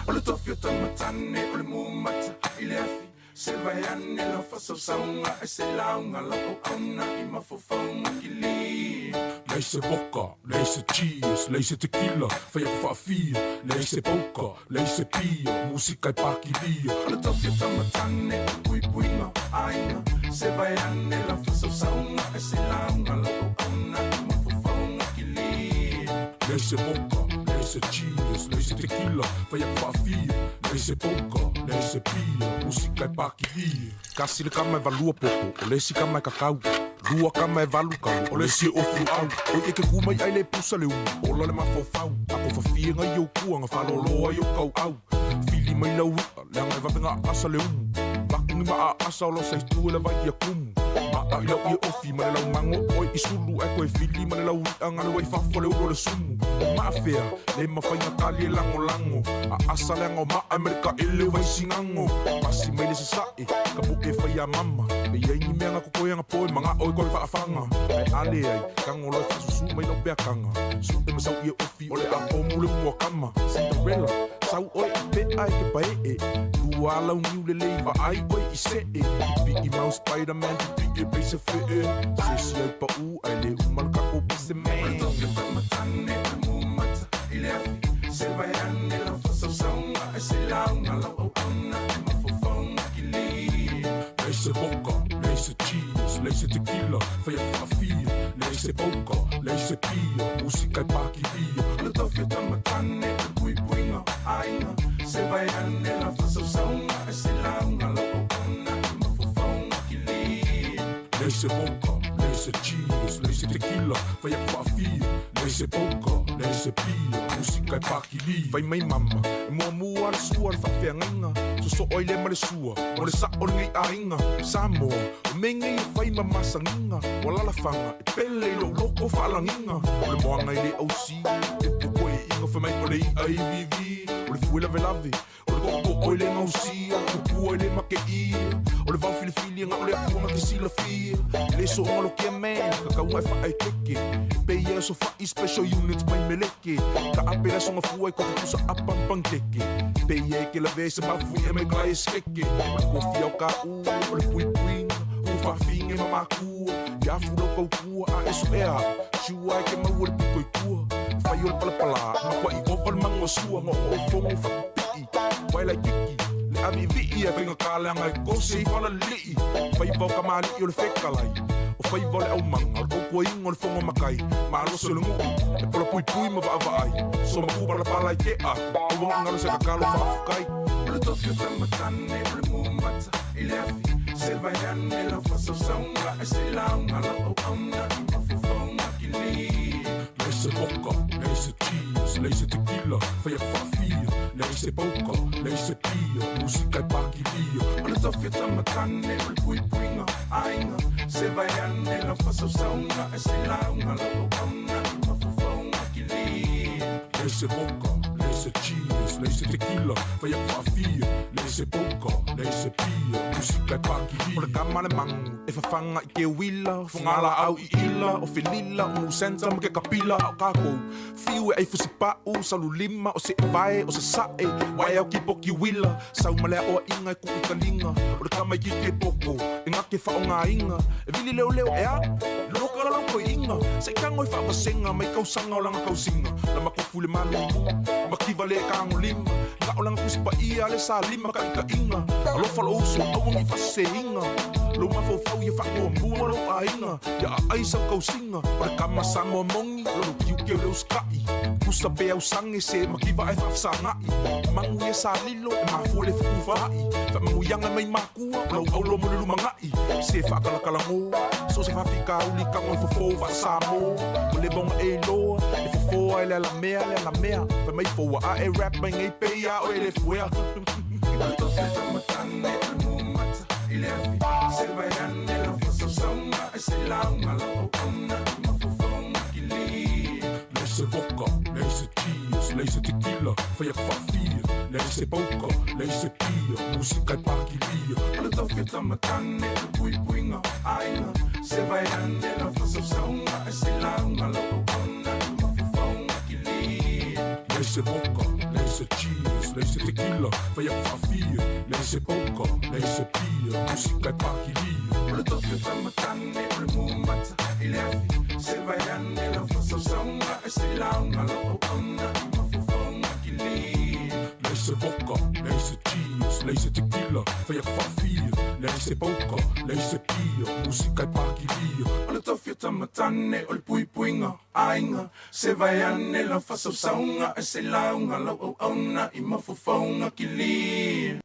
O le tofi o tamatane o le mumata I le afi Se vai ane la fasa saunga e se launga la o auna I mafofaunga ki li Lei se boca, lei se cheese, lei se tequila, fai a fafia, lei se poca, lei se pia, musica e paquilia. O le tofi o tamatane o pui puinga aina Se vai ane la fasa saunga e se launga la o auna I mafofaunga ki li Lei se boca, lei se cheese, lei se tequila, fai a fafia, lei se poca, lei se pia, musica e paquilia. Kasi le kama e valua popo, o le si kama e kakau. Lua kama e valu kau, o le si ofu au. O e ke kumai ai le pusa le umu, o la le mafofau. Ako fafia ngai au kuanga, whaloloa i o kau au. Fili mai lau ua, leanga e vapenga asa le umu. Makungi maa asa o lo saitu e le vai i a kumu. Maa i lau i e ofi, ma le lau mango, oi i sulu e koe fili, ma le lau ria ngale wai fafo le ulo le sumu. O maa fea, le mawhainga kali e lango lango. A asa leanga o maa Amerika e le vai singango. Pasi mai le se sae, ka bu e whai a mama. Me iengi mea ngako koe anga poe, manga oi koe whaafanga. Ai ale ai, kango loi whasusu mai lau bea kanga. Su e masau i e ofi, o le a o mule mua kama. Cinderella, sau oi e pe ai ke pae e. Lua lau niu le leiva ai oi i se e. Pi i mau Spider-Man, pi e reise fe e. Se si ai pa u, ai le umal kako bise man. Tofi o tamatane o le mumata I le afi Se vai ane la fasa saunga e se launga la o auna I mafofaunga ki li Lei se boca, lei se cheese, lei se tequila, fai a fafia, lei se poca, lei se pia, musica e paquilia. O le tofi o tamatane o pui puinga aina Se vai ane la fasa saunga e se launga la o auna I mafofaunga ki li Lei se boca, lei se cheese, lei se tequila, fai a fafia, lei se poca, lei se pia, musica e paquilia. Vai mai mama, e mua mua le sua le whawhiangainga. So so oi le ma le sua, o le sa o le ngai ainga. Sāmoa, o me ngai e whai ma masanginga. O lalawhanga, e pele i lo loko whalanginga. O le moanga i le ausi, e poko e inga whamai o le IVV. O le fuela velave, o le koko oi le ngausi, o le kupu oi le make ia. O le vau filifili nga o le akuanga ke sila fia. Le so ngalo kia mea, kakaunga e whaai keke. Pe ia so whai special units mai meleke. Ka apera songa fuai ko kusa apampang teke. Pe ia ke la vese mafu e me kai skeke. Ma kofi au ka u, o le pui pui. U whawhinge ma makua. Ia furo kau kua a eso ea. Shua e ke mau le piko i kua. Whai o le palapala, ma kwa i opal mango sua. Ngo o fongo whakapii, wai lai kiki. Le ami vii e whenga kāleanga e kose I wala lii. Whai vau ka maali I o le whekalai. O whai vau le au manga, o le kukua ingo le whongo makai. Ma aloso le ngu, e pola pui pui ma vaava ai. So ma kupa la pala I te a, o wanga ngalo se kakalo whaafukai. O le tofi o tamatane o le mumata I le afi Se vai ane la fasa saunga e se launga la o auna I mafofaunga ki li Lei se boca, lei se cheese, lei se tequila, fai a fafia, lei se poca, lei se pia, musica e paquilia. O le tofi o tamatane o le pui puinga ainga Se vai ane la fasa saunga e se launga la o auna I mafofaunga ki li Lei se boca, lei se cheese, lei se tequila, fai a fafia, lei se poca, lei se pia, musica e paquilia. O le kama le mangu, e whawhanga I ke wila. Whangala au I ila, o whenila, o musenta ma ke kapila au kākou. Whiu e ei whusipau, salu lima, o se vai, o se sae. Wai au ki poki wila, sau malea oa inga e kuku kalinga. O le kama I ke poko, e ngake whaonga inga. E vili leo leo e a, loka la lauko I inga. Se kango I whawasenga, mai kausanga o langa kausinga. La makofu le malu, makiva le kango lima. Nga o langa kuspa ia, le sa lima ka ika inga. Alofa lo uso, awangi whase inga. Lo mafofau ia whakua mua lo a inga. Ia a aisa kausinga, o le kama Sāmoa mongi, lo kiu ke leo skai. Kusa pe au sange se makiva e whafsa ngai. Mangu ia sa lilo, e mafu le whakufai. Whamangu yanga mai makua, lau aulo mo le lumangai. Se whakalakalango, so se whawhika uli kango I fofo wa Sāmoa. O le bonga e loa, e fofo ai le ala mea. Whamai foa a e rap mai ngai peia o e le fuea. O le tofi o tamatane o le mumata I le afi Se vai ane la fasa saunga e se launga la o auna I mafofaunga ki li Lei se boca, lei se cheese, lei se tequila, fai a fafia, lei se poca, lei se pia, musica e paquilia. O le tofi o tamatane o pui puinga aina Se vai ane la fasa saunga e se launga la o auna I mafofaunga ki li Lei se boca, lei Lace cheese, lace tequila, vai a fafia, lace poker, lace pia, música e paquilia. Olha toque tamatane, olha mumata, ilafi, se vai ane, la fasa sanga, e se launga, la opana, ima fofonga kili. Lace vodka, lace cheese, lace tequila, vai a fafia, lace poker, lace pia, música e paquilia. Olha toque tamatane, olha pui puinga, ainga, se vai ane, la fasa sanga, e se launga, la opana, ima fofonga kili.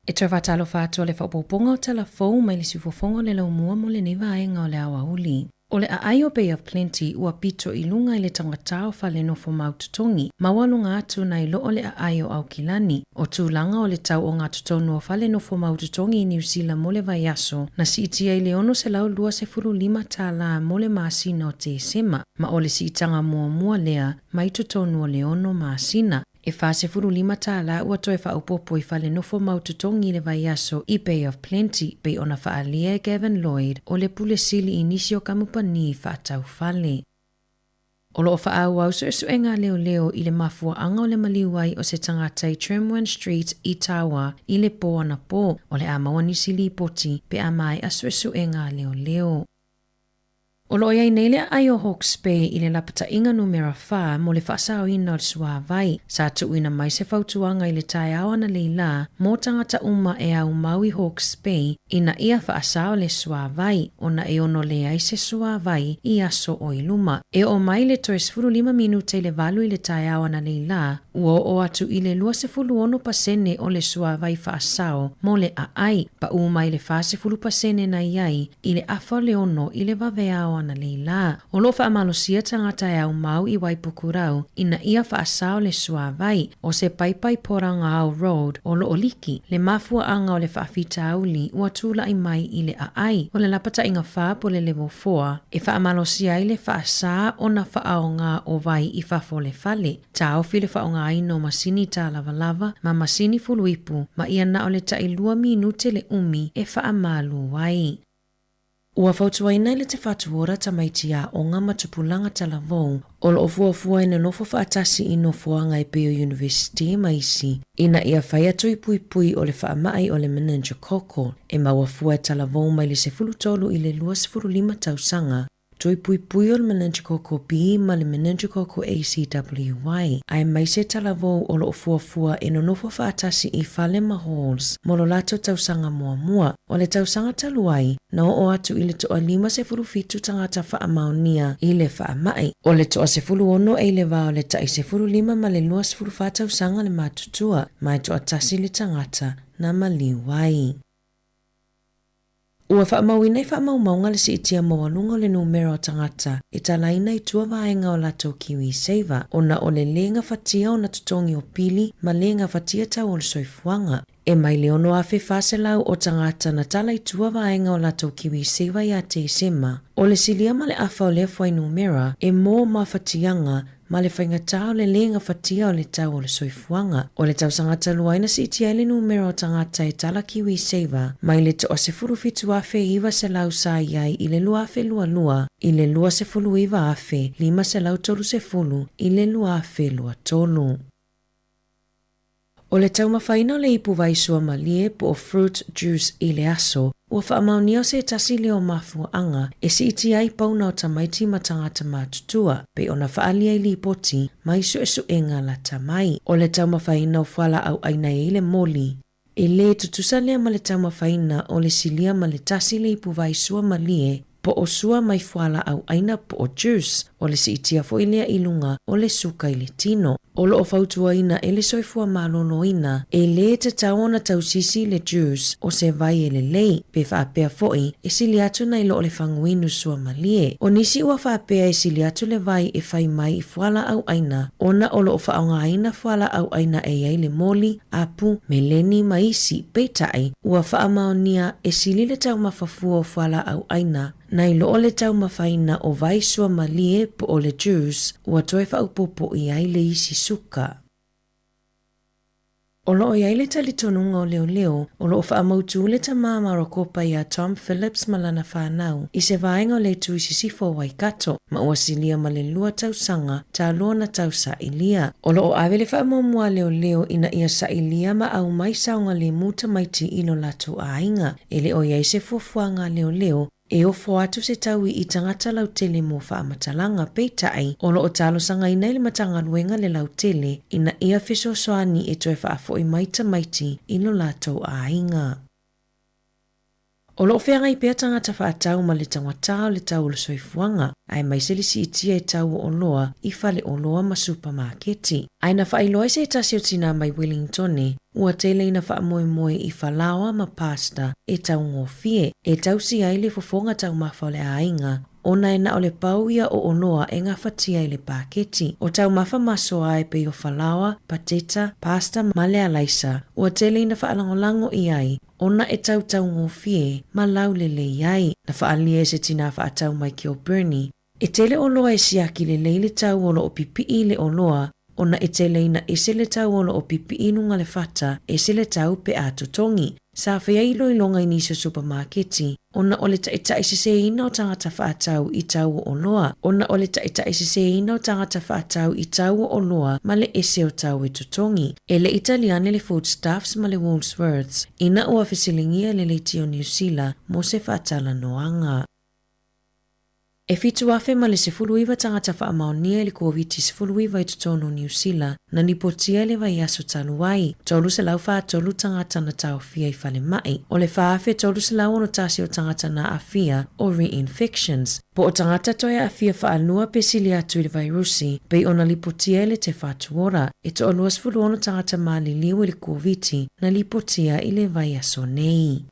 E tra whatalo whātua le whapoponga o tala fau mai le sifofonga le lau mua mo le newa aenga o le awa uli. O le Aaio Bay of Plenty ua pito i lunga i le tangatao whale no fo maututongi, mawalunga atu na i loo le Aaio au kilani, o tūlanga o le tau o ngā tutonu o whale no fo maututongi i New Zealand mo le vaiaso, na si itia i le ono se lau lua se furu lima tā la mo le maasina o te sema, ma o le si itanga mua lea, mai tutonu o le ono maasina. E whase furu lima tāla ua toe whaupopo i whale nofo maututongi le vaiaso i Bay of Plenty, bei ona whaalia Gavin Lloyd o le pule sili inisio kamupani i whaatau whale. O loo whaau au su enga leo i le mafua anga o le maliwai o se tangatai Tremwan Street i Tawa i le po ana po o le amawani sili poti pe amai a su enga leo. O loo iai nei le ai o Hawke's Bay i le lapata inga numera 4 mo le whaasao ina o le suawai, sa tuuina mai se whautuanga i le tai awana leila mō tangata uma e au mau i Hawke's Bay ina ia whaasao le suawai, ona e ono le ai se suawai i aso o iluma. E o mai le toe 15 minute le valu i le tai awana leila, ua o atu i le 21% o le suawai whaasao mo le aai, pa umai le 40% na iai i le afa le ono i le vaveao ana leila. O lo wha amalosia tangata e au mau i Waipukurau ina ia whaasao le suawai o se paipai poranga au road o lo oliki le mafua anga o le whaafita auli ua tula i mai i le aai o le lapata inga wha po le level 4 e wha amalosia i le whaasa o na whaaonga o vai i whafo le fale. Tau file whaonga ino masini ta lava ma masini fuluipu ma ia na o le tailua minute le umi e wha amalu wai. Ua fautuaina i le te whatuora tamaiti a o ngā matupulanga talavou o lo ofua ina nofo whaatasi i nofoanga i Peo University maisi ina ia whai atu i pui o le whaamai o le menenja koko e maua fua talavou mai le se fulutolu i le 25 tausanga toi pui pui o le meningococcal B ma le meningococcal ACWY. Ai mai se talavou o lo fuafua e nonofo whaatasi I fale ma halls mo lo lato tausanga mua. O le tausanga taluai na o atu I le toa 5 tangata whaamaonia I le whaamai. O le toa 10 e le vao le tai 15 ma le 2 tausanga le matutua mai toa tasi le tangata na maliwai. Ua whaamauina I whaamaumaunga le si itia mawalunga le numero tangata e talaina I tua vaenga o lato kiwi saver ona o le lenga fatia o na tutongi o pili ma lenga fatia tau o le soifuanga. E mai le ono afe whaselau o tangata na tala I tua vaenga o lato kiwi saver ia te sema. O le silia ma le afa o le fwai numera e mō mawhatianga ma le whainga tau le lenga fatia o le tau o le soifuanga. O le tau sangata luaina si itia le numero tangata e tala kiwi saver mai le toa 0 afe iwa se lau sa iai I le lua afe lua I le lua 10 iwa afe 5 se lau tolu 10 I le lua afe lua tolu. O le tau mawhaina o le ipu vaisua malie po o fruit juice I le aso, ua whaamaunia o se tasi leo mafuanga e si iti ai pauna o tamaiti ma tangata matutua, pe ona whaalia I li poti mai su enga la tamai. O le tau mawhaina o whala au aina I le moli. E le tutusa lea ma le tau mawhaina o le silia ma le tasi le ipu vaisua malie po o sua mai whala au aina po o juice o le si itia fo ilea ilunga o le suka I le tino. O lo o fautua ina e le soifua malono ina e le te tauona tausisi le juice o se vai e le lei pe whaapea foi e sili atu na ilo o le whanguinu sua malie. O nisi ua whaapea e sili atu le vai e whai mai I whala au aina ona o lo o whaonga aina whala au aina e ai le moli, apu, meleni, maisi, peitai ua whaamaonia e sili le tau mawhafua o whala au aina na ilo o le tau mawhaina o vai sua malie po o le juice ua toe whaupopo I ai le isi suka. O loo iai le talitonunga o leo o loo whaamautu le ta mamaro kopa ia Tom Phillips malana whanau I se vaenga o le tuisisifo Waikato ma ua silia ma le lua tausanga ta lua na tausa ilia. O loo awe le whaamomua leo ina ia sa ilia ma au mai saunga le muta maiti ilo lato ainga e le o iai se fuafuanga leo e ofo atu se taui I tangata lautele mo whaamatalanga peitai o loo talo sanga ina ili matanga luenga le lautele ina ia fiso soani e toe whaafo I maita maiti ilo lato ainga. O loo whenga I pea tangata whaatau ma le tangata o le tau le soifuanga ai mai se lisi itia e tau o loa I fale o loa ma supermarketi. Ai na whailoa se tasi o tina mai Wellingtone ua tele ina whaamoe I whalawa ma pasta e tau ngofie e tau si ai le fofonga tau mafa o le ainga ona e na o le pauia o onoa e ngā whatia I le paketi. O tau mafa maso ai pe o whalawa, pateta, pasta ma le alaisa ua tele ina whaalangolango I ai ona e tau ngofie ma lau le iai na whaalia se tina whaatau mai ki o Bernie. E tele o loa e siaki le leile tau o lo o pipi le o loa ona e tele ina ese le tau o lo o pipi inunga le whata ese le tau pe atotongi. Sa whea ilo ilonga I nisa supermarketi, ona o le taita se ina o tangata whaatau I tau o loa, ona o le taita se ina o tangata whaatau I tau o loa ma le ese o tau e tutongi. E le Italiane le foodstuffs ma le Woolworths, ina o afisilingia le leiti o New Zealand mo se whaatala noanga. E fitu afe ma le 10 tangata whaamaonia le COVID-19 I tutono New Zealand na nipotia le vai aso taluai. Tolu se lau whaatolu tangata na tau fia I whale mai. O le whaafe tolu se lau ono tasi o tangata na afia o reinfections. Po o tangata toia afia whaanua pesili atu I le virusi bei ona lipotia le te whaatuora. E to o luas fulu ono tangata maali liwe le COVID na lipotia I le vai aso nei.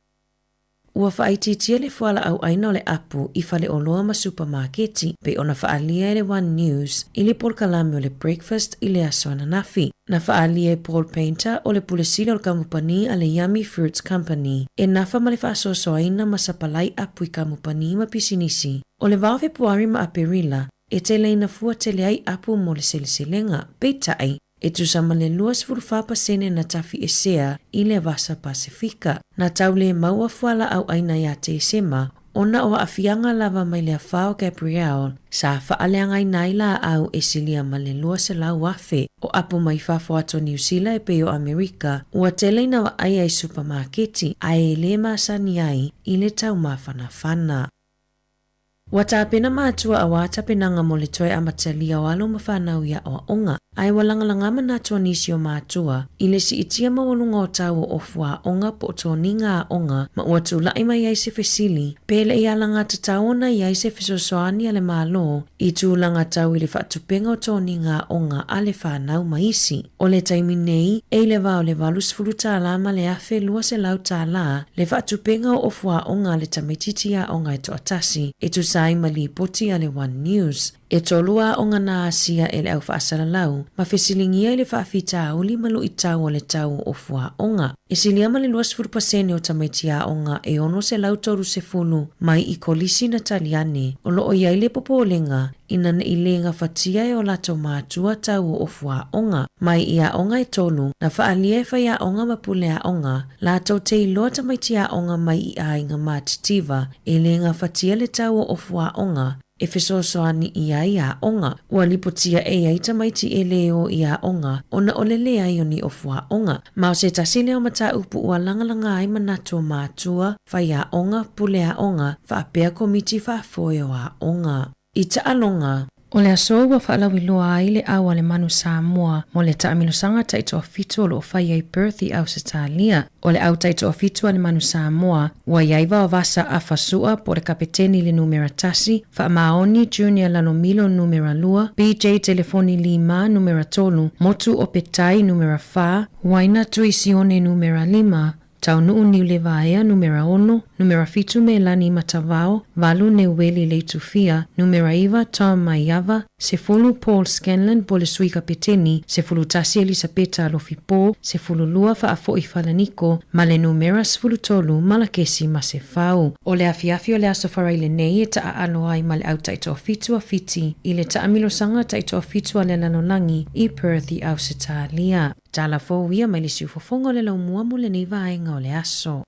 Ua whaititia le whala au aina o le apu I whale o loa ma supermarketi pe ona whaalia le One News I le polkalame o le breakfast I le aso ananafi. Na whaalia Paul Painter o le pulesila o le kamupani a le Yummy Fruits Company. E nafa ma le whaasoso aina ma sapalai apu I kamupani ma pisinisi. O le vawe puari ma aperila e tele ina fua tele ai apu mo le seliselenga. Peitai e tusama le 2% na tafi esea I le vasa Pasifika. Na tau le maua fuala au aina ia te sema, ona o afianga lava mai le afao Gabriel, sa whaaleanga I naila au e silia ma le lua se lau afe, o apu mai fafo ato New Zealand e pe o Amerika, ua tele na wa ai ai supermarketi, ai le masani ai I le tau mawhana whana. Wata pena matua awata penanga mo le toe amatalia walo mawhanau ia o onga. Ai walangalanga manatua nisi o matua, ile si itia mawalunga o tau o ofua onga po toninga onga, ma watu lai mai ai se fesili, pele ia langa tataona ia se fesosoani ale malo, itu langa tau ile whatupenga o toninga onga ale whanau maisi. O le taiminei, e le vao le valus fuluta alama le afe lua se lau tala, le whatupenga o ofua onga le tamititi onga e to atasi, e tu sai mali poti ale One News. E tolua o ngana asia ele au whaasala lau, ma fesilingia ele whaafita uli malu i tau o le tau o fua onga. E siliama le 20% o tamaitia onga e ono se lau toru se fulu mai i kolisi na taliane, o lo o iaile popolenga, ina na ilenga fatia e o lato mātua tau o fua onga. Mai ia onga e tolu, na whaalie ia onga mapulea onga, lato te iloa tamaitia onga mai i ainga mātitiva, e lenga fatia le tau o fua onga, e fesosoani ia onga. Ua lipotia e aita maiti e leo ia onga, ona ole lea ioni ofua onga. Mao se tasile o mata upu ua langalanga ai manatua mātua, whaia onga, pulea onga, whaapea komiti whaafoio a onga. Ita alonga. O le aso ua whaalawiloa ai le awa le manu Sāmoa mo le taamilosanga taito o fitu o lo whai ai Perth i au Satalia. O le au taito o fitu le manu Sāmoa, ua iaiva o vasa a fasua po le kapeteni le numera tasi, Whaamaoni Junior Lanomilo numera lua, BJ telefoni 5 numera tolu, Motu o petai numera 4, Waina Tuisione numera 5, Taunuu ni levaea numera 1, numera fitu me lani matavao, Valu Neuweli leitufia, numera iva Tom Maiava, Sefulu Paul Scanlon po le sui kapeteni, Sefulu tasi Elisabeta Alofipo, Sefulu lua faafo i falaniko, ma le numera sefulu tolu malakesi masefau. O le afiafi o le asofarai le nei e taa aloai ma le au taito fitu a fiti, i le taamilosanga taito fitu a le lanolangi i Perth i au Satalia. Tala fo wia mai le siufofongo le lau muamu le nei vaenga o le aso.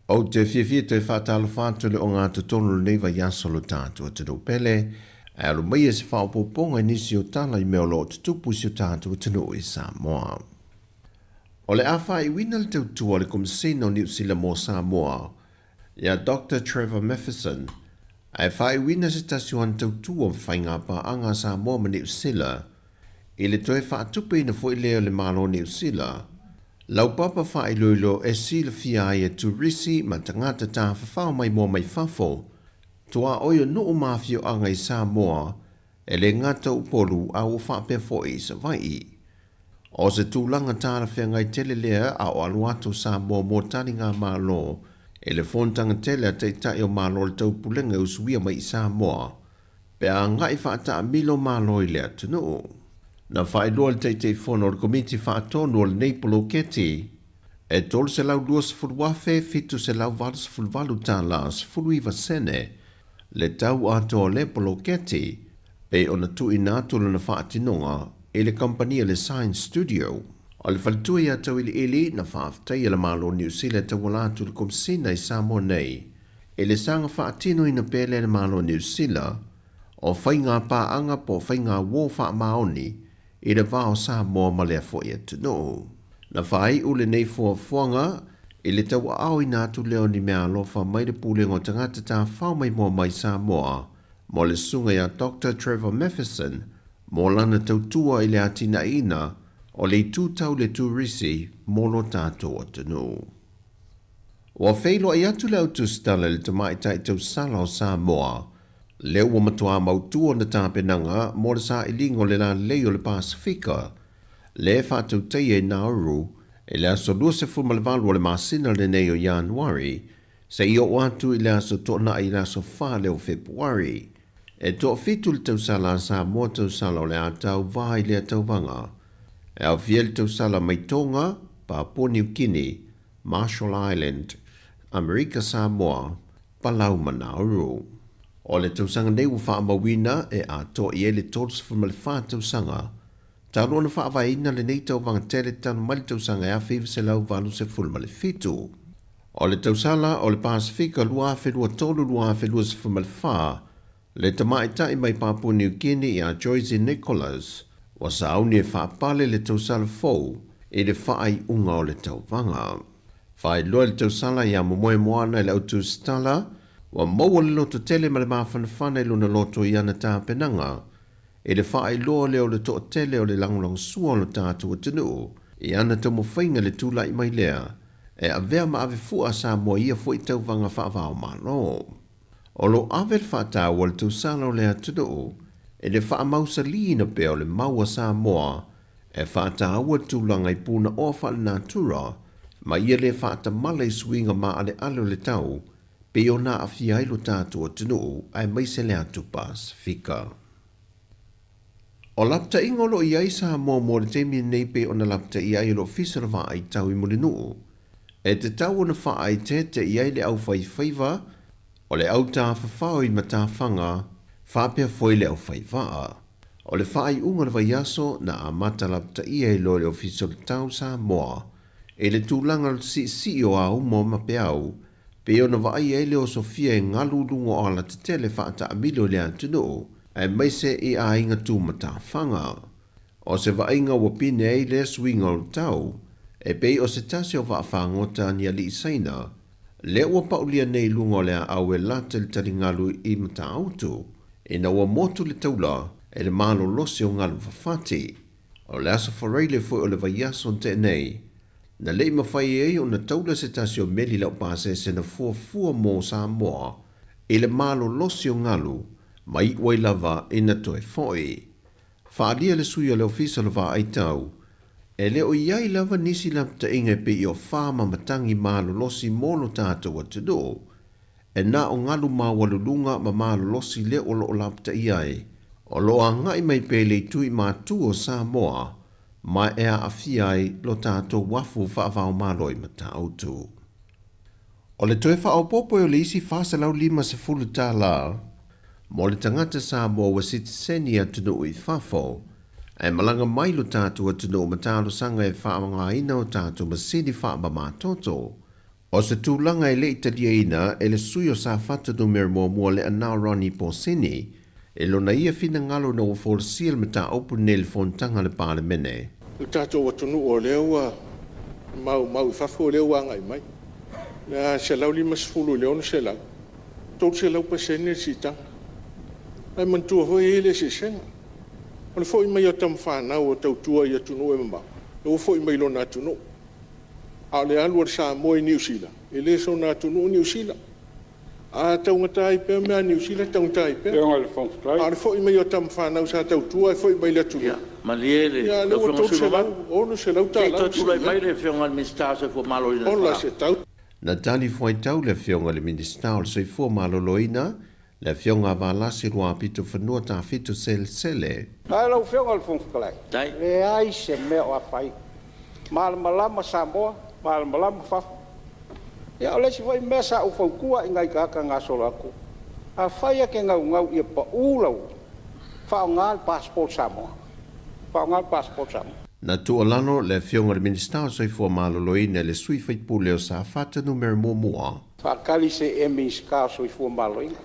O te whiawhia te whātalo whātu le o ngā tutonu nei vai asolo tātua te no pele, e alu mai e se whaopoponga nisi o tala i meo lo te tupu si o tātua te no i Sāmoa. O le awha i wina le tautua le komisina o New Zealand mo Sāmoa, ia Dr. Trevor Matheson, e wha i wina se tasuan tautua o whainga pa anga Sāmoa ma New Zealand, i le toe whaatupe ina fo i leo le malo New Zealand, lau papa wha i loilo e sila fia ai e turisi ma tangata tā whawhao mai mua mai whafo. Tua oio nuu mawhio anga i Sāmoa e le ngata upolu a o whapea fo i sa vai i. O se tūlanga tāra whea ngai tele lea a o aluato Sāmoa mō tani ngā mālo e le fontanga tele a teitai o mālo le tau pulenga usuia mai i Sāmoa. Pea ngai whaata a milo mālo i lea tunu. Na whae loa le teitei whono le komiti whaatonu o le neipolo keti, e tolu se lau 2 wafe, fitu se lau 2 tā la sefulu iwa sene, le tau ato le polo keti, pe ona tu inatu na whaatinonga, e le kompania le Science Studio. O le whalitua ia tau ili na whaaftai le malo New Zealand tau walatu le komsina i Samoa nei, e le sanga whaatino ina pele le malo New Zealand, o whainga pā anga po whainga wō wha maoni, i le vao Sāmoa ma lea fo ia tunu. Na whai ule nei fuanga, i le tau au i nātu leo ni mea alofa mai le pūlengo tangata tā whao mai mua mai Sāmoa, mo le sunga ia Dr. Trevor Matheson, mo lana tautua i le atina ina, o le tūtau le tūrisi, mo lo tātou o tunu. Wa whailo ai atu leo tūstala le tamaitai tau sala o Sāmoa, leo wa matua mautua na tāpenanga mo le sa ilingo le la leo le Pasifika. Le whātou teie Nauru, e le aso 2 le masina le neo Januari, se i o watu i le aso tona i le aso wha leo Februari. E to fitu le tausala sa mo tausala o le atau vai le atauvanga. E au fiel tausala mai Tonga, Papua New Guinea, Marshall Island, Amerika Samoa, Palau ma Nauru. O le tausanga nei u wha mawina e a to i ele tols fuma le wha tausanga, Talo na whaavaina le nei tau vanga tere tanu mali tau sanga ea whiwa se lau valu se fulmale fitu. O le tau sala o le Pasifika lua whelua tolu lua whelua se fulmale wha, le tamai tai mai Papua New Guinea a Joyce Nicholas, wa sauni e whaapale le tau sala fau, e le whaai unga o le tau vanga. Whaai loa le tau sala ia momoe moana le autu stala, wa maua le loto tele ma le mawhanawhana i luna loto i ana tā penanga, e le whaai loa leo le toa tele o le langolong sua o le tātua tunu, i ana tamo whainga le tūlai mai lea, e a vea ma ave fua Sāmoa ia fua i tau vanga whaavao malo. O lo ave le whaata o le tausala o lea tunu, e le wha mausa liina pe o le maua Sāmoa, e whaata ua tūlanga i pūna o wha le natura, ma ia le whaata male suinga ma ale ale o le tau, pe o na awhia ilo tātua tunu, ai mai se lea tu Pasifika. O lapta ingolo i ai Sāmoa mo le teimi nei pe o na lapta i ai lo fisara wa ai tau i muli nuu. E te tau na wha ai te i ai le au whai whaiva, o le au tā whawhao i mata whanga, whapea foi le au whaiva. O le whaai unga le vai aso na a mata lapta i ai lo le ofiso le tau Sāmoa, e le tūlanga si o au mo mapeau, pe o na wa ai ai le o Sofia e ngalu lungo o la te tele whaata amilo le antunu, e mai se i a inga tū mata whanga. O se wa inga wapine ei le swinga o tau, e pei o se tasi o wa whangota ni ali isaina, le ua paulia nei lungo le au e lata le tali ngalu i mata autu, e na ua motu le taula e le malo losi o ngalu whawhati. O le asa wharei le fwy o le vaiaso te nei, na lei mawhai ei o na taula se tasi o meli lau pase se na fua mo Sāmoa, e le malo losi o ngalu, mai wai lava ina toe foi. Whaalia le sui o le ofisa le wha ai tau, e le o iai lava nisi lapta inga pe i o whama matangi malo losi molo tātua te do, e na o ngalu mawalulunga ma malo losi le o lo lapta iai, o lo a ngai mai pe le tui mātu o Sāmoa, mai ea a fiai lo tātou wafu whaavao maloi ma tāutu. O le toe wha o popo o le isi whasa lau 5 tā la, mo le tangata Sāmoa wa sitiseni atunu i whafo, e malanga mai lo tātou atunu ma tālo sanga e whaamanga ina o tātou ma sini whaama mātoto. O se tūlanga e le italia ina e le sui o sa whatanu mera mua le anau Ronnie Porsini, e lo na ia fina ngalo na o folsil ma tā opu nele fontanga le pāle mene. Le tātou atunu o leo mau i whafo leo ngai mai. Na se lau 5 leo na se lau. Tau se lau pasene si tanga. Ai mantua hoi ele se senga. Ona foi mai o tam whanau o tau tua i atunu e mamau. O foi mai lo na atunu. A le alu ar Sāmoa i New Zealand. E le so na atunu New Zealand. A tau ngatai pe mea New Zealand tau ngatai pe. A le foi mai o tam whanau sa tau tua e foi mai le atunu. Ma liele, ya le o tau se lau. Ono se lau ta lau. Tau mai le whionga le ministase fo malo ina. Ola se tau. Na tani foi tau le whionga le ministase se fo malo loina, le whionga valasi rua pito whanua tā fito sele. Ai lau whionga le whongwhakalai. Tai. Le ai se mea o a whai. Malama Sāmoa, malama whafu. Ia o lesi whai mea sa u whaukua i ngai kaka ngā sola aku. A whai ake ngau ia pa ulau. Whao ngā passport Sāmoa. Whao ngā passport Sāmoa. Na tua lano le whionga le minister soi fua maloloina le sui whaipule o sa whatanu mera mua. Whakali se emis kā soi fua maloloina.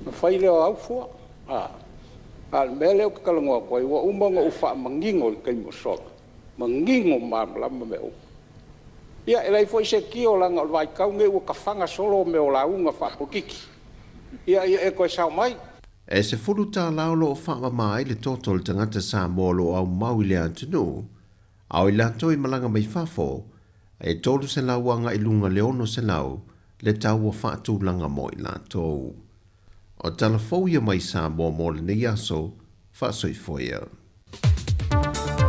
Na whai leo au fua. Al mea leo kakalongoa koe, wa umanga uwha mangingo le kaimo sola. Mangingo lama me o. Ia, elai foi se ki o langa o vai kau nge ua kawhanga solo me o launga whapukiki. Ia, e koe sao mai. E se fulu tā laulo o whaama mai le toto le tangata Sāmoa lo au maui le antunu. Au i lato i malanga mai whafo, e tolu se lauanga i lunga leono se lau, le tau o whaatu langa mo i lato. O tala fauia mai Sāmoa mo le nei aso, whaasoi foia. Thank you.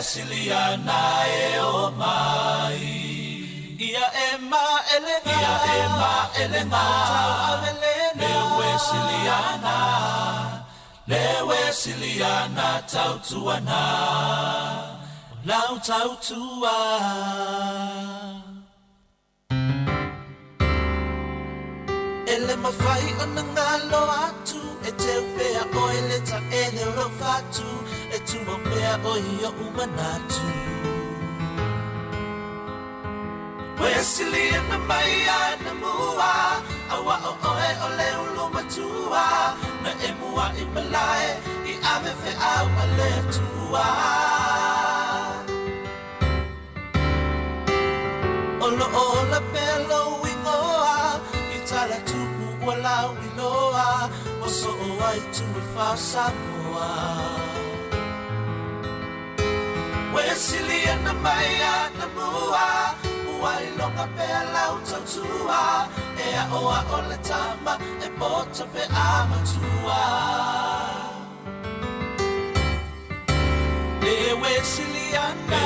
Siliana e o mai ia ema elenga tau avelena lewe Siliana tau tuana lau tau tua ele mawhai o na ngalo atu e te upea o ele ta ele o lo fatu e tu mo pea o i o umanatu Siliana mai ana mua awa o oe o le ulu matua na e mua i malae i ave fe au a le tua Olo ola pelo ingoa i tala tupu wala wiloa o so o ai tu e fa Sāmoa Siliana mai ana mua Wai longa pe lau tautua e a oa o le tama e bota pe amatua Lewe Siliana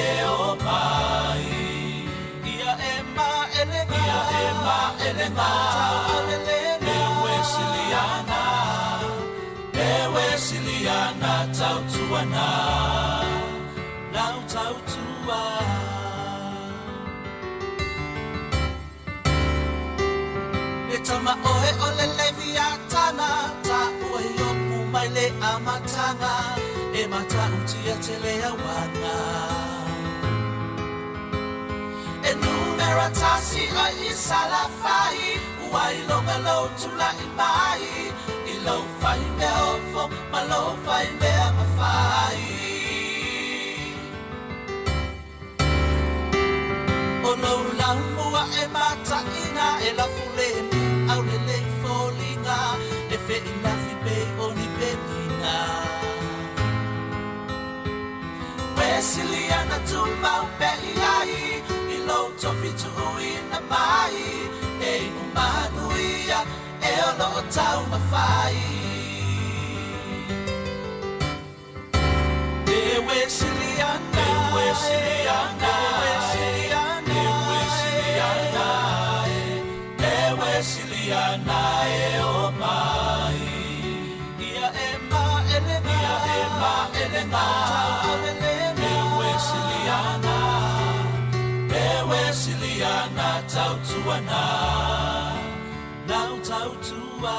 e o mai Ia ema elenga tau avelena Lewe Siliana tau tuana lau tau tua E tama oe o le leviatana ta oe o pumai le amatanga e mata utia te le awana E numera tasi o i salafai Uai longa lau tula i mai Lo fai me ofo, ma lo fai me ama fai O no lau mua e mata ina e la fulemi au le lei folinga E fe ina fi pe o ni penina We Siliana tu mau pe iai I lo tofi tu ina mai E umanu ia e o no tau mawhai Lewe Siliana e o mai Ia ema elenga tau avelena Lewe Siliana tau tuana Lau tau tua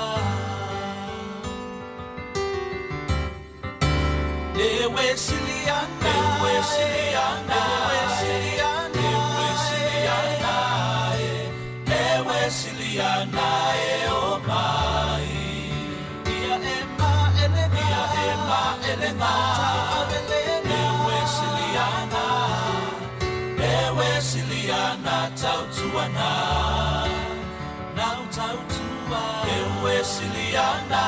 Lewe Siliana e o mai Ia ema elenga tau avelena Lewe Siliana tau tuana Lau tau tua Lewe Siliana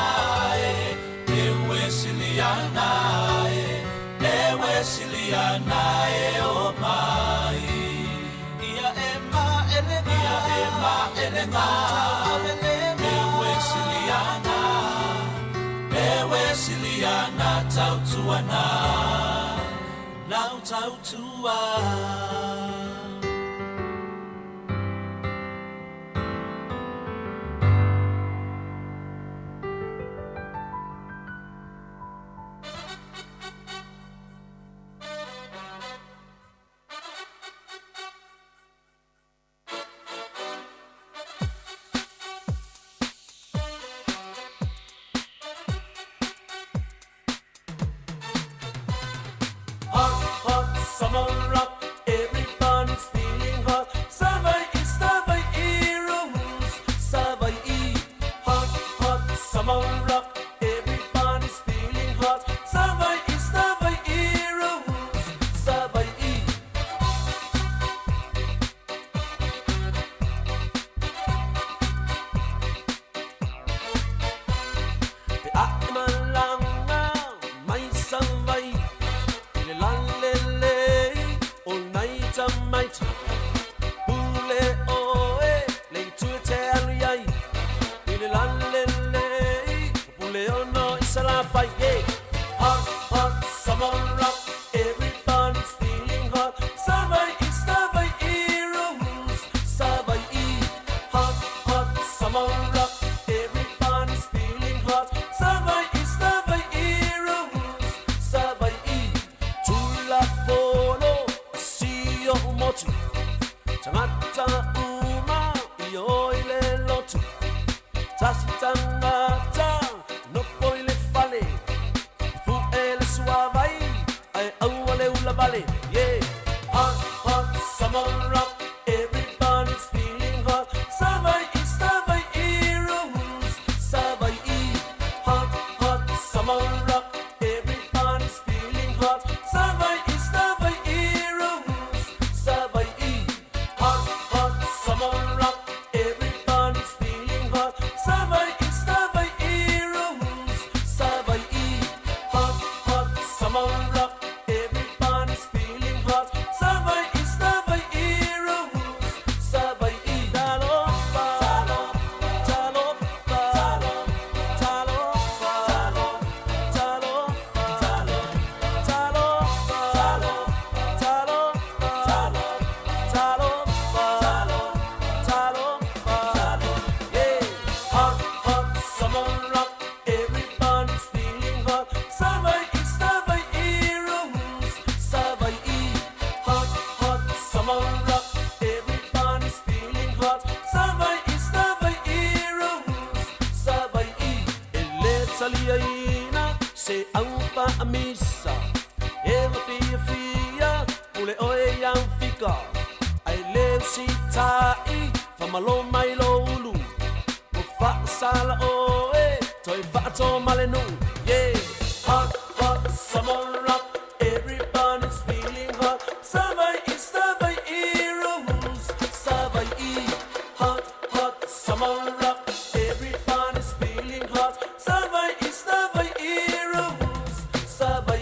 e o mai Ia ema elenga tau avelena Lewe Siliana tau tuana Lau tau tua Hot, hot summer up, every Tasi tangata no foi le fale fu ele suavai ai awale ula vale yeah hot hot summer rock everybody's feeling hot savai rules savai hot hot summer rock everybody's feeling hot savai rules savai hot hot summer rock everybody's feeling hot savai rules savai hot hot summer rock everybody's feeling hot savai rules savai talofa talofa talofa talofa yeah hot hot summer rock everybody's feeling hot savai rules savai hot hot summer rock everybody's feeling hot savai rules savai Saliaina se aupa amisa eva fia pule oe yang fika ai le si tai fa malo mai lo ulu o fa sala oe toi fa to malenu yeah hot hot summer rock everybody's feeling hot savai rules savai hot hot summer rock everybody's feeling hot savai rules savai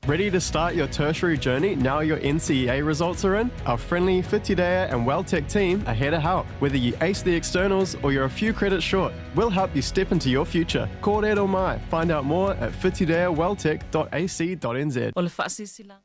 Ready to start your tertiary journey now your NCEA results are in? Our friendly Whitirea and WellTech team are here to help. Whether you ace the externals or you're a few credits short, we'll help you step into your future. Ko rero mai. Find out more at whitireawelltech.ac.nz. O le whaasisila.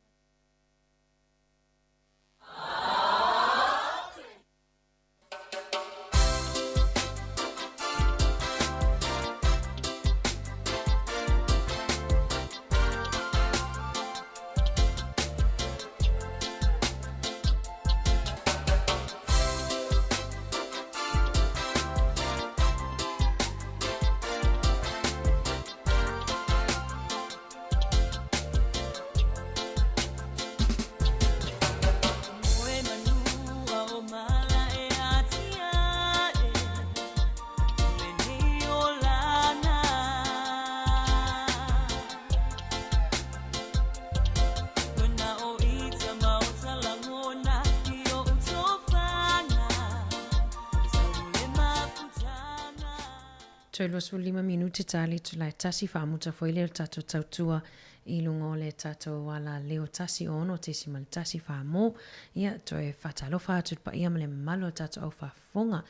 Tolo su 5 minuti tali tu lai tasi whamuta fo ile tato tautua I lungo le tato wala leo tasi ono te si mal tasi whamo ia toe whatalofa atu pa ia male malo tato au whafonga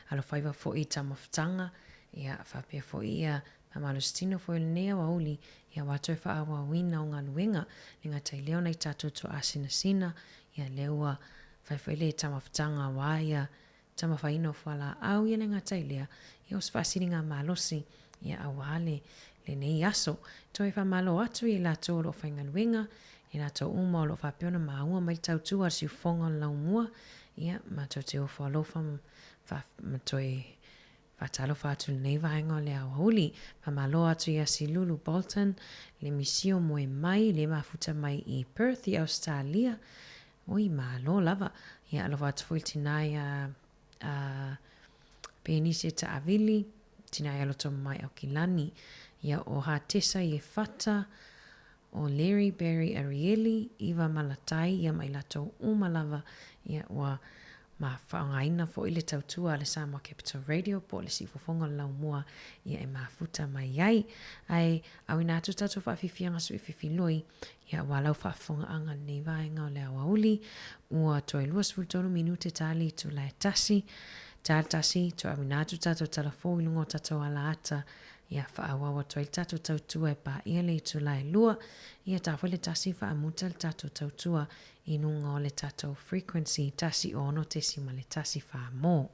alo whaiva fo I tamaftanga ia whapea fo ia pa malo stino fo ile nea wauli ia watoe whaawa wina o ngā luenga linga tai leo nei tato tu asina sina ia leua whaifo ile tamaftanga wa ia tamawhaino whala au ia nga tai lea ia os whasiringa malosi ia awale le nei aso toi fa malo atu I la to lo fainga winga ina to uma lo fa piona maua mai tau tu as you fonga la mua ia ma to te o fa lo fam fa toi fa talo fa tu nei vainga le holi fa malo atu ia si Lulu Bolton le misio mo mai le mafuta mai I Perth I Australia oi malo lava ia lo va tu nai penisi ta avili tina e aloto mai au kilani ia o Hatesa i fata o Larry Berry Arieli Iva Malatai ia mai lato umalava ia wa ma whaangaina fo ile tautua le Sāmoa Capital Radio po le sifofonga lau mua ia e mafuta mai ai ai au ina atu tatu whaafifianga su ififiloi ia walau whaafonga anga nei vaenga o le awauli ua toi luas fultonu minute tali tu lai tasi tasi to au ina atu tatu talafo ilungo tatu ala ata ia whaawawa toi tatu tautua e pa ia le tu lai lua ia tafo le tasi whaamuta le tatu tautua inunga o le tatu frequency tasi ono tesi ma le tasi whaamo.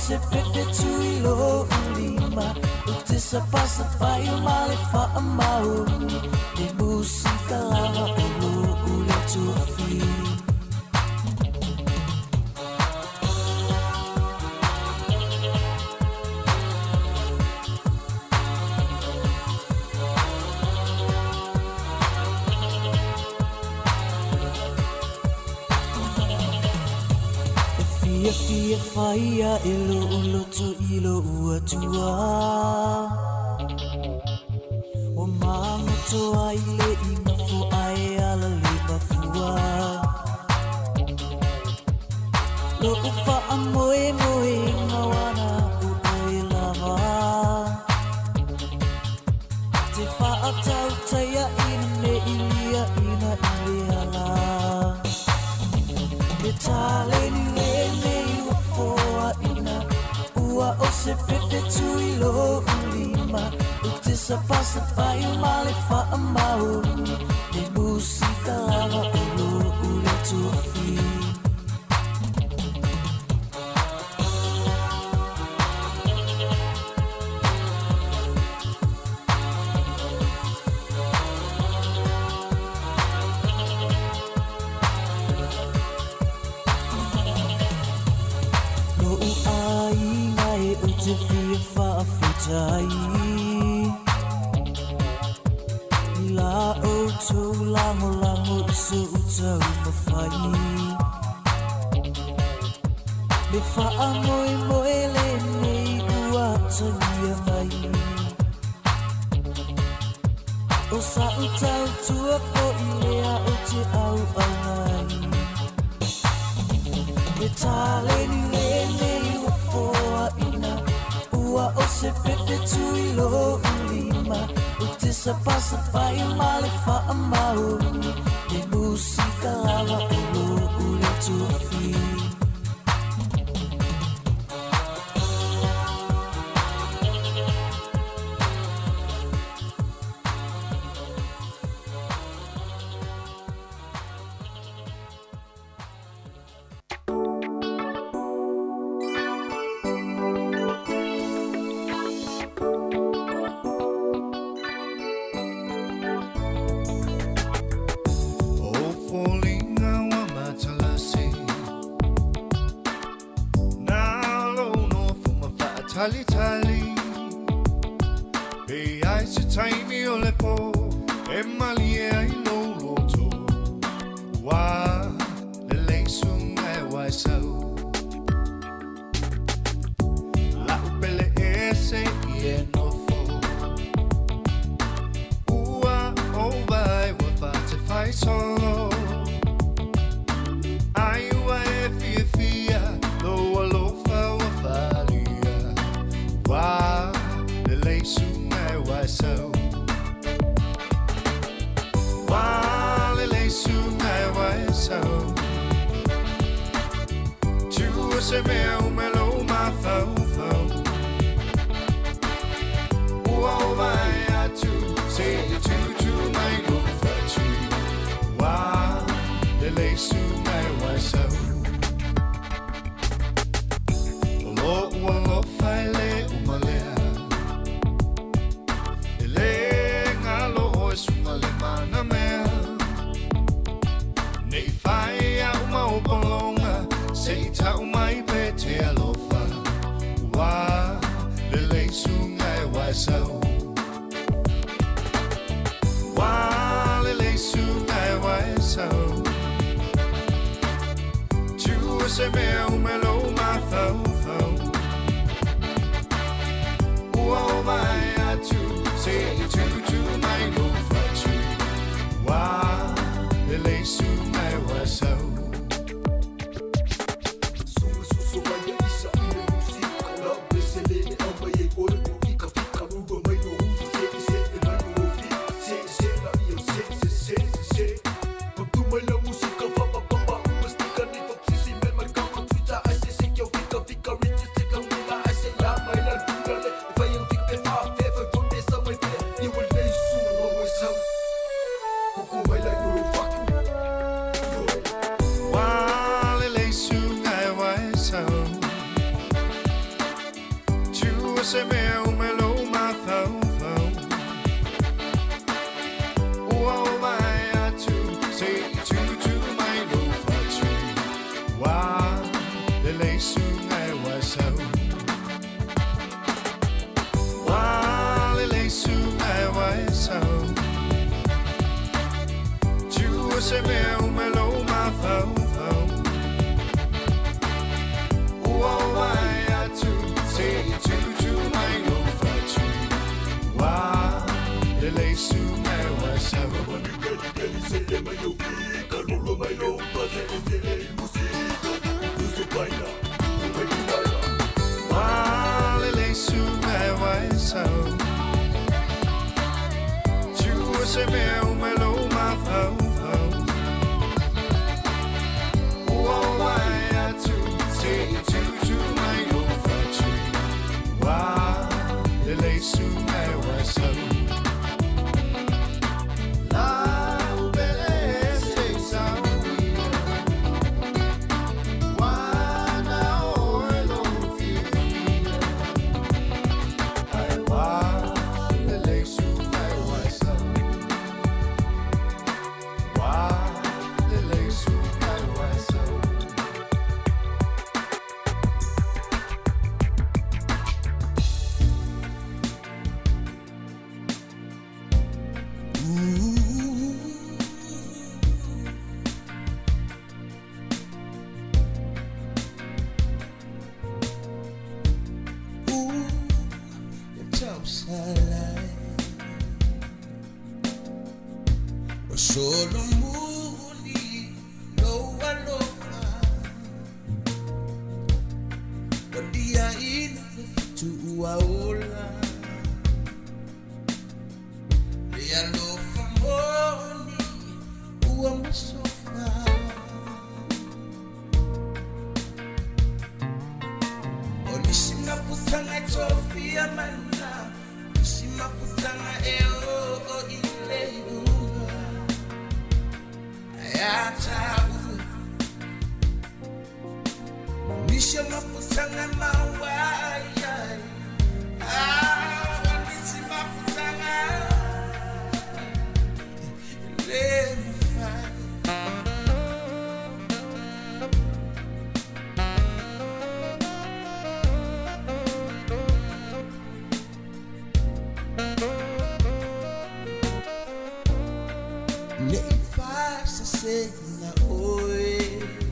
Se pepe tu ilo uli lima o te sapasa pai o male fa amau e musika lava o lo ule tuafi Fia faia ilo uloto ilo uatua O mamoto aile ina fo ai ala liba fua Lo ufa amoe moe ngawana u oi lava Te fa atau taya ina me ilia ina ilia la Te tale ni Ua o se pepe tui lo ulima O te sapasa pai o male fa amau E musika lava o lo ule tuafi Te fia whaafitai La o tau lango lango iso utau mawhai Le wha moe moe le nei ua tangia mai O sa utau tua po i lea o te au au ngai Le tale ni le nei ua foa ina Ua o se pepe tui lo ulima O te sapasa pai o male fa amau E musika lava o lo ule tuafi Tali tali Be ai se taimi o le po E mali e ai lo loto Wa le leisunga e wai sau La upele e se i e nofo Ua o vai wa fa te fai solo Ai ua e fia fia Lo alofa wa fali Wa le leisunga e wai sau Wa le leisunga e wai sau Tua se mea o me lo ma fau fau Ua o vai atu Se i tutu mai lo fatu Wa se mea umelo mathau thau. Ua o mai atu, se I tutu mai lo fatu. Wa le leisu ngai wasau. Wa le leisu ngai wasau. Tua se mea umelo mathau thau. Ua o mai atu, se I tutu mai lo fatu. Wa le leisu ngai wasau. Wale leisu ngai wasau. Tua se mea umelo mathau thau. Ua wai atu, se I tutu mai lo fatu. Wale leisu ngai wasau. La ubele se sauia. Wana oelo fia. Ai wale leisu ngai wasau. Wale leisu ngai wasau. Solo muli lo alofa. Dia ina tu aula. Dia lo famoni ua masofa. Onisima putanga tofia mana. Onisima putanga eo o ile una. Ayatabu. Onisima putanga mawaya. Onisima putanga ile mfai. Ne faz ser na oi.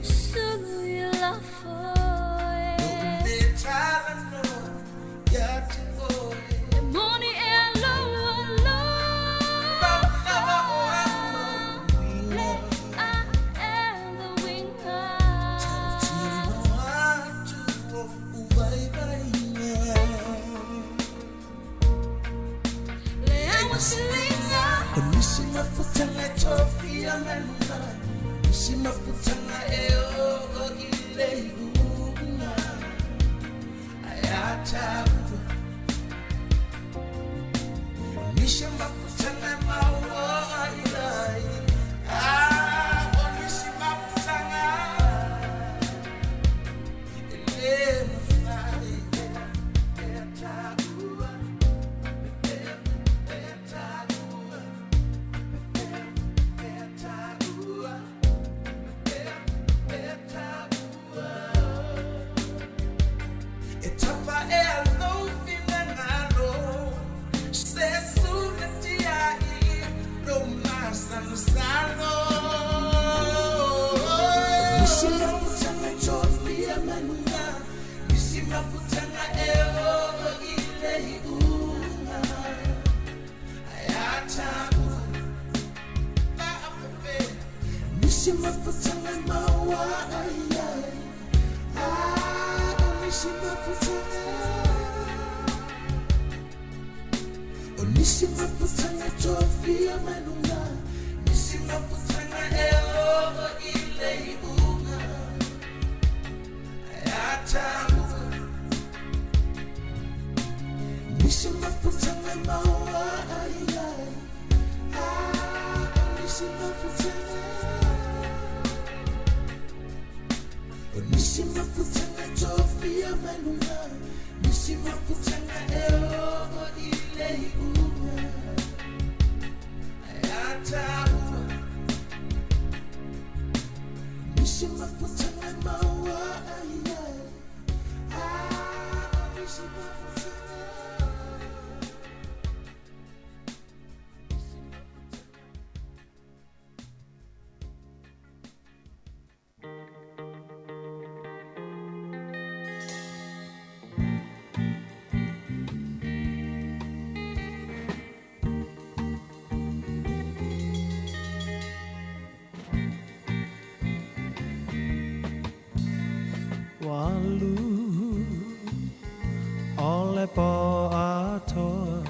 Solo io la foi. Non detala no. Ya te oi. The money and low. Baba o I am the winger. Tino atu o vai vai. Le amo Selena. Onisima futanga tofia manuna. Onisima futanga eo o ile una. Ayatabu. Onisima futanga mawaya. Onisima futanga ile mfai. Ayatabu. Etapa e alo finangalo. Se sunatia I no masano salo. Nisima futanga chofia manuna. Nisima futanga eo ile una. Ayatabu. Nisima futanga mawaya. Onisima futanga. Onisima futanga tofia manuna. Nisima futanga eo ile una. Ayatabu. Nisima futanga mawaya. Onisima futanga. Onisima futanga tofia manuna. Nisima futanga Walu ole po atoa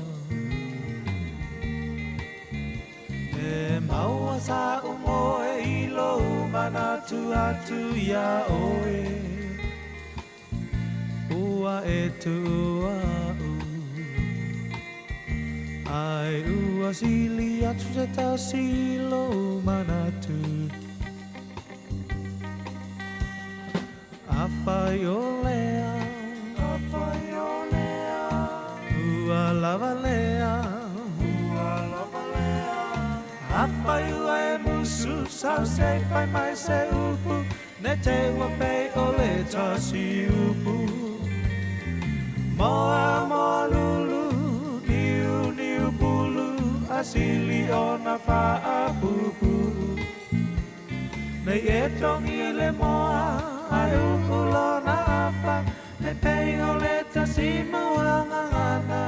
e maua sa umoe ilo manatu atu ya oe ua e tua ai ua sili atu se ta silo manatu Apaiolea, ua lavalea, apaiua e musu, sau se pai mai se upu, ne te wapei ole tasi upu. Moa moa lulu, niu niu bulu, asili ona faa pupu. Nei e tongi le moa, ai ulo na apa me peo le tasimu angana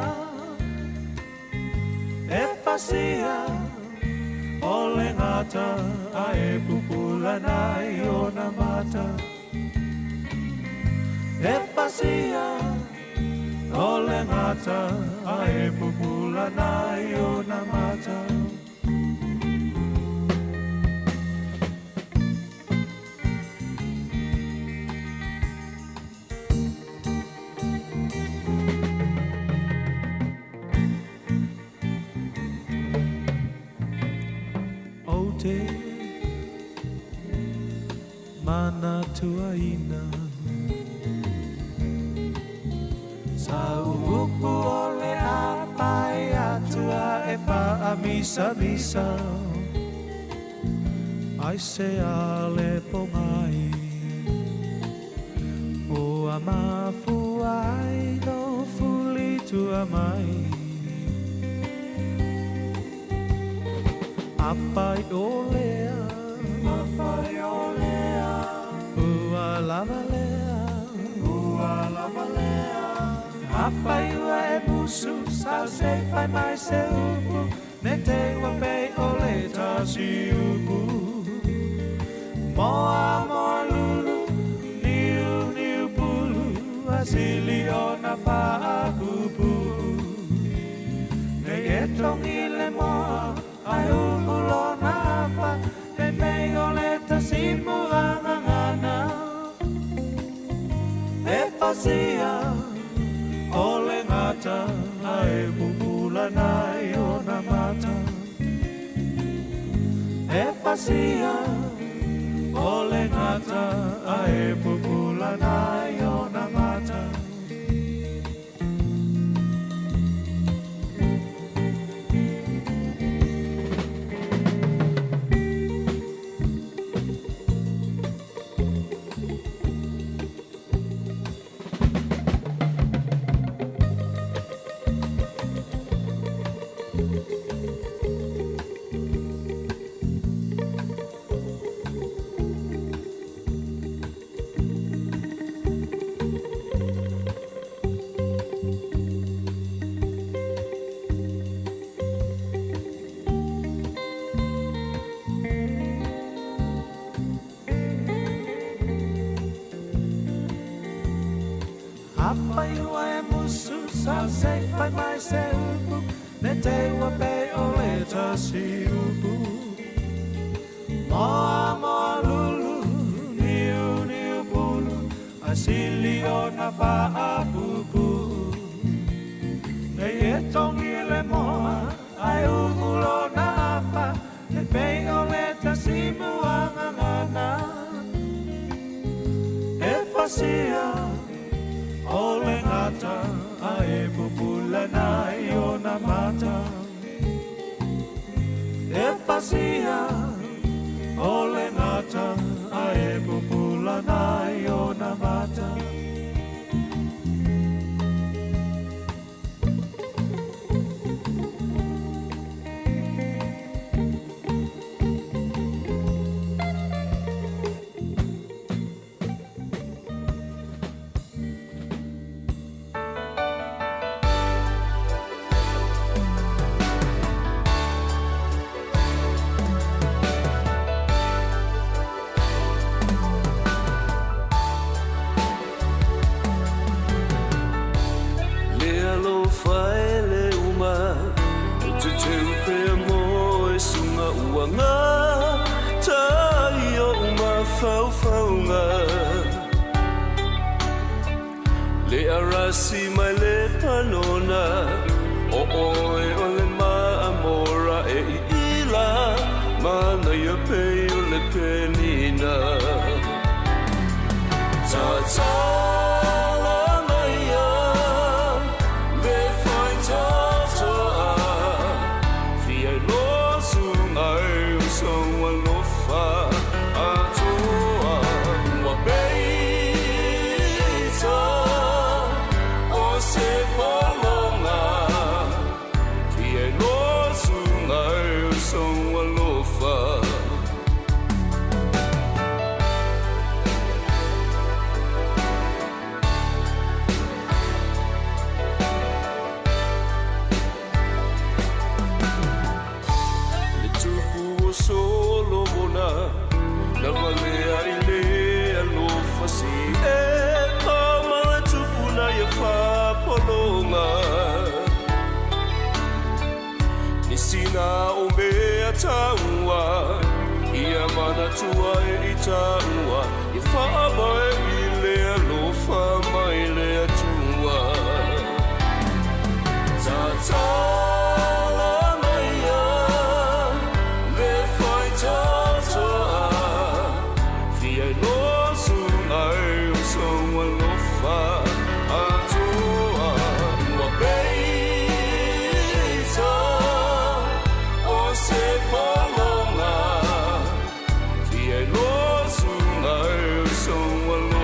e pasia ole ngata ai pupula nai ona mata e pasia ole ngata ai pupula nai ona mata Mana tuaina Sa upu ole apai atua e pa amisa misa Ai se ale pongai O amafu ai no fuli tua mai Apai olea Apai olea Ua lavalea Apai ua e musu Sau se pai mai se upu Ne te wapei ole tasi upu Moa moa lulu Niu niu pulu Asili ona paa pupu Nei e tongi le moa Ai ulo napa Te mei ole tasimu angana E pasia Ole ngata Ai pupula nai ona mata E pasia Ole ngata Ai pupula nai ona mata Apaiua e musu Sau se pai mai se upu Ne te wapei ole tasi upu Moa moa lulu Niu niu bulu Asili ona paa pupu Nei e tongi le moa Ai ulo na apa Ne pei ole tasimu angana E pasia Ole ngata Ai pupula nai ona mata E pasia Ole ngata Ai pupula nai ona mata alo fai le uma o te teu pe mo e sunga uanga tai o uma fau faunga le arasi mai le panona o oe o le maamora e ila mana ia pe o le penina ta ta la maia me fai ta ta fi ai lo sunga e son wa lo fa a toa wa pe ta o se palonga fi ai lo sunga e son wa lo fa Solomona na valea i le alo fasi e kamala tupuna ia whapolonga ni sina o mea taua ia mana tua e i taua i whaabae i le alo whamai le atua ta Someone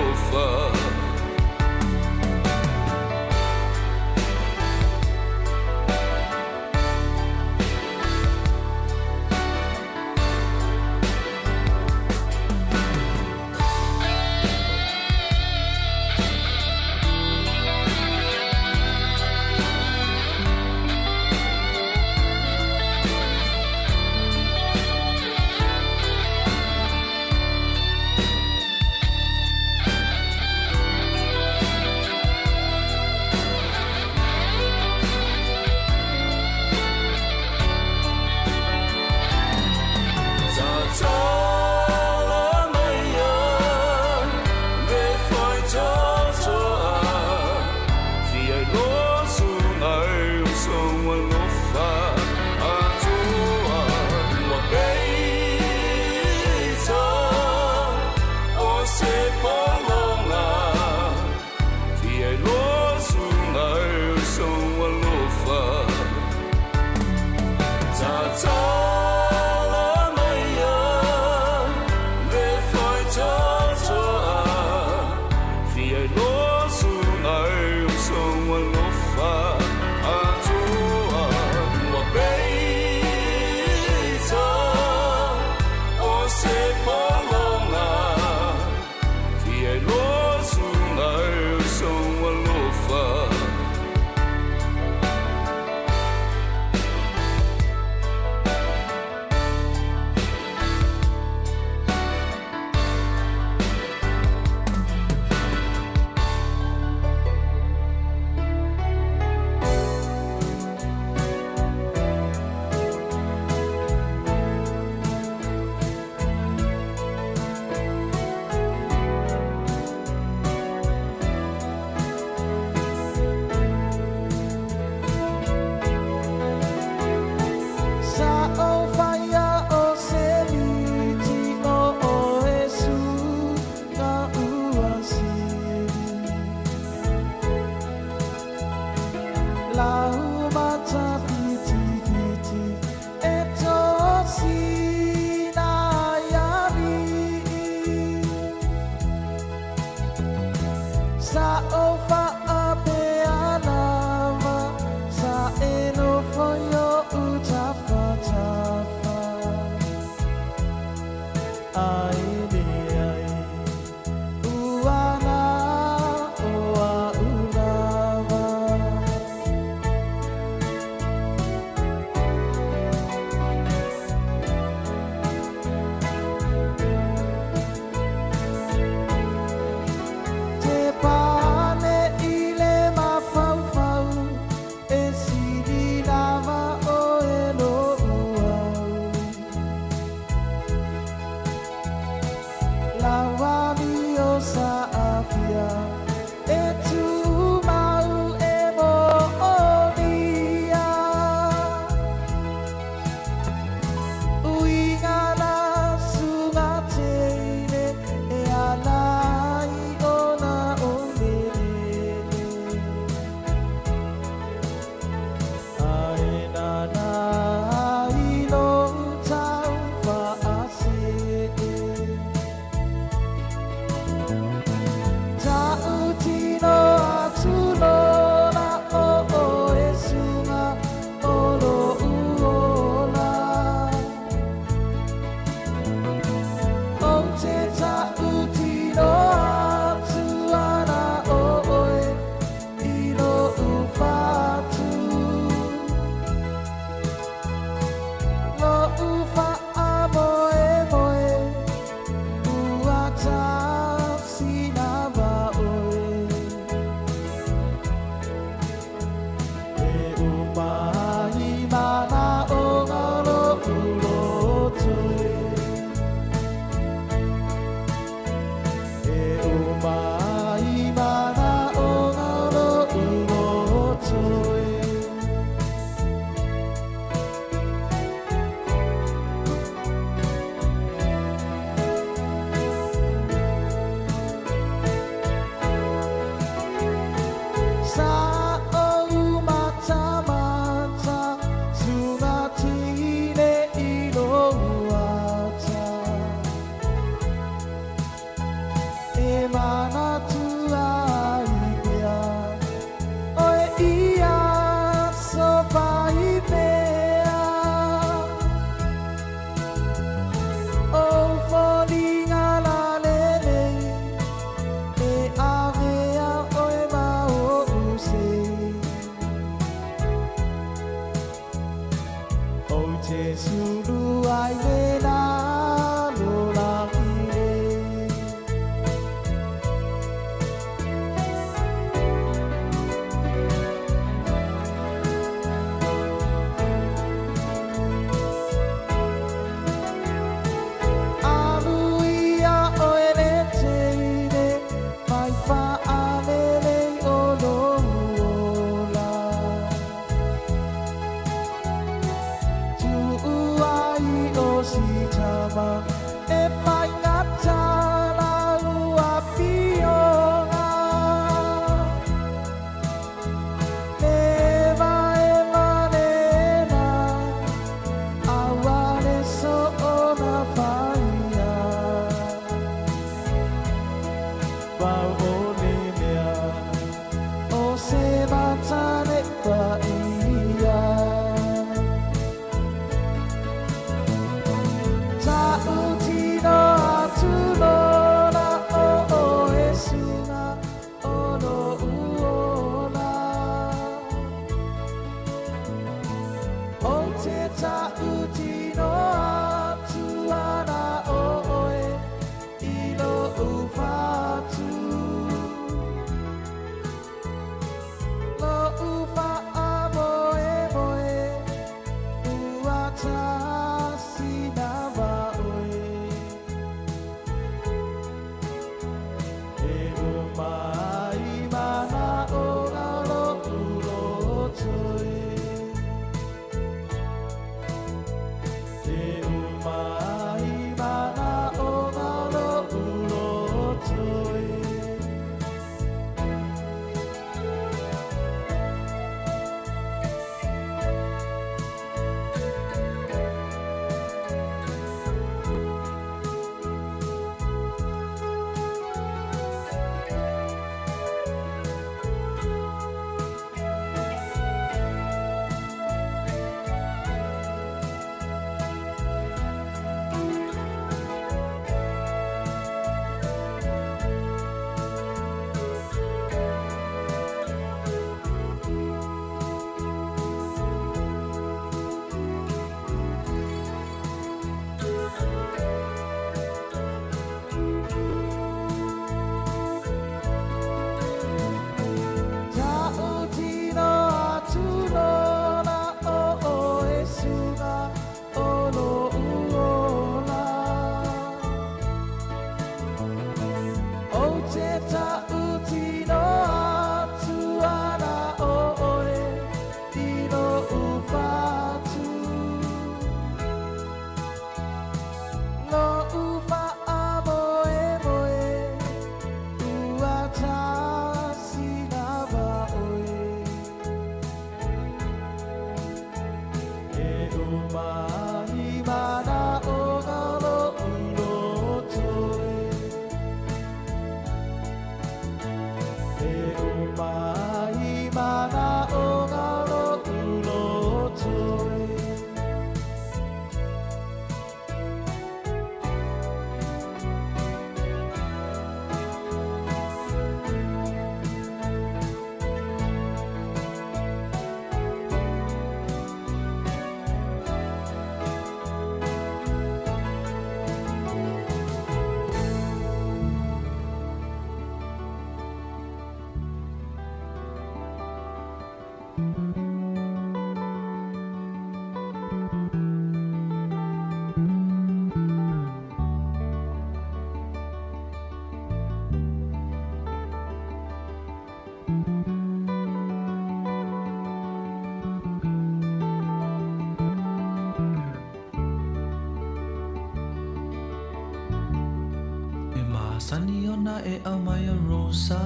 Sani ona e au mai a rosa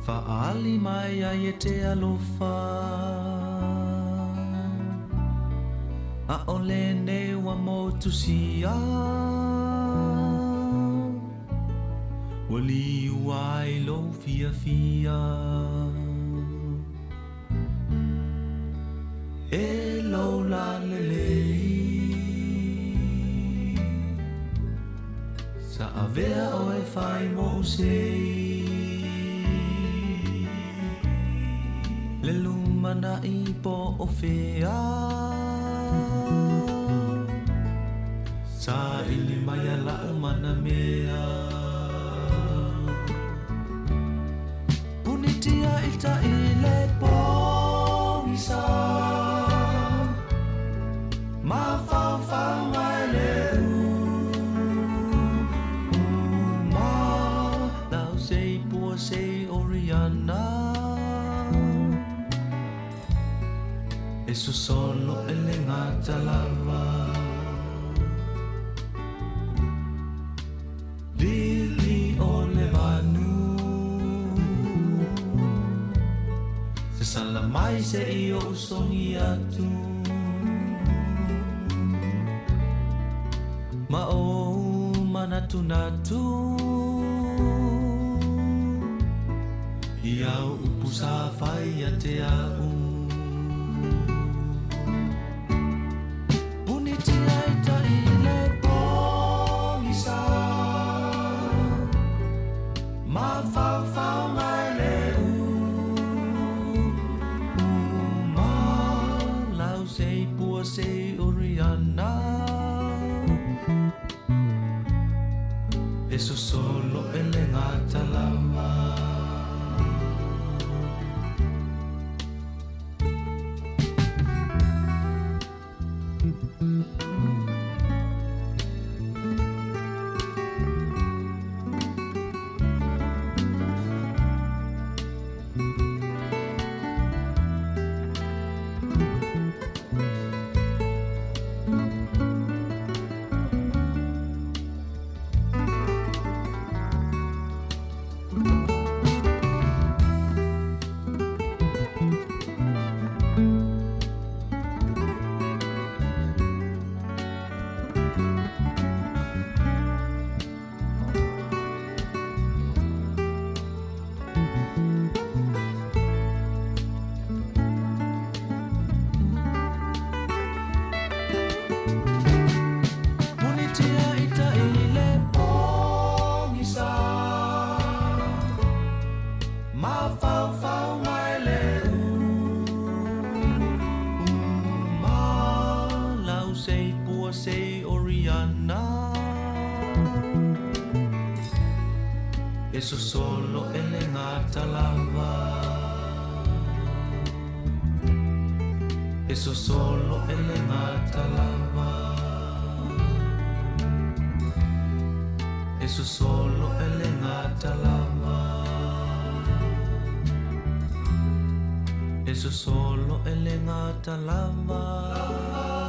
Fa'ali mai ai e te alofa A ole ne wa motu sia Wali uai lo fia fia E lo la lelei Sa avea o e fai mo sei Le lumana i po o fea Sa ili mai ala o mana mea Punitia ita i le pongisa Ma fau fau mai le Say Oriana Eso solo e le ngata lava Lili o le vanu Se sala mai se io usongi atu Ma o manatu natu Iau upu sa fai a te au Eso solo e le ngata lava Eso solo e le ngata lava Eso solo e le ngata lava Eso solo e le ngata lava Eso solo e le ngata lava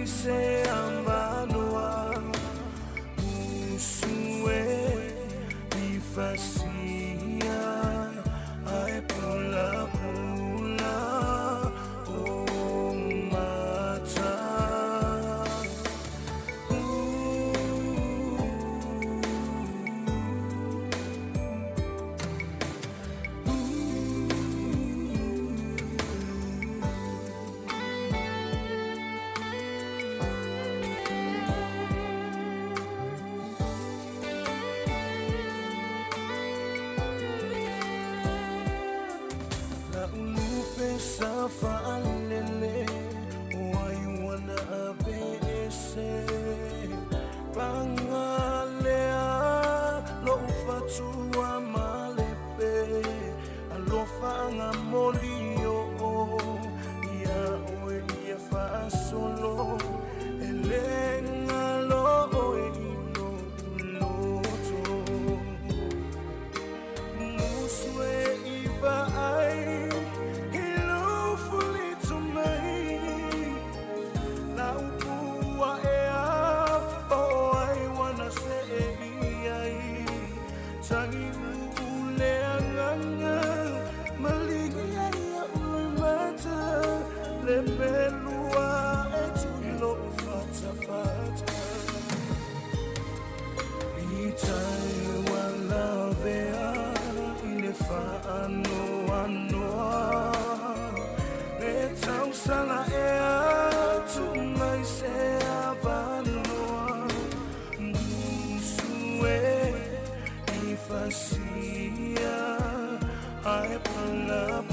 mai se amanoa Usue I fasia Ai pula pula O mata Safa alele wai wana avese pangalea lo fatua malepe alofa ngamolio ya oe ya fa solo elenga lo oe ino loto muswe iba ai Lepelua etulo fata fata Itai wala vea inefa anoa Etau sala ea tumai se avanoa Musue ifasia ai pala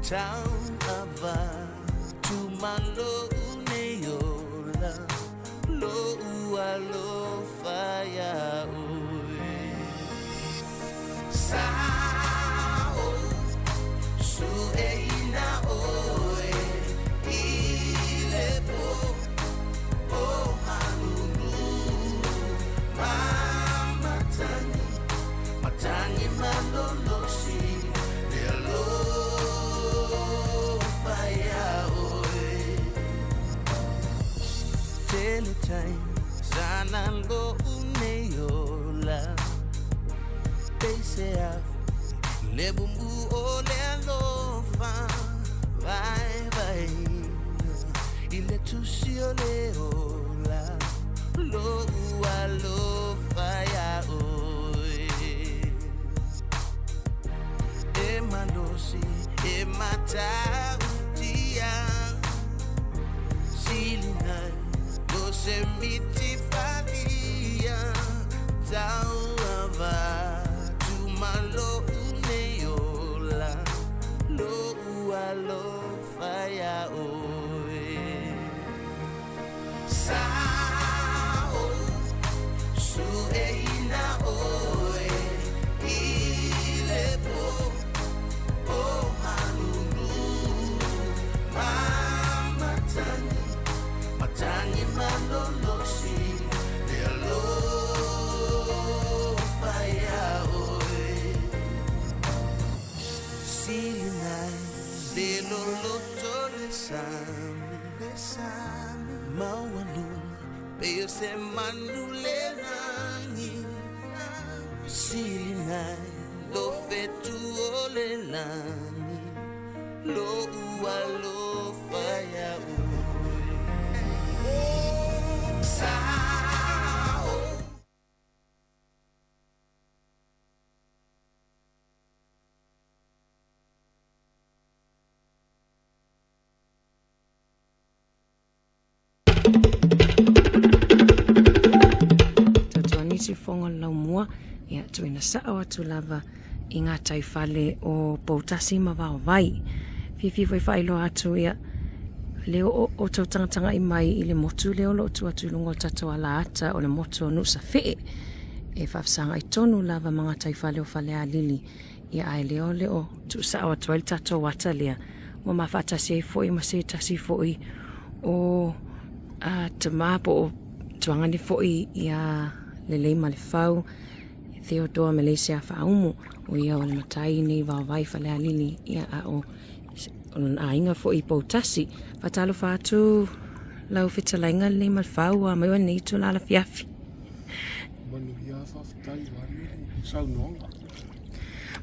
Town ava tu malo uneola lo ualo fire sao su eina oe ilepo Teletype sana lo uneyola Pesea lebumbu ole alofa Vai vai ile tusio leola Lo alofa ya oi Emalosi emata utia Silina Go semiti falia Tauava Tumalo uneyola Lo alofa ya oi Sao Sueina oe Ilepo O malulu Mamatani Matani malolosi Lelo Faya oe Sinai Lelo loto lesami Maualu Peo se manule nangi Sinai Lo fetu ole nangi Lo ua lo faya Sao Nisi fonga lau mua ia tuina saa watu lava i ngā taifale o Poutasi ma vai. Fifi vai whailo atu ia leo o tau tangatanga i mai i le motu leo lo tu atu lungo tato ala ata o le motu o nusa fee. E whafsanga i tonu lava mga taifale o whale a lili ia ai leo tu saa watu ai tato wata lea. Mo mawhatasi e foi ma se tasi foi o te mapo o tuangani foi ia Lelei malefau Theodore Malaysia Faumu o ia o le matai nei vai whale a lili ia a o inga fo i Poutasi fatalo fatu lau fitalainga le malefau a mai nei tu la fiafi Manu ia whawhitai wani sau nonga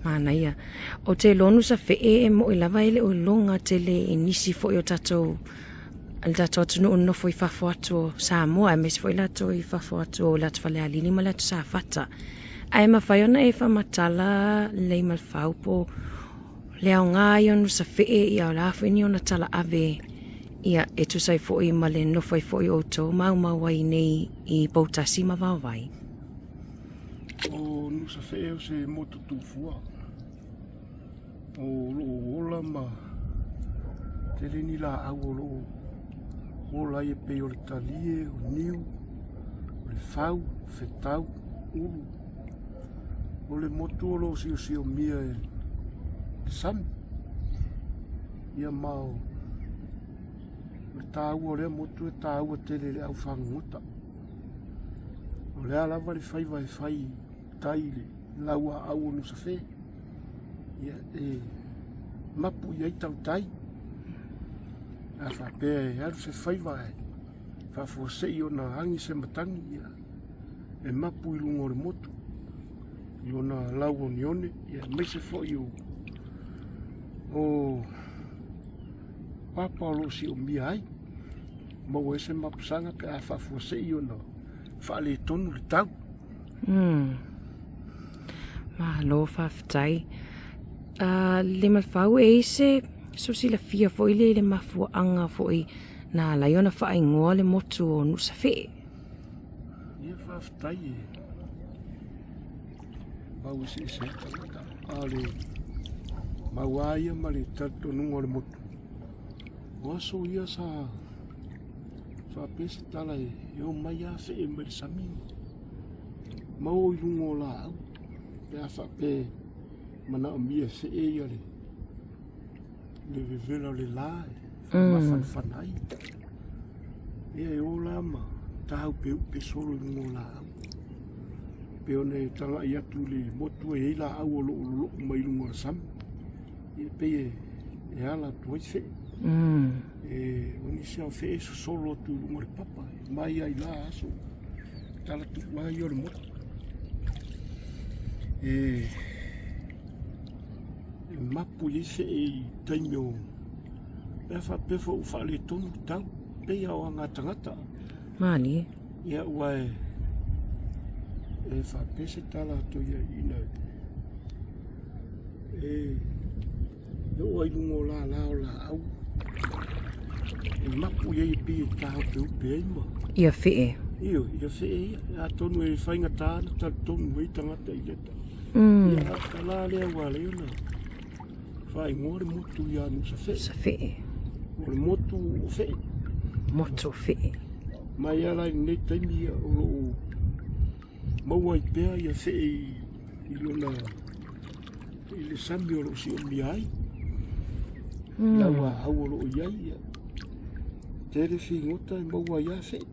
Mana ia o te lonu sa fee mo i lava ele o longa te le nisi fo i o tatou Al tato tunu no foi fafo atu Sāmoa mes foi lato I fafo atu lato fale alini ma lato sa fata. Ai ma faiona e fa matala le mal faupo le nga yon sa fe I la fini ona tala ave ia e tu sai foi ma le no foi foi o to mau wai nei I Poutasi ma vai. O nu sa fe o se motu tu fua. O lo ola ma te ni la au lo Ola e pe o le talie, o niu, o le fau, fetau, ulu. O le motu o lo si o mia e sami. Ia mao. Le tāu o le motu e tāu o tele le au whanguta. O le alawa le fai vai fai tai le laua au o nusa fe. Ia e mapu iai tau tai. A whapea e aru se whaiwai. Whawhosei o na hangi se matangi ia. E mapu I lungo le motu. I o na lau o nione. Ia mai se fwoi o papa o lo si o mia ai. Mau e se mapusanga pe a whawhosei o na whale tonu le tau. Ma lo whawhitai. Le malfau e se so sila fia foi le mafua anga foi na laiona fa ingoa le motu o nusa fe. Ia whawhitai e. Mau se ale mau aia ma le tato nunga le motu. Waso ia sa whapese tala e o mai a fe e mele sami. Mau I lungo la au. Pe a whape mana o mia fe e ia le vevela o le la e mawhanwhanai. E o la ma tahau pe upe solo I lungo la au. Pe o ne tala I atu le motu e la au o lo mai lungo la sami. E pe e ala tuai fe. Oni sia fe so solo tu ngore papa. Mai ai la aso. Tala tu mai o le mo. Mapu i se e taimio. E fa pefo u fa le tonu tau. Pe ia o anga tangata. Mani. Ia ua e fa pese tala to ia ina. E ua ilungo la o la au. E mapu i pi tau pe upe eima. Ia fee. Ia fee. A tonu e whainga tāna ta tonu i tangata i leta. Ia tala lea ua leona. Whai ngore motu i anu sa fee. Sa fee. Ngore motu o fee. Motu fee. Mai ala i nei taimi o lo maua i pēa ia fee i lona i le sami o lo si o mi ai. Laua au o lo o iai ia. Tere fi ngota i maua ia fee.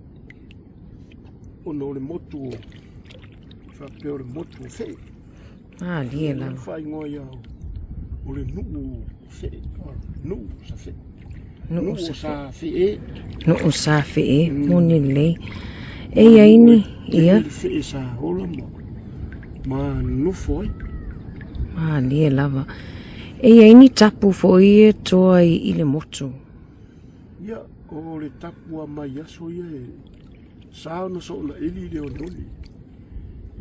Ono le motu o whapea o le motu o fee. Lie lau. Whai ngoa ia o le nuu fee. Nuu sa fee. Nuu sa fee. Nuu sa fee. Moni lei. Ei aini, ia. Fee sa hola ma nufo ai. Lie lava. Ei aini tapu fo ie toa i le motu. Ia, o le tapu a mai aso ia e sao na so na eli leo noni.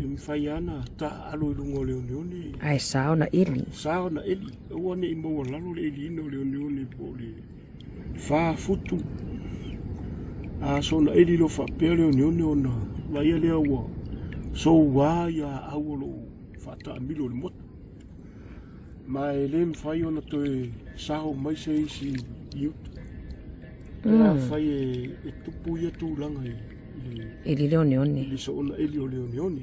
E mwhai ana ta alo i lungo leo noni. Ai sao na eli. Sao na eli. Ua ne i maua lalo le eli ino leo noni po le wha futu. A so na eli lo whapea leo noni o na waia lea ua. So wā ia au lo whata amilo le motu. Ma e le mwhai ona to e saho mai se isi iutu. Era whai e tupu ia tu langa i. Eli leo neoni. Ili so ona eli o leo neoni.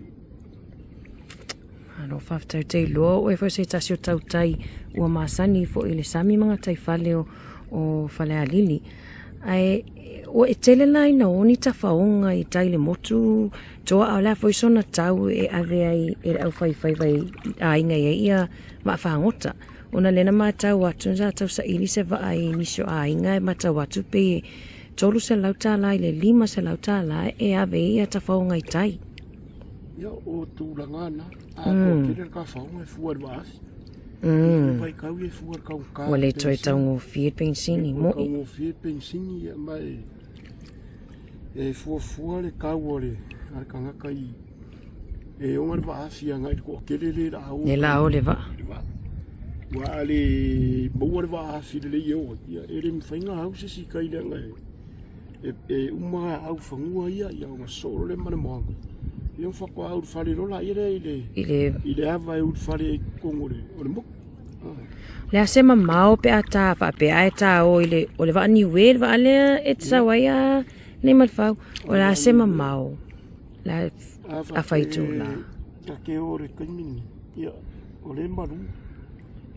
Ano whafitau te loa o e fo se tasi o tau tai ua maasani fo ile sami mga tai whale o whale a lili. Ai, o e tele lai na oni ta whaonga i taile motu toa au la fo isona tau e ave ai e au whai a inga ia ma whangota. Ona lena ma tau atu nza tau sa ili se va ai nisio a inga ma tau atu pe tolu se lauta lai le lima se lauta lai e ave ia ta whaonga i tai. Ia o tūlangana, a ko kere ka whaonga e fuar waasi. Pai kau e fuar kau ka. Wale toi tau ngō fie pensini mo. Kau ngō fie pensini ia mai e fuar le kau o le arkangaka i e ongar waasi a ngai ko kere le rao. Le lao le va. Wa le bouar waasi le iau ia ere mwhainga hause si kai le ngai. E uma au whangua ia o soro le mana moanga. Ia whako au whare rola ile hawa e ut whare kongore o le mok. Le a sema mao pe a tā whape a e tā o le wa ni wer wa alea e tsa waia ne malwhau. O le a sema mao la a whaitu la. A ke ore kaimini ia o le maru.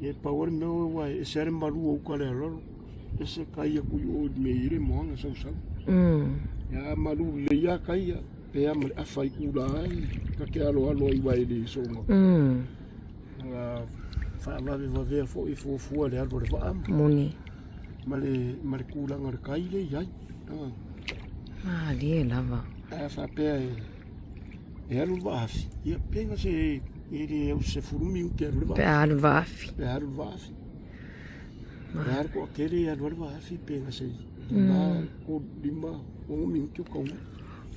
Ia pawar meo wai e sere maru o ka le araro. E se kai a kui o me ire moanga sau sau. Ia maru le ia kai a. Pe a whai kura ai, ka ke alo i wai le songa. Whaalawe wawea fo i fua le alo le waam. Moni. Ma le kūranga le kai le iai. Lie lava. A whapea e alo waafi. Ia penga se e re au se furumi u ke alo le waafi. Pe alo waafi. Pe alo waafi. Pe alo ko akere e alo waafi penga se. Ma ko lima o mintu kaunga.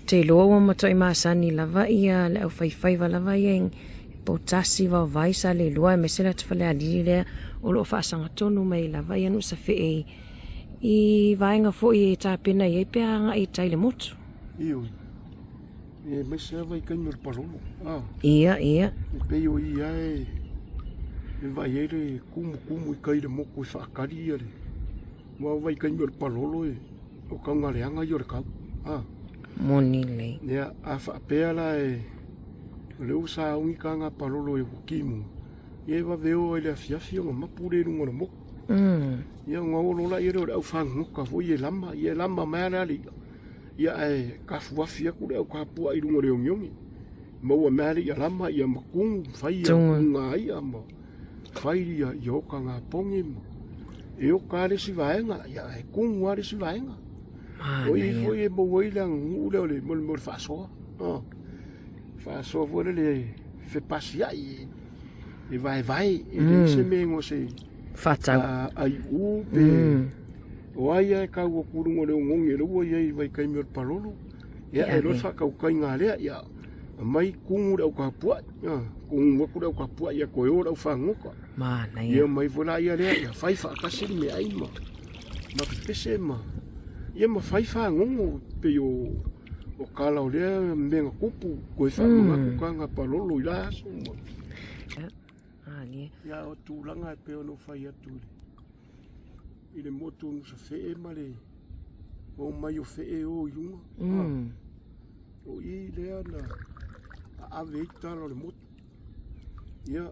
Te loa ua matoi maasani lava ia le au whaiwhaiva lava ia potasi wa vaisa le loa e mesela te whale alili lea o loo whaasanga tonu mai lava ia nusa whee i vaenga fo i e tāpena i e peanga i taile motu. Iyo, e mesela vai kaimur parolo. Ia. E peio i ae e vai ere kumu i kaire moko i whaakari ia le. Wa vai kaimur parolo e o kaungareanga i ore kau. Moni lei. Ia a whaapea la e leu sa ungi ka ngā parolo e wakimu. Ia wa veo e le afiafi o ngā mapure rungo na moko. Ia ngā olola i reo au whangoka fo i e lama mea li. Ia e ka fuafia kure au ka pua i rungo reo ngiongi. Maua mea li i a lama i a makungu, whai a kunga ai a ma. Whai i a ioka ngā pongi ma. E o ka le si vaenga, ia e kungu a le si vaenga. O i fo e mo wei lang ule ole mo fa so. Fa so vo le fe pasia i e vai e se mengo se Fata. Ai u pe. O ai e ka o kurungo le ngongi le wo ia i vai kai mer palolo. Ia e lo sa ka kai ngale ia. Mai kungu le ka pua. Kungu ku le ka pua ia ko ora fa ngoka. Mana ia mai vola ia le ia fai fa ka se me ai ma. Ma pese ma. Ia ma fai fa ngongo pe yo o kala o le menga kupu ko fa ma ku kanga palolo ila so. Ia o tūlanga e peo no whai atu le. I le motu no sa whee ma le. O mai o whee o iunga. O i lea na awe i tala le motu. Ia,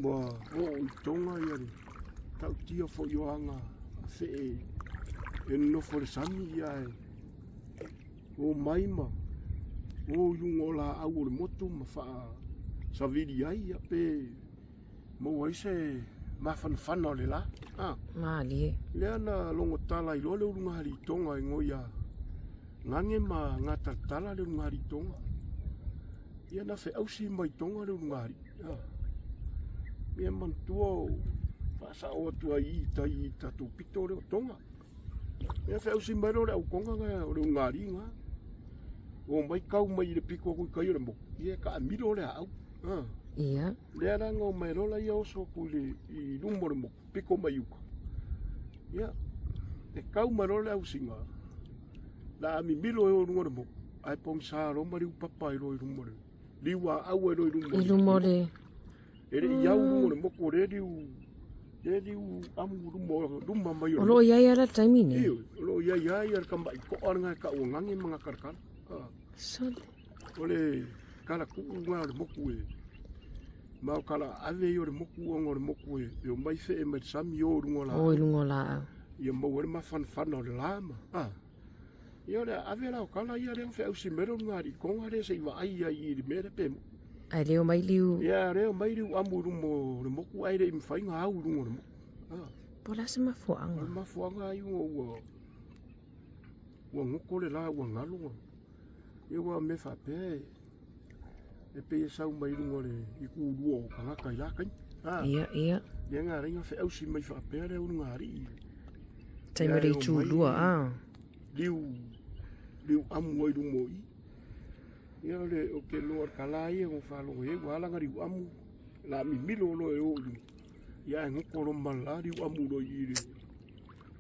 wa o i tonga ia le. Tau tia fo i oanga whee. E nofo le sami ia e. O mai ma. O iunga o la au o le motu ma wha sa viri ai ia pe. Mo ai se mafan o le la. Mali. Lea na longo tala i lole urunga hari tonga i ngoia. Ngange ma ngata tala le urunga hari tonga. Ia na fe ausi mai tonga le urunga hari. Ia mantua fasa o tua i tatu pito le tonga. Ia fe ausi mai le au konga le urunga hari nga. O mai kau mai le piko kui kai o le mo. Ia ka amiro le au. Ia. Lea ranga o mai rola ia oso kule i lumore mo, piko mai uka. Ia, e kau mai rola au singa. La ami milo e o lumore mo, ai pong sa roma riu papa i roi lumore. Liwa au e roi lumore. I lumore. Ere i au lumore mo ko re riu amu luma mai o. Olo iai ara taimi ne? Iyo, olo iai ara kamba i ko aranga ka o ngangi mga karkana. Sole. Ole kala kuku ngā le moku e. Mau kala ave i o le moku o le moku e. E o mai fe e mai sami o rungo la. O i rungo la. Ia mau ere mawhanwhana o le lama. Ia le ave la o kala ia reo fe au si mero ngā ri konga re se iwa ai ai i le mere pe mo. Ai reo mai liu. Ia reo mai liu amu rungo le moku ai re i mwhai ngā au rungo le moku. Pola se mafuanga. Mafuanga ai ua ngoko le la ua ngalunga. Ia ua me whape e pe sau mai rungo le i kūrua o kangaka i lakai. Ia. Ia ngā ringa whi ausi mai whape reo ngā ri. Taimari tūlua, Liu amu ai rungo i. Ia le o ke loa kalai e o whalongo e wālanga riu amu. La mi milo lo e o ru. Ia e ngoko lo mala riu amu lo i re.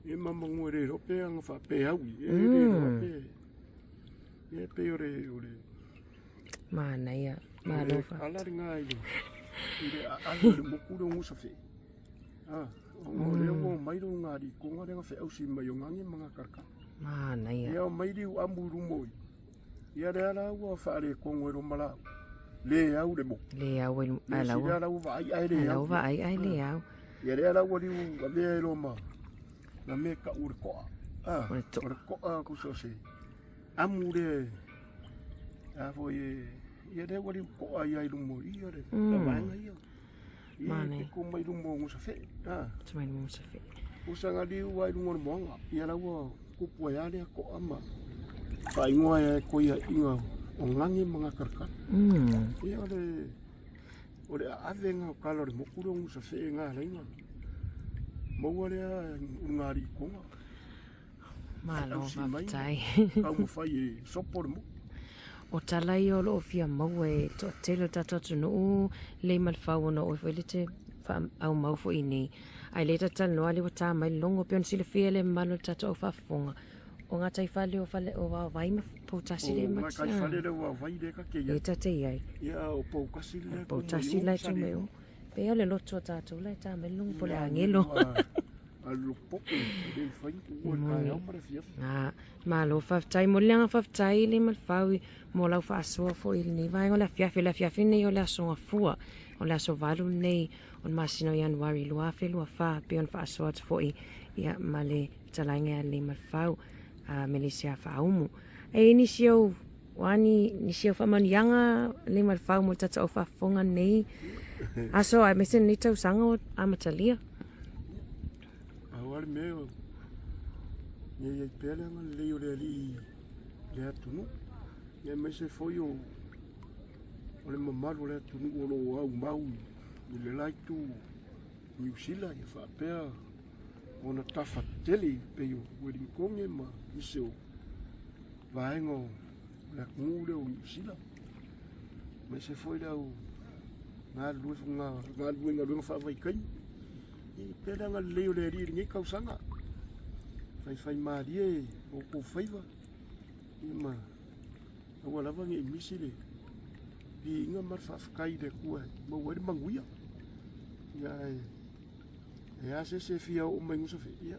E mamangu e re rope anga whape haui. E re rope. Ia pe o re. Mana ia, malofa. Alari ngā i le. I le alu le mokuro ngusa whi. O leo o mairo ngā ri konga renga whi ausi mai o ngangi mga karka. Mana ia. Ia o mairi u amu rumoi. Ia rea la ua whaare kongo e romalau. Le au le mo. Le au e alau. Ia rea ua ai ai le au. Alau va ai le au. Ia rea la ua riu a vea e roma. Na me ka ure koa. Ure koa kuso se. Amu le. A vo e. Ia rea ua riu koa i ai rumo. Ia re. Ta vaenga ia. Ia ko mai rumo ngusa fe. Mai rumo ngusa fe. Usanga riu ai rumo moanga. Ia la ua kupua ia lea koa ma. Pai ngoa e ko ia inga o ngangi mga karkana. Ia ole a avenga o kala re mokuro ngusa fe ngā reina. Maua rea ngāri konga. Malo whaptai. Kau mo whai e sopo re mo. O talai o loo fia mau e to telo tatotu no le malfau no o welite au mau fo ini. Ai leta tal no ali wata mai longo pion sile fia le malo tato o fafonga. O ngā tai whale o whale o wawai ma poutasi le mati. O ngā kai whale le wawai le ka ke ia. E tate iai. Ia o poukasi le. Poutasi le tu meo. Pe ale loto tato le ta me longo pole angelo. Alu poku le whai ua kai au mara fia. Malo whaftai mo leanga whaftai le malfaui mo lau whaasoa fo ili ni vai o le fiafi nei o le asonga fua. O le aso valu nei on masino Januari luafe lua wha pe on whaasoa tu fo i ia male talainga le malfau. Melisia whaumu. E ni siau whamanianga le malfau mo tata o whafonga nei. Aso ai mesen ni tau sanga o amatalia. le mea. Ia pele nga leo le ali le atunu. Ia mai se foi o le mamaru le atunu o lo au mau i le laitu New Zealand ia whapea ona tafa teli pe o wedding konge ma ise o vaengo le ngule o New Zealand. Mai se foi lau ngā lue ngā lunga whawaikai. I pēra ngā leo le riri ngai kausanga. Whai maarie o ko whaiva. I ma awa lawa ngai misi le. I inga mar whawhakai le kua. Ma wari manguia. Ia e ase se fia o mai ngusa whea.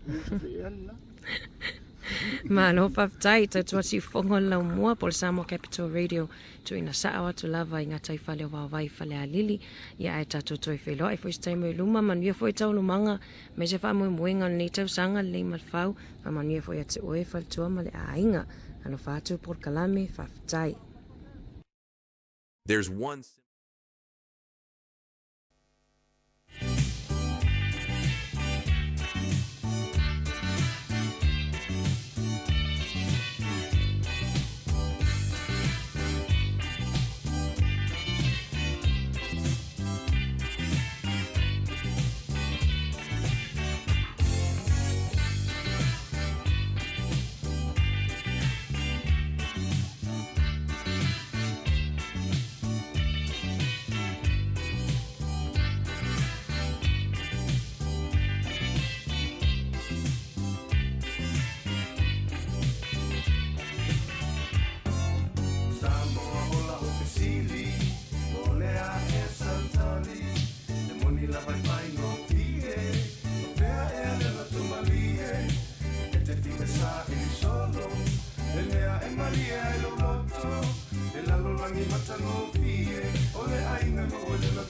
Ngusa whea la. Malo whaftai ta tua si whongo lau mua po le Sāmoa Capital Radio tu ina saawa tu lava i ngā tai whale o wawai whale a lili ia e tato toi wheloa e fwis taimo i luma manuia fwoi tau lumanga me se wha mui muenga ni tau sanga le malfau ma manuia fwoi ate oe whaltua ma le a inga ano whātu por kalame whaftai. There's one Maria e lo lotto, e la lolangi matano fie, ole ainga mo ole la